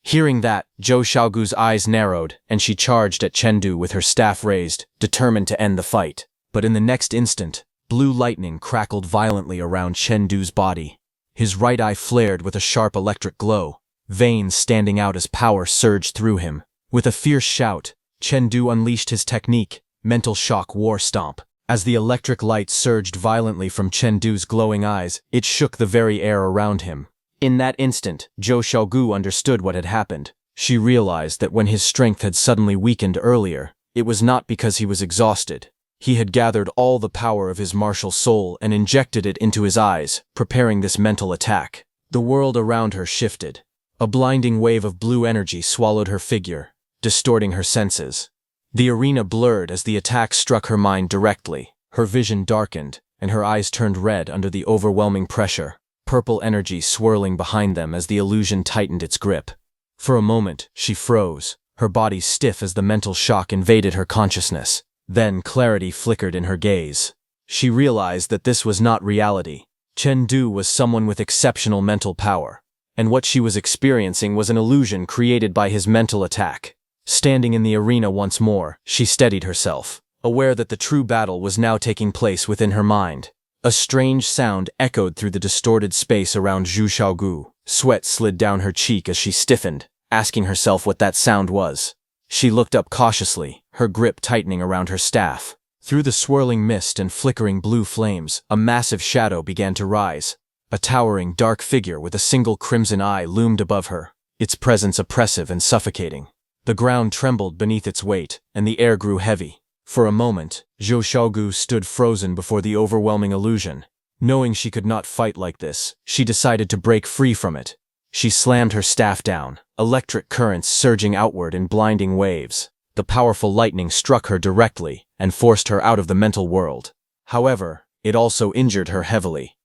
Hearing that, Zhou Xiaogu's eyes narrowed, and she charged at Chengdu with her staff raised, determined to end the fight. But in the next instant, blue lightning crackled violently around Chengdu's body. His right eye flared with a sharp electric glow, veins standing out as power surged through him. With a fierce shout, Chengdu unleashed his technique, Mental Shock War Stomp. As the electric light surged violently from Chengdu's glowing eyes, it shook the very air around him. In that instant, Zhou Xiaogu understood what had happened. She realized that when his strength had suddenly weakened earlier, it was not because he was exhausted. He had gathered all the power of his martial soul and injected it into his eyes, preparing this mental attack. The world around her shifted. A blinding wave of blue energy swallowed her figure, distorting her senses. The arena blurred as the attack struck her mind directly. Her vision darkened, and her eyes turned red under the overwhelming pressure, purple energy swirling behind them as the illusion tightened its grip. For a moment, she froze, her body stiff as the mental shock invaded her consciousness. Then clarity flickered in her gaze. She realized that this was not reality. Chengdu was someone with exceptional mental power, and what she was experiencing was an illusion created by his mental attack. Standing in the arena once more, she steadied herself, aware that the true battle was now taking place within her mind. A strange sound echoed through the distorted space around Zhu Xiaogu. Sweat slid down her cheek as she stiffened, asking herself what that sound was. She looked up cautiously, her grip tightening around her staff. Through the swirling mist and flickering blue flames, a massive shadow began to rise. A towering, dark figure with a single crimson eye loomed above her, its presence oppressive and suffocating. The ground trembled beneath its weight, and the air grew heavy. For a moment, Zhou Xiaogu stood frozen before the overwhelming illusion. Knowing she could not fight like this, she decided to break free from it. She slammed her staff down, electric currents surging outward in blinding waves. The powerful lightning struck her directly and forced her out of the mental world. However, it also injured her heavily.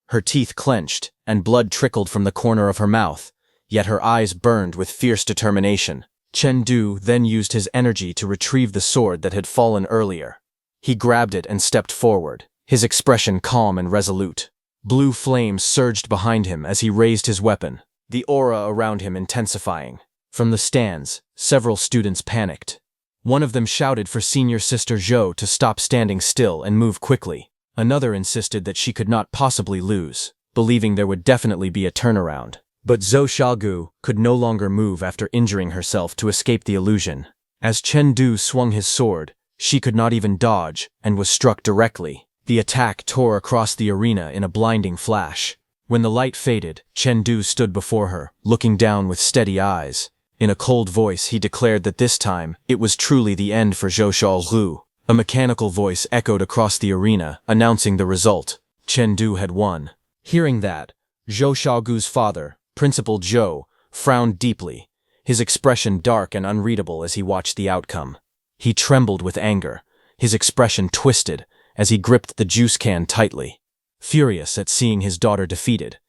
Her teeth clenched, and blood trickled from the corner of her mouth, yet her eyes burned with fierce determination. Chengdu then used his energy to retrieve the sword that had fallen earlier. He grabbed it and stepped forward, his expression calm and resolute. Blue flames surged behind him as he raised his weapon, the aura around him intensifying. From the stands, several students panicked. One of them shouted for senior sister Zhou to stop standing still and move quickly. Another insisted that she could not possibly lose, believing there would definitely be a turnaround. But Zhou Xiaogu could no longer move after injuring herself to escape the illusion. As Chengdu swung his sword, she could not even dodge and was struck directly. The attack tore across the arena in a blinding flash. When the light faded, Chengdu stood before her, looking down with steady eyes. In a cold voice, he declared that this time, it was truly the end for Zhou Xiaogu. A mechanical voice echoed across the arena, announcing the result. Chengdu had won. Hearing that, Zhou Xiaogu's father, Principal Zhou, frowned deeply, his expression dark and unreadable as he watched the outcome. He trembled with anger, his expression twisted as he gripped the juice can tightly. Furious at seeing his daughter defeated,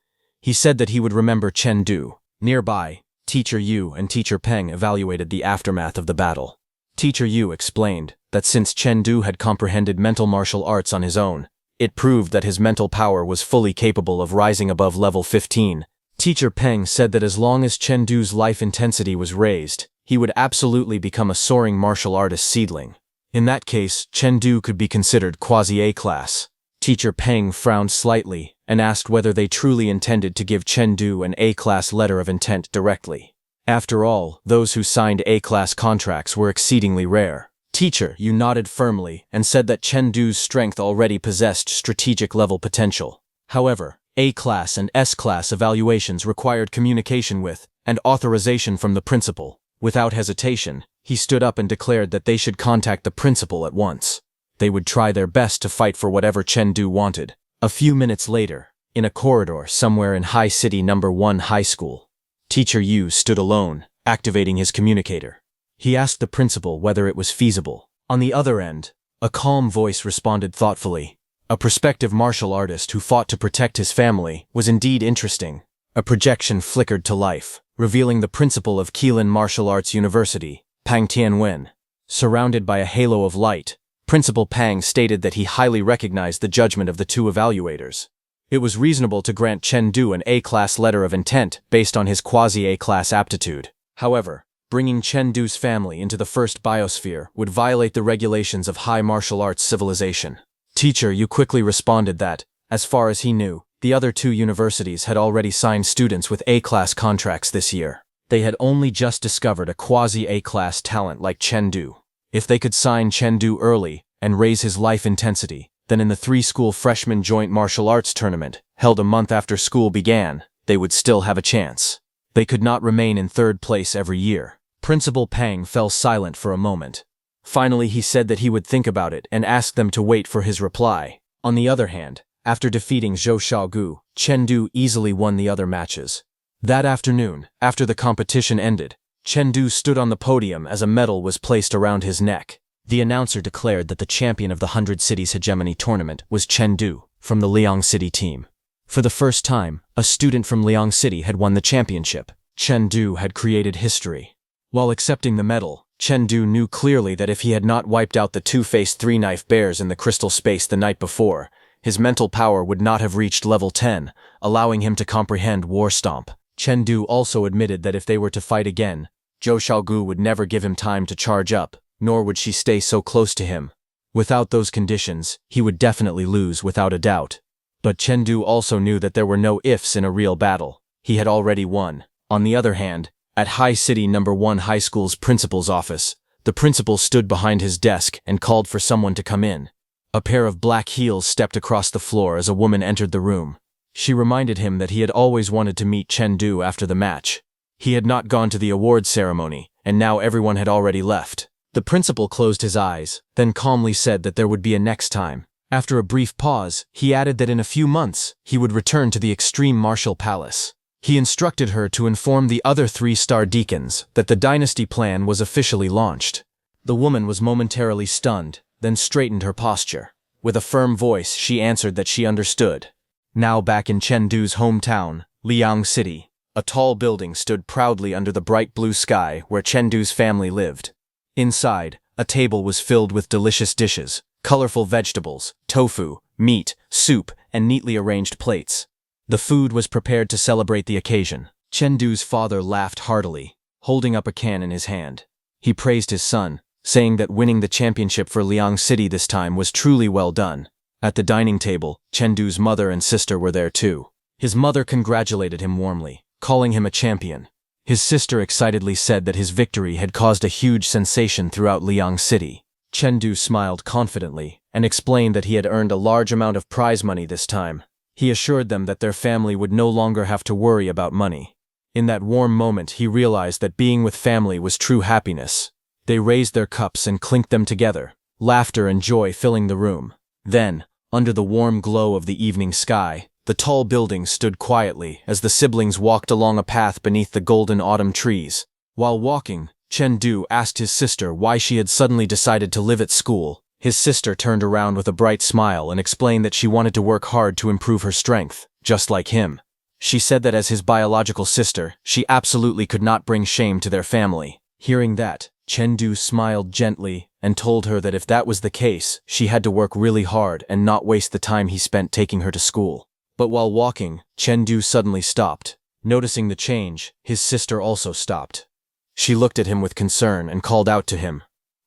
he said that he would remember Chengdu. Nearby, Teacher Yu and Teacher Peng evaluated the aftermath of the battle. Teacher Yu explained that since Chengdu had comprehended mental martial arts on his own, it proved that his mental power was fully capable of rising above level 15. Teacher Peng said that as long as Chengdu's life intensity was raised, he would absolutely become a soaring martial artist seedling. In that case, Chengdu could be considered quasi-A class. Teacher Peng frowned slightly and asked whether they truly intended to give Chengdu an A-class letter of intent directly. After all, those who signed A-class contracts were exceedingly rare. Teacher Yu nodded firmly and said that Chengdu's strength already possessed strategic level potential. However, A-class and S-class evaluations required communication with and authorization from the principal. Without hesitation, he stood up and declared that they should contact the principal at once. They would try their best to fight for whatever Chengdu wanted. A few minutes later, in a corridor somewhere in High City No. 1 High School, Teacher Yu stood alone, activating his communicator. He asked the principal whether it was feasible. On the other end, a calm voice responded thoughtfully. A prospective martial artist who fought to protect his family was indeed interesting. A projection flickered to life, revealing the principal of Keelan Martial Arts University, Pang Tianwen. Surrounded by a halo of light, Principal Pang stated that he highly recognized the judgment of the two evaluators. It was reasonable to grant Chengdu an A-class letter of intent based on his quasi-A-class aptitude. However, bringing Chengdu's family into the first biosphere would violate the regulations of high martial arts civilization. Teacher Yu quickly responded that, as far as he knew, the other two universities had already signed students with A-class contracts this year. They had only just discovered a quasi-A-class talent like Chengdu. If they could sign Chengdu early and raise his life intensity, then in the three-school freshman joint martial arts tournament, held a month after school began, they would still have a chance. They could not remain in third place every year. Principal Pang fell silent for a moment. Finally, he said that he would think about it and asked them to wait for his reply. On the other hand, after defeating Zhou Xiaogu, Chen Du easily won the other matches. That afternoon, after the competition ended, Chen Du stood on the podium as a medal was placed around his neck. The announcer declared that the champion of the 100 Cities Hegemony tournament was Chen Du from the Liang City team. For the first time, a student from Liang City had won the championship. Chen Du had created history. While accepting the medal, Chen Du knew clearly that if he had not wiped out the two-faced three-knife bears in the crystal space the night before, his mental power would not have reached level 10, allowing him to comprehend War Stomp. Chen Du also admitted that if they were to fight again, Zhou Xiaogu would never give him time to charge up, nor would she stay so close to him. Without those conditions, he would definitely lose without a doubt. But Chen Du also knew that there were no ifs in a real battle. He had already won. On the other hand, at High City No. 1 High School's principal's office, the principal stood behind his desk and called for someone to come in. A pair of black heels stepped across the floor as a woman entered the room. She reminded him that he had always wanted to meet Chen Du after the match. He had not gone to the awards ceremony, and now everyone had already left. The principal closed his eyes, then calmly said that there would be a next time. After a brief pause, he added that in a few months, he would return to the Extreme Martial Palace. He instructed her to inform the other 3-star deacons that the dynasty plan was officially launched. The woman was momentarily stunned, then straightened her posture. With a firm voice, she answered that she understood. Now back in Chen Du's hometown, Liang City, a tall building stood proudly under the bright blue sky where Chen Du's family lived. Inside, a table was filled with delicious dishes, colorful vegetables, tofu, meat, soup, and neatly arranged plates. The food was prepared to celebrate the occasion. Chen Du's father laughed heartily, holding up a can in his hand. He praised his son, saying that winning the championship for Liang City this time was truly well done. At the dining table, Chen Du's mother and sister were there too. His mother congratulated him warmly, calling him a champion. His sister excitedly said that his victory had caused a huge sensation throughout Liang City. Chen Du smiled confidently and explained that he had earned a large amount of prize money this time. He assured them that their family would no longer have to worry about money. In that warm moment, he realized that being with family was true happiness. They raised their cups and clinked them together, laughter and joy filling the room. Then, under the warm glow of the evening sky, the tall building stood quietly as the siblings walked along a path beneath the golden autumn trees. While walking, Chen Du asked his sister why she had suddenly decided to live at school. His sister turned around with a bright smile and explained that she wanted to work hard to improve her strength, just like him. She said that as his biological sister, she absolutely could not bring shame to their family. Hearing that, Chen Du smiled gently and told her that if that was the case, she had to work really hard and not waste the time he spent taking her to school. But while walking, Chen Du suddenly stopped. Noticing the change, his sister also stopped. She looked at him with concern and called out to him.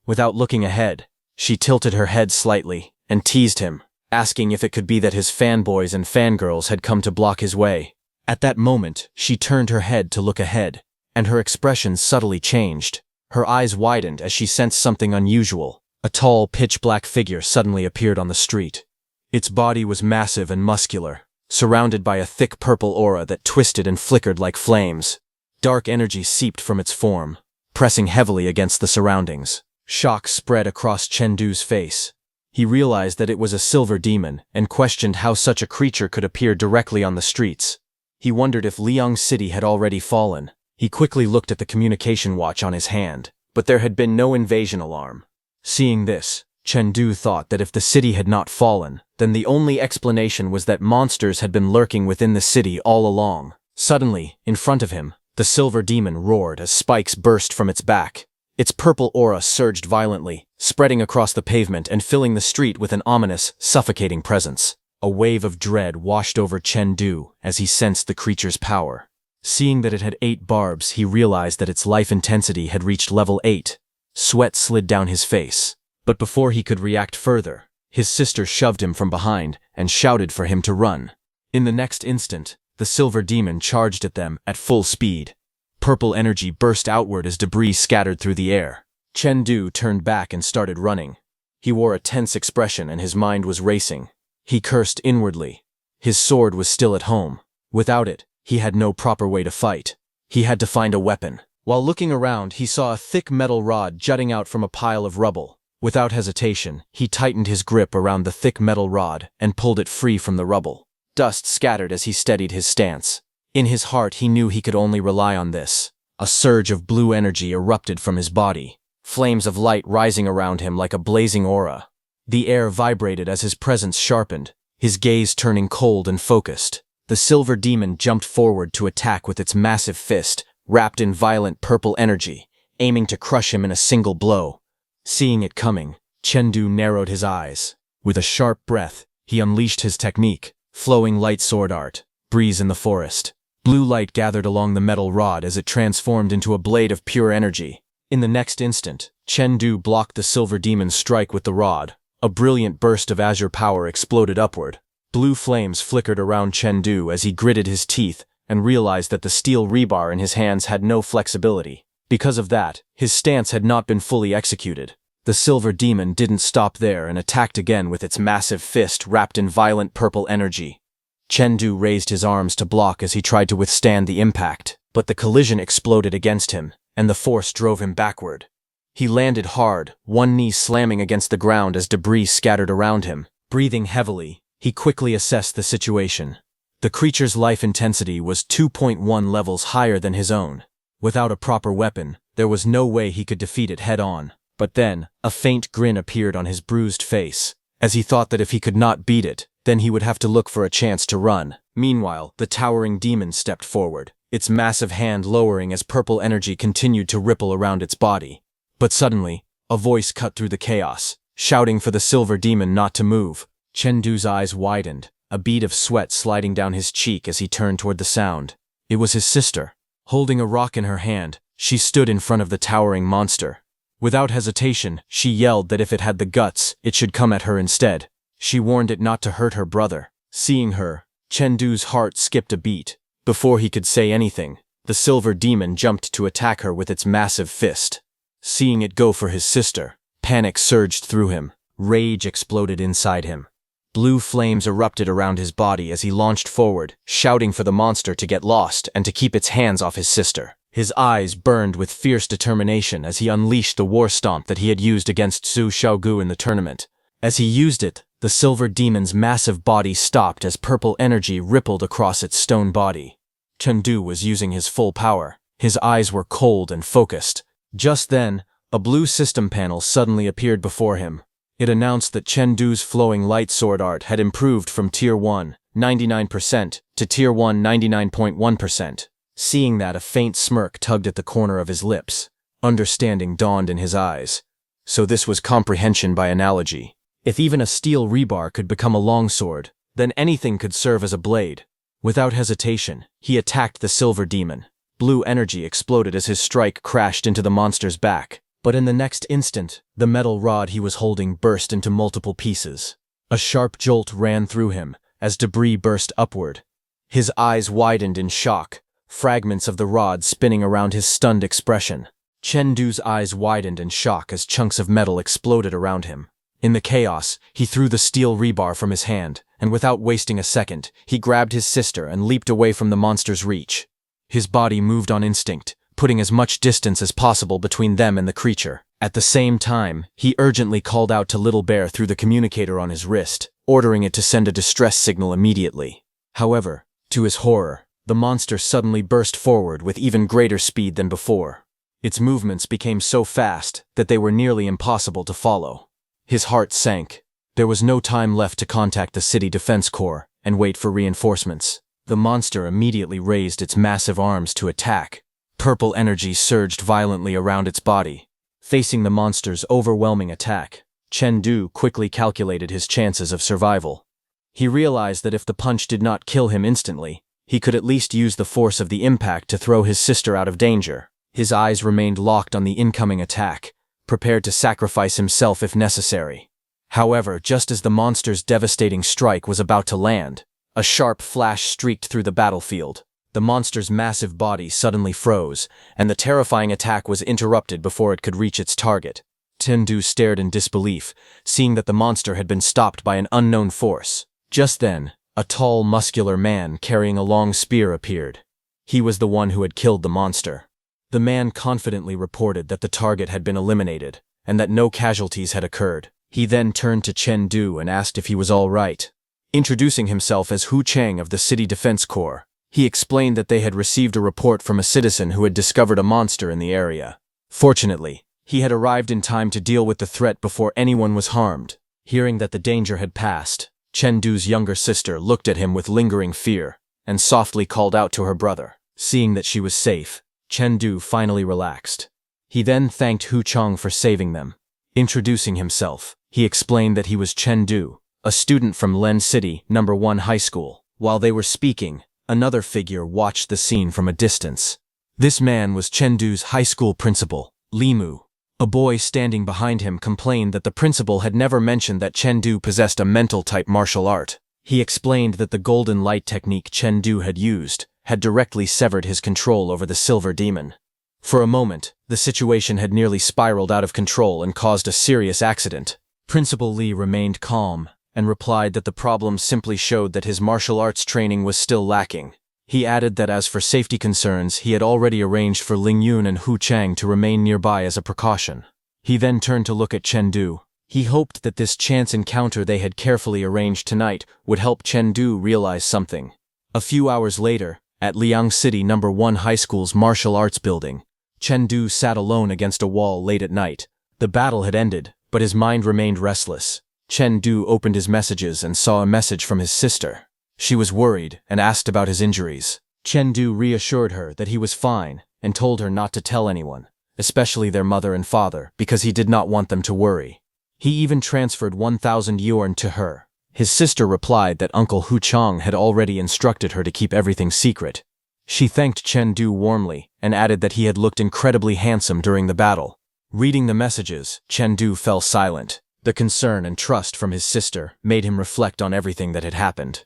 Without looking ahead, she tilted her head slightly and teased him, asking if it could be that his fanboys and fangirls had come to block his way. At that moment, she turned her head to look ahead, and her expression subtly changed. Her eyes widened as she sensed something unusual. A tall, pitch-black figure suddenly appeared on the street. Its body was massive and muscular, surrounded by a thick purple aura that twisted and flickered like flames. Dark energy seeped from its form, pressing heavily against the surroundings. Shock spread across Chen Du's face. He realized that it was a silver demon and questioned how such a creature could appear directly on the streets. He wondered if Liang City had already fallen. He quickly looked at the communication watch on his hand, but there had been no invasion alarm. Seeing this, Chen Du thought that if the city had not fallen, then the only explanation was that monsters had been lurking within the city all along. Suddenly, in front of him, the silver demon roared as spikes burst from its back. Its purple aura surged violently, spreading across the pavement and filling the street with an ominous, suffocating presence. A wave of dread washed over Chen Du as he sensed the creature's power. Seeing that it had 8 barbs, he realized that its life intensity had reached level 8. Sweat slid down his face. But before he could react further, his sister shoved him from behind and shouted for him to run. In the next instant, the silver demon charged at them at full speed. Purple energy burst outward as debris scattered through the air. Chen Du turned back and started running. He wore a tense expression and his mind was racing. He cursed inwardly. His sword was still at home. Without it, he had no proper way to fight. He had to find a weapon. While looking around, he saw a thick metal rod jutting out from a pile of rubble. Without hesitation, he tightened his grip around the thick metal rod and pulled it free from the rubble. Dust scattered as he steadied his stance. In his heart, he knew he could only rely on this. A surge of blue energy erupted from his body, flames of light rising around him like a blazing aura. The air vibrated as his presence sharpened, his gaze turning cold and focused. The silver demon jumped forward to attack with its massive fist, wrapped in violent purple energy, aiming to crush him in a single blow. Seeing it coming, Chengdu narrowed his eyes. With a sharp breath, he unleashed his technique, flowing light sword art, breeze in the forest. Blue light gathered along the metal rod as it transformed into a blade of pure energy. In the next instant, Chengdu blocked the silver demon's strike with the rod. A brilliant burst of azure power exploded upward. Blue flames flickered around Chengdu as he gritted his teeth and realized that the steel rebar in his hands had no flexibility. Because of that, his stance had not been fully executed. The silver demon didn't stop there and attacked again with its massive fist wrapped in violent purple energy. Chengdu raised his arms to block as he tried to withstand the impact, but the collision exploded against him, and the force drove him backward. He landed hard, one knee slamming against the ground as debris scattered around him. Breathing heavily, he quickly assessed the situation. The creature's life intensity was 2.1 levels higher than his own. Without a proper weapon, there was no way he could defeat it head-on. But then, a faint grin appeared on his bruised face, as he thought that if he could not beat it, then he would have to look for a chance to run. Meanwhile, the towering demon stepped forward, its massive hand lowering as purple energy continued to ripple around its body. But suddenly, a voice cut through the chaos, shouting for the silver demon not to move. Chengdu's eyes widened, a bead of sweat sliding down his cheek as he turned toward the sound. It was his sister. Holding a rock in her hand, she stood in front of the towering monster. Without hesitation, she yelled that if it had the guts, it should come at her instead. She warned it not to hurt her brother. Seeing her, Chengdu's heart skipped a beat. Before he could say anything, the silver demon jumped to attack her with its massive fist. Seeing it go for his sister, panic surged through him. Rage exploded inside him. Blue flames erupted around his body as he launched forward, shouting for the monster to get lost and to keep its hands off his sister. His eyes burned with fierce determination as he unleashed the war stomp that he had used against Zhu Xiaogu in the tournament. As he used it, the silver demon's massive body stopped as purple energy rippled across its stone body. Chengdu was using his full power. His eyes were cold and focused. Just then, a blue system panel suddenly appeared before him. It announced that Chengdu's flowing light sword art had improved from Tier 1, 99%, to Tier 1, 99.1%. Seeing that, a faint smirk tugged at the corner of his lips. Understanding dawned in his eyes. So this was comprehension by analogy. If even a steel rebar could become a longsword, then anything could serve as a blade. Without hesitation, he attacked the silver demon. Blue energy exploded as his strike crashed into the monster's back. But in the next instant, the metal rod he was holding burst into multiple pieces. A sharp jolt ran through him as debris burst upward. His eyes widened in shock, fragments of the rod spinning around his stunned expression. Chengdu's eyes widened in shock as chunks of metal exploded around him. In the chaos, he threw the steel rebar from his hand, and without wasting a second, he grabbed his sister and leaped away from the monster's reach. His body moved on instinct, putting as much distance as possible between them and the creature. At the same time, he urgently called out to Little Bear through the communicator on his wrist, ordering it to send a distress signal immediately. However, to his horror, the monster suddenly burst forward with even greater speed than before. Its movements became so fast that they were nearly impossible to follow. His heart sank. There was no time left to contact the City Defense Corps and wait for reinforcements. The monster immediately raised its massive arms to attack. Purple energy surged violently around its body. Facing the monster's overwhelming attack, Chengdu quickly calculated his chances of survival. He realized that if the punch did not kill him instantly, he could at least use the force of the impact to throw his sister out of danger. His eyes remained locked on the incoming attack, prepared to sacrifice himself if necessary. However, just as the monster's devastating strike was about to land, a sharp flash streaked through the battlefield. The monster's massive body suddenly froze, and the terrifying attack was interrupted before it could reach its target. Chengdu stared in disbelief, seeing that the monster had been stopped by an unknown force. Just then, a tall, muscular man carrying a long spear appeared. He was the one who had killed the monster. The man confidently reported that the target had been eliminated, and that no casualties had occurred. He then turned to Chen Du and asked if he was all right. Introducing himself as Hu Chang of the City Defense Corps, he explained that they had received a report from a citizen who had discovered a monster in the area. Fortunately, he had arrived in time to deal with the threat before anyone was harmed. Hearing that the danger had passed, Chen Du's younger sister looked at him with lingering fear and softly called out to her brother. Seeing that she was safe, Chen Du finally relaxed. He then thanked Hu Chang for saving them. Introducing himself, he explained that he was Chen Du, a student from Len City No. 1 High School. While they were speaking, another figure watched the scene from a distance. This man was Chen Du's high school principal, Li Mu. A boy standing behind him complained that the principal had never mentioned that Chen Du possessed a mental-type martial art. He explained that the golden light technique Chen Du had used had directly severed his control over the silver demon. For a moment, the situation had nearly spiraled out of control and caused a serious accident. Principal Li remained calm and replied that the problem simply showed that his martial arts training was still lacking. He added that as for safety concerns, he had already arranged for Ling Yun and Hu Chang to remain nearby as a precaution. He then turned to look at Chen Du. He hoped that this chance encounter they had carefully arranged tonight would help Chen Du realize something. A few hours later, at Liang City No. 1 High School's martial arts building, Chen Du sat alone against a wall late at night. The battle had ended, but his mind remained restless. Chen Du opened his messages and saw a message from his sister. She was worried and asked about his injuries. Chen Du reassured her that he was fine and told her not to tell anyone, especially their mother and father, because he did not want them to worry. He even transferred 1,000 yuan to her. His sister replied that Uncle Hu Chang had already instructed her to keep everything secret. She thanked Chen Du warmly and added that he had looked incredibly handsome during the battle. Reading the messages, Chen Du fell silent. The concern and trust from his sister made him reflect on everything that had happened.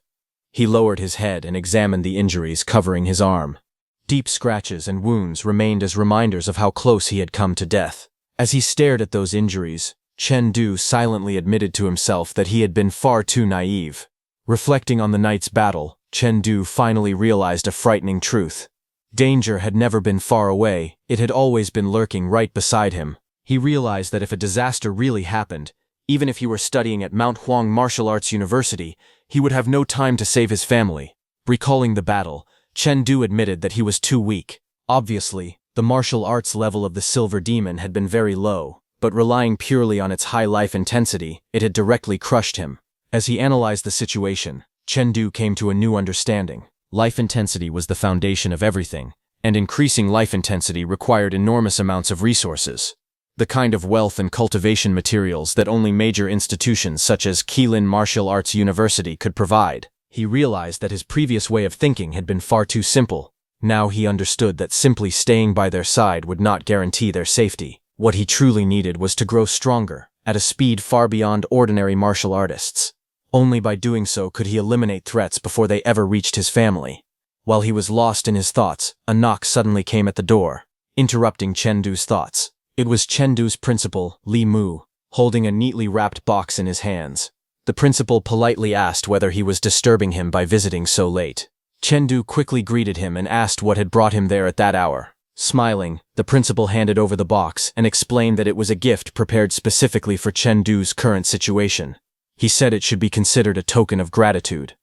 He lowered his head and examined the injuries covering his arm. Deep scratches and wounds remained as reminders of how close he had come to death. As he stared at those injuries, Chen Du silently admitted to himself that he had been far too naive. Reflecting on the night's battle, Chen Du finally realized a frightening truth. Danger had never been far away, it had always been lurking right beside him. He realized that if a disaster really happened, even if he were studying at Mount Huang Martial Arts University, he would have no time to save his family. Recalling the battle, Chen Du admitted that he was too weak. Obviously, the martial arts level of the Silver Demon had been very low, but relying purely on its high life intensity, it had directly crushed him. As he analyzed the situation, Chen Du came to a new understanding. Life intensity was the foundation of everything, and increasing life intensity required enormous amounts of resources. The kind of wealth and cultivation materials that only major institutions such as Keelin Martial Arts University could provide. He realized that his previous way of thinking had been far too simple. Now he understood that simply staying by their side would not guarantee their safety. What he truly needed was to grow stronger, at a speed far beyond ordinary martial artists. Only by doing so could he eliminate threats before they ever reached his family. While he was lost in his thoughts, a knock suddenly came at the door, interrupting Chen Du's thoughts. It was Chen Du's principal, Li Mu, holding a neatly wrapped box in his hands. The principal politely asked whether he was disturbing him by visiting so late. Chen Du quickly greeted him and asked what had brought him there at that hour. Smiling, the principal handed over the box and explained that it was a gift prepared specifically for Chen Du's current situation. He said it should be considered a token of gratitude.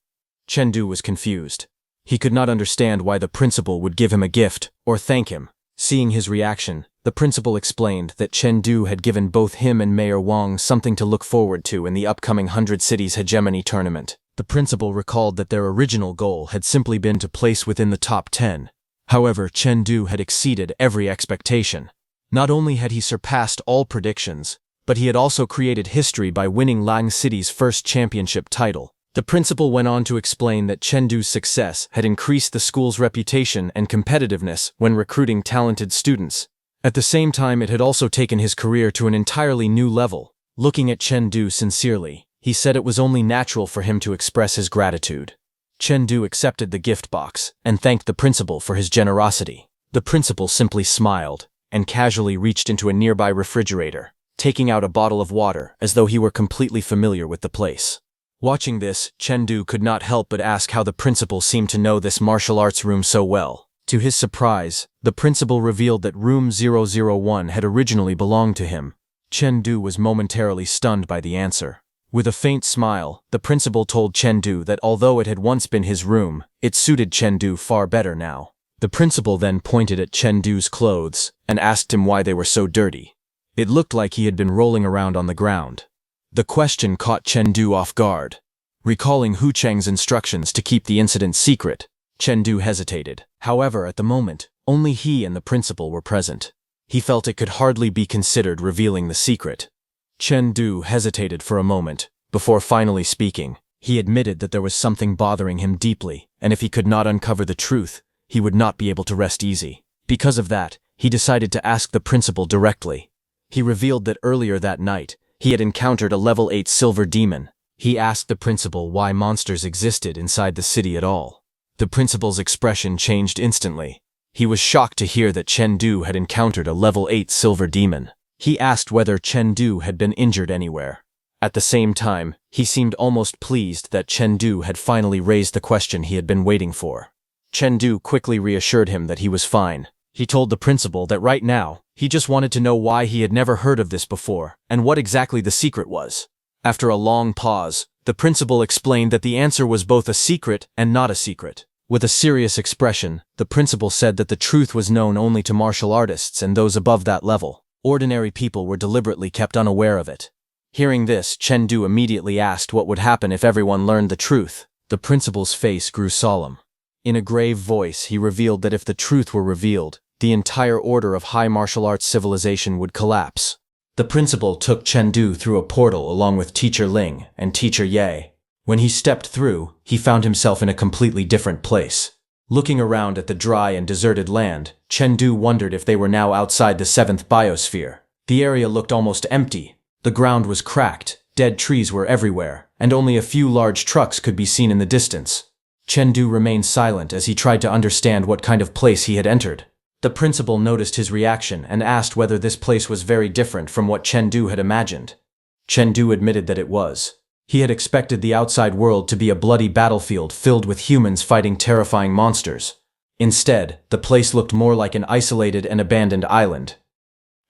Chen Du was confused. He could not understand why the principal would give him a gift or thank him. Seeing his reaction, the principal explained that Chen Du had given both him and Mayor Wang something to look forward to in the upcoming 100 Cities Hegemony tournament. The principal recalled that their original goal had simply been to place within the top 10. However, Chen Du had exceeded every expectation. Not only had he surpassed all predictions, but he had also created history by winning Liang City's first championship title. The principal went on to explain that Chen Du's success had increased the school's reputation and competitiveness when recruiting talented students. At the same time, it had also taken his career to an entirely new level. Looking at Chen Du sincerely, he said it was only natural for him to express his gratitude. Chen Du accepted the gift box and thanked the principal for his generosity. The principal simply smiled and casually reached into a nearby refrigerator, taking out a bottle of water as though he were completely familiar with the place. Watching this, Chen Du could not help but ask how the principal seemed to know this martial arts room so well. To his surprise, the principal revealed that room 001 had originally belonged to him. Chengdu was momentarily stunned by the answer. With a faint smile, the principal told Chengdu that although it had once been his room, it suited Chengdu far better now. The principal then pointed at Chengdu's clothes and asked him why they were so dirty. It looked like he had been rolling around on the ground. The question caught Chengdu off guard. Recalling Hu Cheng's instructions to keep the incident secret, Chengdu hesitated. However, at the moment, only he and the principal were present. He felt it could hardly be considered revealing the secret. Chengdu hesitated for a moment, before finally speaking. He admitted that there was something bothering him deeply, and if he could not uncover the truth, he would not be able to rest easy. Because of that, he decided to ask the principal directly. He revealed that earlier that night, he had encountered a level 8 silver demon. He asked the principal why monsters existed inside the city at all. The principal's expression changed instantly. He was shocked to hear that Chengdu had encountered a level 8 silver demon. He asked whether Chengdu had been injured anywhere. At the same time, he seemed almost pleased that Chengdu had finally raised the question he had been waiting for. Chengdu quickly reassured him that he was fine. He told the principal that right now, he just wanted to know why he had never heard of this before, and what exactly the secret was. After a long pause, the principal explained that the answer was both a secret and not a secret. With a serious expression, the principal said that the truth was known only to martial artists and those above that level. Ordinary people were deliberately kept unaware of it. Hearing this, Chengdu immediately asked what would happen if everyone learned the truth. The principal's face grew solemn. In a grave voice, he revealed that if the truth were revealed, the entire order of high martial arts civilization would collapse. The principal took Chengdu through a portal along with Teacher Ling and Teacher Ye. When he stepped through, he found himself in a completely different place. Looking around at the dry and deserted land, Chengdu wondered if they were now outside the 7th biosphere. The area looked almost empty. The ground was cracked, dead trees were everywhere, and only a few large trucks could be seen in the distance. Chengdu remained silent as he tried to understand what kind of place he had entered. The principal noticed his reaction and asked whether this place was very different from what Chengdu had imagined. Chengdu admitted that it was. He had expected the outside world to be a bloody battlefield filled with humans fighting terrifying monsters. Instead, the place looked more like an isolated and abandoned island.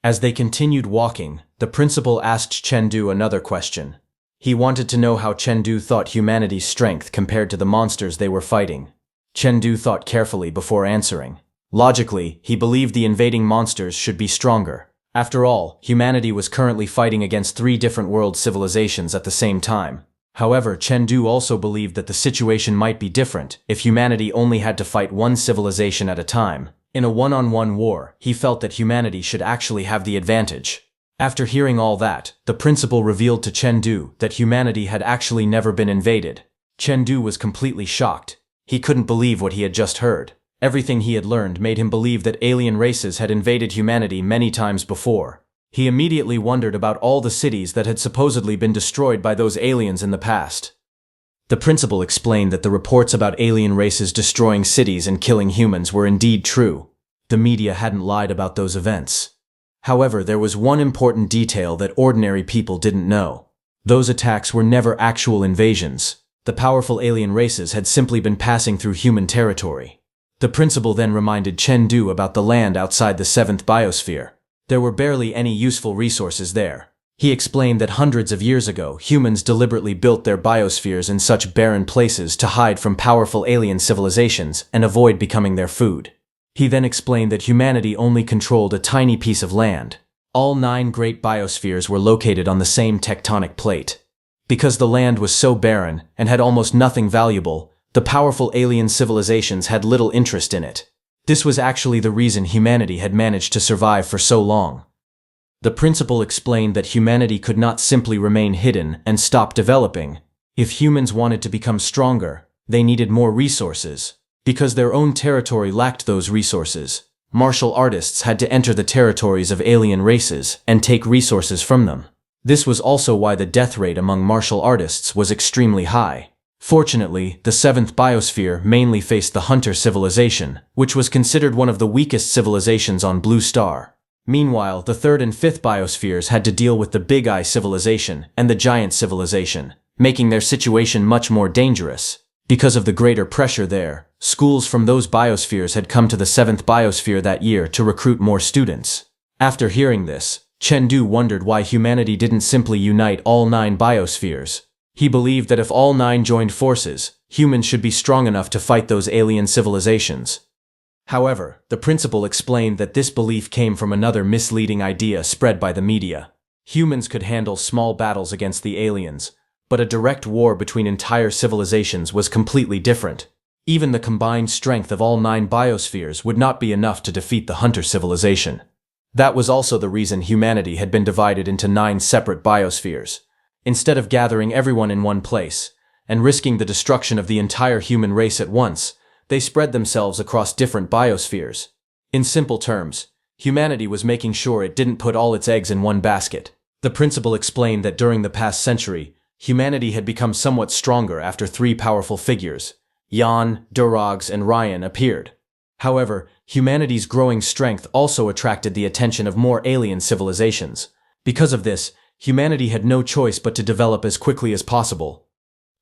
As they continued walking, the principal asked Chengdu another question. He wanted to know how Chengdu thought humanity's strength compared to the monsters they were fighting. Chengdu thought carefully before answering. Logically, he believed the invading monsters should be stronger. After all, humanity was currently fighting against 3 different world civilizations at the same time. However, Chengdu also believed that the situation might be different if humanity only had to fight one civilization at a time. In a one-on-one war, he felt that humanity should actually have the advantage. After hearing all that, the principal revealed to Chengdu that humanity had actually never been invaded. Chengdu was completely shocked. He couldn't believe what he had just heard. Everything he had learned made him believe that alien races had invaded humanity many times before. He immediately wondered about all the cities that had supposedly been destroyed by those aliens in the past. The principal explained that the reports about alien races destroying cities and killing humans were indeed true. The media hadn't lied about those events. However, there was one important detail that ordinary people didn't know. Those attacks were never actual invasions. The powerful alien races had simply been passing through human territory. The principal then reminded Chengdu about the land outside the 7th biosphere. There were barely any useful resources there. He explained that hundreds of years ago, humans deliberately built their biospheres in such barren places to hide from powerful alien civilizations and avoid becoming their food. He then explained that humanity only controlled a tiny piece of land. All 9 great biospheres were located on the same tectonic plate. Because the land was so barren and had almost nothing valuable, the powerful alien civilizations had little interest in it. This was actually the reason humanity had managed to survive for so long. The principal explained that humanity could not simply remain hidden and stop developing. If humans wanted to become stronger, they needed more resources. Because their own territory lacked those resources, martial artists had to enter the territories of alien races and take resources from them. This was also why the death rate among martial artists was extremely high. Fortunately, the 7th biosphere mainly faced the Hunter civilization, which was considered one of the weakest civilizations on Blue Star. Meanwhile, the 3rd and 5th biospheres had to deal with the Big Eye civilization and the Giant civilization, making their situation much more dangerous. Because of the greater pressure there, schools from those biospheres had come to the 7th biosphere that year to recruit more students. After hearing this, Chengdu wondered why humanity didn't simply unite all 9 biospheres. He believed that if all 9 joined forces, humans should be strong enough to fight those alien civilizations. However, the principal explained that this belief came from another misleading idea spread by the media. Humans could handle small battles against the aliens, but a direct war between entire civilizations was completely different. Even the combined strength of all 9 biospheres would not be enough to defeat the hunter civilization. That was also the reason humanity had been divided into 9 separate biospheres. Instead of gathering everyone in one place, and risking the destruction of the entire human race at once, they spread themselves across different biospheres. In simple terms, humanity was making sure it didn't put all its eggs in one basket. The principal explained that during the past century, humanity had become somewhat stronger after 3 powerful figures, Yan, Durogs, and Ryan, appeared. However, humanity's growing strength also attracted the attention of more alien civilizations. Because of this, humanity had no choice but to develop as quickly as possible.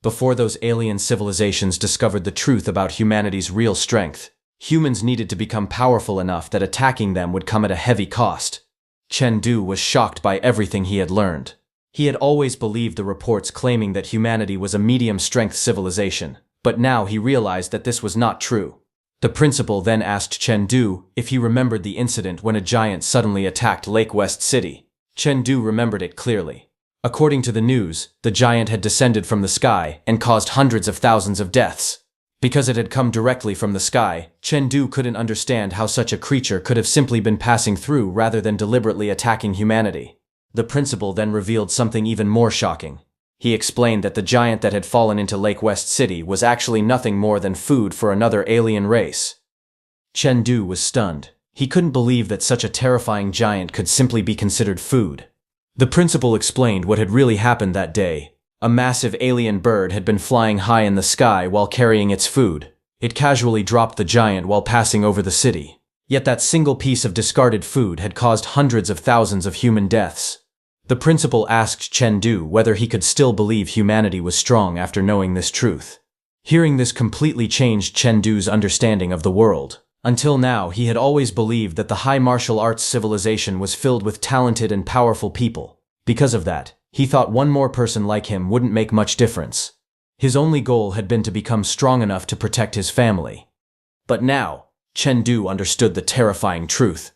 Before those alien civilizations discovered the truth about humanity's real strength, humans needed to become powerful enough that attacking them would come at a heavy cost. Chengdu was shocked by everything he had learned. He had always believed the reports claiming that humanity was a medium-strength civilization, but now he realized that this was not true. The principal then asked Chengdu if he remembered the incident when a giant suddenly attacked Lake West City. Chengdu remembered it clearly. According to the news, the giant had descended from the sky and caused hundreds of thousands of deaths. Because it had come directly from the sky, Chengdu couldn't understand how such a creature could have simply been passing through rather than deliberately attacking humanity. The principal then revealed something even more shocking. He explained that the giant that had fallen into Lake West City was actually nothing more than food for another alien race. Chengdu was stunned. He couldn't believe that such a terrifying giant could simply be considered food. The principal explained what had really happened that day. A massive alien bird had been flying high in the sky while carrying its food. It casually dropped the giant while passing over the city. Yet that single piece of discarded food had caused hundreds of thousands of human deaths. The principal asked Chengdu whether he could still believe humanity was strong after knowing this truth. Hearing this completely changed Chengdu's understanding of the world. Until now, he had always believed that the high martial arts civilization was filled with talented and powerful people. Because of that, he thought one more person like him wouldn't make much difference. His only goal had been to become strong enough to protect his family. But now, Chengdu understood the terrifying truth.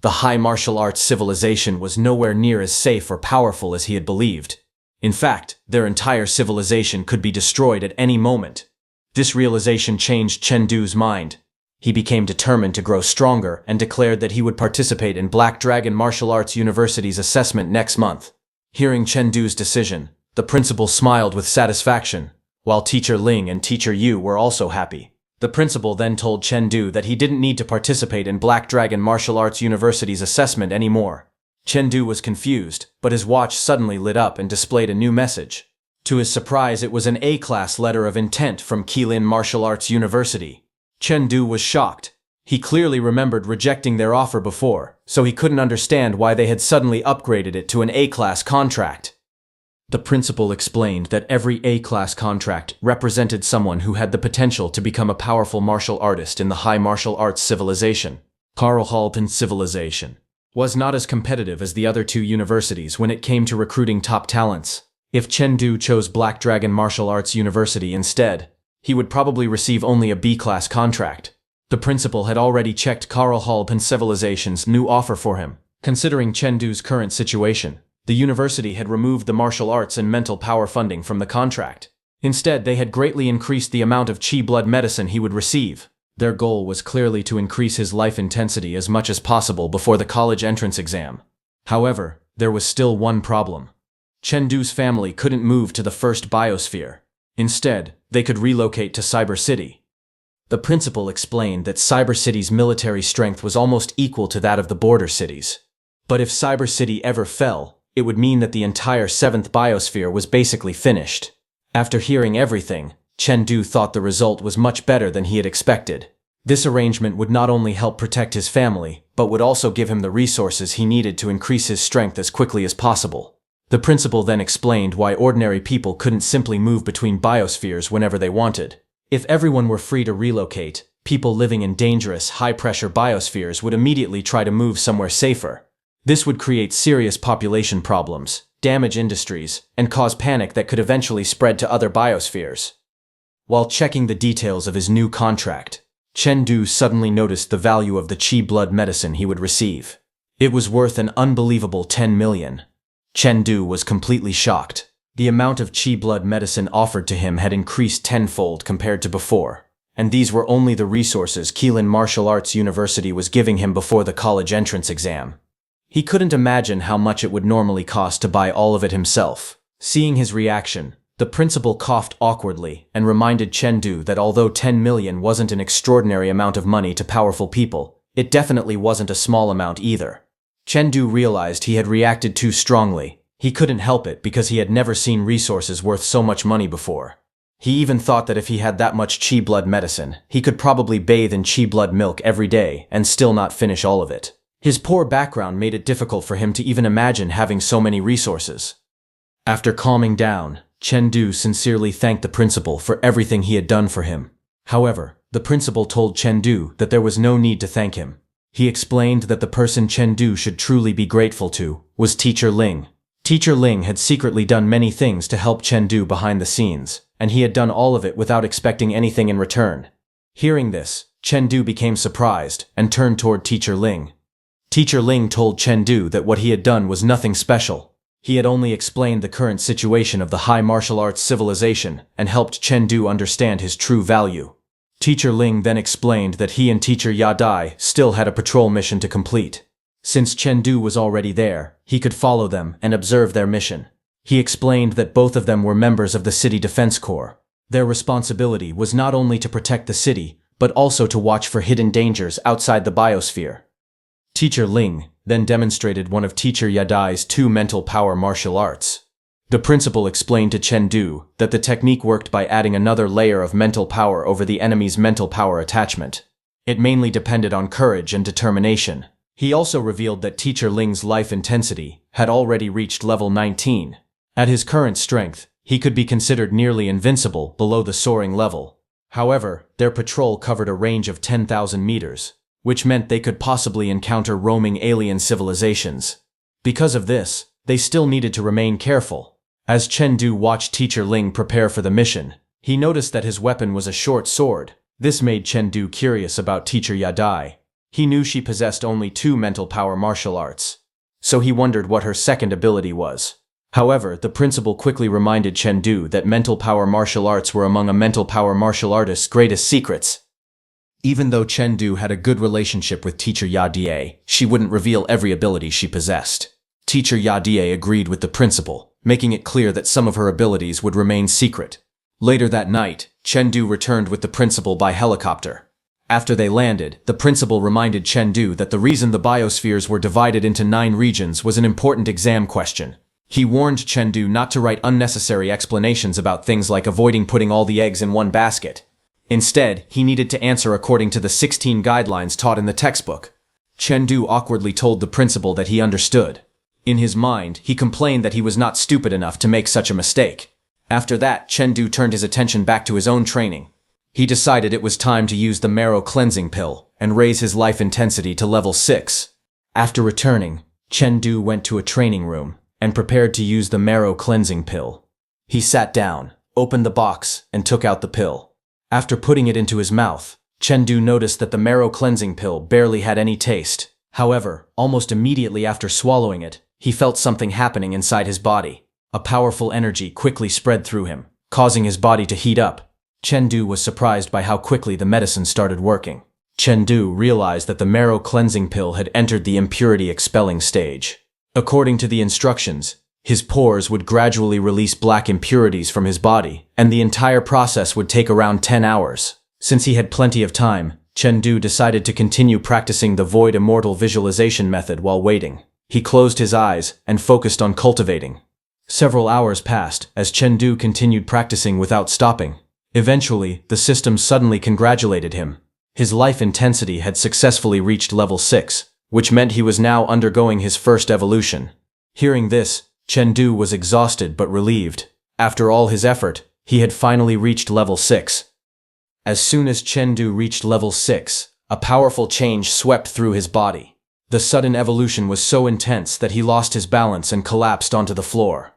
The high martial arts civilization was nowhere near as safe or powerful as he had believed. In fact, their entire civilization could be destroyed at any moment. This realization changed Chengdu's mind. He became determined to grow stronger and declared that he would participate in Black Dragon Martial Arts University's assessment next month. Hearing Chengdu's decision, the principal smiled with satisfaction, while Teacher Ling and Teacher Yu were also happy. The principal then told Chengdu that he didn't need to participate in Black Dragon Martial Arts University's assessment anymore. Chengdu was confused, but his watch suddenly lit up and displayed a new message. To his surprise, it was an A-class letter of intent from Keelin Martial Arts University. Chengdu was shocked. He clearly remembered rejecting their offer before, so he couldn't understand why they had suddenly upgraded it to an A-class contract. The principal explained that every A-class contract represented someone who had the potential to become a powerful martial artist in the high martial arts civilization. Carl Halpin's civilization was not as competitive as the other 2 universities when it came to recruiting top talents. If Chengdu chose Black Dragon Martial Arts University instead, he would probably receive only a B-class contract. The principal had already checked Carl Halpin's civilization's new offer for him. Considering Chengdu's current situation, the university had removed the martial arts and mental power funding from the contract. Instead, they had greatly increased the amount of Qi blood medicine he would receive. Their goal was clearly to increase his life intensity as much as possible before the college entrance exam. However, there was still one problem. Chengdu's family couldn't move to the first biosphere. Instead, they could relocate to Cyber City. The principal explained that Cyber City's military strength was almost equal to that of the border cities. But if Cyber City ever fell, it would mean that the entire 7th biosphere was basically finished. After hearing everything, Chengdu thought the result was much better than he had expected. This arrangement would not only help protect his family, but would also give him the resources he needed to increase his strength as quickly as possible. The principal then explained why ordinary people couldn't simply move between biospheres whenever they wanted. If everyone were free to relocate, people living in dangerous, high-pressure biospheres would immediately try to move somewhere safer. This would create serious population problems, damage industries, and cause panic that could eventually spread to other biospheres. While checking the details of his new contract, Chengdu suddenly noticed the value of the Qi blood medicine he would receive. It was worth an unbelievable 10 million. Chengdu was completely shocked. The amount of Qi blood medicine offered to him had increased tenfold compared to before, and these were only the resources Keelan Martial Arts University was giving him before the college entrance exam. He couldn't imagine how much it would normally cost to buy all of it himself. Seeing his reaction, the principal coughed awkwardly and reminded Chengdu that although 10 million wasn't an extraordinary amount of money to powerful people, it definitely wasn't a small amount either. Chengdu realized he had reacted too strongly. He couldn't help it because he had never seen resources worth so much money before. He even thought that if he had that much Qi blood medicine, he could probably bathe in Qi blood milk every day and still not finish all of it. His poor background made it difficult for him to even imagine having so many resources. After calming down, Chengdu sincerely thanked the principal for everything he had done for him. However, the principal told Chengdu that there was no need to thank him. He explained that the person Chengdu should truly be grateful to was Teacher Ling. Teacher Ling had secretly done many things to help Chengdu behind the scenes, and he had done all of it without expecting anything in return. Hearing this, Chengdu became surprised and turned toward Teacher Ling. Teacher Ling told Chengdu that what he had done was nothing special. He had only explained the current situation of the high martial arts civilization and helped Chengdu understand his true value. Teacher Ling then explained that he and Teacher Yadai still had a patrol mission to complete. Since Chengdu was already there, he could follow them and observe their mission. He explained that both of them were members of the City Defense Corps. Their responsibility was not only to protect the city, but also to watch for hidden dangers outside the biosphere. Teacher Ling then demonstrated one of Teacher Yadai's 2 mental power martial arts. The principal explained to Chengdu that the technique worked by adding another layer of mental power over the enemy's mental power attachment. It mainly depended on courage and determination. He also revealed that Teacher Ling's life intensity had already reached level 19. At his current strength, he could be considered nearly invincible below the soaring level. However, their patrol covered a range of 10,000 meters, which meant they could possibly encounter roaming alien civilizations. Because of this, they still needed to remain careful. As Chengdu watched Teacher Ling prepare for the mission, he noticed that his weapon was a short sword. This made Chengdu curious about Teacher Yadai. He knew she possessed only 2 mental power martial arts, so he wondered what her second ability was. However, the principal quickly reminded Chengdu that mental power martial arts were among a mental power martial artist's greatest secrets. Even though Chengdu had a good relationship with Teacher Yadie, she wouldn't reveal every ability she possessed. Teacher Yadie agreed with the principal, making it clear that some of her abilities would remain secret. Later that night, Chengdu returned with the principal by helicopter. After they landed, the principal reminded Chengdu that the reason the biospheres were divided into 9 regions was an important exam question. He warned Chengdu not to write unnecessary explanations about things like avoiding putting all the eggs in one basket. Instead, he needed to answer according to the 16 guidelines taught in the textbook. Chengdu awkwardly told the principal that he understood. In his mind, he complained that he was not stupid enough to make such a mistake. After that, Chengdu turned his attention back to his own training. He decided it was time to use the marrow cleansing pill and raise his life intensity to level 6. After returning, Chengdu went to a training room and prepared to use the marrow cleansing pill. He sat down, opened the box, and took out the pill. After putting it into his mouth, Chengdu noticed that the marrow cleansing pill barely had any taste. However, almost immediately after swallowing it, he felt something happening inside his body. A powerful energy quickly spread through him, causing his body to heat up. Chengdu was surprised by how quickly the medicine started working. Chengdu realized that the marrow cleansing pill had entered the impurity expelling stage. According to the instructions, his pores would gradually release black impurities from his body, and the entire process would take around 10 hours. Since he had plenty of time, Chengdu decided to continue practicing the Void Immortal visualization method while waiting. He closed his eyes and focused on cultivating. Several hours passed as Chengdu continued practicing without stopping. Eventually, the system suddenly congratulated him. His life intensity had successfully reached level 6, which meant he was now undergoing his first evolution. Hearing this, Chengdu was exhausted but relieved. After all his effort, he had finally reached level 6. As soon as Chengdu reached level 6, a powerful change swept through his body. The sudden evolution was so intense that he lost his balance and collapsed onto the floor.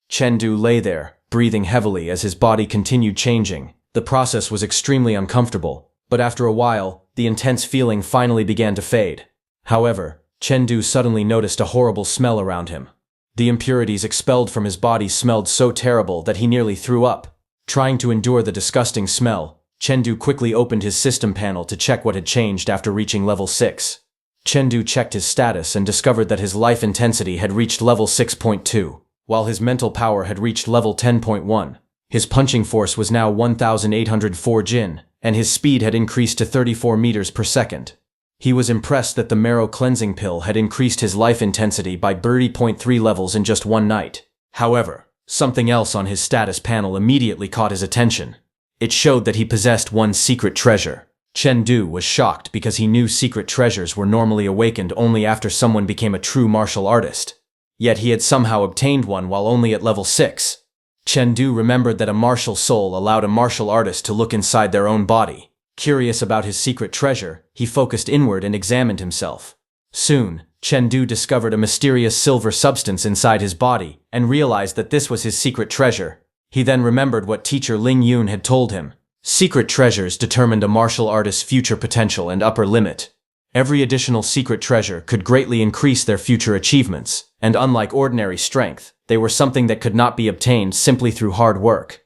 Chengdu lay there, breathing heavily as his body continued changing. The process was extremely uncomfortable, but after a while, the intense feeling finally began to fade. However, Chengdu suddenly noticed a horrible smell around him. The impurities expelled from his body smelled so terrible that he nearly threw up. Trying to endure the disgusting smell, Chengdu quickly opened his system panel to check what had changed after reaching level 6. Chengdu checked his status and discovered that his life intensity had reached level 6.2, while his mental power had reached level 10.1. His punching force was now 1,804 Jin, and his speed had increased to 34 meters per second. He was impressed that the marrow cleansing pill had increased his life intensity by 30.3 levels in just one night. However, something else on his status panel immediately caught his attention. It showed that he possessed one secret treasure. Chengdu was shocked because he knew secret treasures were normally awakened only after someone became a true martial artist. Yet he had somehow obtained one while only at level 6. Chengdu remembered that a martial soul allowed a martial artist to look inside their own body. Curious about his secret treasure, he focused inward and examined himself. Soon, Chengdu discovered a mysterious silver substance inside his body and realized that this was his secret treasure. He then remembered what teacher Ling Yun had told him. Secret treasures determined a martial artist's future potential and upper limit. Every additional secret treasure could greatly increase their future achievements, and unlike ordinary strength, they were something that could not be obtained simply through hard work.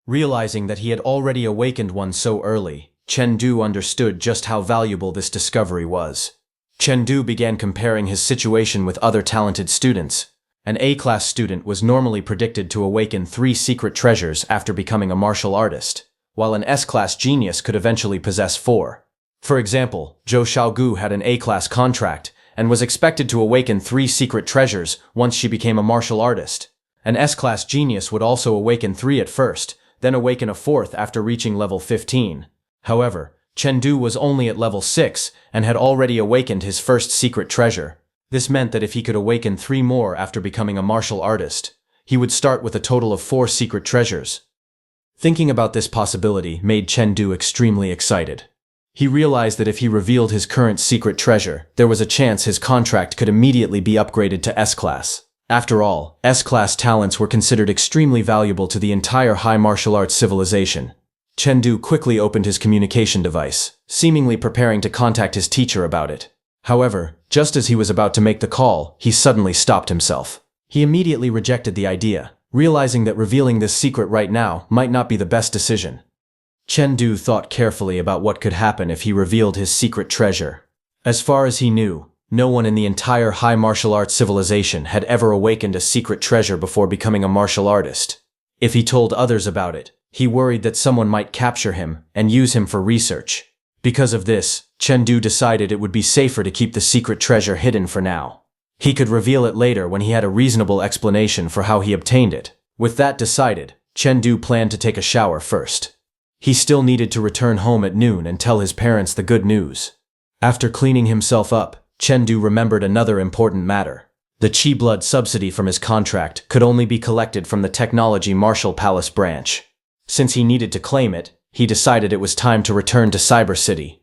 Realizing that he had already awakened one so early, Chengdu understood just how valuable this discovery was. Chengdu began comparing his situation with other talented students. An A-class student was normally predicted to awaken 3 secret treasures after becoming a martial artist, while an S-class genius could eventually possess 4. For example, Zhou Xiaogu had an A-class contract and was expected to awaken 3 secret treasures once she became a martial artist. An S-class genius would also awaken 3 at first, then awaken a 4th after reaching level 15. However, Chengdu was only at level 6 and had already awakened his first secret treasure. This meant that if he could awaken 3 more after becoming a martial artist, he would start with a total of 4 secret treasures. Thinking about this possibility made Chengdu extremely excited. He realized that if he revealed his current secret treasure, there was a chance his contract could immediately be upgraded to S-class. After all, S-class talents were considered extremely valuable to the entire high martial arts civilization. Chengdu quickly opened his communication device, seemingly preparing to contact his teacher about it. However, just as he was about to make the call, he suddenly stopped himself. He immediately rejected the idea, realizing that revealing this secret right now might not be the best decision. Chengdu thought carefully about what could happen if he revealed his secret treasure. As far as he knew, no one in the entire high martial arts civilization had ever awakened a secret treasure before becoming a martial artist. If he told others about it, he worried that someone might capture him and use him for research. Because of this, Chengdu decided it would be safer to keep the secret treasure hidden for now. He could reveal it later when he had a reasonable explanation for how he obtained it. With that decided, Chengdu planned to take a shower first. He still needed to return home at noon and tell his parents the good news. After cleaning himself up, Chengdu remembered another important matter. The Qi blood subsidy from his contract could only be collected from the Technology Martial Palace branch. Since he needed to claim it, he decided it was time to return to Cyber City.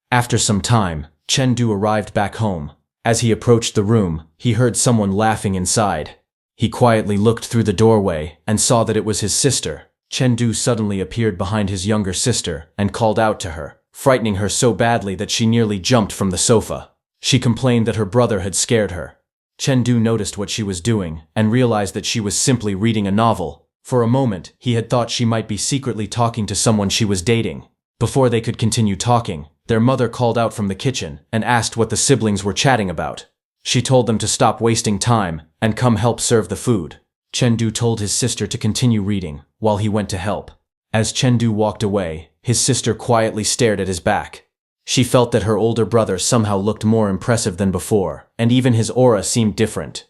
After some time, Chengdu arrived back home. As he approached the room, he heard someone laughing inside. He quietly looked through the doorway and saw that it was his sister. Chengdu suddenly appeared behind his younger sister and called out to her, frightening her so badly that she nearly jumped from the sofa. She complained that her brother had scared her. Chengdu noticed what she was doing and realized that she was simply reading a novel. For a moment, he had thought she might be secretly talking to someone she was dating. Before they could continue talking, their mother called out from the kitchen and asked what the siblings were chatting about. She told them to stop wasting time and come help serve the food. Chengdu told his sister to continue reading while he went to help. As Chengdu walked away, his sister quietly stared at his back. She felt that her older brother somehow looked more impressive than before, and even his aura seemed different.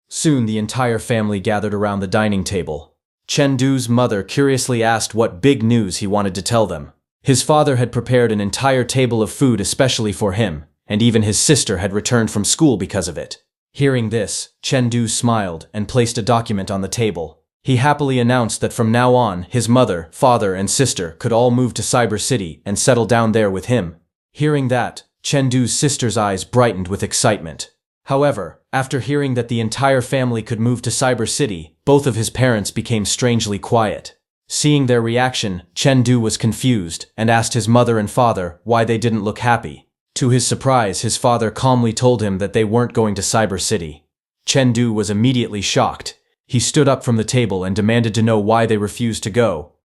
Soon the entire family gathered around the dining table. Chengdu's mother curiously asked what big news he wanted to tell them. His father had prepared an entire table of food especially for him, and even his sister had returned from school because of it. Hearing this, Chengdu smiled and placed a document on the table. He happily announced that from now on, his mother, father, and sister could all move to Cyber City and settle down there with him. Hearing that, Chengdu's sister's eyes brightened with excitement. However, after hearing that the entire family could move to Cyber City, both of his parents became strangely quiet. Seeing their reaction, Chengdu was confused and asked his mother and father why they didn't look happy. To his surprise, his father calmly told him that they weren't going to Cyber City. Chengdu was immediately shocked. He stood up from the table and demanded to know why they refused to go.